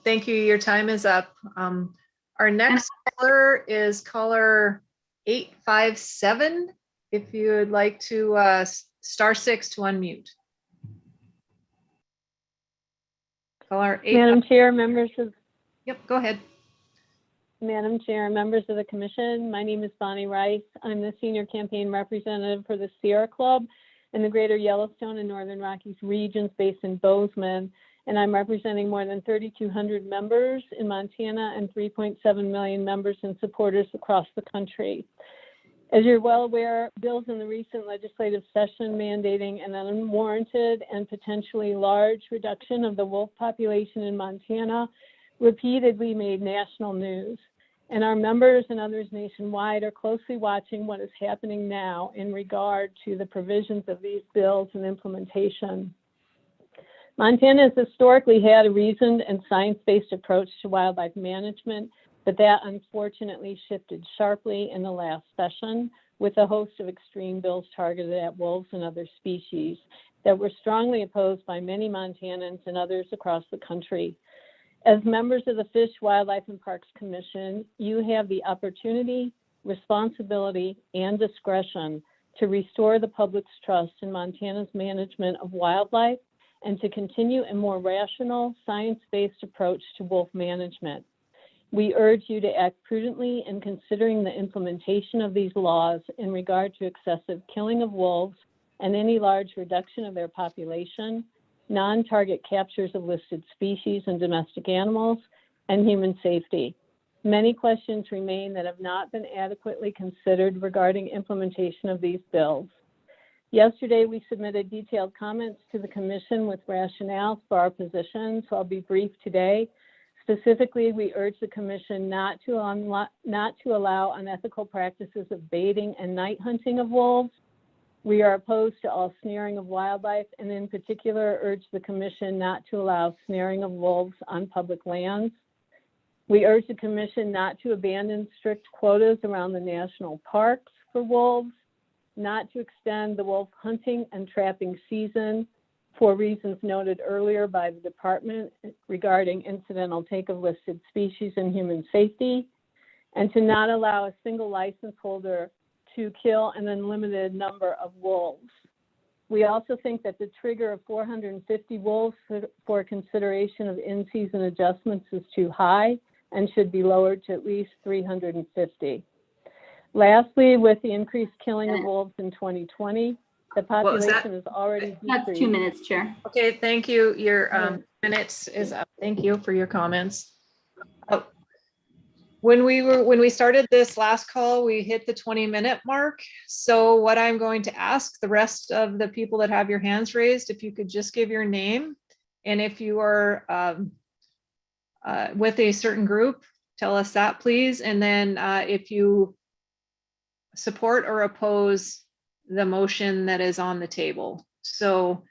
Thank you. Your time is up. Our next caller is caller 857. If you would like to *6 to unmute. Caller 8. Madam Chair, members of Yep, go ahead. Madam Chair, members of the Commission, my name is Bonnie Rice. I'm the Senior Campaign Representative for the Sierra Club in the Greater Yellowstone and Northern Rockies regions based in Bozeman, and I'm representing more than 3,200 members in Montana and 3.7 million members and supporters across the country. As you're well aware, bills in the recent legislative session mandating an unwarranted and potentially large reduction of the wolf population in Montana repeatedly made national news. And our members and others nationwide are closely watching what is happening now in regard to the provisions of these bills and implementation. Montana has historically had a reasoned and science-based approach to wildlife management, but that unfortunately shifted sharply in the last session with a host of extreme bills targeted at wolves and other species that were strongly opposed by many Montanans and others across the country. As members of the Fish, Wildlife, and Parks Commission, you have the opportunity responsibility, and discretion to restore the public's trust in Montana's management of wildlife and to continue a more rational, science-based approach to wolf management. We urge you to act prudently in considering the implementation of these laws in regard to excessive killing of wolves and any large reduction of their population, non-target captures of listed species and domestic animals, and human safety. Many questions remain that have not been adequately considered regarding implementation of these bills. Yesterday, we submitted detailed comments to the Commission with rationale for our position, so I'll be brief today. Specifically, we urge the Commission not to allow unethical practices of baiting and night hunting of wolves. We are opposed to all snaring of wildlife, and in particular urge the Commission not to allow snaring of wolves on public lands. We urge the Commission not to abandon strict quotas around the national parks for wolves, not to extend the wolf hunting and trapping season for reasons noted earlier by the Department regarding incidental take of listed species and human safety, and to not allow a single license holder to kill an unlimited number of wolves. We also think that the trigger of 450 wolves for consideration of in-season adjustments is too high and should be lowered to at least 350. Lastly, with the increased killing of wolves in 2020, the population is already decreased. That's 2 minutes, Chair. Okay, thank you. Your minutes is up. Thank you for your comments. Oh, when we started this last call, we hit the 20-minute mark. So what I'm going to ask the rest of the people that have your hands raised, if you could just give your name, and if you are with a certain group, tell us that, please. And then if you support or oppose the motion that is on the table. So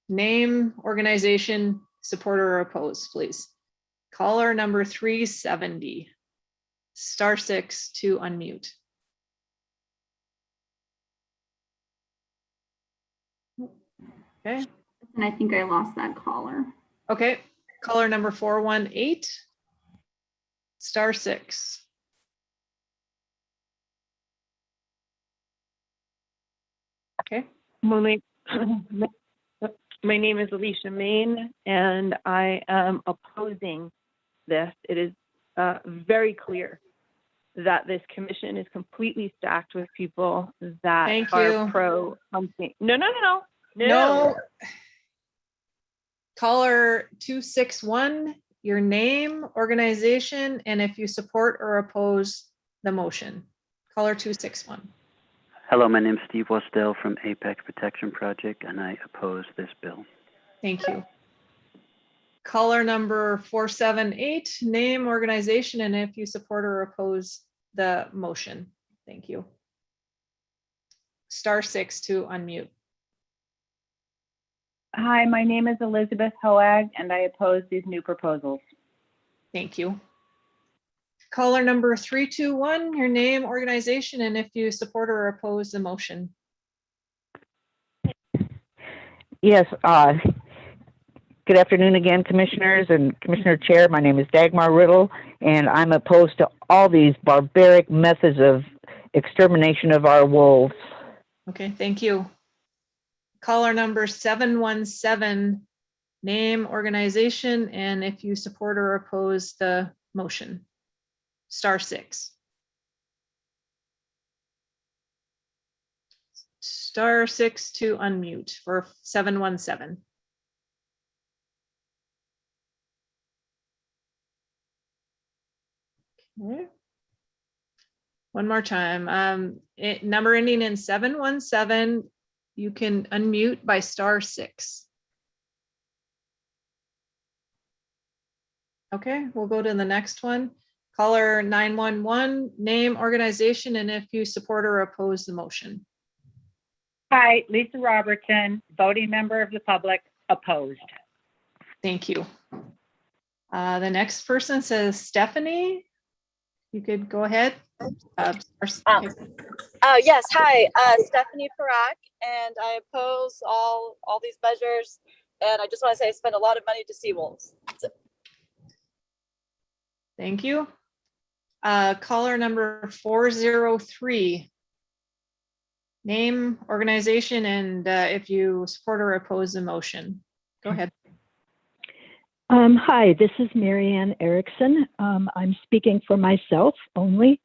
name, organization, support or oppose, please. Caller number 370, *6 to unmute. Okay. And I think I lost that caller. Okay, caller number 418, *6. Okay. My name is Alicia Main, and I am opposing this. It is very clear that this commission is completely stacked with people that are pro hunting. No. Caller 261, your name, organization, and if you support or oppose the motion. Caller 261. Hello, my name is Steve Westell from Apex Protection Project, and I oppose this bill. Thank you. Caller number 478, name, organization, and if you support or oppose the motion. Thank you. *6 to unmute. Hi, my name is Elizabeth Hoag, and I oppose these new proposals. Thank you. Caller number 321, your name, organization, and if you support or oppose the motion. Yes, good afternoon again, commissioners and Commissioner Chair. My name is Dagmar Riddle, and I'm opposed to all these barbaric methods of extermination of our wolves. Okay, thank you. Caller number 717, name, organization, and if you support or oppose the motion. *6. *6 to unmute for 717. Okay. One more time. Number ending in 717, you can unmute by *6. Okay, we'll go to the next one. Caller 911, name, organization, and if you support or oppose the motion. Hi, Lisa Robertson, voting member of the public, opposed. Thank you. The next person says Stephanie. You could go ahead. Yes, hi, Stephanie Parak, and I oppose all these measures. And I just want to say I spend a lot of money to see wolves. Thank you. Caller number 403. Name, organization, and if you support or oppose the motion. Go ahead. Hi, this is Marianne Erickson. I'm speaking for myself only.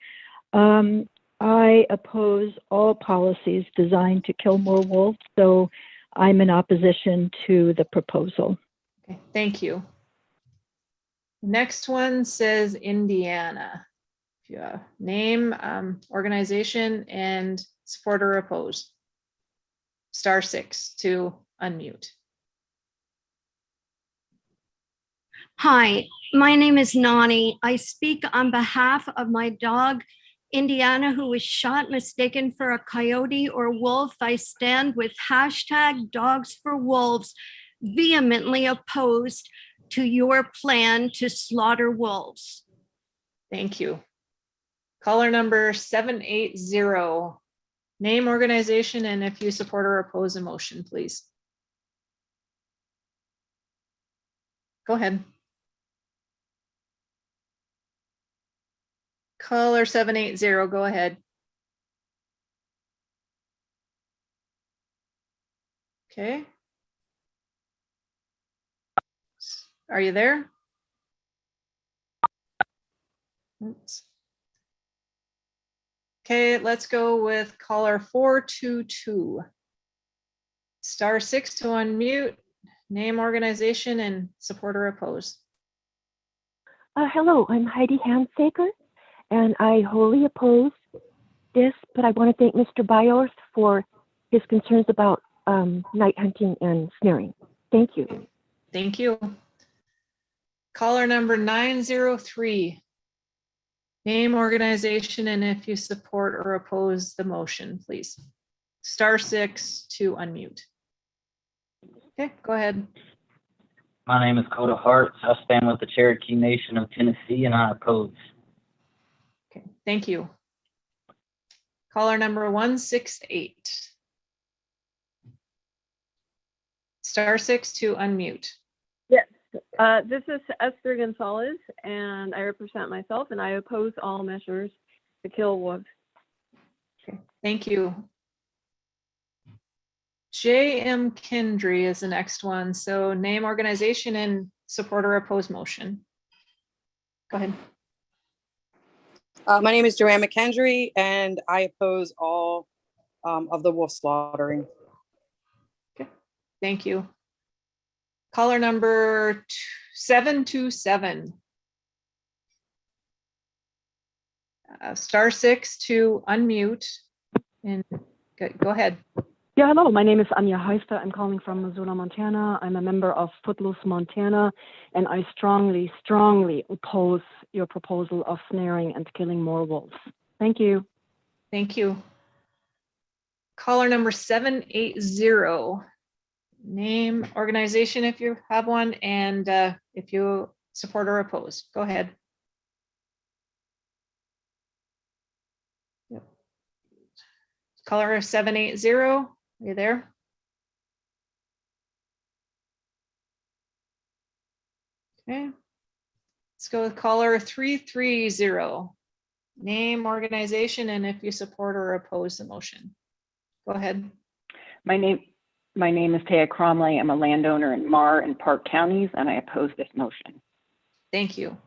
I oppose all policies designed to kill more wolves, so I'm in opposition to the proposal. Okay, thank you. Next one says Indiana. If you name, organization, and support or oppose. *6 to unmute. Hi, my name is Nani. I speak on behalf of my dog, Indiana, who was shot mistaken for a coyote or wolf. I stand with #DogsForWolves, vehemently opposed to your plan to slaughter wolves. Thank you. Caller number 780. Name, organization, and if you support or oppose a motion, please. Go ahead. Caller 780, go ahead. Okay. Are you there? Oops. Okay, let's go with caller 422. *6 to unmute. Name, organization, and support or oppose. Hello, I'm Heidi Handsaker, and I wholly oppose this, but I want to thank Mr. Bios for his concerns about night hunting and snaring. Thank you. Thank you. Caller number 903. Name, organization, and if you support or oppose the motion, please. *6 to unmute. Okay, go ahead. My name is Coda Hart. I stand with the Cherokee Nation of Tennessee, and I oppose. Okay, thank you. Caller number 168. *6 to unmute. Yes, this is Esther Gonzalez, and I represent myself, and I oppose all measures to kill wolves. Okay, thank you. J.M. Kendry is the next one. So name, organization, and support or oppose motion. Go ahead. My name is Joanne McKendry, and I oppose all of the wolf slaughtering. Okay, thank you. Caller number 727. *6 to unmute, and go ahead. Yeah, hello. My name is Anya Heister. I'm calling from Missoula, Montana. I'm a member of Footloose, Montana, and I strongly, strongly oppose your proposal of snaring and killing more wolves. Thank you. Thank you. Caller number 780. Name, organization if you have one, and if you support or oppose. Go ahead. Yep. Caller 780. Are you there? Okay. Let's go with caller 330. Name, organization, and if you support or oppose the motion. Go ahead. My name is Taya Cromley. I'm a landowner in Marr and Park counties, and I oppose this motion. Thank you.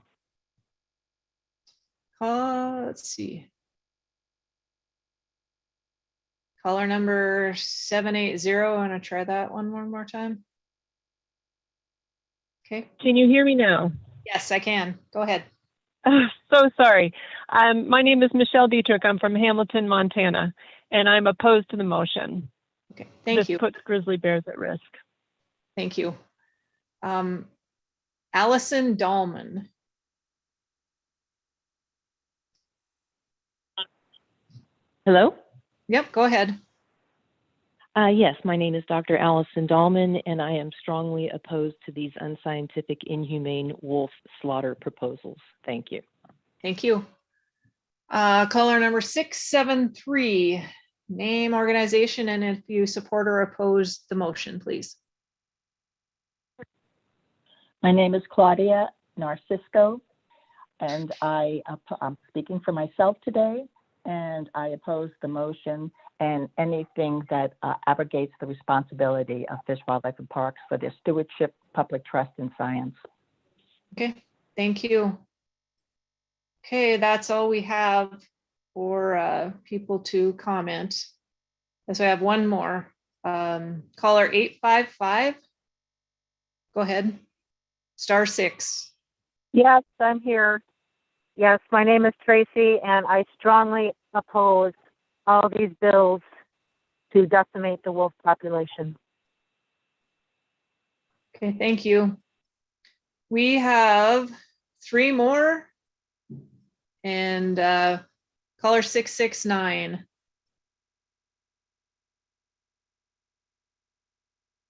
Let's see. Caller number 780. I want to try that one more time. Okay. Can you hear me now? Yes, I can. Go ahead. So sorry. My name is Michelle Dietrich. I'm from Hamilton, Montana, and I'm opposed to the motion. Okay, thank you. This puts grizzly bears at risk. Thank you. Allison Dahlman. Hello? Yep, go ahead. Yes, my name is Dr. Allison Dahlman, and I am strongly opposed to these unscientific, inhumane wolf slaughter proposals. Thank you. Thank you. Caller number 673. Name, organization, and if you support or oppose the motion, please. My name is Claudia Narcisco, and I'm speaking for myself today, and I oppose the motion and anything that abrogates the responsibility of Fish, Wildlife, and Parks for their stewardship, public trust, and science. Okay, thank you. Okay, that's all we have for people to comment. And so I have one more. Caller 855. Go ahead. *6. Yes, I'm here. Yes, my name is Tracy, and I strongly oppose all these bills to decimate the wolf population. Okay, thank you. We have 3 more, and caller 669.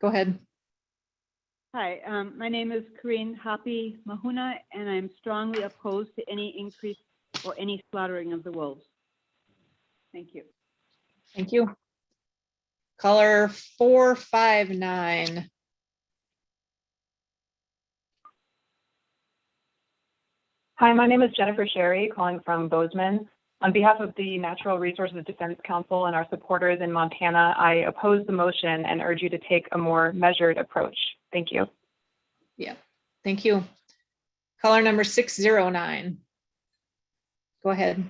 Go ahead. Hi, my name is Corinne Happy Mahuna, and I'm strongly opposed to any increase or any slaughtering of the wolves. Thank you. Thank you. Caller 459. Hi, my name is Jennifer Sherry, calling from Bozeman. On behalf of the Natural Resources Defense Council and our supporters in Montana, I oppose the motion and urge you to take a more measured approach. Thank you. Yeah, thank you. Caller number 609. Go ahead.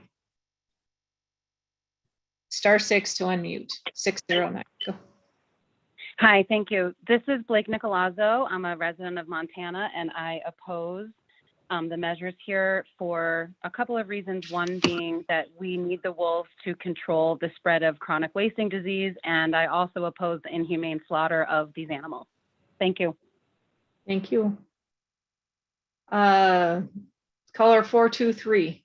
*6 to unmute. 609. Go. Hi, thank you. This is Blake Nicolazzo. I'm a resident of Montana, and I oppose the measures here for a couple of reasons. One being that we need the wolves to control the spread of chronic wasting disease, and I also oppose the inhumane slaughter of these animals. Thank you. Thank you. Caller 423.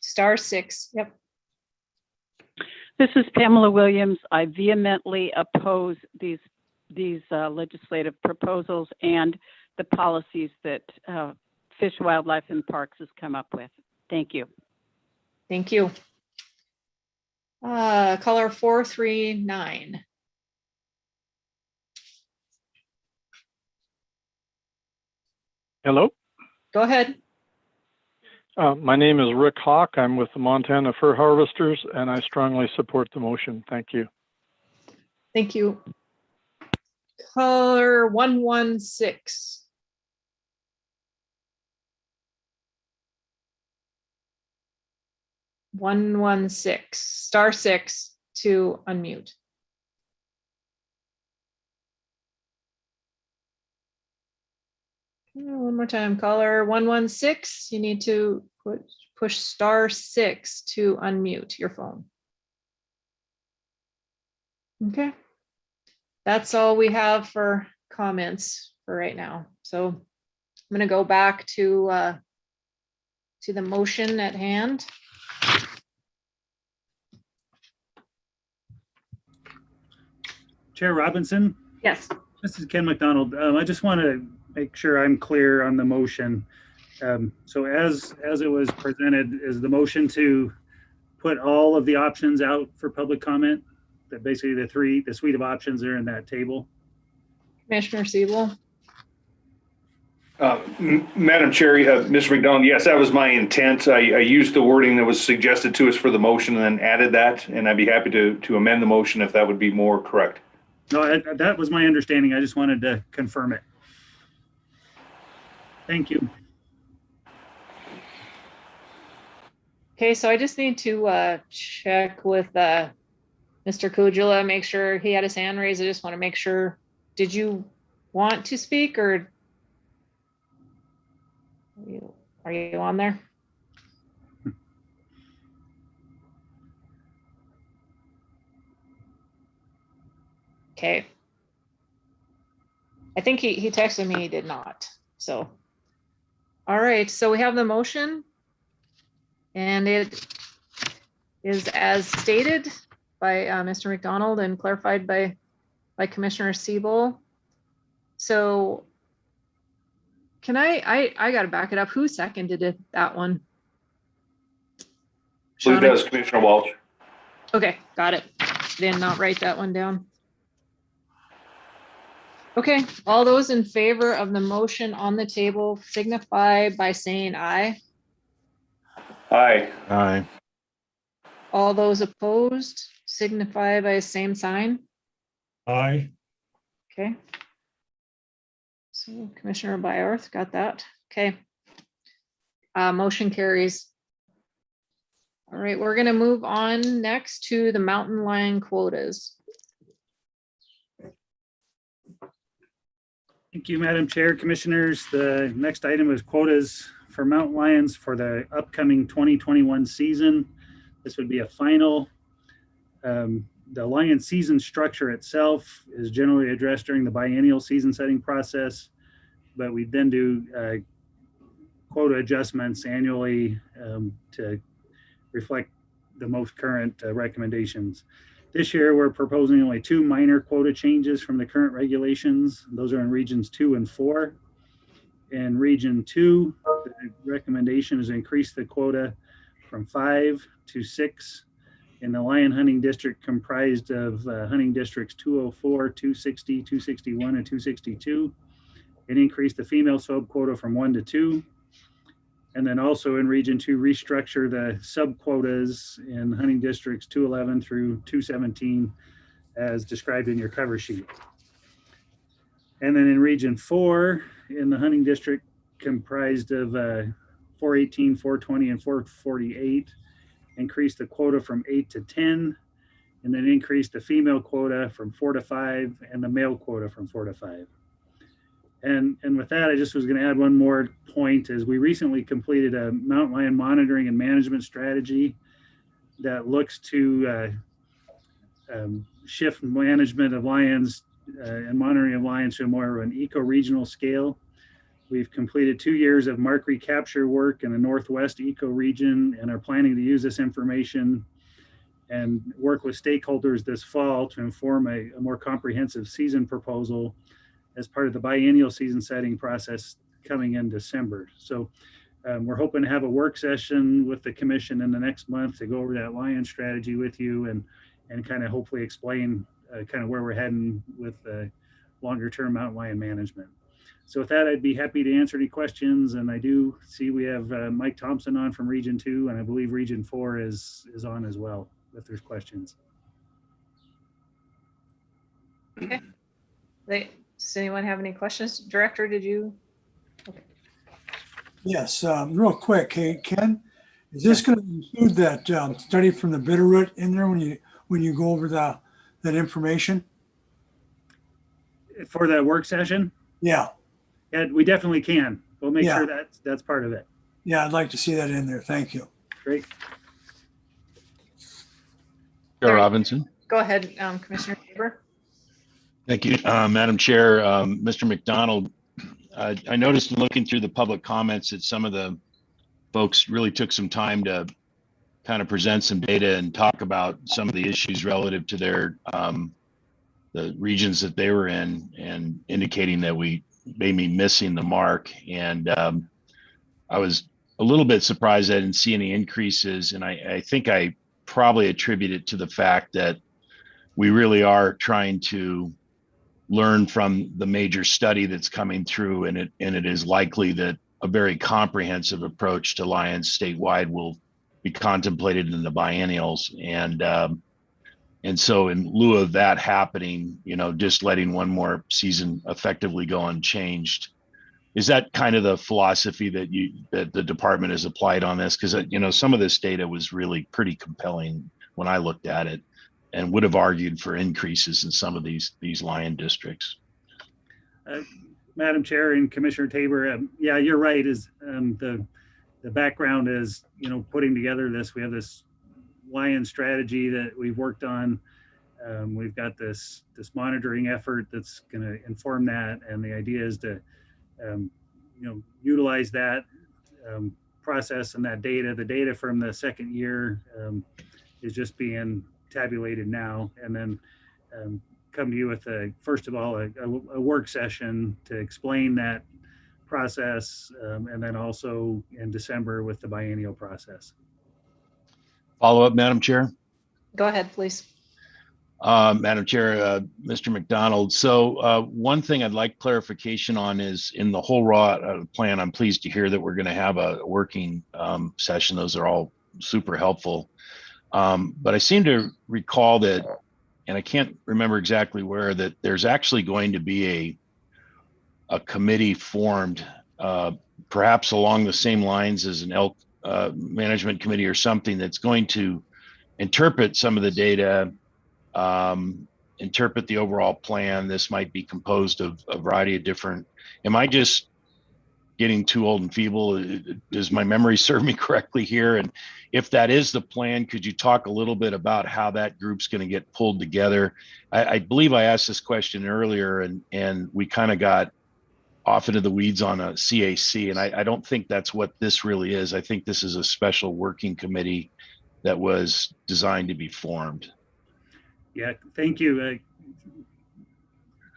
*6. Yep. This is Pamela Williams. I vehemently oppose these legislative proposals and the policies that Fish, Wildlife, and Parks has come up with. Thank you. Thank you. Caller 439. Hello. Go ahead. My name is Rick Hawk. I'm with the Montana Fur Harvesters, and I strongly support the motion. Thank you. Thank you. Caller 116. *6 to unmute. One more time, caller 116. You need to push *6 to unmute your phone. Okay. That's all we have for comments for right now. So I'm going to go back to the motion at hand. Chair Robinson? Yes. This is Ken McDonald. I just want to make sure I'm clear on the motion. So as it was presented, is the motion to put all of the options out for public comment? That basically the suite of options are in that table? Commissioner Siebel. Madam Chair, Mr. McDonald, yes, that was my intent. I used the wording that was suggested to us for the motion and then added that, and I'd be happy to amend the motion if that would be more correct. No, that was my understanding. I just wanted to confirm it. Thank you. Okay, so I just need to check with Mr. Kujula, make sure he had his hand raised. I just want to make sure, did you want to speak or are you on there? Okay. I think he texted me, he did not. So, all right, so we have the motion and it is as stated by Mr. McDonald and clarified by Commissioner Siebel. So can I got to back it up. Who seconded it, that one? I believe that was Commissioner Walsh. Okay, got it. Did not write that one down. Okay, all those in favor of the motion on the table signify by saying aye. Aye. Aye. All those opposed signify by same sign. Aye. Okay. So Commissioner Byorth got that. Okay. Motion carries. All right, we're gonna move on next to the mountain lion quotas. Thank you, Madam Chair, Commissioners. The next item is quotas for mountain lions for the upcoming 2021 season. This would be a final. The lion season structure itself is generally addressed during the biennial season setting process, but we then do quota adjustments annually to reflect the most current recommendations. This year, we're proposing only 2 minor quota changes from the current regulations. Those are in regions 2 and 4. In region 2, the recommendation is to increase the quota from 5 to 6 in the lion hunting district comprised of hunting districts 204, 260, 261, and 262, and increase the female sub quota from 1 to 2. And then also in region 2, restructure the sub quotas in hunting districts 211 through 217 as described in your cover sheet. And then in region 4, in the hunting district comprised of 418, 420, and 448, increase the quota from 8 to 10, and then increase the female quota from 4 to 5 and the male quota from 4 to 5. And with that, I just was going to add one more point. As we recently completed a mountain lion monitoring and management strategy that looks to shift management of lions and monitoring of lions to a more of an eco-regional scale. We've completed 2 years of mark recapture work in the Northwest eco-region and are planning to use this information and work with stakeholders this fall to inform a more comprehensive season proposal as part of the biennial season setting process coming in December. So we're hoping to have a work session with the commission in the next month to go over that lion strategy with you and kind of hopefully explain kind of where we're heading with longer term mountain lion management. So with that, I'd be happy to answer any questions. And I do see we have Mike Thompson on from Region 2, and I believe Region 4 is on as well, if there's questions. Okay. Does anyone have any questions? Director, did you? Okay. Yes, real quick. Hey, Ken, is this going to include that study from the Bitterroot in there when you go over that information? For the work session? Yeah. Yeah, we definitely can. We'll make Yeah. sure that's part of it. Yeah, I'd like to see that in there. Thank you. Great. Chair Robinson. Go ahead, Commissioner Tabor. Thank you, Madam Chair. Mr. McDonald, I noticed in looking through the public comments that some of the folks really took some time to kind of present some data and talk about some of the issues relative to their the regions that they were in, and indicating that we may be missing the mark. And I was a little bit surprised I didn't see any increases, and I think I probably attribute it to the fact that we really are trying to learn from the major study that's coming through, and it is likely that a very comprehensive approach to lions statewide will be contemplated in the biennials. And so in lieu of that happening, just letting one more season effectively go unchanged. Is that kind of the philosophy that the department has applied on this? Because some of this data was really pretty compelling when I looked at it, and would have argued for increases in some of these lion districts. Madam Chair and Commissioner Tabor, yeah, you're right. Is the background is putting together this. We have this lion strategy that we've worked on. We've got this monitoring effort that's going to inform that, and the idea is to utilize that process and that data. The data from the second year is just being tabulated now, and then come to you with first of all a work session to explain that process, and then also in December with the biennial process. Follow up, Madam Chair. Go ahead, please. Madam Chair, Mr. McDonald. So one thing I'd like clarification on is in the whole raw plan, I'm pleased to hear that we're going to have a working session. Those are all super helpful. But I seem to recall that, and I can't remember exactly where, that there's actually going to be a committee formed, perhaps along the same lines as an elk management committee or something, that's going to interpret some of the data, interpret the overall plan. This might be composed of a variety of different, am I just getting too old and feeble? Does my memory serve me correctly here? And if that is the plan, could you talk a little bit about how that group's going to get pulled together? I believe I asked this question earlier, and we kind of got off into the weeds on a CAC, and I don't think that's what this really is. I think this is a special working committee that was designed to be formed. Yeah, thank you,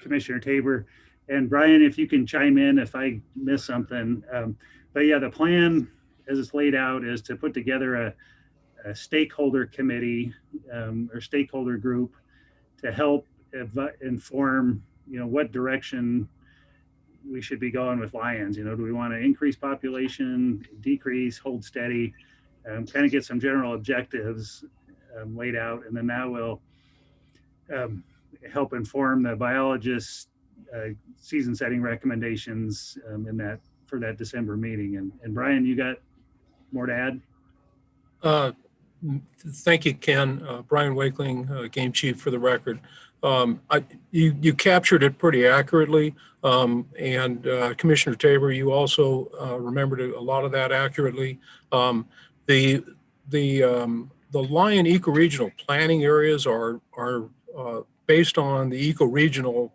Commissioner Tabor. And Brian, if you can chime in if I miss something. But yeah, the plan as it's laid out is to put together a stakeholder committee or stakeholder group to help inform, what direction we should be going with lions. Do we want to increase population, decrease, hold steady, kind of get some general objectives laid out, and then that will help inform the biologists' season setting recommendations for that December meeting. And Brian, you got more to add? Thank you, Ken. Brian Wakeling, Game Chief for the record. You captured it pretty accurately. And Commissioner Tabor, you also remembered a lot of that accurately. The lion ecoregional planning areas are based on the ecoregional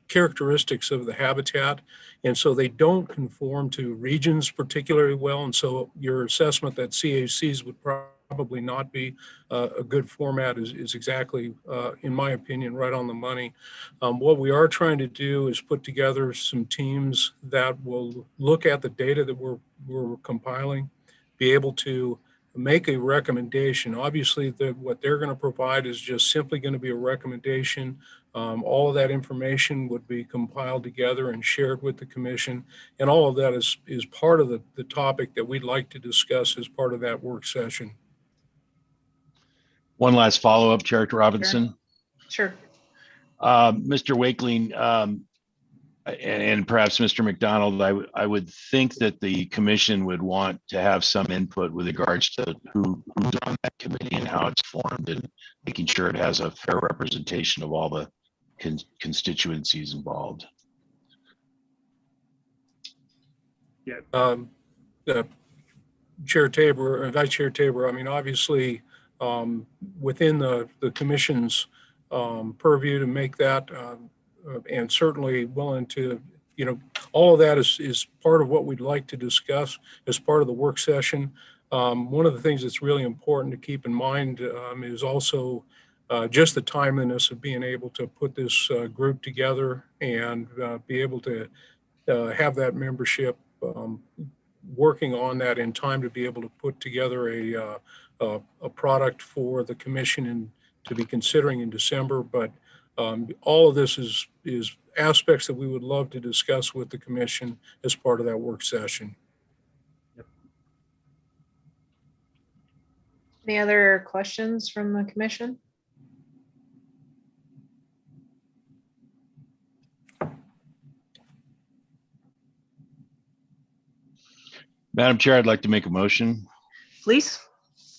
characteristics of the habitat, and so they don't conform to regions particularly well. And so your assessment that CACs would probably not be a good format is exactly, in my opinion, right on the money. What we are trying to do is put together some teams that will look at the data that we're compiling, be able to make a recommendation. Obviously, what they're going to provide is just simply going to be a recommendation. All of that information would be compiled together and shared with the commission. And all of that is part of the topic that we'd like to discuss as part of that work session. One last follow-up, Chair Robinson. Sure. Mr. Wakeling, and perhaps Mr. McDonald, I would think that the commission would want to have some input with regards to who's on that committee and how it's formed, and making sure it has a fair representation of all the constituencies involved. Yeah. Chair Tabor, Vice Chair Tabor, I mean, obviously, within the commission's purview to make that, and certainly willing to, all of that is part of what we'd like to discuss as part of the work session. One of the things that's really important to keep in mind is also just the timeliness of being able to put this group together and be able to have that membership working on that in time to be able to put together a product for the commission and to be considering in December. But all of this is aspects that we would love to discuss with the commission as part of that work session. Any other questions from the commission? Madam Chair, I'd like to make a motion. Please,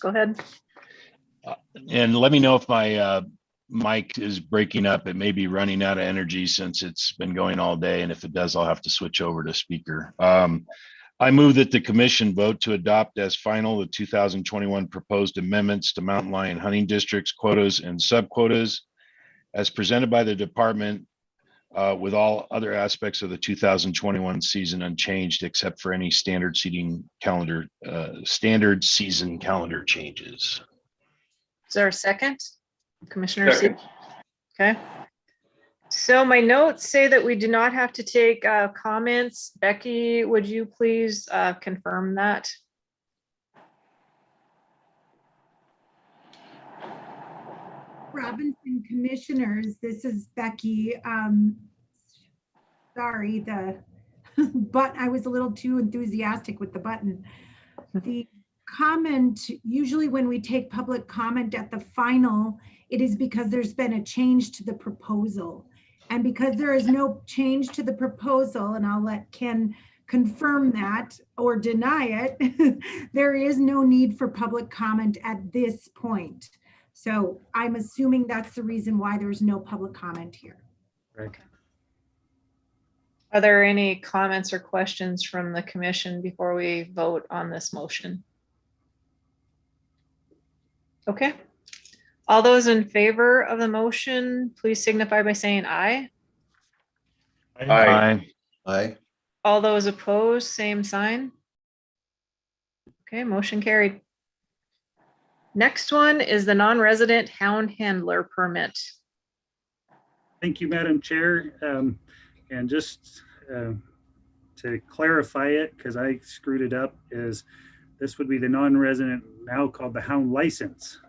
go ahead. And let me know if my mic is breaking up. It may be running out of energy since it's been going all day. And if it does, I'll have to switch over to speaker. I move that the commission vote to adopt as final the 2021 proposed amendments to mountain lion hunting districts, quotas, and subquotas as presented by the department, with all other aspects of the 2021 season unchanged, except for any standard season calendar changes. Is there a second? Commissioner C? Okay. So my notes say that we do not have to take comments. Becky, would you please confirm that? Robinson Commissioners, this is Becky. Sorry, but I was a little too enthusiastic with the button. The comment, usually when we take public comment at the final, it is because there's been a change to the proposal. And because there is no change to the proposal, and I'll let Ken confirm that or deny it, there is no need for public comment at this point. So I'm assuming that's the reason why there's no public comment here. Right. Are there any comments or questions from the commission before we vote on this motion? Okay. All those in favor of the motion, please signify by saying aye. Aye. Aye. All those opposed, same sign. Okay, motion carried. Next one is the non-resident hound handler permit. Thank you, Madam Chair. And just to clarify it, because I screwed it up, is this would be the non-resident, now called the hound license.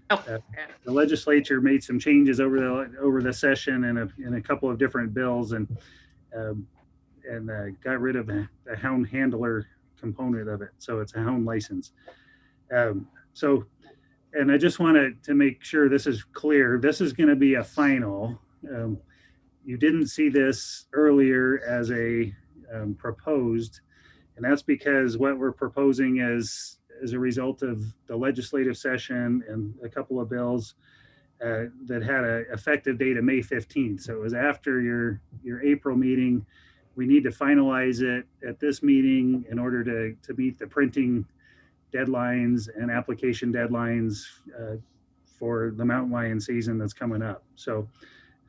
The legislature made some changes over the session in a couple of different bills, and got rid of the hound handler component of it. So it's a hound license. And I just wanted to make sure this is clear. This is going to be a final. You didn't see this earlier as a proposed, and that's because what we're proposing is as a result of the legislative session and a couple of bills that had an effective date of May 15th. So it was after your April meeting. We need to finalize it at this meeting in order to meet the printing deadlines and application deadlines for the mountain lion season that's coming up. So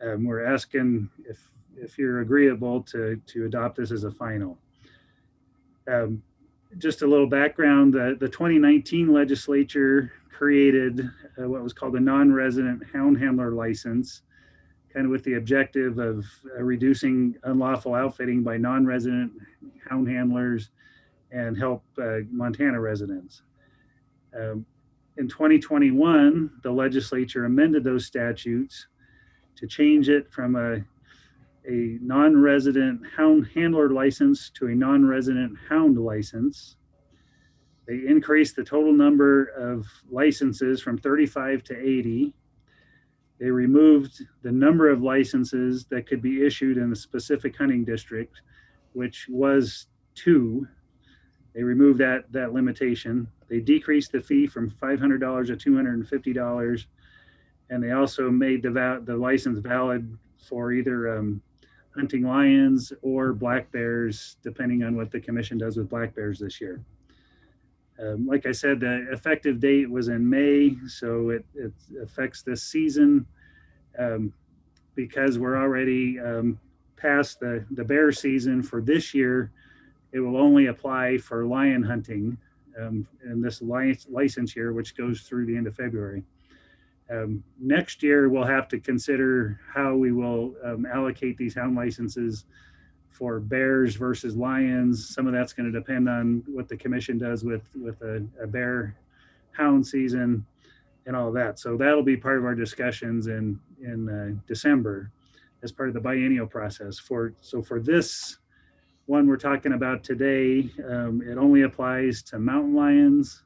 we're asking if you're agreeable to adopt this as a final. Just a little background, the 2019 legislature created what was called a non-resident hound handler license, kind of with the objective of reducing unlawful outfitting by non-resident hound handlers and help Montana residents. In 2021, the legislature amended those statutes to change it from a non-resident hound handler license to a non-resident hound license. They increased the total number of licenses from 35 to 80. They removed the number of licenses that could be issued in a specific hunting district, which was 2. They removed that limitation. They decreased the fee from $500 to $250. And they also made the license valid for either hunting lions or black bears, depending on what the commission does with black bears this year. Like I said, the effective date was in May, so it affects this season. Because we're already past the bear season for this year, it will only apply for lion hunting in this license year, which goes through the end of February. Next year, we'll have to consider how we will allocate these hound licenses for bears versus lions. Some of that's going to depend on what the commission does with a bear hound season and all of that. So that'll be part of our discussions in December as part of the biennial process. So for this one we're talking about today, it only applies to mountain lions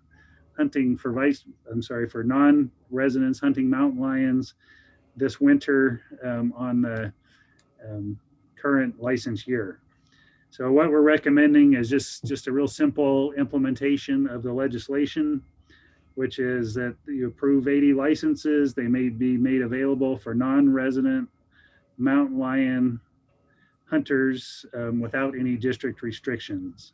hunting for non-residents hunting mountain lions this winter on the current license year. So what we're recommending is just a real simple implementation of the legislation, which is that you approve 80 licenses. They may be made available for non-resident mountain lion hunters without any district restrictions.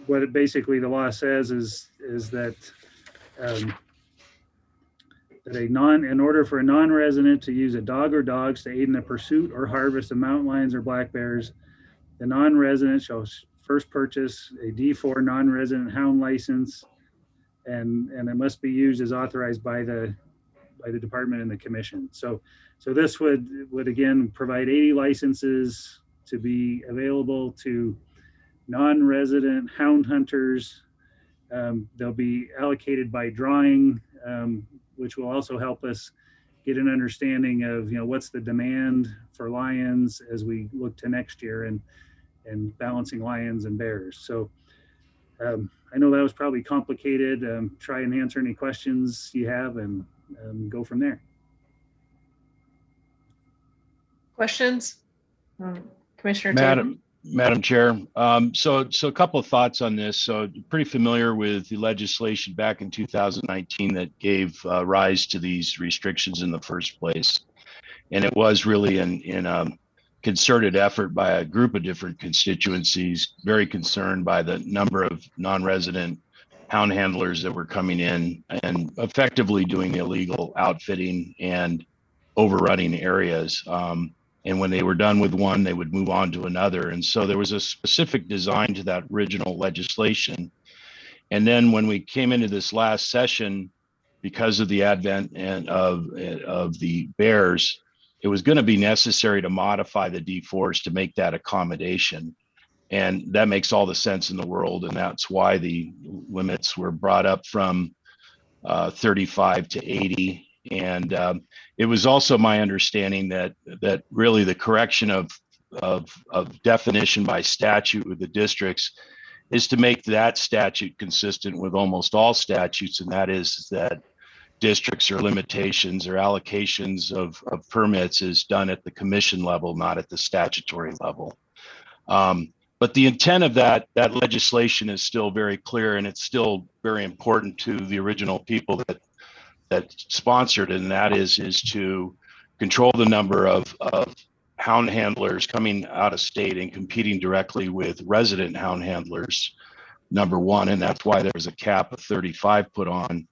What basically the law says is that in order for a non-resident to use a dog or dogs to aid in the pursuit or harvest of mountain lions or black bears, the non-resident shall first purchase a D4 non-resident hound license, and it must be used as authorized by the department and the commission. So this would again provide 80 licenses to be available to non-resident hound hunters. They'll be allocated by drawing which will also help us get an understanding of, what's the demand for lions as we look to next year and balancing lions and bears. So I know that was probably complicated. Try and answer any questions you have and go from there. Questions? Commissioner Taylor? Madam Chair. So a couple of thoughts on this. So pretty familiar with the legislation back in 2019 that gave rise to these restrictions in the first place. And it was really in a concerted effort by a group of different constituencies, very concerned by the number of non-resident hound handlers that were coming in and effectively doing illegal outfitting and overrunning areas. And when they were done with one, they would move on to another. And so there was a specific design to that original legislation. And then when we came into this last session, because of the advent of the bears, it was going to be necessary to modify the deforest to make that accommodation. And that makes all the sense in the world. And that's why the limits were brought up from 35 to 80. And it was also my understanding that really the correction of definition by statute with the districts is to make that statute consistent with almost all statutes, and that is that districts or limitations or allocations of permits is done at the commission level, not at the statutory level. But the intent of that legislation is still very clear, and it's still very important to the original people that sponsored it, and that is to control the number of hound handlers coming out of state and competing directly with resident hound handlers, number one, and that's why there was a cap of 35 put on.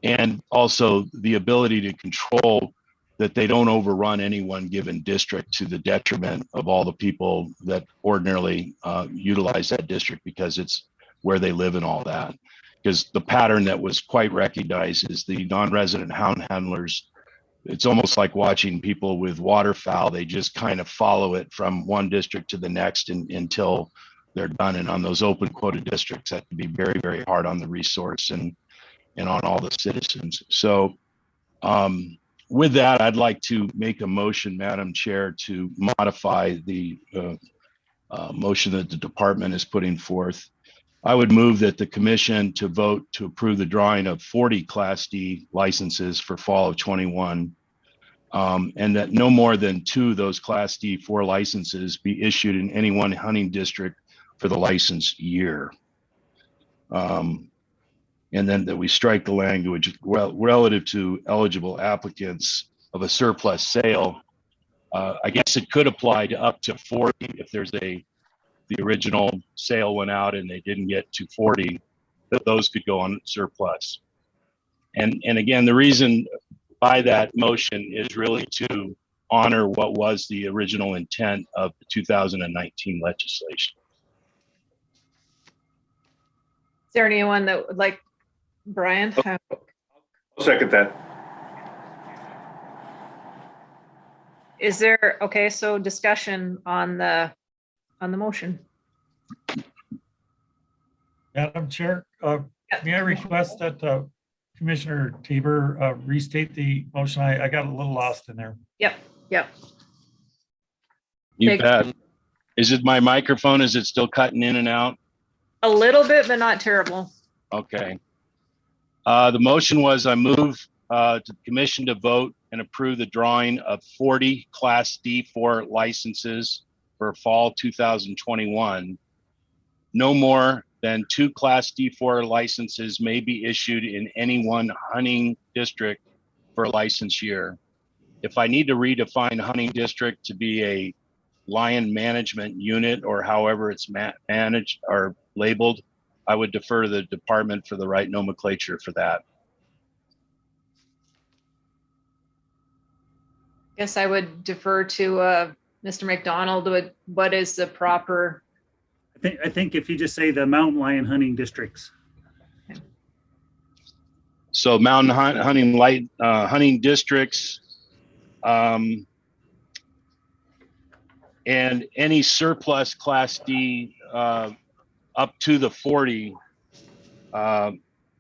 And also the ability to control that they don't overrun any one given district to the detriment of all the people that ordinarily utilize that district because it's where they live and all that. Because the pattern that was quite recognized is the non-resident hound handlers. It's almost like watching people with waterfowl. They just kind of follow it from one district to the next until they're done. And on those open quota districts, that can be very, very hard on the resource and on all the citizens. So with that, I'd like to make a motion, Madam Chair, to modify the motion that the department is putting forth. I would move that the commission to vote to approve the drawing of 40 Class D licenses for fall of 21, and that no more than 2 of those Class D4 licenses be issued in any one hunting district for the license year. And then that we strike the language relative to eligible applicants of a surplus sale. I guess it could apply to up to 40 if there's the original sale went out and they didn't get to 40, that those could go on surplus. And again, the reason by that motion is really to honor what was the original intent of the 2019 legislation. Is there anyone that would like, Brian? I'll second that. Is there, okay, so discussion on the motion. Madam Chair, may I request that Commissioner Tabor restate the motion? I got a little lost in there. Yep. You bet. Is it my microphone? Is it still cutting in and out? A little bit, but not terrible. Okay. The motion was I move to the commission to vote and approve the drawing of 40 Class D4 licenses for fall 2021. No more than 2 Class D4 licenses may be issued in any one hunting district for a license year. If I need to redefine hunting district to be a lion management unit or however it's managed or labeled, I would defer to the department for the right nomenclature for that. Guess I would defer to Mr. McDonald. What is the proper? I think if you just say the mountain lion hunting districts. Okay. So mountain hunting districts, and any surplus Class D up to the 40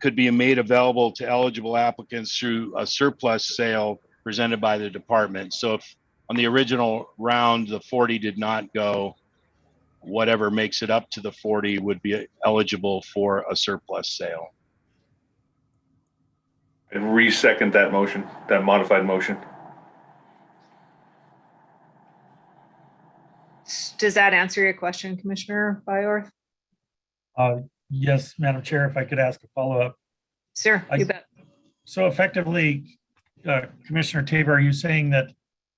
could could be made available to eligible applicants through a surplus sale presented by the department. So if on the original round, the 40 did not go, whatever makes it up to the 40 would be eligible for a surplus sale. And re-second that motion, that modified motion. Does that answer your question, Commissioner Byorth? Yes, Madam Chair, if I could ask a follow-up. Sure, you bet. So effectively, Commissioner Tabor, are you saying that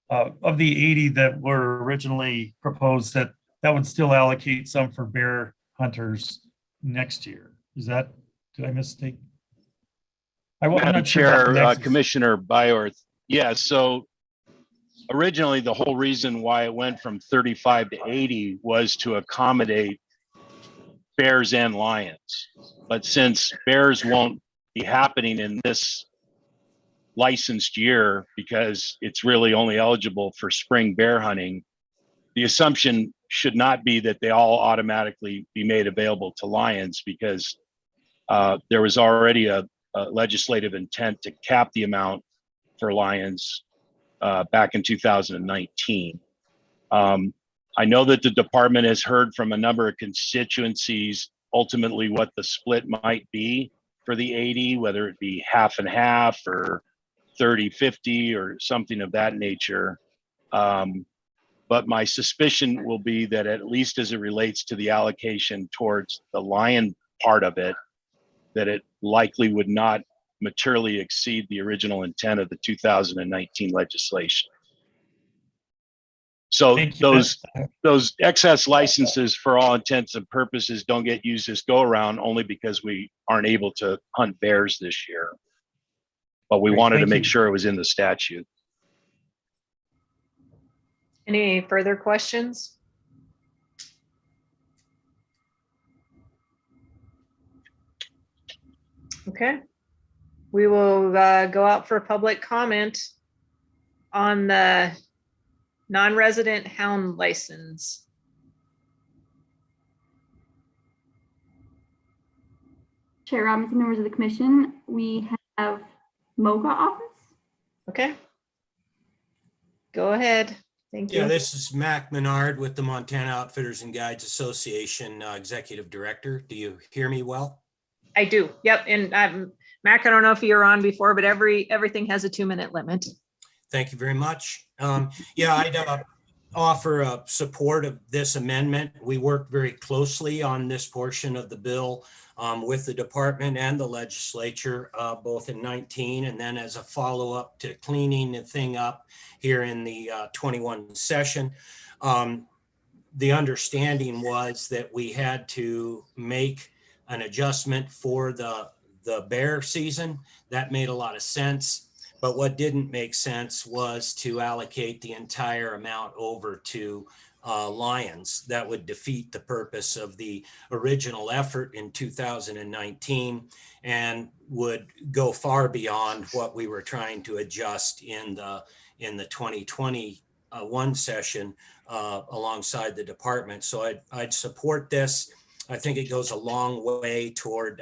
of the 80 that were originally proposed, that would still allocate some for bear hunters next year? Is that, did I mistake? I'm Madam not sure about the Chair, nexus. Commissioner Byorth. Yeah, so originally the whole reason why it went from 35 to 80 was to accommodate bears and lions. But since bears won't be happening in this licensed year because it's really only eligible for spring bear hunting, the assumption should not be that they all automatically be made available to lions, because there was already a legislative intent to cap the amount for lions back in 2019. I know that the department has heard from a number of constituencies ultimately what the split might be for the 80, whether it be half and half or 30-50 or something of that nature. But my suspicion will be that at least as it relates to the allocation towards the lion part of it, that it likely would not materially exceed the original intent of the 2019 legislation. So those excess licenses, for all intents and purposes, don't get used this go around only because we aren't able to hunt bears this year. But we wanted to make sure it was in the statute. Any further questions? Okay. We will go out for public comment on the non-resident hound license. Chair Robinson, members of the commission, we have MOGA office. Okay. Go ahead. Thank you. Yeah, this is Mac Menard with the Montana Outfitters and Guides Association, Executive Director. Do you hear me well? I do. Yep. And Mac, I don't know if you were on before, but everything has a 2-minute limit. Thank you very much. Yeah, I'd offer support of this amendment. We worked very closely on this portion of the bill with the department and the legislature, both in 19 and then as a follow-up to cleaning the thing up here in the 21 session. The understanding was that we had to make an adjustment for the bear season. That made a lot of sense. But what didn't make sense was to allocate the entire amount over to lions. That would defeat the purpose of the original effort in 2019 and would go far beyond what we were trying to adjust in the 2021 session alongside the department. So I'd support this. I think it goes a long way toward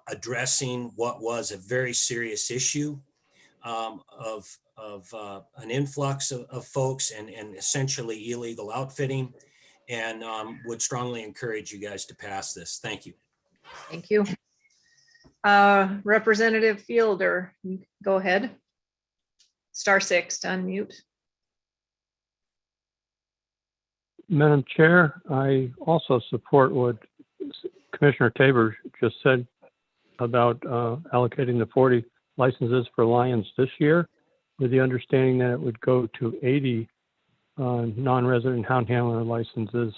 addressing what was a very serious issue of an influx of folks and essentially illegal outfitting, and would strongly encourage you guys to pass this. Thank you. Thank you. Representative Fielder, go ahead. *6 to unmute. Madam Chair, I also support what Commissioner Tabor just said about allocating the 40 licenses for lions this year, with the understanding that it would go to 80 non-resident hound handler licenses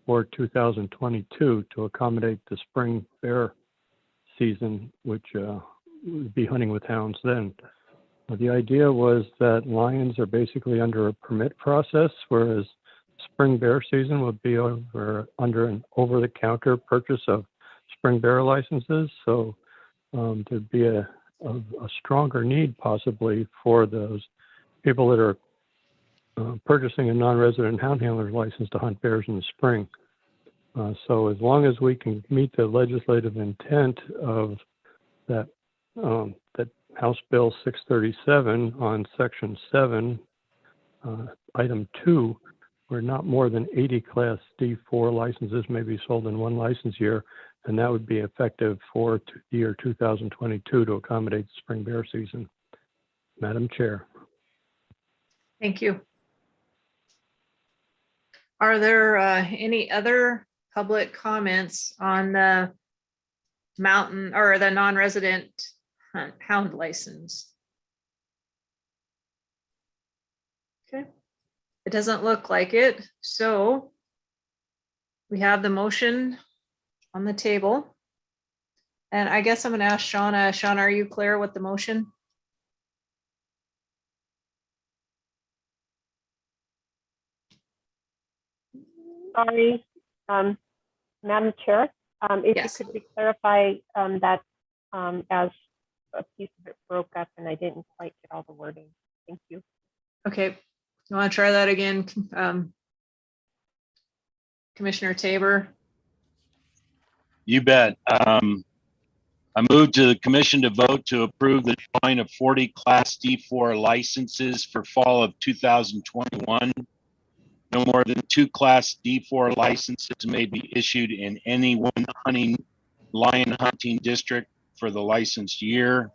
for 2022 to accommodate the spring bear season, which would be hunting with hounds then. The idea was that lions are basically under a permit process, whereas spring bear season would be under an over-the-counter purchase of spring bear licenses. So there'd be a stronger need possibly for those people that are purchasing a non-resident hound handler's license to hunt bears in the spring. So as long as we can meet the legislative intent of that that House Bill 637 on Section 7, Item 2, where not more than 80 Class D4 licenses may be sold in one license year, and that would be effective for year 2022 to accommodate the spring bear season. Madam Chair. Thank you. Are there any other public comments on the mountain or the non-resident hound license? Okay, it doesn't look like it. So we have the motion on the table. And I guess I'm going to ask Shauna. Shauna, are you clear with the motion? Sorry, Madam Chair, if Yes. you could clarify that as a piece of it broke up and I didn't quite get all the wording. Thank you. Okay, you want to try that again, Commissioner Tabor? You bet. I move to the commission to vote to approve the drawing of 40 Class D4 licenses for fall of 2021. No more than 2 Class D4 licenses may be issued in any one lion hunting district for the licensed year.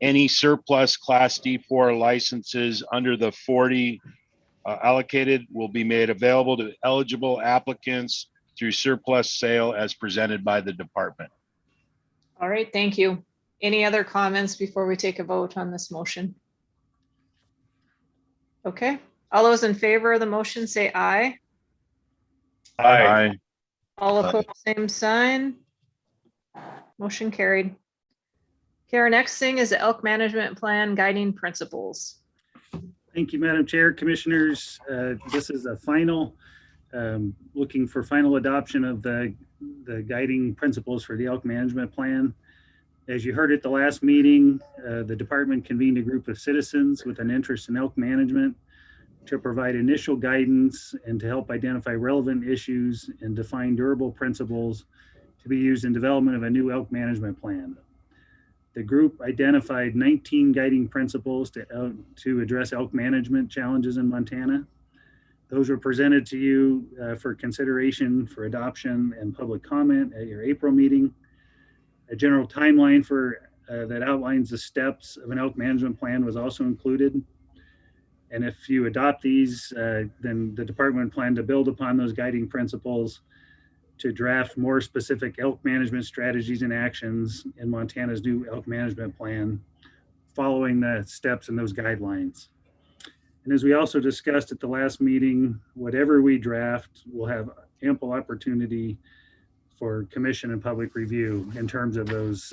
Any surplus Class D4 licenses under the 40 allocated will be made available to eligible applicants through surplus sale as presented by the department. All right, thank you. Any other comments before we take a vote on this motion? Okay, all those in favor of the motion say aye. Aye. All opposed, same sign. Motion carried. Okay, our next thing is the elk management plan guiding principles. Thank you, Madam Chair, Commissioners. This is a final, looking for final adoption of the guiding principles for the elk management plan. As you heard at the last meeting, the department convened a group of citizens with an interest in elk management to provide initial guidance and to help identify relevant issues and define durable principles to be used in development of a new elk management plan. The group identified 19 guiding principles to address elk management challenges in Montana. Those were presented to you for consideration for adoption and public comment at your April meeting. A general timeline for that outlines the steps of an elk management plan was also included. And if you adopt these, then the department planned to build upon those guiding principles to draft more specific elk management strategies and actions in Montana's new elk management plan, following the steps in those guidelines. And as we also discussed at the last meeting, whatever we draft will have ample opportunity for commission and public review in terms of those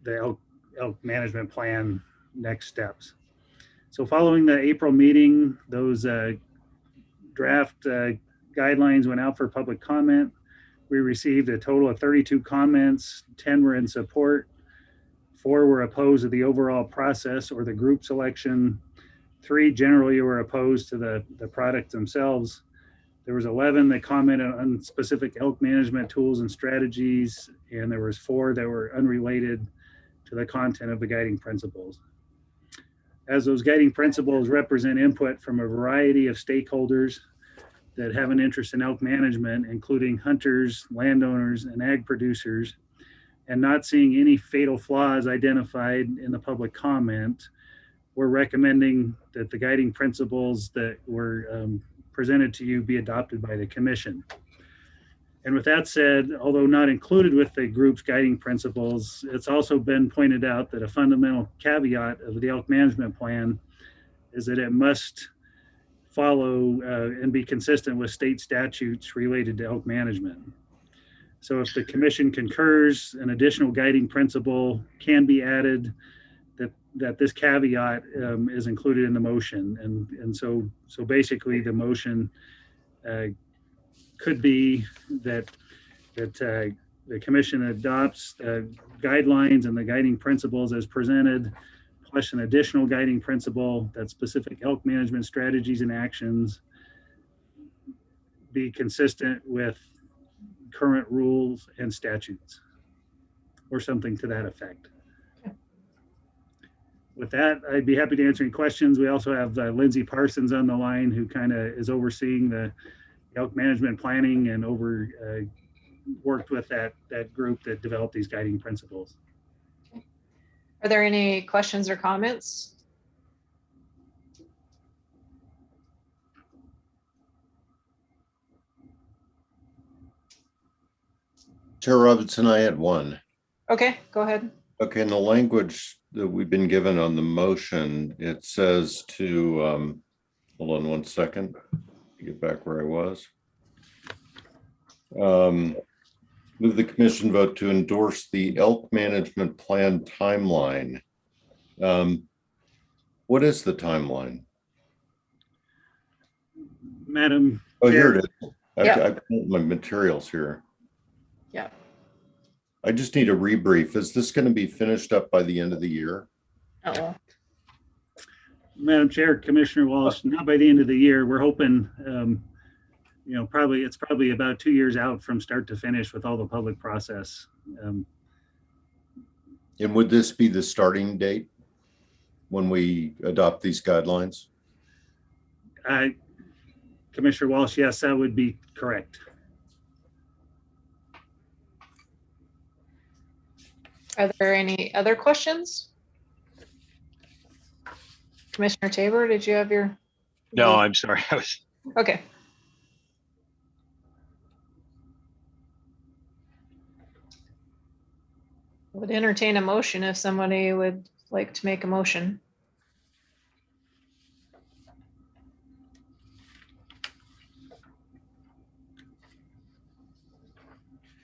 the elk management plan next steps. So following the April meeting, those draft guidelines went out for public comment. We received a total of 32 comments, 10 were in support, 4 were opposed to the overall process or the group selection, 3 generally were opposed to the products themselves. There was 11 that commented on specific elk management tools and strategies, and there was 4 that were unrelated to the content of the guiding principles. As those guiding principles represent input from a variety of stakeholders that have an interest in elk management, including hunters, landowners, and ag producers, and not seeing any fatal flaws identified in the public comment, we're recommending that the guiding principles that were presented to you be adopted by the commission. And with that said, although not included with the group's guiding principles, it's also been pointed out that a fundamental caveat of the elk management plan is that it must follow and be consistent with state statutes related to elk management. So if the commission concurs, an additional guiding principle can be added that this caveat is included in the motion. And so basically the motion could be that the commission adopts guidelines and the guiding principles as presented, plus an additional guiding principle that specific elk management strategies and actions be consistent with current rules and statutes. or something to that effect. With that, I'd be happy to answer any questions. We also have Lindsay Parsons on the line, who kind of is overseeing the elk management planning and worked with that group that developed these guiding principles. Are there any questions or comments? Chair Robinson, I had one. Okay, go ahead. Okay, in the language that we've been given on the motion, it says to, hold on one second, get back where I was. Move the commission vote to endorse the elk management plan timeline. What is the timeline? Madam Oh, Chair. here it is. I've got my materials here. Yeah. I just need a rebrief. Is this going to be finished up by the end of the year? Oh. Madam Chair, Commissioner Walsh, not by the end of the year. We're hoping, you know, it's probably about 2 years out from start to finish with all the public process. And would this be the starting date when we adopt these guidelines? Commissioner Walsh, yes, that would be correct. Are there any other questions? Commissioner Tabor, did you have your? No, I'm sorry. Okay. Would entertain a motion if somebody would like to make a motion.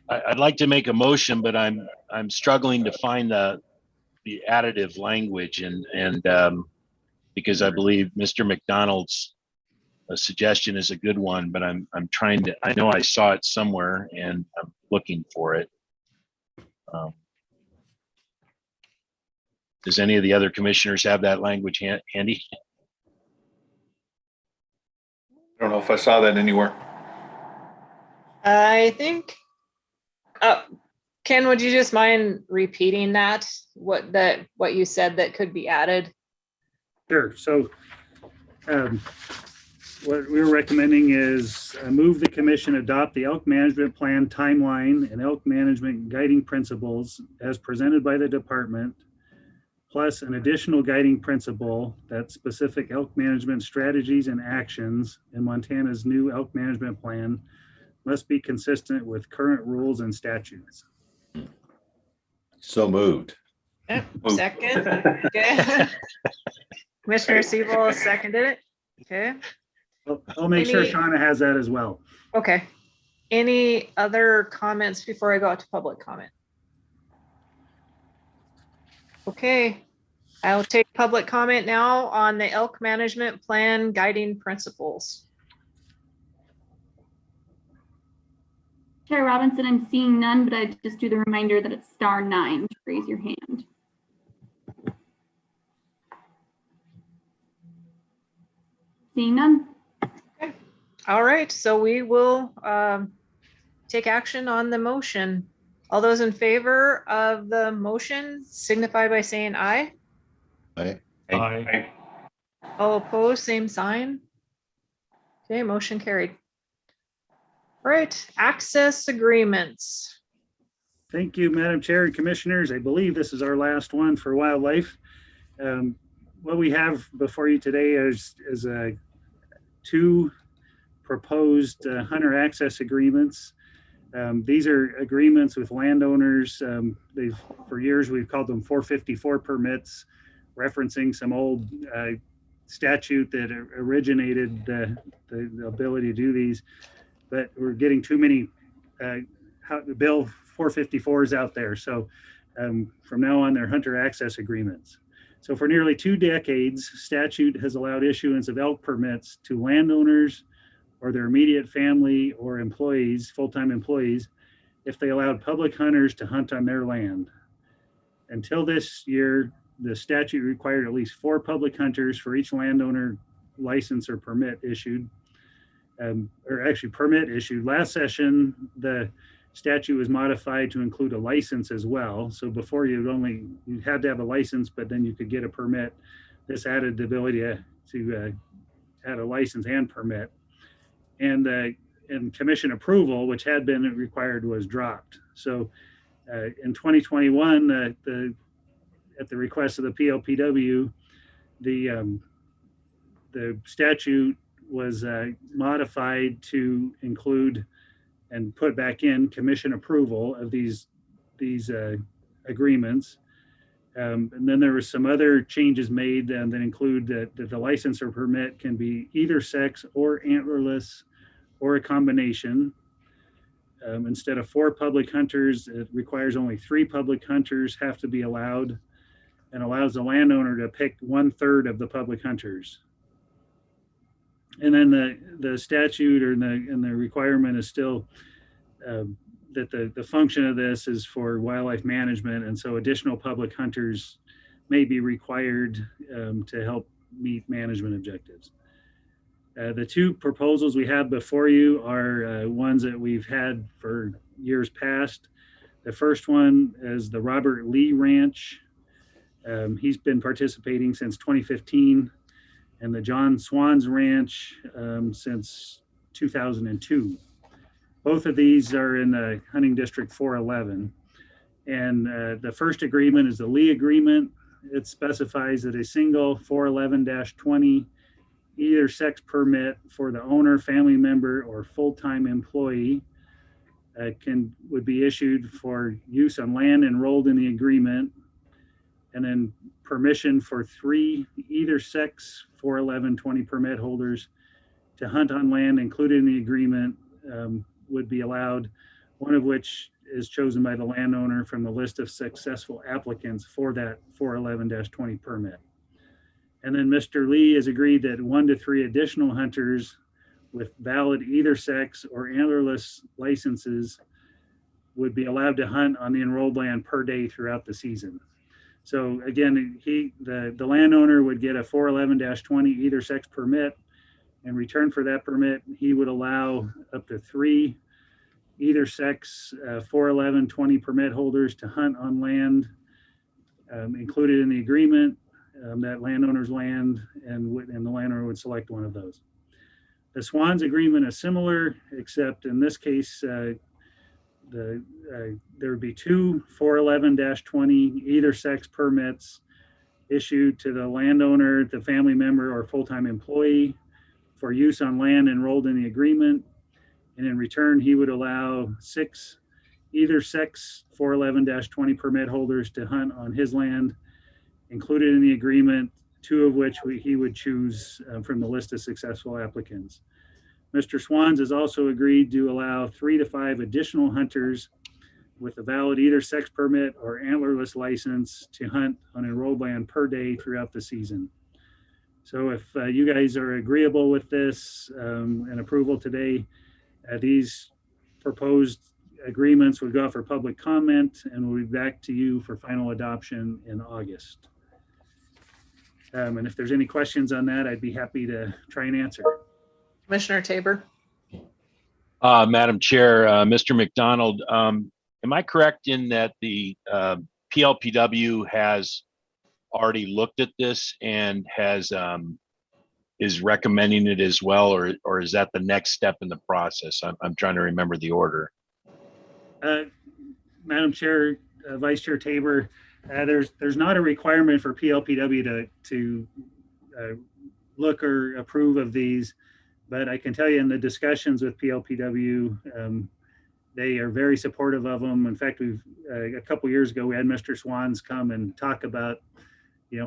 I'd like to make a motion, but I'm struggling to find the additive language, and because I believe Mr. McDonald's suggestion is a good one, but I'm trying to. I know I saw it somewhere, and I'm looking for it. Does any of the other commissioners have that language handy? I don't know if I saw that anywhere. I think. Ken, would you just mind repeating that? What you said that could be added? Sure. So what we're recommending is move the commission adopt the elk management plan timeline and elk management guiding principles as presented by the department, plus an additional guiding principle that specific elk management strategies and actions in Montana's new elk management plan must be consistent with current rules and statutes. So moved. Okay, second. Okay. Commissioner Siebel seconded it. Okay. I'll make sure Shauna has that as well. Okay. Any other comments before I go out to public comment? Okay. I'll take public comment now on the elk management plan guiding principles. Chair Robinson, I'm seeing none, but I just do the reminder that it's *9 to raise your hand. Seeing none. Okay. All right, so we will take action on the motion. All those in favor of the motion signify by saying aye. Aye. Aye. All opposed, same sign. Okay, motion carried. All right, access agreements. Thank you, Madam Chair and Commissioners. I believe this is our last one for wildlife. What we have before you today is two proposed hunter access agreements. These are agreements with landowners. For years, we've called them 454 permits, referencing some old statute that originated the ability to do these. But we're getting too many Bill 454s out there. So from now on, they're hunter access agreements. So for nearly 2 decades, statute has allowed issuance of elk permits to landowners or their immediate family or employees, full-time employees, if they allowed public hunters to hunt on their land. Until this year, the statute required at least 4 public hunters for each landowner license or permit issued. Or actually permit issued. Last session, the statute was modified to include a license as well. So before you had to have a license, but then you could get a permit. This added the ability to add a license and permit. And commission approval, which had been required, was dropped. So in 2021, at the request of the PLPW, the statute was modified to include and put back in commission approval of these agreements. And then there were some other changes made that include that the license or permit can be either sex or antlerless or a combination. Instead of 4 public hunters, it requires only 3 public hunters have to be allowed, and allows the landowner to pick 1/3 of the public hunters. And then the statute and the requirement is still that the function of this is for wildlife management, and so additional public hunters may be required to help meet management objectives. The 2 proposals we have before you are ones that we've had for years past. The first one is the Robert Lee Ranch. He's been participating since 2015, and the John Swan's Ranch since 2002. Both of these are in the hunting district 411. And the first agreement is the Lee agreement. It specifies that a single 411-20 either sex permit for the owner, family member, or full-time employee would be issued for use on land enrolled in the agreement, and then permission for 3 either sex 411-20 permit holders to hunt on land included in the agreement would be allowed, one of which is chosen by the landowner from the list of successful applicants for that 411-20 permit. And then Mr. Lee has agreed that 1 to 3 additional hunters with valid either sex or antlerless licenses would be allowed to hunt on the enrolled land per day throughout the season. So again, the landowner would get a 411-20 either sex permit. In return for that permit, he would allow up to 3 either sex 411-20 permit holders to hunt on land included in the agreement, that landowner's land, and the landowner would select one of those. The Swans agreement is similar, except in this case, there would be 2 411-20 either sex permits issued to the landowner, the family member, or full-time employee for use on land enrolled in the agreement. And in return, he would allow 6 either sex 411-20 permit holders to hunt on his land included in the agreement, 2 of which he would choose from the list of successful applicants. Mr. Swans has also agreed to allow 3 to 5 additional hunters with a valid either sex permit or antlerless license to hunt on enrolled land per day throughout the season. So if you guys are agreeable with this and approval today, these proposed agreements would go out for public comment and we'll be back to you for final adoption in August. And if there's any questions on that, I'd be happy to try and answer. Commissioner Tabor. Madam Chair, Mr. McDonald, am I correct in that the PLPW has already looked at this and is recommending it as well, or is that the next step in the process? I'm trying to remember the order. Madam Chair, Vice Chair Tabor, there's not a requirement for PLPW to look or approve of these, but I can tell you in the discussions with PLPW, they are very supportive of them. In fact, we've a couple years ago we had Mr. Swans come and talk about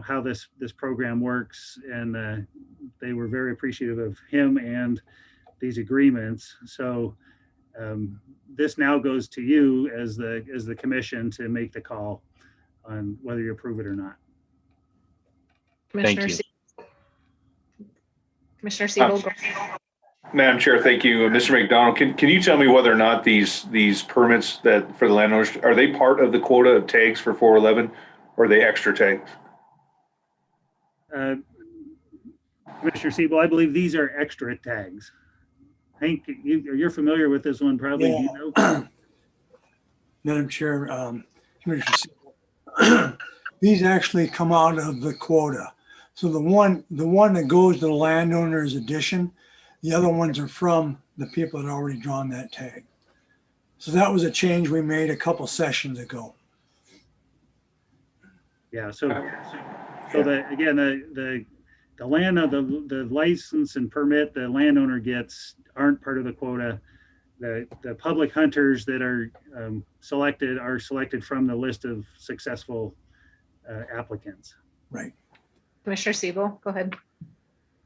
how this program works, and they were very appreciative of him and these agreements. So this now goes to you as the commission to make the call on whether you approve it or not. Commissioner Thank you. Commissioner Siebel. Madam Chair, thank you. Mr. McDonald, can you tell me whether or not these permits that for the landowners, are they part of the quota of tags for 411 or are they extra tags? Commissioner Siebel, I believe these are extra tags. Hank, you're familiar with this one probably. Yeah. Do you know? Madam Chair, Commissioner Siebel, these actually come out of the quota. So the one that goes to the landowner's addition, the other ones are from the people that already drawn that tag. So that was a change we made a couple sessions ago. Yeah, so again, the land of the license and permit the landowner gets aren't part of the quota. The public hunters that are selected from the list of successful applicants. Right. Commissioner Siebel, go ahead.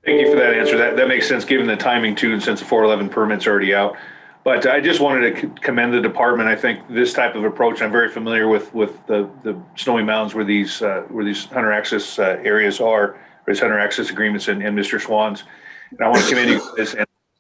Thank you for that answer. That makes sense given the timing too, since the 411 permit's already out. But I just wanted to commend the department. I think this type of approach, I'm very familiar with the Snowy Mountains where these hunter access areas are, these hunter access agreements and Mr. Swan's. And I want to commend you guys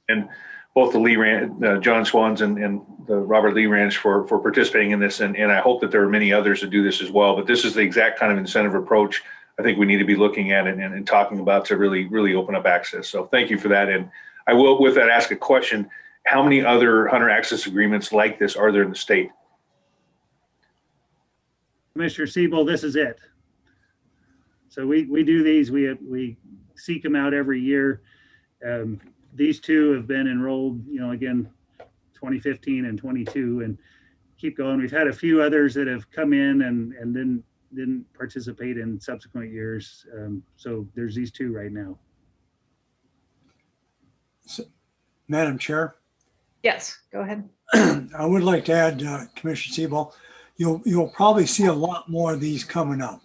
and both the Lee Ranch, John Swan's and the Robert Lee Ranch for participating in this. And I hope that there are many others that do this as well. But this is the exact kind of incentive approach I think we need to be looking at and talking about to really open up access. So thank you for that. And I will, with that, ask a question. How many other hunter access agreements like this are there in the state? Commissioner Siebel, this is it. So we do these, we seek them out every year. These two have been enrolled, again, 2015 and 22 and keep going. We've had a few others that have come in and then didn't participate in subsequent years. So there's these two right now. So, Madam Chair. Yes, go ahead. I would like to add, Commissioner Siebel, you'll probably see a lot more of these coming up.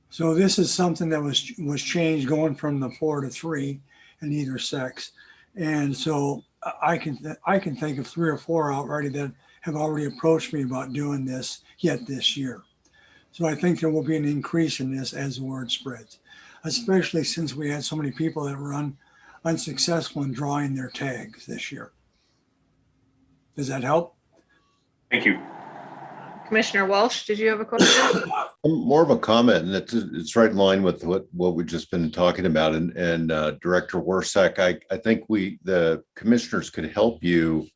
So this is something that was changed going from the 4 to 3 in either sex. And so I can think of 3 or 4 already that have already approached me about doing this yet this year. So I think there will be an increase in this as the word spreads, especially since we had so many people that were unsuccessful in drawing their tags this year. Does that help? Thank you. Commissioner Walsh, did you have a question? More of a comment, and it's right in line with what we've just been talking about. And Director Warsack, I think the commissioners could help you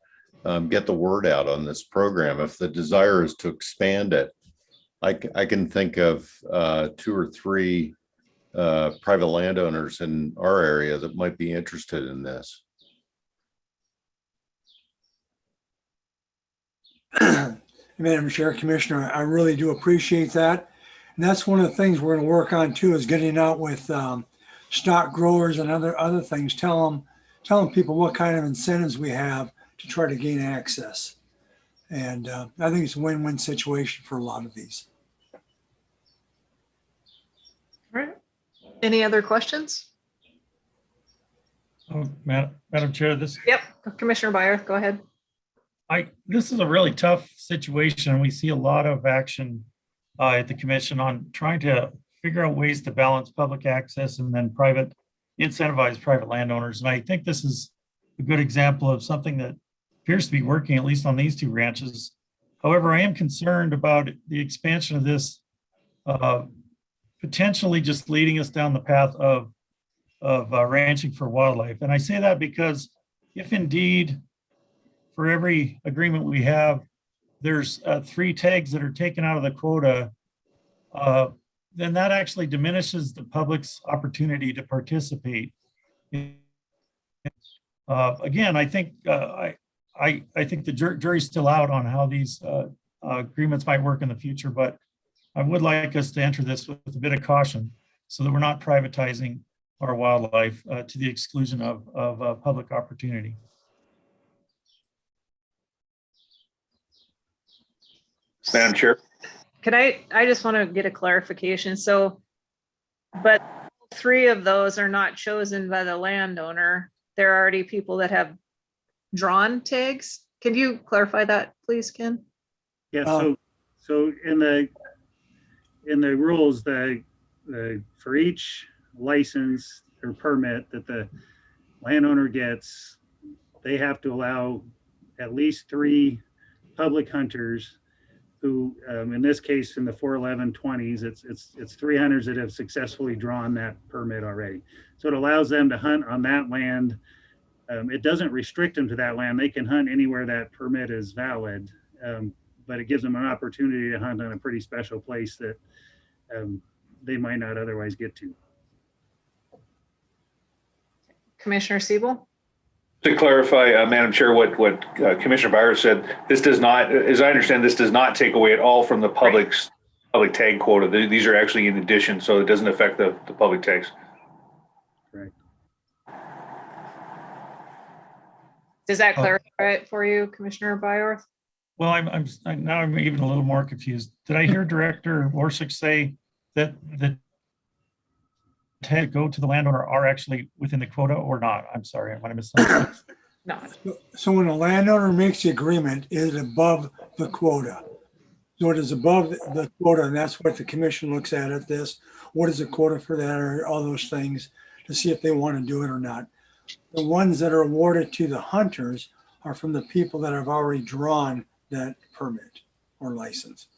get the word out on this program. If the desire is to expand it, I can think of 2 or 3 private landowners in our area that might be interested in this. Madam Chair, Commissioner, I really do appreciate that. And that's one of the things we're going to work on too, is getting out with stock growers and other things, telling people what kind of incentives we have to try to gain access. And I think it's a win-win situation for a lot of these. All right. Any other questions? Oh, Madam Chair, Yep, Commissioner Byer, go ahead. This is a really tough situation. We see a lot of action at the commission on trying to figure out ways to balance public access and then incentivize private landowners. And I think this is a good example of something that appears to be working, at least on these 2 ranches. However, I am concerned about the expansion of this potentially just leading us down the path of ranching for wildlife. And I say that because if indeed for every agreement we have, there's 3 tags that are taken out of the quota, then that actually diminishes the public's opportunity to participate. Again, I think I think the jury's still out on how these agreements might work in the future, but I would like us to enter this with a bit of caution so that we're not privatizing our wildlife to the exclusion of public opportunity. Madam Chair. I just want to get a clarification. So, but 3 of those are not chosen by the landowner. There are already people that have drawn tags. Can you clarify that, please, Ken? Yeah, so in the rules, for each license or permit that the landowner gets, they have to allow at least 3 public hunters who, in this case, in the 41120s, it's 3 hunters that have successfully drawn that permit already. So it allows them to hunt on that land. It doesn't restrict them to that land. They can hunt anywhere that permit is valid. but it gives them an opportunity to hunt on a pretty special place that they might not otherwise get to. Commissioner Siebel? To clarify, Madam Chair, what Commissioner Byers said, this does not, as I understand, this does not take away at all from the public tag quota. These are actually in addition, so it doesn't affect the public tags. Right. Does that clarify it for you, Commissioner Byorth? Well, now I'm even a little more confused. Did I hear Director Warsick say that the tag go to the landowner are actually within the quota or not? I'm sorry, I might have misunderstood. No. So when a landowner makes the agreement, it is above the quota. So it is above the quota, and that's what the commission looks at this. What is the quota for that, or all those things to see if they want to do it or not. The ones that are awarded to the hunters are from the people that have already drawn that permit or license.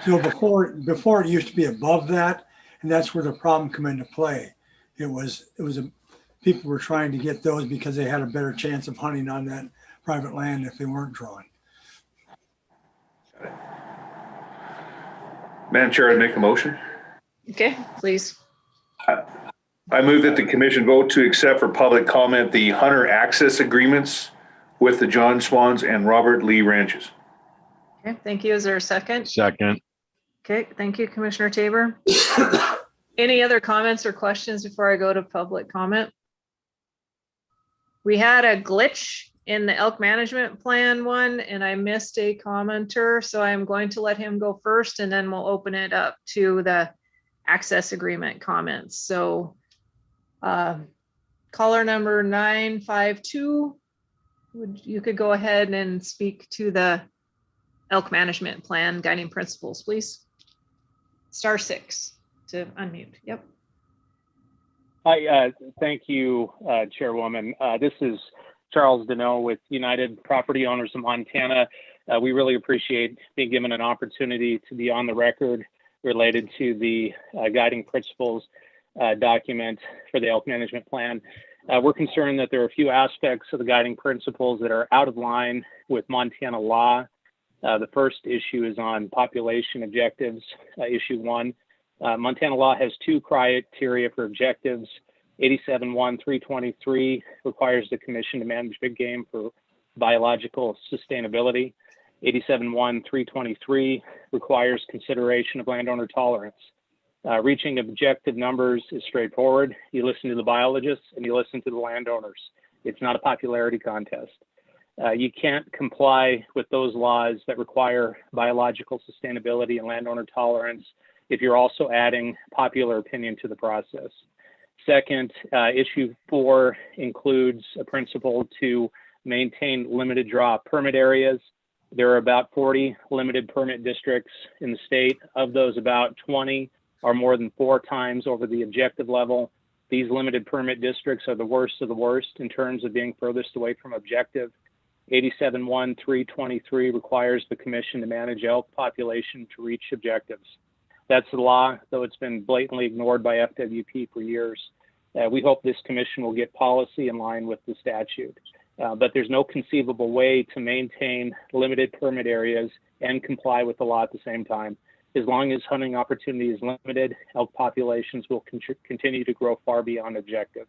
So before it used to be above that, and that's where the problem come into play. People were trying to get those because they had a better chance of hunting on that private land if they weren't drawn. Madam Chair, I'd make a motion. Okay, please. I move that the commission vote to accept for public comment the hunter access agreements with the John Swans and Robert Lee ranches. Okay, thank you. Is there a second? Second. Okay, thank you, Commissioner Tabor. Any other comments or questions before I go to public comment? We had a glitch in the elk management plan one, and I missed a commenter, so I'm going to let him go first, and then we'll open it up to the access agreement comments. So caller number 952, you could go ahead and speak to the elk management plan guiding principles, please. *6 to unmute. Yep. Hi, thank you, Chairwoman. This is Charles Deneau with United Property Owners of Montana. We really appreciate being given an opportunity to be on the record related to the guiding principles document for the elk management plan. We're concerned that there are a few aspects of the guiding principles that are out of line with Montana law. The first issue is on population objectives, issue 1. Montana law has 2 criteria for objectives. 87.1.323 requires the commission to manage big game for biological sustainability. 87.1.323 requires consideration of landowner tolerance. Reaching objective numbers is straightforward. You listen to the biologists and you listen to the landowners. It's not a popularity contest. You can't comply with those laws that require biological sustainability and landowner tolerance if you're also adding popular opinion to the process. Second, issue 4 includes a principle to maintain limited draw permit areas. There are about 40 limited permit districts in the state. Of those, about 20 are more than 4 times over the objective level. These limited permit districts are the worst of the worst in terms of being furthest away from objective. 87.1.323 requires the commission to manage elk population to reach objectives. That's the law, though it's been blatantly ignored by FWP for years. We hope this commission will get policy in line with the statute. But there's no conceivable way to maintain limited permit areas and comply with the law at the same time. As long as hunting opportunity is limited, elk populations will continue to grow far beyond objective.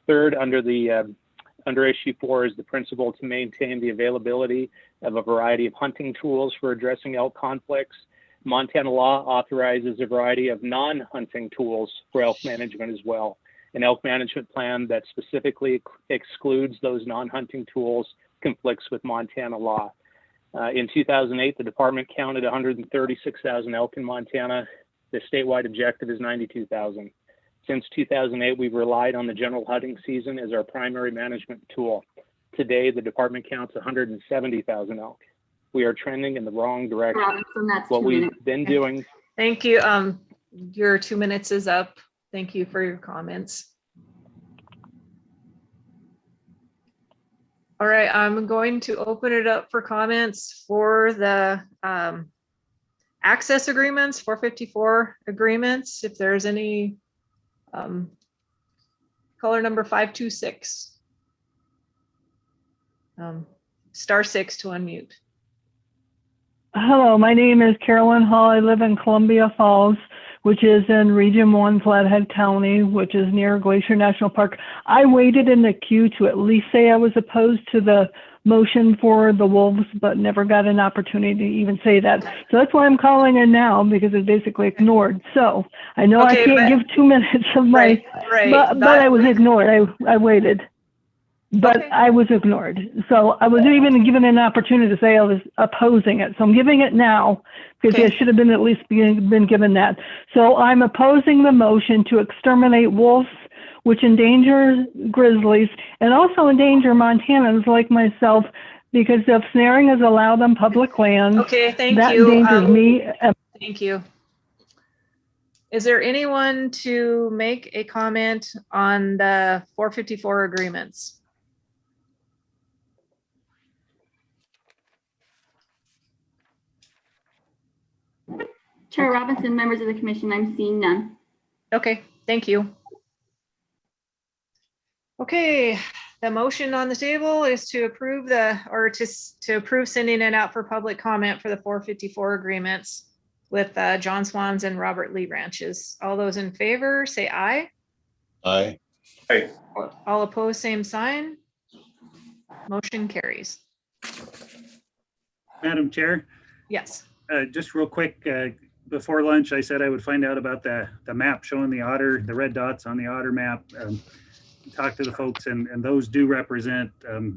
Third, under issue 4 is the principle to maintain the availability of a variety of hunting tools for addressing elk conflicts. Montana law authorizes a variety of non-hunting tools for elk management as well. An elk management plan that specifically excludes those non-hunting tools conflicts with Montana law. In 2008, the department counted 136,000 elk in Montana. The statewide objective is 92,000. Since 2008, we've relied on the general hunting season as our primary management tool. Today, the department counts 170,000 elk. We are trending in the wrong direction. Robinson, that's what 2 we've minutes. been doing. Thank you. Your 2 minutes is up. Thank you for your comments. All right, I'm going to open it up for comments for the access agreements, 454 agreements. If there's any, caller number 526. *6 to unmute. Hello, my name is Carolyn Hall. I live in Columbia Falls, which is in Region 1, Flathead County, which is near Glacier National Park. I waited in the queue to at least say I was opposed to the motion for the wolves, but never got an opportunity to even say that. So that's why I'm calling in now, because it's basically ignored. So I know I can't give 2 minutes of my, but I was ignored. I waited. But I was ignored. So I was even given an opportunity to say I was opposing it. So I'm giving it now because I should have been at least been given that. So I'm opposing the motion to exterminate wolves, which endanger grizzlies and also endanger Montanans like myself, because if snaring is allowed on public land, that endangers me. Thank you. Is there anyone to make a comment on the 454 agreements? Chair Robinson, members of the commission, I'm seeing none. Okay, thank you. Okay, the motion on the table is to approve to approve sending it out for public comment for the 454 agreements with John Swans and Robert Lee ranches. All those in favor say aye. Aye. Aye. All opposed, same sign. Motion carries. Madam Chair, Yes. just real quick, before lunch, I said I would find out about the map showing the otter, the red dots on the otter map. Talk to the folks, and those do represent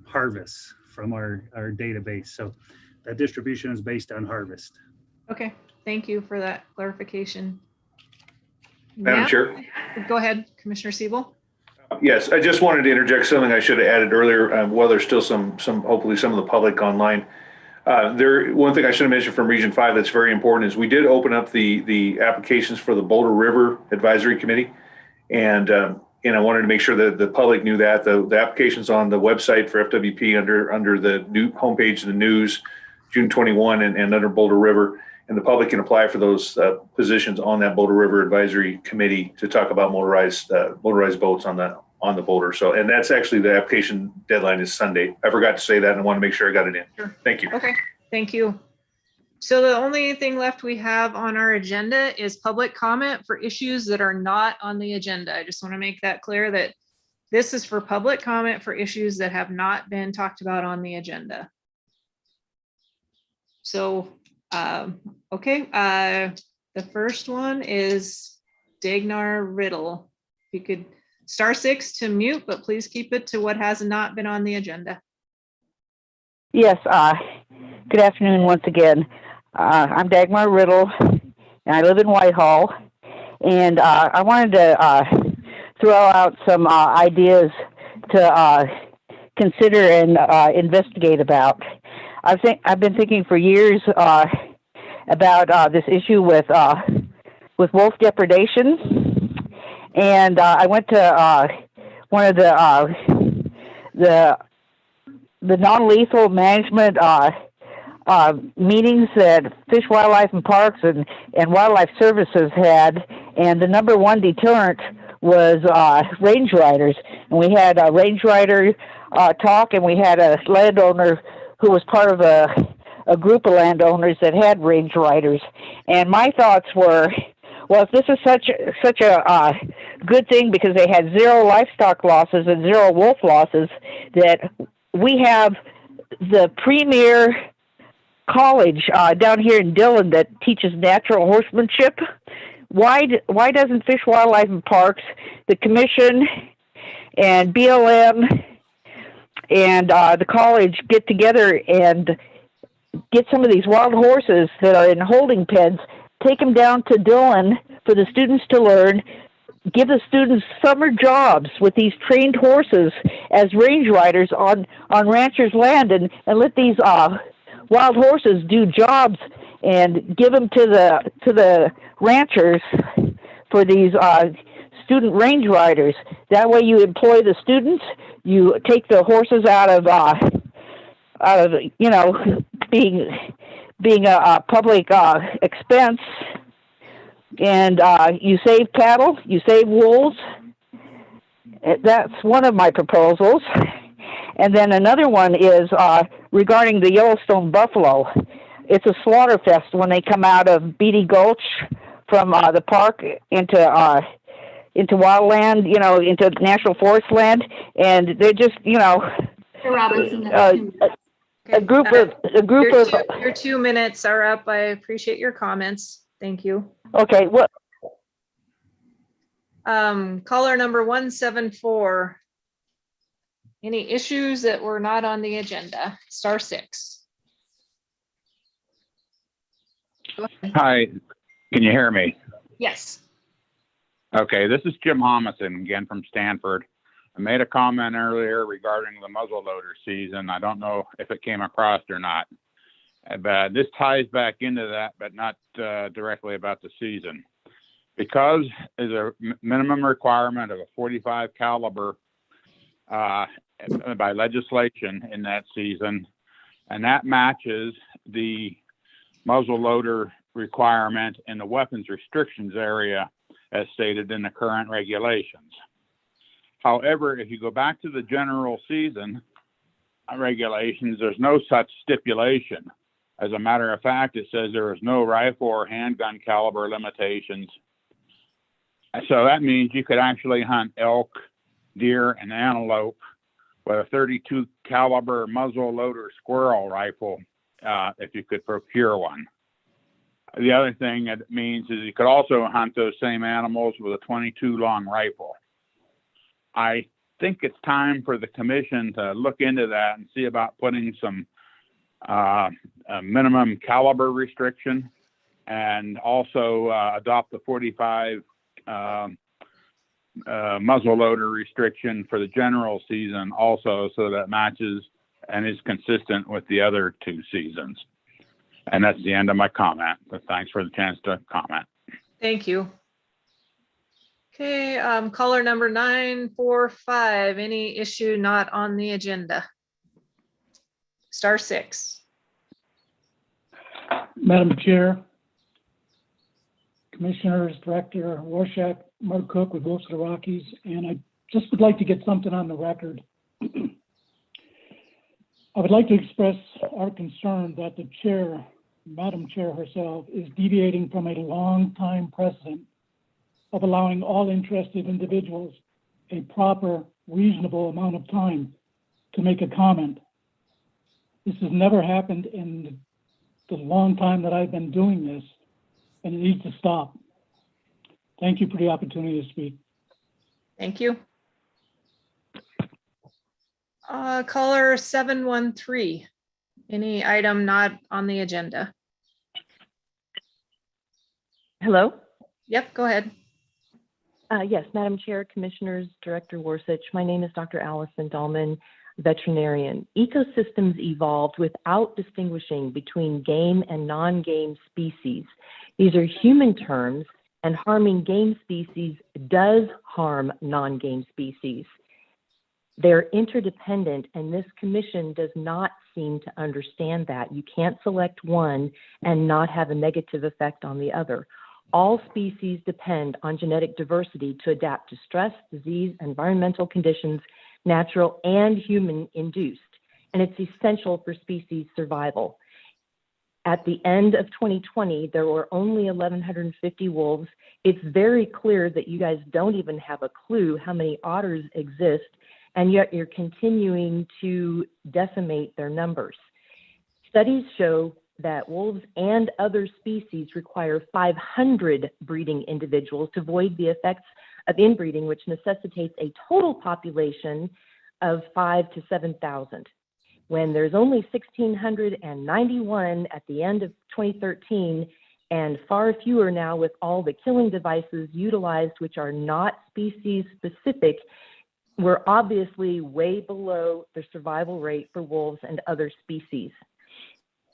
harvests from our database. So that distribution is based on harvest. Okay, thank you for that clarification. Madam Chair. Go ahead, Commissioner Siebel. Yes, I just wanted to interject something I should have added earlier. While there's still hopefully some of the public online. One thing I should have mentioned from Region 5 that's very important is we did open up the applications for the Boulder River Advisory Committee. And I wanted to make sure that the public knew that. The application's on the website for FWP under the new homepage of the news, June 21, and under Boulder River. And the public can apply for those positions on that Boulder River Advisory Committee to talk about motorized boats on the Boulder. So, and that's actually the application deadline is Sunday. I forgot to say that and I want to make sure I got it in. Sure. Thank you. Okay, thank you. So the only thing left we have on our agenda is public comment for issues that are not on the agenda. I just want to make that clear that this is for public comment for issues that have not been talked about on the agenda. So, okay, the first one is Dagnar Riddle. If you could *6 to mute, but please keep it to what has not been on the agenda. Yes, good afternoon once again. I'm Dagmar Riddle, and I live in Whitehall. And I wanted to throw out some ideas to consider and investigate about. I've been thinking for years about this issue with wolf depredation, and I went to one of the non-lethal management meetings that Fish, Wildlife, and Parks and Wildlife Services had, and the number one deterrent was range riders. And we had a range rider talk, and we had a landowner who was part of a group of landowners that had range riders. And my thoughts were, well, if this is such a good thing because they had zero livestock losses and zero wolf losses, that we have the premier college down here in Dillon that teaches natural horsemanship. Why doesn't Fish, Wildlife, and Parks, the commission, and BLM, and the college get together and get some of these wild horses that are in holding pens, take them down to Dillon for the students to learn, give the students summer jobs with these trained horses as range riders on ranchers' land, and let these wild horses do jobs and give them to the ranchers for these student range riders. That way you employ the students, you take the horses out of being a public expense, and you save cattle, you save wolves. That's one of my proposals. And then another one is regarding the Yellowstone buffalo. it's a slaughter fest when they come out of Beatty Gulch from the park into wildland, into national forest land, and they're just, Chair Robinson, that's 2 minutes. a group of. Your 2 minutes are up. I appreciate your comments. Thank you. Okay, what? Caller number 174. Any issues that were not on the agenda? *6. Hi, can you hear me? Yes. Okay, this is Jim Homison again from Stanford. I made a comment earlier regarding the muzzleloader season. I don't know if it came across or not, but this ties back into that, but not directly about the season. Because there's a minimum requirement of a 45 caliber by legislation in that season, and that matches the muzzleloader requirement in the weapons restrictions area as stated in the current regulations. However, if you go back to the general season regulations, there's no such stipulation. As a matter of fact, it says there is no rifle or handgun caliber limitations. So that means you could actually hunt elk, deer, and antelope with a 32 caliber muzzleloader squirrel rifle if you could procure one. The other thing it means is you could also hunt those same animals with a 22 long rifle. I think it's time for the commission to look into that and see about putting some a minimum caliber restriction, and also adopt the 45 muzzleloader restriction for the general season also, so that matches and is consistent with the other 2 seasons. And that's the end of my comment, but thanks for the chance to comment. Thank you. Okay, caller number 945. Any issue not on the agenda? *6. Madam Chair, Commissioners, Director Warshak, Mark Cook with Wolves of the Rockies, and I just would like to get something on the record. I would like to express our concern that the chair, Madam Chair herself, is deviating from a long-time precedent of allowing all interested individuals a proper, reasonable amount of time to make a comment. This has never happened in the long time that I've been doing this, and it needs to stop. Thank you for the opportunity to speak. Thank you. Caller 713. Any item not on the agenda? Hello? Yep, go ahead. Yes, Madam Chair, Commissioners, Director Warsich, my name is Dr. Allison Dahlman, veterinarian. Ecosystems evolved without distinguishing between game and non-game species. These are human terms, and harming game species does harm non-game species. They're interdependent, and this commission does not seem to understand that. You can't select one and not have a negative effect on the other. All species depend on genetic diversity to adapt to stress, disease, environmental conditions, natural and human-induced, and it's essential for species survival. At the end of 2020, there were only 1,150 wolves. It's very clear that you guys don't even have a clue how many otters exist, and yet you're continuing to decimate their numbers. Studies show that wolves and other species require 500 breeding individuals to avoid the effects of inbreeding, which necessitates a total population of 5,000 to 7,000. When there's only 1,691 at the end of 2013, and far fewer now with all the killing devices utilized, which are not species specific, we're obviously way below the survival rate for wolves and other species.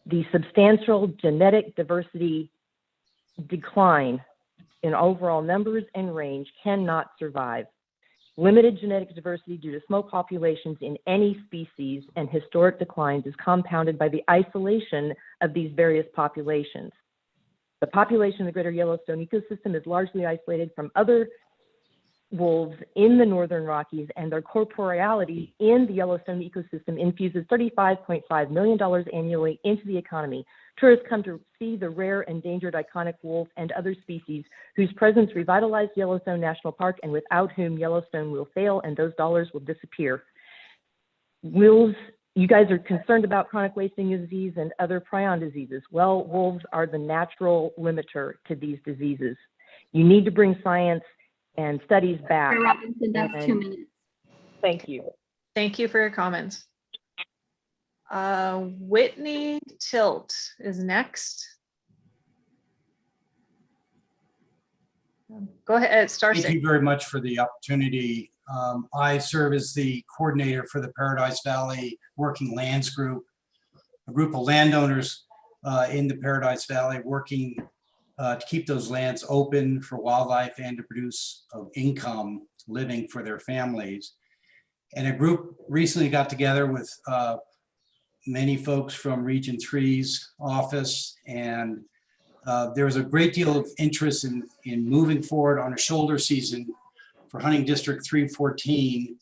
The substantial genetic diversity decline in overall numbers and range cannot survive. Limited genetic diversity due to small populations in any species and historic declines is compounded by the isolation of these various populations. The population of the greater Yellowstone ecosystem is largely isolated from other wolves in the Northern Rockies, and their corporeality in the Yellowstone ecosystem infuses $35.5 million annually into the economy. Tourists come to see the rare, endangered, iconic wolf and other species whose presence revitalized Yellowstone National Park and without whom Yellowstone will fail and those dollars will disappear. Wolves, you guys are concerned about chronic wasting disease and other prion diseases. Well, wolves are the natural limiter to these diseases. You need to bring science and studies back. Chair Robinson, that's 2 minutes. Thank you. Thank you for your comments. Whitney Tilt is next. Go ahead, Star Thank Six. you very much for the opportunity. I serve as the coordinator for the Paradise Valley Working Lands Group, a group of landowners in the Paradise Valley working to keep those lands open for wildlife and to produce income living for their families. And a group recently got together with many folks from Region 3's office, and there was a great deal of interest in moving forward on a shoulder season for hunting District 314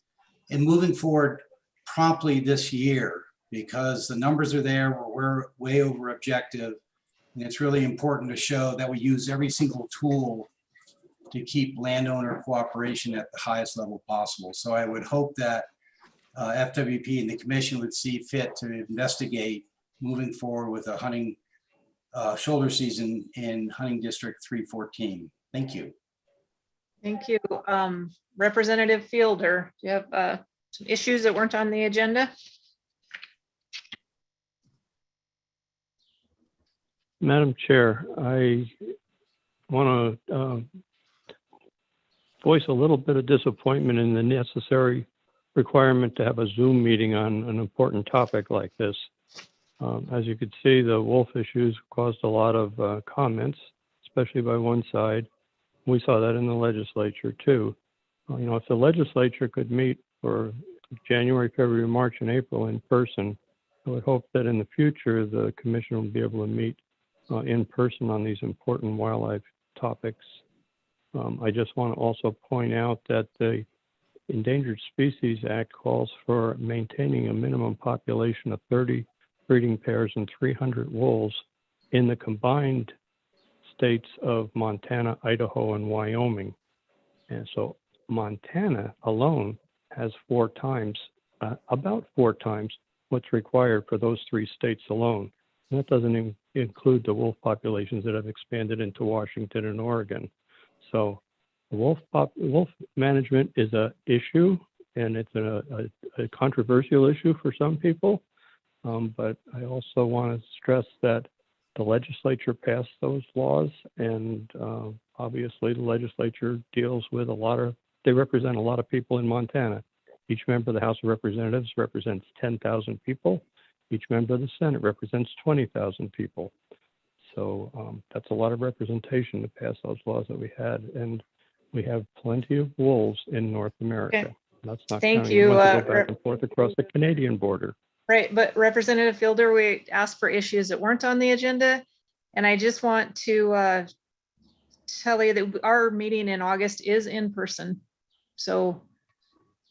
and moving forward promptly this year, because the numbers are there, we're way over objective. And it's really important to show that we use every single tool to keep landowner cooperation at the highest level possible. So I would hope that FWP and the commission would see fit to investigate moving forward with a hunting shoulder season in hunting District 314. Thank you. Thank you. Representative Fielder, do you have some issues that weren't on the agenda? Madam Chair, I want to voice a little bit of disappointment in the necessary requirement to have a Zoom meeting on an important topic like this. As you could see, the wolf issues caused a lot of comments, especially by one side. We saw that in the legislature too. You know, if the legislature could meet for January, February, March, and April in person, I would hope that in the future the commission will be able to meet in person on these important wildlife topics. I just want to also point out that the Endangered Species Act calls for maintaining a minimum population of 30 breeding pairs and 300 wolves in the combined states of Montana, Idaho, and Wyoming. And so Montana alone has about four times what's required for those three states alone. And that doesn't include the wolf populations that have expanded into Washington and Oregon. So wolf management is an issue, and it's a controversial issue for some people. But I also want to stress that the legislature passed those laws, and obviously the legislature deals with they represent a lot of people in Montana. Each member of the House of Representatives represents 10,000 people. Each member of the Senate represents 20,000 people. So that's a lot of representation to pass those laws that we had. And we have plenty of wolves in North America. Okay. That's not Thank counting you, the ones that go back and forth across the Canadian border. Right, but Representative Fielder, we asked for issues that weren't on the agenda. And I just want to tell you that our meeting in August is in person. So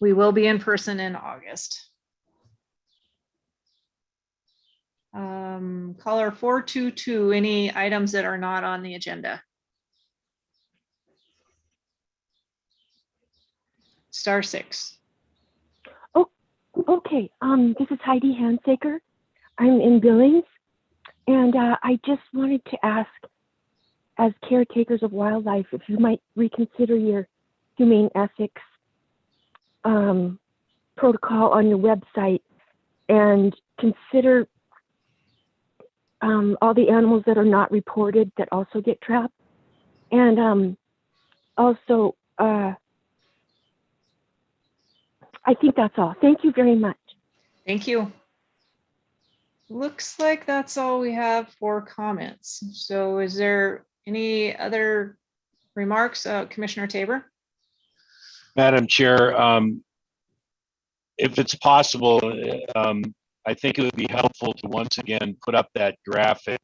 we will be in person in August. Caller 422, any items that are not on the agenda? Star 6. Oh, okay. This is Heidi Handsaker. I'm in Billings, and I just wanted to ask, as caretakers of wildlife, if you might reconsider your humane ethics protocol on your website and consider all the animals that are not reported that also get trapped. And also, I think that's all. Thank you very much. Thank you. Looks like that's all we have for comments. So is there any other remarks, Commissioner Tabor? Madam Chair, if it's possible, I think it would be helpful to once again put up that graphic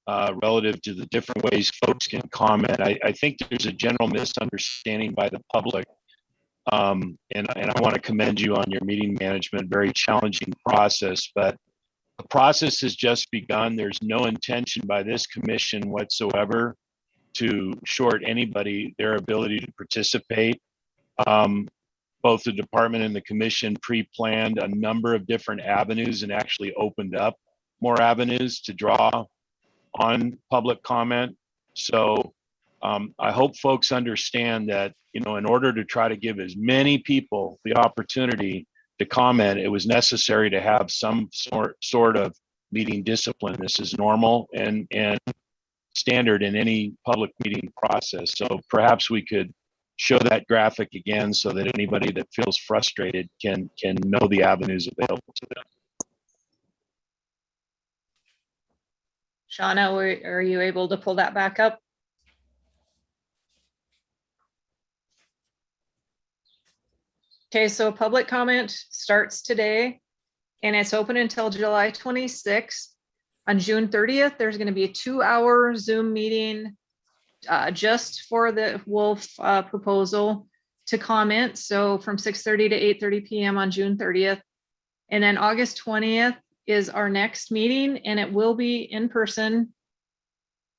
relative to the different ways folks can comment. I think there's a general misunderstanding by the public. And I want to commend you on your meeting management, very challenging process, but the process has just begun. There's no intention by this commission whatsoever to short anybody their ability to participate. Both the department and the commission pre-planned a number of different avenues and actually opened up more avenues to draw on public comment. So I hope folks understand that, you know, in order to try to give as many people the opportunity to comment, it was necessary to have some sort of meeting discipline. This is normal and standard in any public meeting process. So perhaps we could show that graphic again so that anybody that feels frustrated can know the avenues available to them. Shauna, are you able to pull that back up? Okay, so public comment starts today and it's open until July 26th. On June 30th, there's going to be a 2-hour Zoom meeting just for the wolf proposal to comment. So from 6:30 to 8:30 p.m. on June 30th. And then August 20th is our next meeting, and it will be in person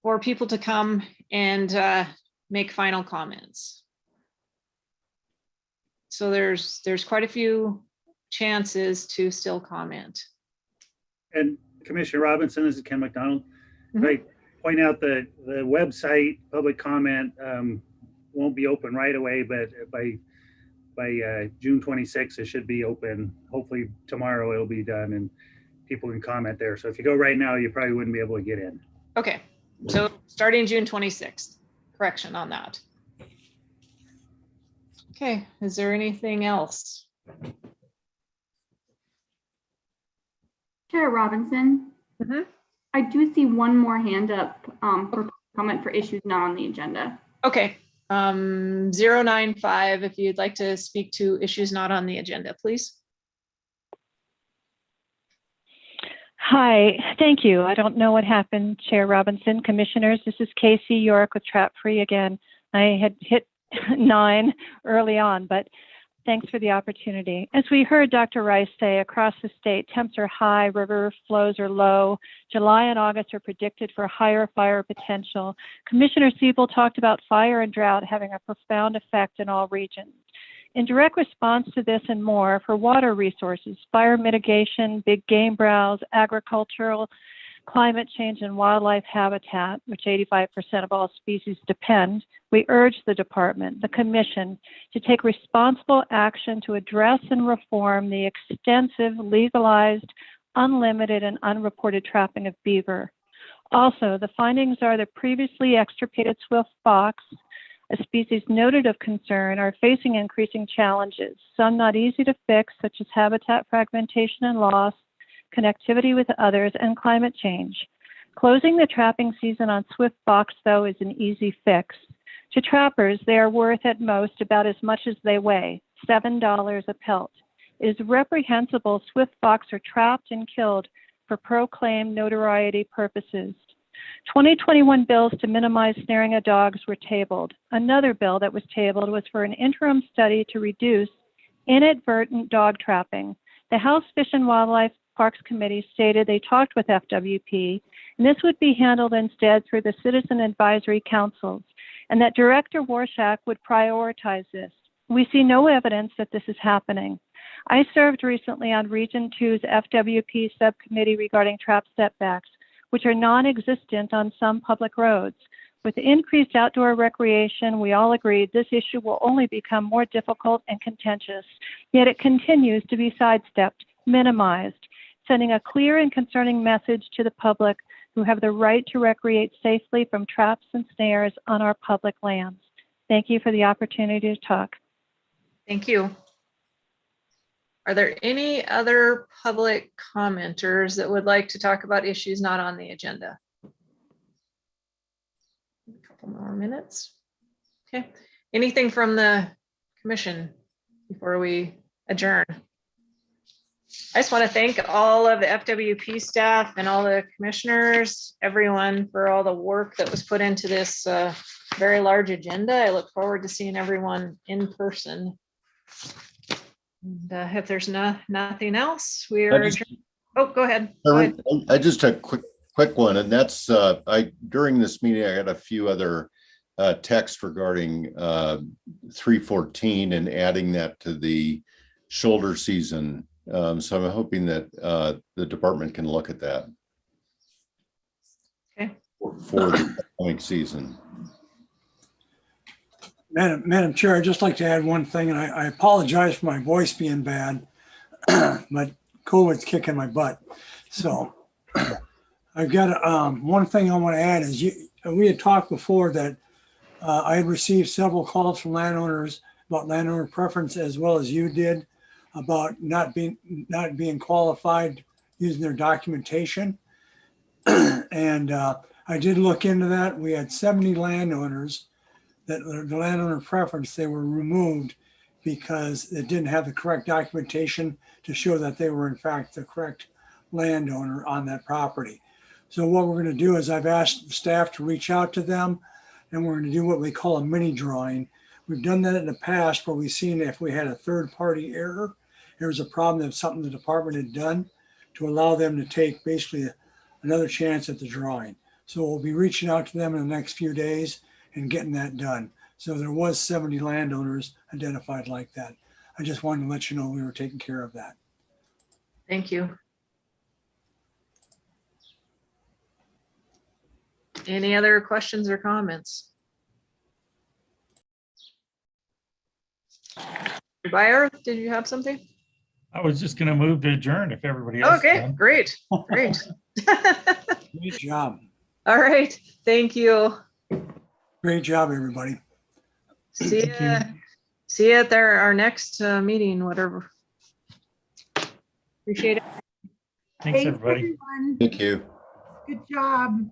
for people to come and make final comments. So there's quite a few chances to still comment. And Commissioner Robinson, this is Ken McDonald. Right, point out that the website public comment won't be open right away, but by June 26th, it should be open. Hopefully tomorrow it'll be done and people can comment there. So if you go right now, you probably wouldn't be able to get in. Okay, so starting June 26th, correction on that. Okay, is there anything else? Chair Robinson, I do see one more hand up for comment for issues not on the agenda. Okay, 095, if you'd like to speak to issues not on the agenda, please. Hi, thank you. I don't know what happened, Chair Robinson, Commissioners. This is Casey York with Trap Free again. I had hit 9 early on, but thanks for the opportunity. As we heard Dr. Rice say, across the state, temps are high, river flows are low. July and August are predicted for higher fire potential. Commissioner Siebel talked about fire and drought having a profound effect in all regions. In direct response to this and more, for water resources, fire mitigation, big game browse, agricultural, climate change, and wildlife habitat, which 85% of all species depend, we urge the department, the commission, to take responsible action to address and reform the extensive, legalized, unlimited, and unreported trapping of beaver. Also, the findings are that previously extirpated swift fox, a species noted of concern, are facing increasing challenges, some not easy to fix, such as habitat fragmentation and loss, connectivity with others, and climate change. Closing the trapping season on swift fox, though, is an easy fix. To trappers, they are worth at most about as much as they weigh, $7 a pelt. It is reprehensible swift fox are trapped and killed for proclaimed notoriety purposes. 2021 bills to minimize snaring of dogs were tabled. Another bill that was tabled was for an interim study to reduce inadvertent dog trapping. The House Fish and Wildlife Parks Committee stated they talked with FWP, and this would be handled instead through the Citizen Advisory Councils, and that Director Warshak would prioritize this. We see no evidence that this is happening. I served recently on Region 2's FWP subcommittee regarding trap setbacks, which are non-existent on some public roads. With increased outdoor recreation, we all agreed this issue will only become more difficult and contentious, yet it continues to be sidestepped, minimized, sending a clear and concerning message to the public who have the right to recreate safely from traps and snares on our public lands. Thank you for the opportunity to talk. Thank you. Are there any other public commenters that would like to talk about issues not on the agenda? A couple more minutes. Okay. Anything from the commission before we adjourn? I just want to thank all of the FWP staff and all the commissioners, everyone for all the work that was put into this very large agenda. I look forward to seeing everyone in person. And if there's nothing else, we are adjourned. Oh, go ahead. Go ahead. I just a quick one, and that's during this meeting I got a few other texts regarding 314 and adding that to the shoulder season. So I'm hoping that the department can look at that. Okay. For the upcoming season. Madam Chair, I'd just like to add one thing, and I apologize for my voice being bad, but COVID's kicking my butt. So I've got one thing I want to add is we had talked before that I had received several calls from landowners about landowner preference, as well as you did, about not being qualified using their documentation. And I did look into that. We had 70 landowners that the landowner preference, they were removed because it didn't have the correct documentation to show that they were in fact the correct landowner on that property. So what we're going to do is I've asked staff to reach out to them, and we're going to do what we call a mini drawing. We've done that in the past where we've seen if we had a third party error, there was a problem of something the department had done to allow them to take basically another chance at the drawing. So we'll be reaching out to them in the next few days and getting that done. So there was 70 landowners identified like that. I just wanted to let you know we were taking care of that. Thank you. Any other questions or comments? Buyer, did you have something? I was just going to move to adjourn if everybody else. Okay, can. great, great. Great job. All right, thank you. Great job, everybody. See you at our next meeting, whatever. Appreciate it. Thanks, everybody. Everyone. Thank you. Good job.